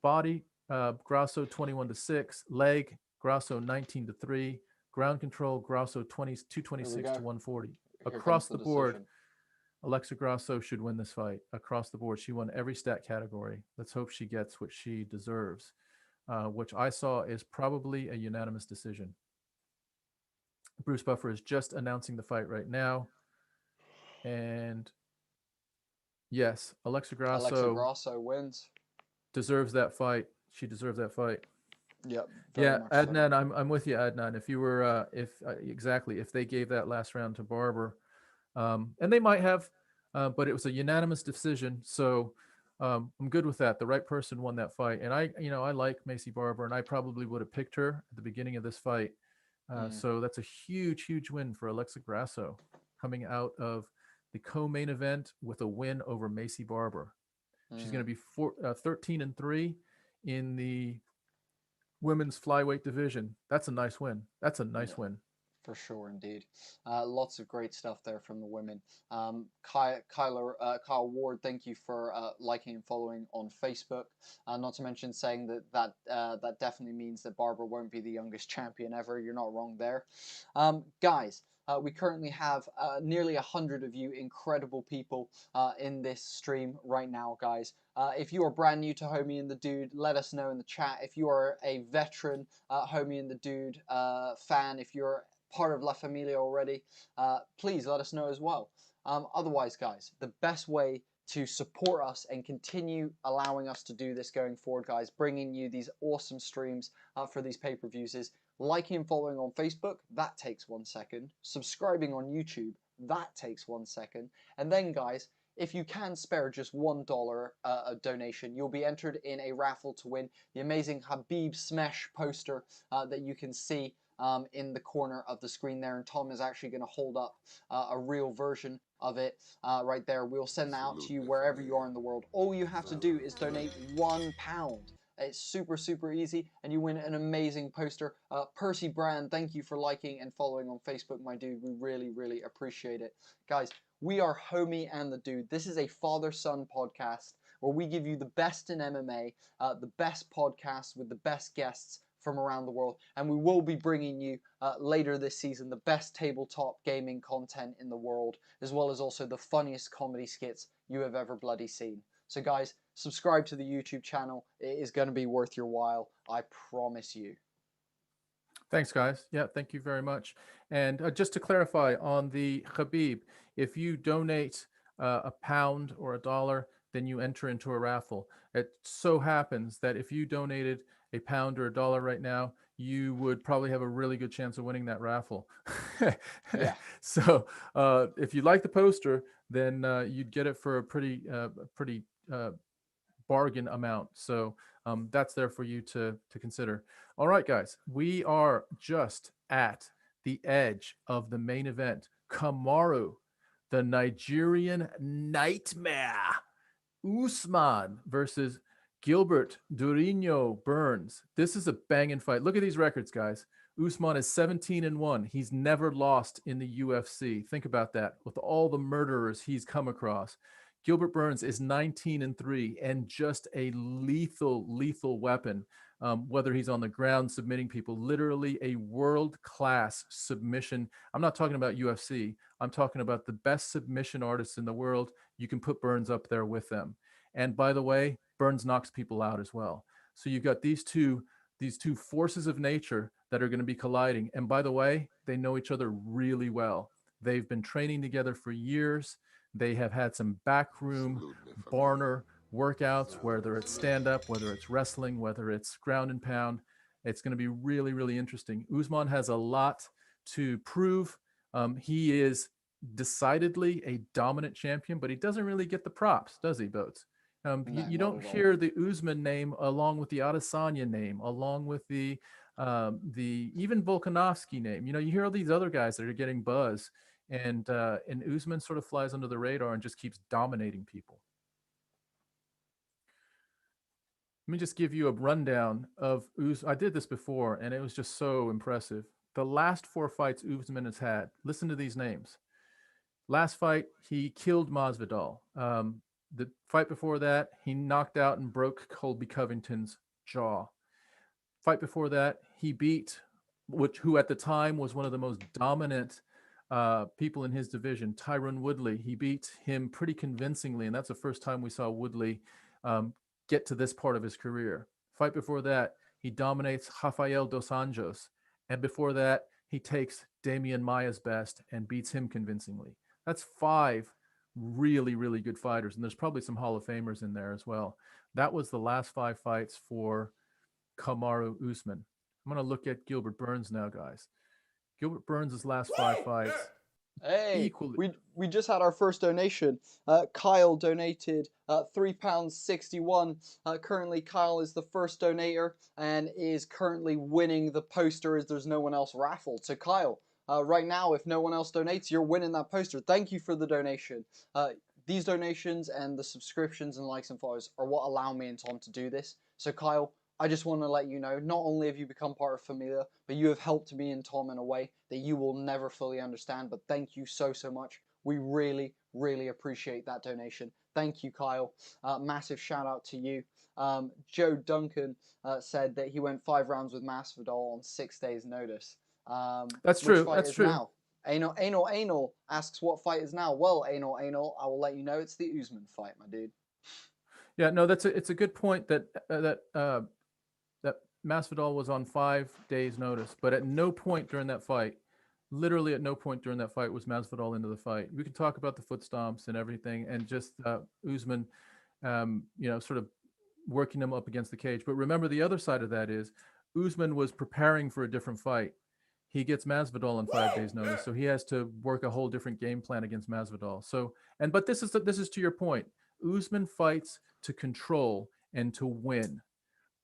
Body, Grasso 21-6. Leg, Grasso 19-3. Ground control, Grasso 226 to 140. across
comes
the board,
decision.
Alexa Grasso should win this fight across the board. She won every stat category. Let's hope she gets what she deserves, which I saw is probably a unanimous decision. Bruce Buffer is just announcing the fight right now. And yes, Alexa
Grasso wins.
Deserves that fight. She deserves that fight.
Yep.
Yeah, Adnan, I'm with you, Adnan. If you were, exactly, if they gave that last round to Barber, and they might have, but it was a unanimous decision. So I'm good with that. The right person won that fight, and I like Maycee Barber, and I probably would have picked her at the beginning of this fight. So that's a huge, huge win for Alexa Grasso, coming out of the co-main event with a win over Maycee Barber. She's going to be 13-3 in the women's flyweight division. That's a nice win. That's a nice win.
For sure, indeed. Lots of great stuff there from the women. Kyle Ward, thank you for liking and following on Facebook. Not to mention saying that definitely means that Barber won't be the youngest champion ever. You're not wrong there. Guys, we currently have nearly 100 of you incredible people in this stream right now, guys. If you are brand new to Homie and the Dude, let us know in the chat. If you are a veteran Homie and the Dude fan, if you're part of La Familia already, please let us know as well. Otherwise, guys, the best way to support us and continue allowing us to do this going forward, guys, bringing you these awesome streams for these pay-per-views is liking and following on Facebook. That takes 1 second. Subscribing on YouTube. That takes 1 second. And then, guys, if you can spare just $1 a donation, you'll be entered in a raffle to win the amazing Khabib Smash poster that you can see in the corner of the screen there. And Tom is actually going to hold up a real version of it right there. We'll send that out to you wherever you are in the world. All you have to do is donate £1. It's super, super easy, and you win an amazing poster. Percy Brand, thank you for liking and following on Facebook, my dude. We really, really appreciate it. Guys, we are Homie and the Dude. This is a father-son podcast where we give you the best in MMA, the best podcasts with the best guests from around the world, and we will be bringing you later this season the best tabletop gaming content in the world, as well as also the funniest comedy skits you have ever bloody seen. So guys, subscribe to the YouTube channel. It is going to be worth your while. I promise you.
Thanks, guys. Yeah, thank you very much. And just to clarify on the Khabib, if you donate £1 or $1, then you enter into a raffle. It so happens that if you donated £1 or $1 right now, you would probably have a really good chance of winning that raffle.
Yeah.
So if you like the poster, then you'd get it for a pretty bargain amount. So that's there for you to consider. All right, guys, we are just at the edge of the main event. Kamaru, the Nigerian Nightmare, Usman versus GIlbert Burns. This is a banging fight. Look at these records, guys. Usman is 17-1. He's never lost in the UFC. Think about that. With all the murderers he's come across. GIlbert Burns is 19-3 and just a lethal weapon. Whether he's on the ground submitting people, literally a world-class submission. I'm not talking about UFC. I'm talking about the best submission artists in the world. You can put Burns up there with them. And by the way, Burns knocks people out as well. So you've got these two forces of nature that are going to be colliding. And by the way, they know each other really well. They've been training together for years. They have had some backroom Barner workouts, whether it's stand-up, whether it's wrestling, whether it's ground and pound. It's going to be really, really interesting. Usman has a lot to prove. He is decidedly a dominant champion, but he doesn't really get the props, does he, Boats? You don't hear the Usman name along with the Adesanya name, along with the even Volkanovski name. You know, you hear all these other guys that are getting buzz, and Usman sort of flies under the radar and just keeps dominating people. Let me just give you a rundown of Usman. I did this before, and it was just so impressive. The last 4 fights Usman has had, listen to these names. Last fight, he killed Masvidal. The fight before that, he knocked out and broke Colby Covington's jaw. Fight before that, he beat, who at the time was one of the most dominant people in his division. Tyron Woodley, he beat him pretty convincingly, and that's the first time we saw Woodley get to this part of his career. Fight before that, he dominates Rafael dos Anjos, and before that, he takes Damian Maia's best and beats him convincingly. That's 5 really, really good fighters, and there's probably some Hall of Famers in there as well. That was the last 5 fights for Kamaru Usman. I'm going to look at GIlbert Burns now, guys. GIlbert Burns' last 5 fights.
Hey,
Equally.
we just had our first donation. Kyle donated £3.61. Currently, Kyle is the first donator and is currently winning the poster as there's no one else raffled. So Kyle, right now, if no one else donates, you're winning that poster. Thank you for the donation. These donations and the subscriptions and likes and follows are what allow me and Tom to do this. So Kyle, I just want to let you know, not only have you become part of Familia, but you have helped me and Tom in a way that you will never fully understand. But thank you so, so much. We really, really appreciate that donation. Thank you, Kyle. Massive shout out to you. Joe Duncan said that he went 5 rounds with Masvidal on 6 days' notice.
That's true. That's true.
Now? Anal asks what fight is now. Well, Anal, I will let you know it's the Usman fight, my dude.
Yeah, no, it's a good point that that Masvidal was on 5 days' notice, but at no point during that fight, literally at no point during that fight, was Masvidal into the fight. We can talk about the foot stomps and everything, and just Usman, sort of working him up against the cage. But remember, the other side of that is Usman was preparing for a different fight. He gets Masvidal on 5 days' notice, so he has to work a whole different game plan against Masvidal. So, but this is to your point. Usman fights to control and to win.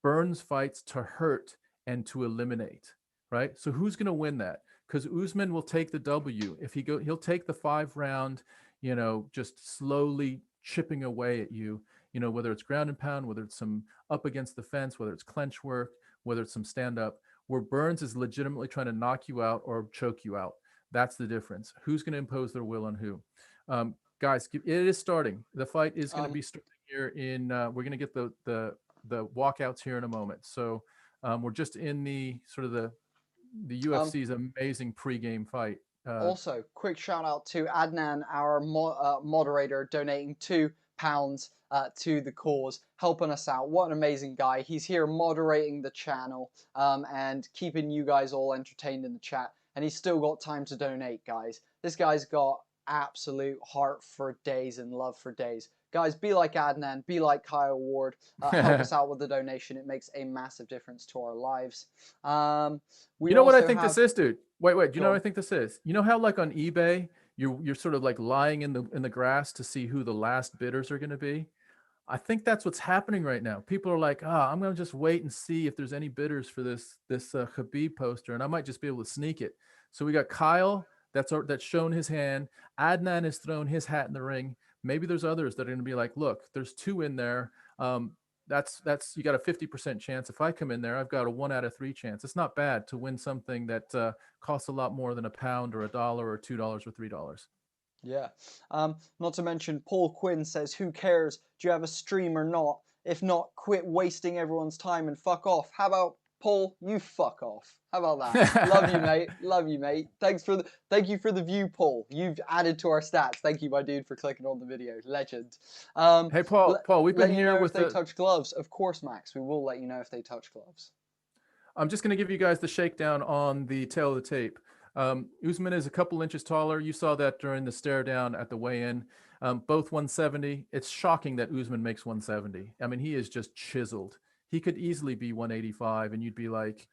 Burns fights to hurt and to eliminate, right? So who's going to win that? Because Usman will take the W. If he'll take the 5-round, just slowly chipping away at you, whether it's ground and pound, whether it's some up against the fence, whether it's clench work, whether it's some stand up, where Burns is legitimately trying to knock you out or choke you out. That's the difference. Who's going to impose their will on who? Guys, it is starting. The fight is going to be starting here in, we're going to get the walkouts here in a moment. So we're just in the sort of the UFC's amazing pregame fight.
Also, quick shout out to Adnan, our moderator, donating £2 to the cause, helping us out. What an amazing guy. He's here moderating the channel and keeping you guys all entertained in the chat. And he's still got time to donate, guys. This guy's got absolute heart for days and love for days. Guys, be like Adnan, be like Kyle Ward. Help us out with the donation. It makes a massive difference to our lives.
You know what I think this is, dude? Wait. Do you know what I think this is? You know how like on eBay, you're sort of like lying in the grass to see who the last bidders are going to be? I think that's what's happening right now. People are like, I'm going to just wait and see if there's any bidders for this Khabib poster, and I might just be able to sneak it. So we got Kyle that's shown his hand. Adnan has thrown his hat in the ring. Maybe there's others that are going to be like, look, there's 2 in there. That's you got a 50% chance. If I come in there, I've got a 1 out of 3 chance. It's not bad to win something that costs a lot more than £1 or $1 or $2 or $3.
Yeah. Not to mention, Paul Quinn says, who cares? Do you have a stream or not? If not, quit wasting everyone's time and fuck off. How about Paul, you fuck off? How about that? Love you, mate. Love you, mate. Thank you for the view, Paul. You've added to our stats. Thank you, my dude, for clicking on the video. Legend.
Hey, Paul, we've been here with
if they touch gloves. Of course, Max. We will let you know if they touch gloves.
I'm just going to give you guys the shakedown on the tail of the tape. Usman is a couple inches taller. You saw that during the stare down at the weigh-in. Both 170. It's shocking that Usman makes 170. I mean, he is just chiseled. He could easily be 185, and you'd be like,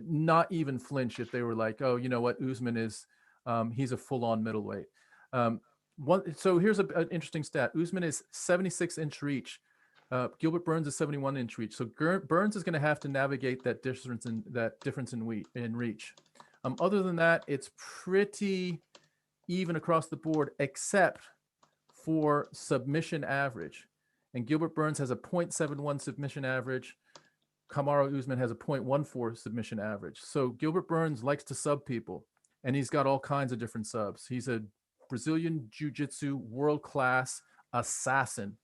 not even flinch if they were like, oh, you know what, Usman is, he's a full-on middleweight. So here's an interesting stat. Usman is 76-inch reach. GIlbert Burns is 71-inch reach. So Burns is going to have to navigate that difference in reach. Other than that, it's pretty even across the board, except for submission average. And GIlbert Burns has a 0.71 submission average. Kamaru Usman has a 0.14 submission average. So GIlbert Burns likes to sub people, and he's got all kinds of different subs. He's a Brazilian Jiu-Jitsu world-class assassin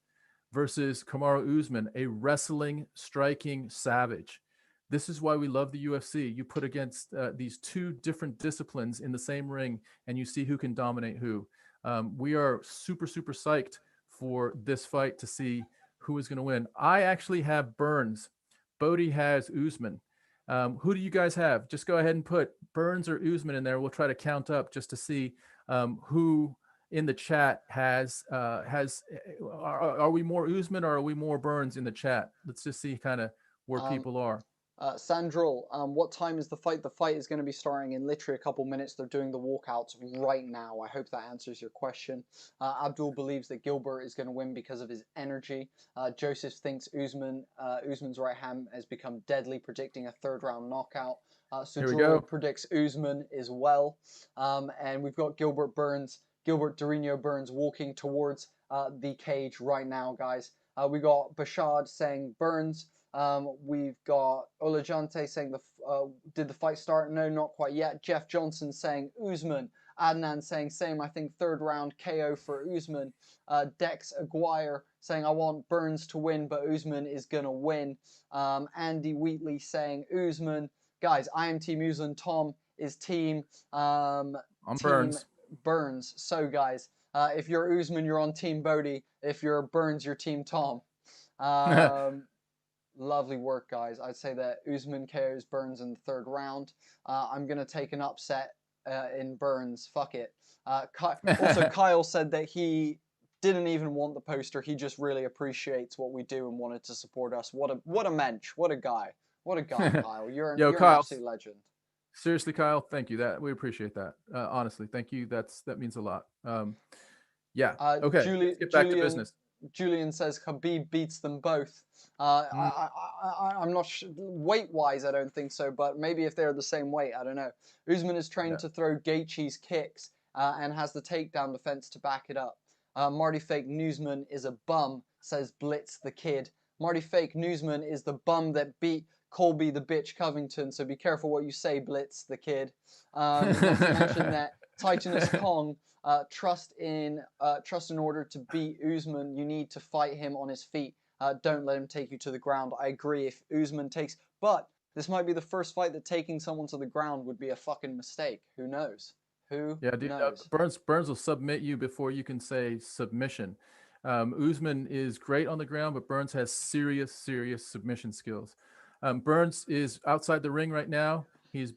versus Kamaru Usman, a wrestling, striking savage. This is why we love the UFC. You put against these two different disciplines in the same ring, and you see who can dominate who. We are super, super psyched for this fight to see who is going to win. I actually have Burns. Bodie has Usman. Who do you guys have? Just go ahead and put Burns or Usman in there. We'll try to count up just to see who in the chat has are we more Usman or are we more Burns in the chat? Let's just see kind of where people are.
Sandril, what time is the fight? The fight is going to be starting in literally a couple minutes. They're doing the walkouts right now. I hope that answers your question. Abdul believes that Gilbert is going to win because of his energy. Joseph thinks Usman's right hand has become deadly, predicting a third round knockout. Sudrul predicts Usman as well. And we've got Gilbert Durinho Burns walking towards the cage right now, guys. We got Bashad saying Burns. We've got Olajante saying did the fight start? No, not quite yet. Jeff Johnson saying Usman. Adnan saying same. I think third round KO for Usman. Dex Aguirre saying I want Burns to win, but Usman is gonna win. Andy Wheatley saying Usman. Guys, I am Team Usman. Tom is team Burns. So guys, if you're Usman, you're on Team Bodie. If you're Burns, you're Team Tom. Lovely work, guys. I'd say that Usman KOs Burns in the third round. I'm going to take an upset in Burns. Fuck it. Also, Kyle said that he didn't even want the poster. He just really appreciates what we do and wanted to support us. What a mensch. What a guy. What a guy, Kyle. You're an absolute legend.
Seriously, Kyle, thank you. We appreciate that. Honestly, thank you. That means a lot. Yeah. Okay. Let's get back to business.
Julian says Khabib beats them both. I'm not sure. Weight-wise, I don't think so, but maybe if they're the same weight, I don't know. Usman is trained to throw Gaethje's kicks and has the takedown defense to back it up. Marty Fake Newsman is a bum, says Blitz the Kid. Marty Fake Newsman is the bum that beat Colby the Bitch Covington, so be careful what you say, Blitz the Kid. Mentioned that Titanus Kong, trust in order to beat Usman, you need to fight him on his feet. Don't let him take you to the ground. I agree if Usman takes... But this might be the first fight that taking someone to the ground would be a fucking mistake. Who knows? Who knows?
Burns will submit you before you can say submission. Usman is great on the ground, but Burns has serious submission skills. Burns is outside the ring right now. He's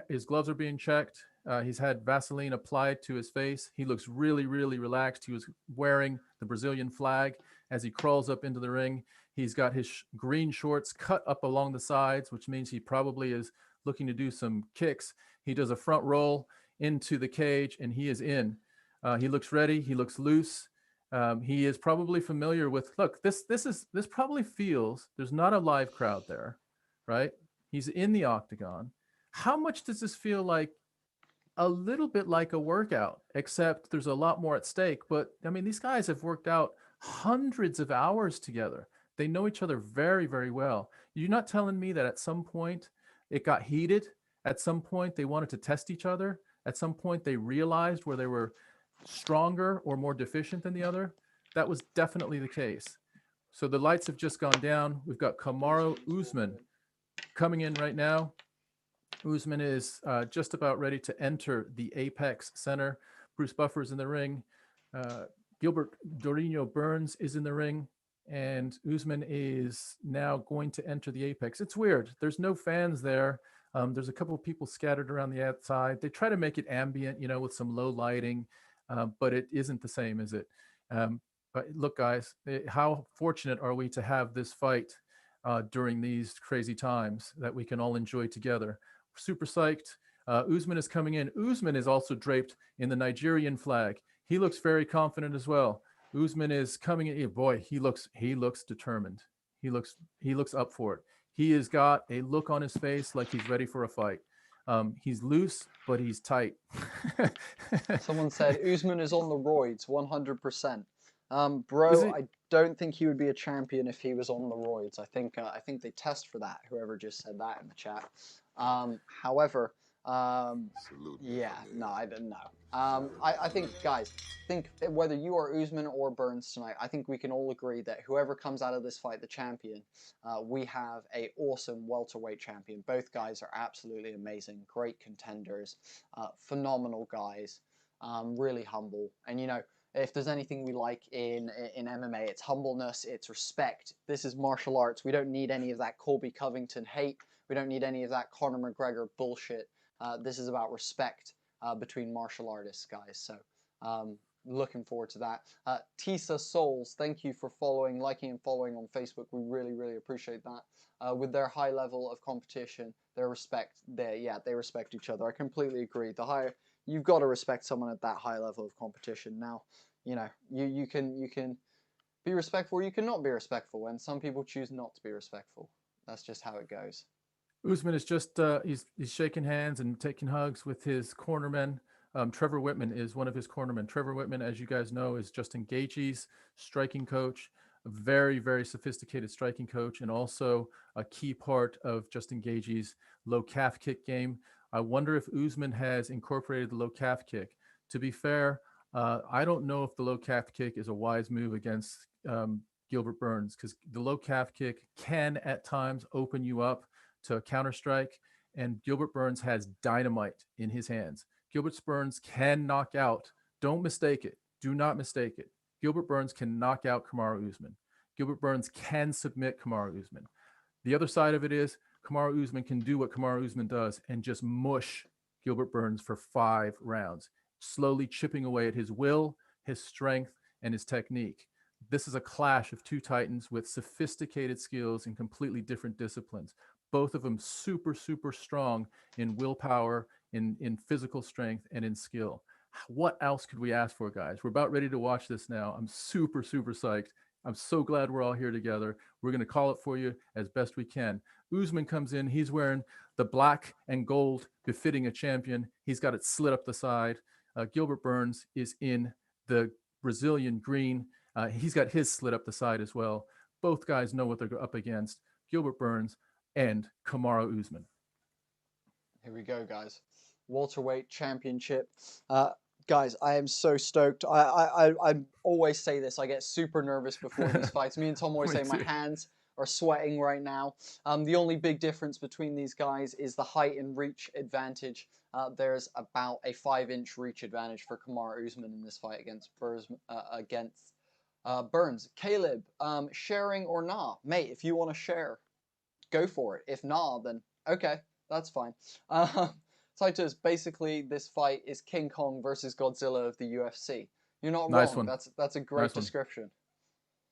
his gloves are being checked. He's had Vaseline applied to his face. He looks really relaxed. He was wearing the Brazilian flag as he crawls up into the ring. He's got his green shorts cut up along the sides, which means he probably is looking to do some kicks. He does a front roll into the cage and he is in. He looks ready. He looks loose. He is probably familiar with, look, this probably feels, there's not a live crowd there, right? He's in the octagon. How much does this feel like? A little bit like a workout, except there's a lot more at stake. But I mean, these guys have worked out hundreds of hours together. They know each other very well. You're not telling me that at some point it got heated? At some point they wanted to test each other? At some point they realized where they were stronger or more deficient than the other? That was definitely the case. So the lights have just gone down. We've got Kamaru Usman coming in right now. Usman is just about ready to enter the Apex Center. Bruce Buffer's in the ring. GIlbert Burns is in the ring. And Usman is now going to enter the Apex. It's weird. There's no fans there. There's a couple of people scattered around the outside. They try to make it ambient, with some low lighting, but it isn't the same, is it? But look, guys, how fortunate are we to have this fight during these crazy times that we can all enjoy together? Super psyched. Usman is coming in. Usman is also draped in the Nigerian flag. He looks very confident as well. Usman is coming in. Boy, he looks determined. He looks up for it. He has got a look on his face like he's ready for a fight. He's loose, but he's tight.
Someone said Usman is on the roids, 100%. Bro, I don't think he would be a champion if he was on the roids. I think they test for that. Whoever just said that in the chat. However, Yeah, no, I don't know. I think, guys, whether you are Usman or Burns tonight, I think we can all agree that whoever comes out of this fight the champion, we have a awesome welterweight champion. Both guys are absolutely amazing, great contenders, phenomenal guys, really humble. And you know, if there's anything we like in MMA, it's humbleness, it's respect. This is martial arts. We don't need any of that Colby Covington hate. We don't need any of that Conor McGregor bullshit. This is about respect between martial artists, guys. So looking forward to that. Tisa Souls, thank you for following, liking and following on Facebook. We really, really appreciate that. With their high level of competition, their respect, they respect each other. I completely agree. The higher, you've got to respect someone at that high level of competition. Now, you know, you can be respectful, or you cannot be respectful, and some people choose not to be respectful. That's just how it goes.
Usman is just he's shaking hands and taking hugs with his cornermen. Trevor Whitman is one of his cornermen. Trevor Whitman, as you guys know, is Justin Gaethje's striking coach, a very, very sophisticated striking coach, and also a key part of Justin Gaethje's low calf kick game. I wonder if Usman has incorporated the low calf kick. To be fair, I don't know if the low calf kick is a wise move against GIlbert Burns, because the low calf kick can at times open you up to a counter strike, and GIlbert Burns has dynamite in his hands. GIlbert Burns can knock out. Don't mistake it. Do not mistake it. GIlbert Burns can knock out Kamaru Usman. GIlbert Burns can submit Kamaru Usman. The other side of it is Kamaru Usman can do what Kamaru Usman does and just mush GIlbert Burns for 5 rounds, slowly chipping away at his will, his strength, and his technique. This is a clash of two titans with sophisticated skills in completely different disciplines. Both of them super, super strong in willpower, in physical strength, and in skill. What else could we ask for, guys? We're about ready to watch this now. I'm super, super psyched. I'm so glad we're all here together. We're going to call it for you as best we can. Usman comes in. He's wearing the black and gold befitting a champion. He's got it slit up the side. GIlbert Burns is in the Brazilian green. He's got his slit up the side as well. Both guys know what they're up against. GIlbert Burns and Kamaru Usman.
Here we go, guys. Welterweight championship. Guys, I am so stoked. I always say this. I get super nervous before these fights. Me and Tom always say my hands are sweating right now. The only big difference between these guys is the height and reach advantage. There's about a 5-inch reach advantage for Kamaru Usman in this fight against Burns. Caleb, sharing or nah? Mate, if you want to share, go for it. If not, then okay, that's fine. Titus, basically this fight is King Kong versus Godzilla of the UFC. You're not wrong. That's a great description.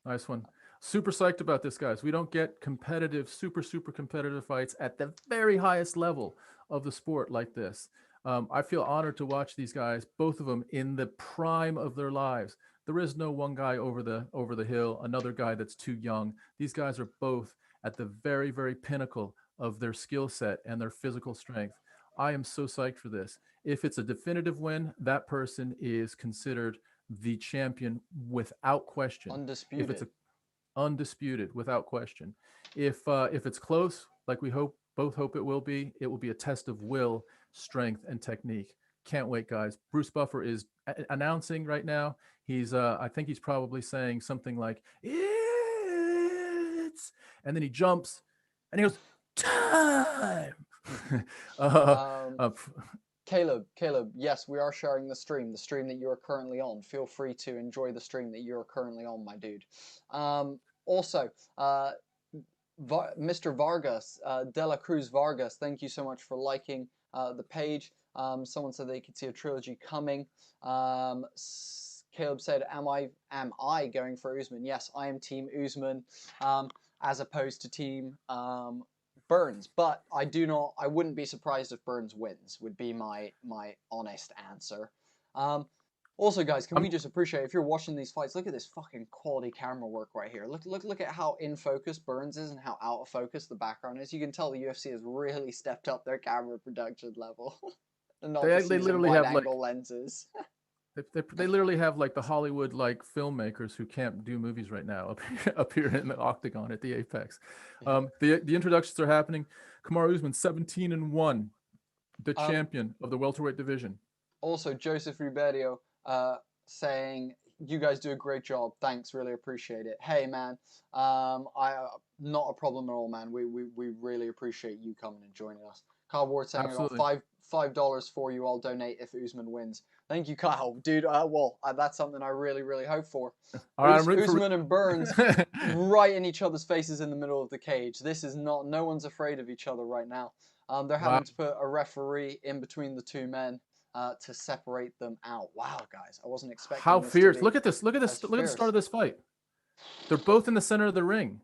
Nice one. Super psyched about this, guys. We don't get competitive, super, super competitive fights at the very highest level of the sport like this. I feel honored to watch these guys, both of them in the prime of their lives. There is no one guy over the hill, another guy that's too young. These guys are both at the very, very pinnacle of their skill set and their physical strength. I am so psyched for this. If it's a definitive win, that person is considered the champion without question.
Undisputed.
If it's undisputed without question. If it's close, like we both hope it will be a test of will, strength, and technique. Can't wait, guys. Bruce Buffer is announcing right now. He's I think he's probably saying something like "It's," and then he jumps and he goes, "Time."
Caleb, yes, we are sharing the stream that you are currently on. Feel free to enjoy the stream that you are currently on, my dude. Also, Mr. Vargas, De La Cruz Vargas, thank you so much for liking the page. Someone said they could see a trilogy coming. Caleb said, am I going for Usman? Yes, I am Team Usman, as opposed to Team Burns, but I wouldn't be surprised if Burns wins, would be my honest answer. Also, guys, can we just appreciate, if you're watching these fights, look at this fucking quality camera work right here. Look at how in focus Burns is and how out of focus the background is. You can tell the UFC has really stepped up their camera production level. And not
they literally have
wide-angle lenses.
They literally have like the Hollywood like filmmakers who can't do movies right now up here in the octagon at the Apex. The introductions are happening. Kamaru Usman 17-1 the champion of the welterweight division.
Also, Joseph Ribeiro saying, "You guys do a great job. Thanks, really appreciate it." Hey, man, not a problem at all, man. We really appreciate you coming and joining us. Kyle Ward saying,
Absolutely.
"I got $5 for you. I'll donate if Usman wins." Thank you, Kyle, dude. Well, that's something I really hope for.
All right, I'm rooting for
Usman and Burns right in each other's faces in the middle of the cage. This is not. No one's afraid of each other right now. They're having to put a referee in between the two men to separate them out. Wow, guys, I wasn't expecting.
How
this
fierce!
To be
Look at this! Look at this! Look at the start of this fight. They're both in the center of the ring.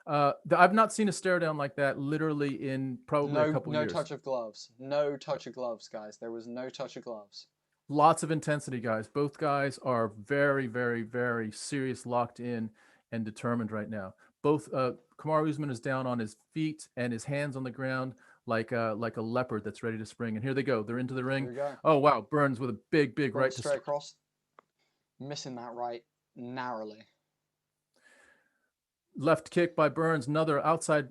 I've not seen a stare down like that literally in probably a couple years.
No touch of gloves. No touch of gloves, guys. There was no touch of gloves.
Lots of intensity, guys. Both guys are very, very, very serious, locked in, and determined right now. Both Kamaru Usman is down on his feet and his hands on the ground like a leopard that's ready to spring. And here they go. They're into the ring. Oh wow! Burns with a big
Burns
right
straight across. Missing that right narrowly.
Left kick by Burns. Another outside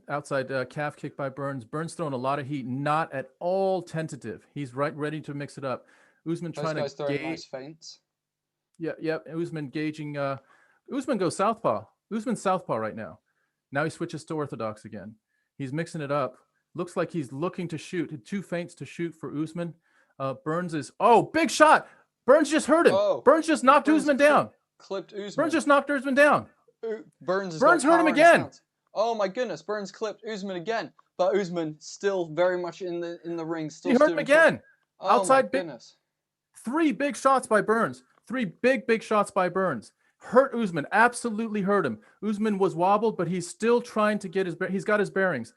calf kick by Burns. Burns throwing a lot of heat. Not at all tentative. He's ready to mix it up. Usman trying to
throwing nice feints.
Yeah. Usman gauging. Usman goes southpaw. Usman's southpaw right now. Now he switches to orthodox again. He's mixing it up. Looks like he's looking to shoot. 2 feints to shoot for Usman. Burns is big shot. Burns just hurt him. Burns just knocked Usman down.
Clipped Usman.
Burns just knocked Usman down.
Burns
hurt him again.
Oh my goodness! Burns clipped Usman again, but Usman still very much in the ring. Still
he hurt him again.
Oh
Outside
my goodness.
3 big shots by Burns. 3 big shots by Burns. Hurt Usman. Absolutely hurt him. Usman was wobbled, but he's still trying to get he's got his bearings.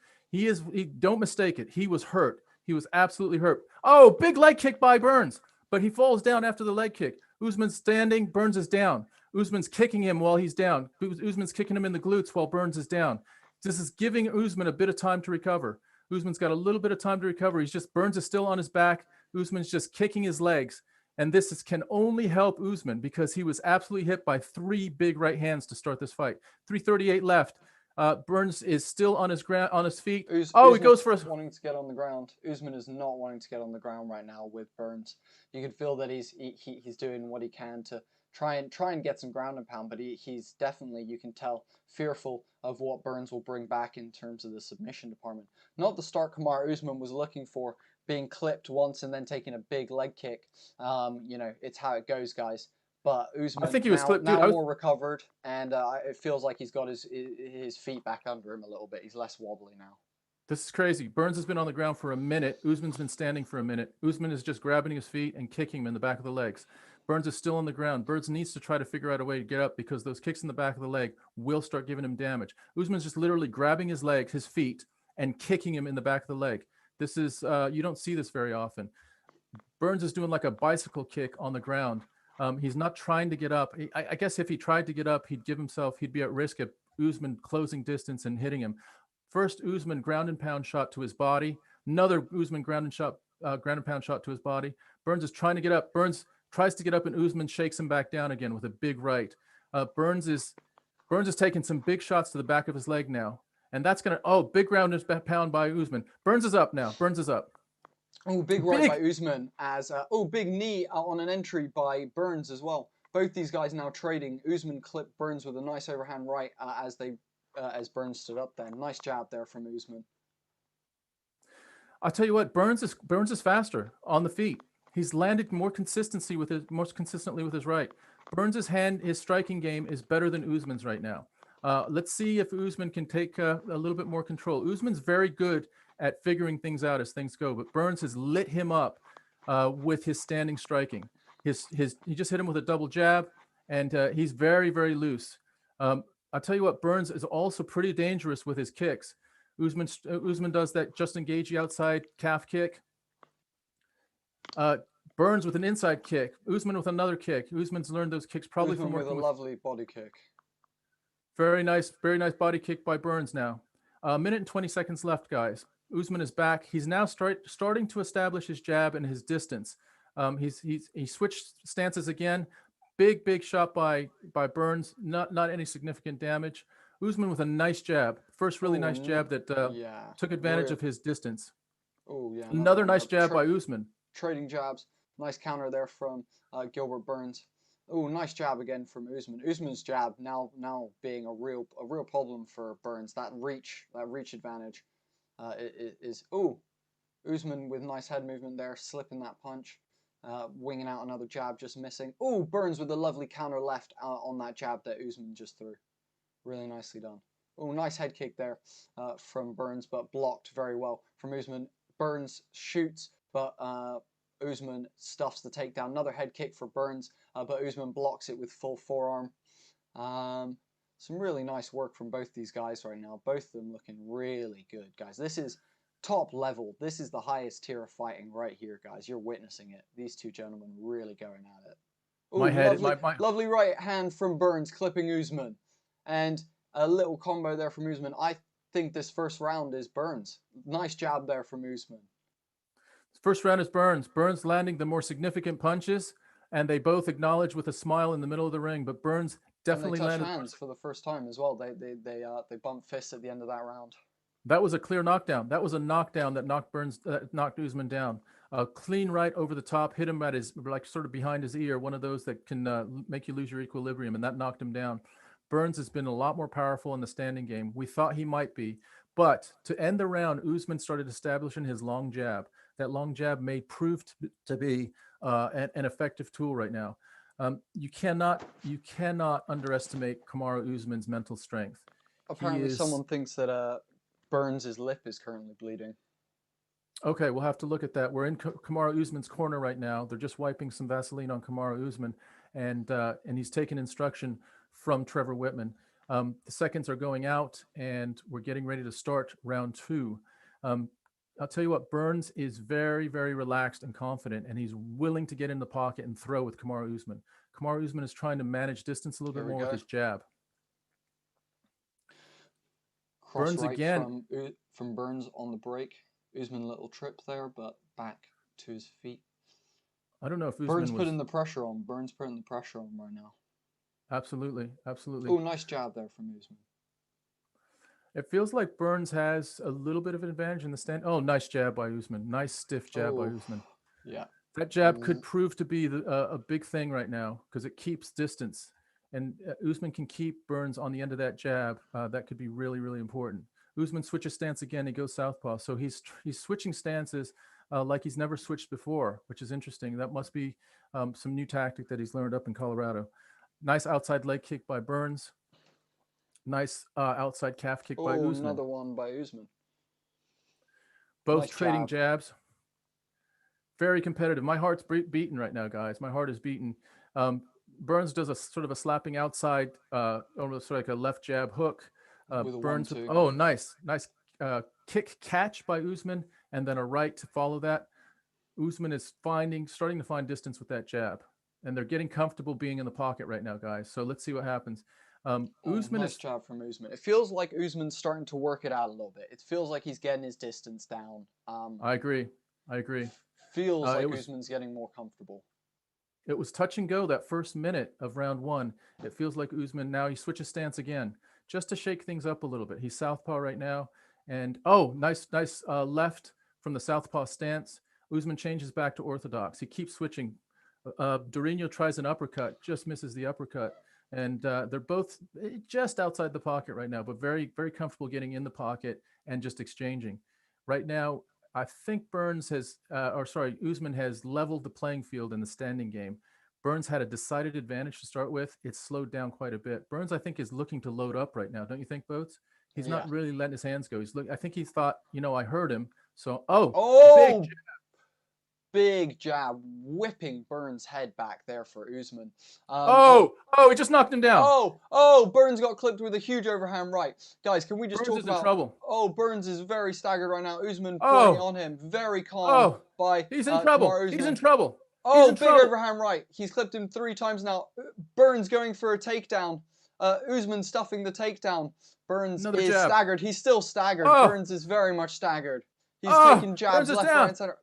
Don't mistake it. He was hurt. He was absolutely hurt. Oh, big leg kick by Burns, but he falls down after the leg kick. Usman's standing. Burns is down. Usman's kicking him while he's down. Usman's kicking him in the glutes while Burns is down. This is giving Usman a bit of time to recover. Usman's got a little bit of time to recover. Burns is still on his back. Usman's just kicking his legs. And this can only help Usman because he was absolutely hit by 3 big right hands to start this fight. 3:38 left. Burns is still on his feet. He goes for
wanting to get on the ground. Usman is not wanting to get on the ground right now with Burns. You can feel that he's doing what he can to try and get some ground and pound, but he's definitely, you can tell, fearful of what Burns will bring back in terms of the submission department. Not the start Kamaru Usman was looking for, being clipped once and then taking a big leg kick. It's how it goes, guys. But Usman,
I think he was clipped
now more recovered, and it feels like he's got his feet back under him a little bit. He's less wobbly now.
This is crazy. Burns has been on the ground for a minute. Usman's been standing for a minute. Usman is just grabbing his feet and kicking him in the back of the legs. Burns is still on the ground. Burns needs to try to figure out a way to get up because those kicks in the back of the leg will start giving him damage. Usman's just literally grabbing his legs, his feet, and kicking him in the back of the leg. This is, you don't see this very often. Burns is doing like a bicycle kick on the ground. He's not trying to get up. I guess if he tried to get up, he'd be at risk of Usman closing distance and hitting him. First, Usman ground and pound shot to his body. Another Usman ground and pound shot to his body. Burns is trying to get up. Burns tries to get up, and Usman shakes him back down again with a big right. Burns is taking some big shots to the back of his leg now, and that's gonna big ground and pound by Usman. Burns is up now. Burns is up.
Oh, big right by Usman as big knee on an entry by Burns as well. Both these guys now trading. Usman clipped Burns with a nice overhand right as Burns stood up there. Nice jab there from Usman.
I'll tell you what, Burns is faster on the feet. He's landed more consistently with his right. Burns' his striking game is better than Usman's right now. Let's see if Usman can take a little bit more control. Usman's very good at figuring things out as things go, but Burns has lit him up with his standing striking. He just hit him with a double jab, and he's very, very loose. I'll tell you what, Burns is also pretty dangerous with his kicks. Usman does that Justin Gaethje outside calf kick. Burns with an inside kick. Usman with another kick. Usman's learned those kicks probably
Usman
from
with
working
a lovely body kick.
Very nice body kick by Burns now. A minute and 20 seconds left, guys. Usman is back. He's now starting to establish his jab and his distance. He switched stances again. Big shot by Burns. Not any significant damage. Usman with a nice jab. First really nice jab that took advantage of his distance.
Oh, yeah.
Another nice jab by Usman.
Trading jabs. Nice counter there from GIlbert Burns. Oh, nice jab again from Usman. Usman's jab now being a real problem for Burns. That reach advantage is. Oh, Usman with nice head movement there, slipping that punch, winging out another jab, just missing. Oh, Burns with a lovely counter left on that jab that Usman just threw. Really nicely done. Oh, nice head kick there from Burns, but blocked very well from Usman. Burns shoots, but Usman stuffs the takedown. Another head kick for Burns, but Usman blocks it with full forearm. Some really nice work from both these guys right now. Both of them looking really good, guys. This is top level. This is the highest tier of fighting right here, guys. You're witnessing it. These two gentlemen really going at it. Ooh, lovely right hand from Burns, clipping Usman. And a little combo there from Usman. I think this first round is Burns. Nice jab there from Usman.
First round is Burns. Burns landing the more significant punches, and they both acknowledge with a smile in the middle of the ring. But Burns definitely landed
hands for the first time as well. They bumped fists at the end of that round.
That was a clear knockdown. That was a knockdown that knocked Usman down. A clean right over the top, hit him at his, like, sort of behind his ear. One of those that can make you lose your equilibrium, and that knocked him down. Burns has been a lot more powerful in the standing game. We thought he might be, but to end the round, Usman started establishing his long jab. That long jab may prove to be an effective tool right now. You cannot underestimate Kamaru Usman's mental strength.
Apparently, someone thinks that Burns' lip is currently bleeding.
Okay, we'll have to look at that. We're in Kamaru Usman's corner right now. They're just wiping some Vaseline on Kamaru Usman, and he's taking instruction from Trevor Whitman. The seconds are going out, and we're getting ready to start round 2. I'll tell you what, Burns is very, very relaxed and confident, and he's willing to get in the pocket and throw with Kamaru Usman. Kamaru Usman is trying to manage distance a little bit more with his jab.
Burns again from Burns on the break. Usman a little trip there, but back to his feet.
I don't know if Usman
Burns putting the pressure on. Burns putting the pressure on right now.
Absolutely, absolutely.
Oh, nice jab there from Usman.
It feels like Burns has a little bit of an advantage in the stand. Oh, nice jab by Usman. Nice stiff jab by Usman.
Yeah.
That jab could prove to be a big thing right now because it keeps distance. And Usman can keep Burns on the end of that jab. That could be really, really important. Usman switches stance again. He goes southpaw. So he's switching stances like he's never switched before, which is interesting. That must be some new tactic that he's learned up in Colorado. Nice outside leg kick by Burns. Nice outside calf kick by Usman.
Another one by Usman.
Both
nice
trading jabs. Very competitive. My heart's beating right now, guys. My heart is beating. Burns does a sort of a slapping outside, almost like a left jab hook. Burns with, nice kick catch by Usman, and then a right to follow that. Usman is starting to find distance with that jab, and they're getting comfortable being in the pocket right now, guys. So let's see what happens. Usman
nice jab from Usman. It feels like Usman's starting to work it out a little bit. It feels like he's getting his distance down.
I agree.
Feels like Usman's getting more comfortable.
It was touch and go that first minute of round 1. It feels like Usman now, he switches stance again just to shake things up a little bit. He's southpaw right now. And nice left from the southpaw stance. Usman changes back to orthodox. He keeps switching. Durinho tries an uppercut, just misses the uppercut. And they're both just outside the pocket right now, but very, very comfortable getting in the pocket and just exchanging. Right now, I think Usman has leveled the playing field in the standing game. Burns had a decided advantage to start with. It's slowed down quite a bit. Burns, I think, is looking to load up right now. Don't you think, Boats? He's not really letting his hands go. I think he thought, I heard him. So,
big jab, whipping Burns' head back there for Usman.
He just knocked him down.
Burns got clipped with a huge overhand right. Guys, can we just
Burns
talk
is
about...
in trouble.
Burns is very staggered right now. Usman playing on him, very calm by
He's in trouble. He's in trouble.
Big overhand right. He's clipped him 3 times now. Burns going for a takedown. Usman stuffing the takedown. Burns is staggered. He's still staggered. Burns is very much staggered. He's taking jabs left, right, and center.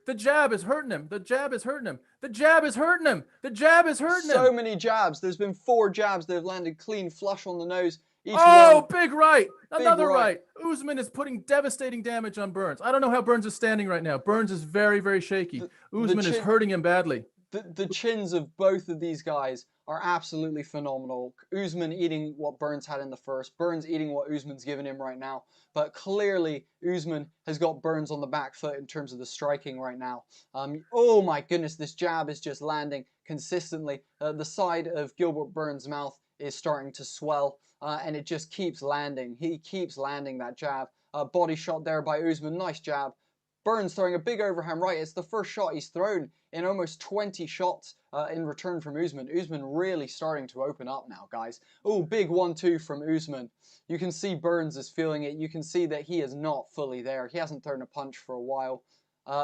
The jab is hurting him. The jab is hurting him. The jab is hurting him. The jab is hurting him.
So many jabs. There's been 4 jabs that have landed clean, flush on the nose.
Oh,
one,
big right. Another
right.
right. Usman is putting devastating damage on Burns. I don't know how Burns is standing right now. Burns is very, very shaky. Usman is hurting him badly.
The chins of both of these guys are absolutely phenomenal. Usman eating what Burns had in the first. Burns eating what Usman's given him right now. But clearly, Usman has got Burns on the back foot in terms of the striking right now. Oh my goodness, this jab is just landing consistently. The side of GIlbert Burns' mouth is starting to swell, and it just keeps landing. He keeps landing that jab. Body shot there by Usman. Nice jab. Burns throwing a big overhand right. It's the first shot he's thrown in almost 20 shots in return from Usman. Usman really starting to open up now, guys. Oh, big 1-2 from Usman. You can see Burns is feeling it. You can see that he is not fully there. He hasn't thrown a punch for a while.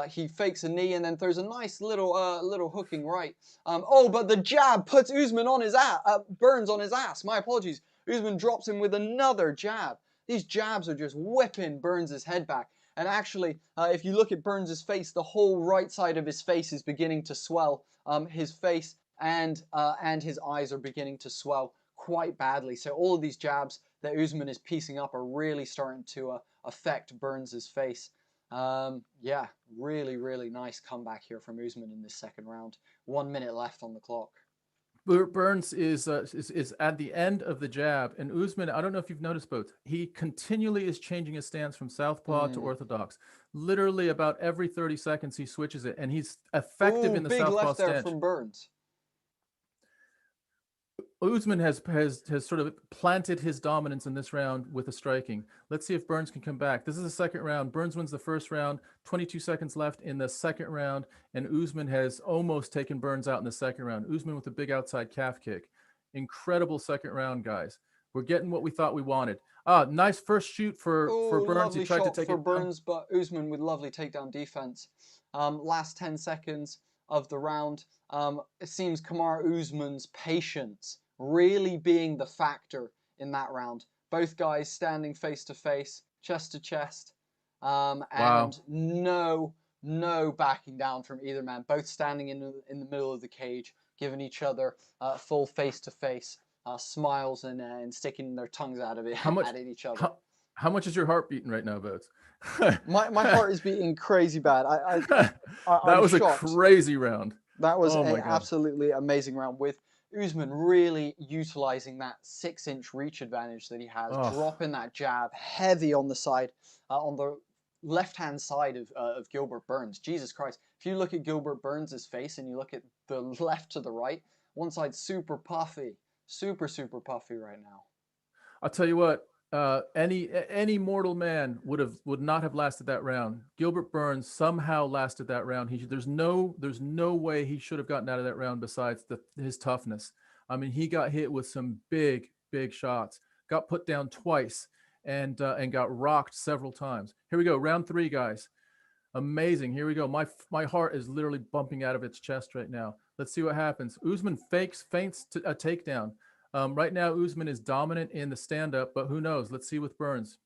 He fakes a knee and then throws a nice little hooking right. Oh, but the jab puts Usman on his ass. Burns on his ass. My apologies. Usman drops him with another jab. These jabs are just whipping Burns' head back. And actually, if you look at Burns' face, the whole right side of his face is beginning to swell. His face and his eyes are beginning to swell quite badly. So all of these jabs that Usman is piecing up are really starting to affect Burns' face. Yeah, really, really nice comeback here from Usman in this second round. 1 minute left on the clock.
Burns is at the end of the jab, and Usman, I don't know if you've noticed both, he continually is changing his stance from southpaw to orthodox. Literally about every 30 seconds he switches it, and he's effective in the southpaw
big left there
stance.
from Burns.
Usman has sort of planted his dominance in this round with the striking. Let's see if Burns can come back. This is the second round. Burns wins the first round. 22 seconds left in the second round, and Usman has almost taken Burns out in the second round. Usman with a big outside calf kick. Incredible second round, guys. We're getting what we thought we wanted. Nice first shoot for Burns.
He tried to take it Burns, but Usman with lovely takedown defense. Last 10 seconds of the round. It seems Kamaru Usman's patience really being the factor in that round. Both guys standing face to face, chest to chest, and no backing down from either man. Both standing in the middle of the cage, giving each other full face to face smiles and sticking their tongues out of it at each other.
How much is your heart beating right now, Boats?
my heart is beating crazy bad.
That was shocked. A crazy round.
That was an absolutely amazing round with Usman really utilizing that 6-inch reach advantage that he has, dropping that jab heavy on the side, on the left-hand side of GIlbert Burns. Jesus Christ. If you look at GIlbert Burns' face and you look at the left to the right, one side's super puffy, super puffy right now.
I'll tell you what, any mortal man would not have lasted that round. GIlbert Burns somehow lasted that round. There's no way he should have gotten out of that round besides his toughness. I mean, he got hit with some big shots, got put down twice, and got rocked several times. Here we go, round 3, guys. Amazing. Here we go. My heart is literally bumping out of its chest right now. Let's see what happens. Usman feints a takedown. Right now, Usman is dominant in the stand-up, but who knows? Let's see with Burns.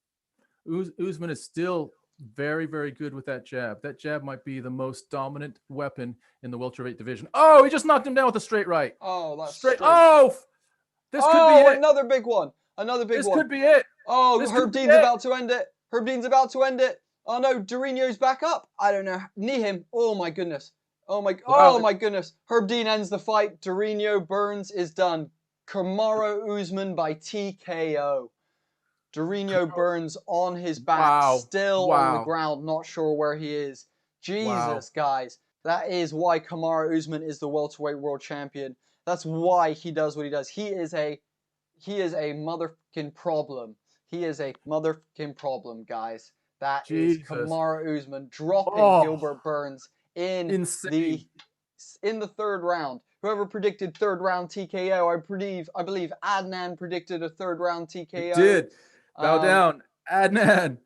Usman is still very, very good with that jab. That jab might be the most dominant weapon in the welterweight division. Oh, he just knocked him down with a straight right.
Oh, that's
straight. Oh, this could be it.
Another big one. Another big one.
This could be it.
Oh, Herb Dean's about to end it. Herb Dean's about to end it. Oh no, Durinho's back up. I don't know. Knee him. Oh my goodness. Oh my goodness. Herb Dean ends the fight. Durinho Burns is done. Kamaru Usman by TKO. Durinho Burns on his back, still on the ground, not sure where he is. Jesus, guys. That is why Kamaru Usman is the welterweight world champion. That's why he does what he does. He is a motherfucking problem. He is a motherfucking problem, guys. That is Kamaru Usman dropping GIlbert Burns in the third round. Whoever predicted third round TKO, I believe Adnan predicted a third round TKO.
He did. Bow down, Adnan.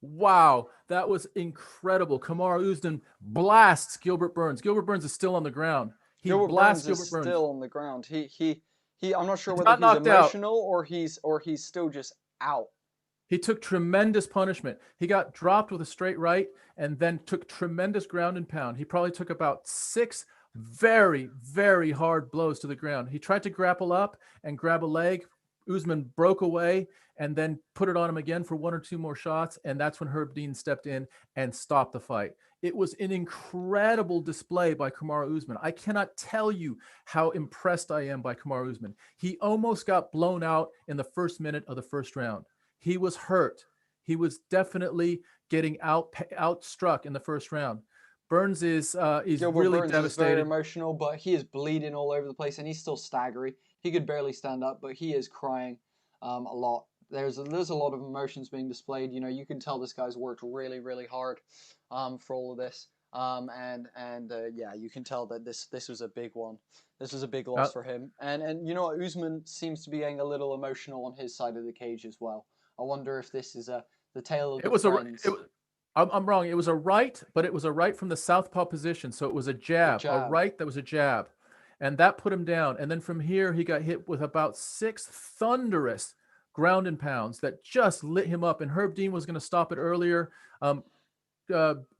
Wow, that was incredible. Kamaru Usman blasts GIlbert Burns. GIlbert Burns is still on the ground.
GIlbert Burns is still on the ground. I'm not sure whether he's emotional or he's still just out.
He took tremendous punishment. He got dropped with a straight right and then took tremendous ground and pound. He probably took about 6 very, very hard blows to the ground. He tried to grapple up and grab a leg, Usman broke away and then put it on him again for 1 or 2 more shots, and that's when Herb Dean stepped in and stopped the fight. It was an incredible display by Kamaru Usman. I cannot tell you how impressed I am by Kamaru Usman. He almost got blown out in the first minute of the first round. He was hurt. He was definitely getting outstruck in the first round. Burns is
GIlbert
really
Burns
devastated.
is very emotional, but he is bleeding all over the place, and he's still staggery. He could barely stand up, but he is crying a lot. There's a lot of emotions being displayed. You know, you can tell this guy's worked really, really hard for all of this. Yeah, you can tell that this was a big one. This was a big loss for him. And you know what, Usman seems to be getting a little emotional on his side of the cage as well. I wonder if this is the tale of the friends.
I'm wrong. It was a right, but it was a right from the southpaw position. So it was a jab, a right that was a jab. And that put him down. And then from here, he got hit with about 6 thunderous ground and pounds that just lit him up. And Herb Dean was going to stop it earlier.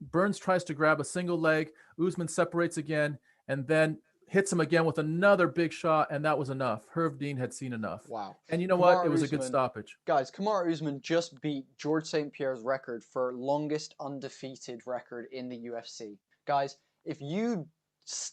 Burns tries to grab a single leg. Usman separates again and then hits him again with another big shot, and that was enough. Herb Dean had seen enough.
Wow.
And you know what? It was a good stoppage.
Guys, Kamaru Usman just beat George St. Pierre's record for longest undefeated record in the UFC. Guys, if you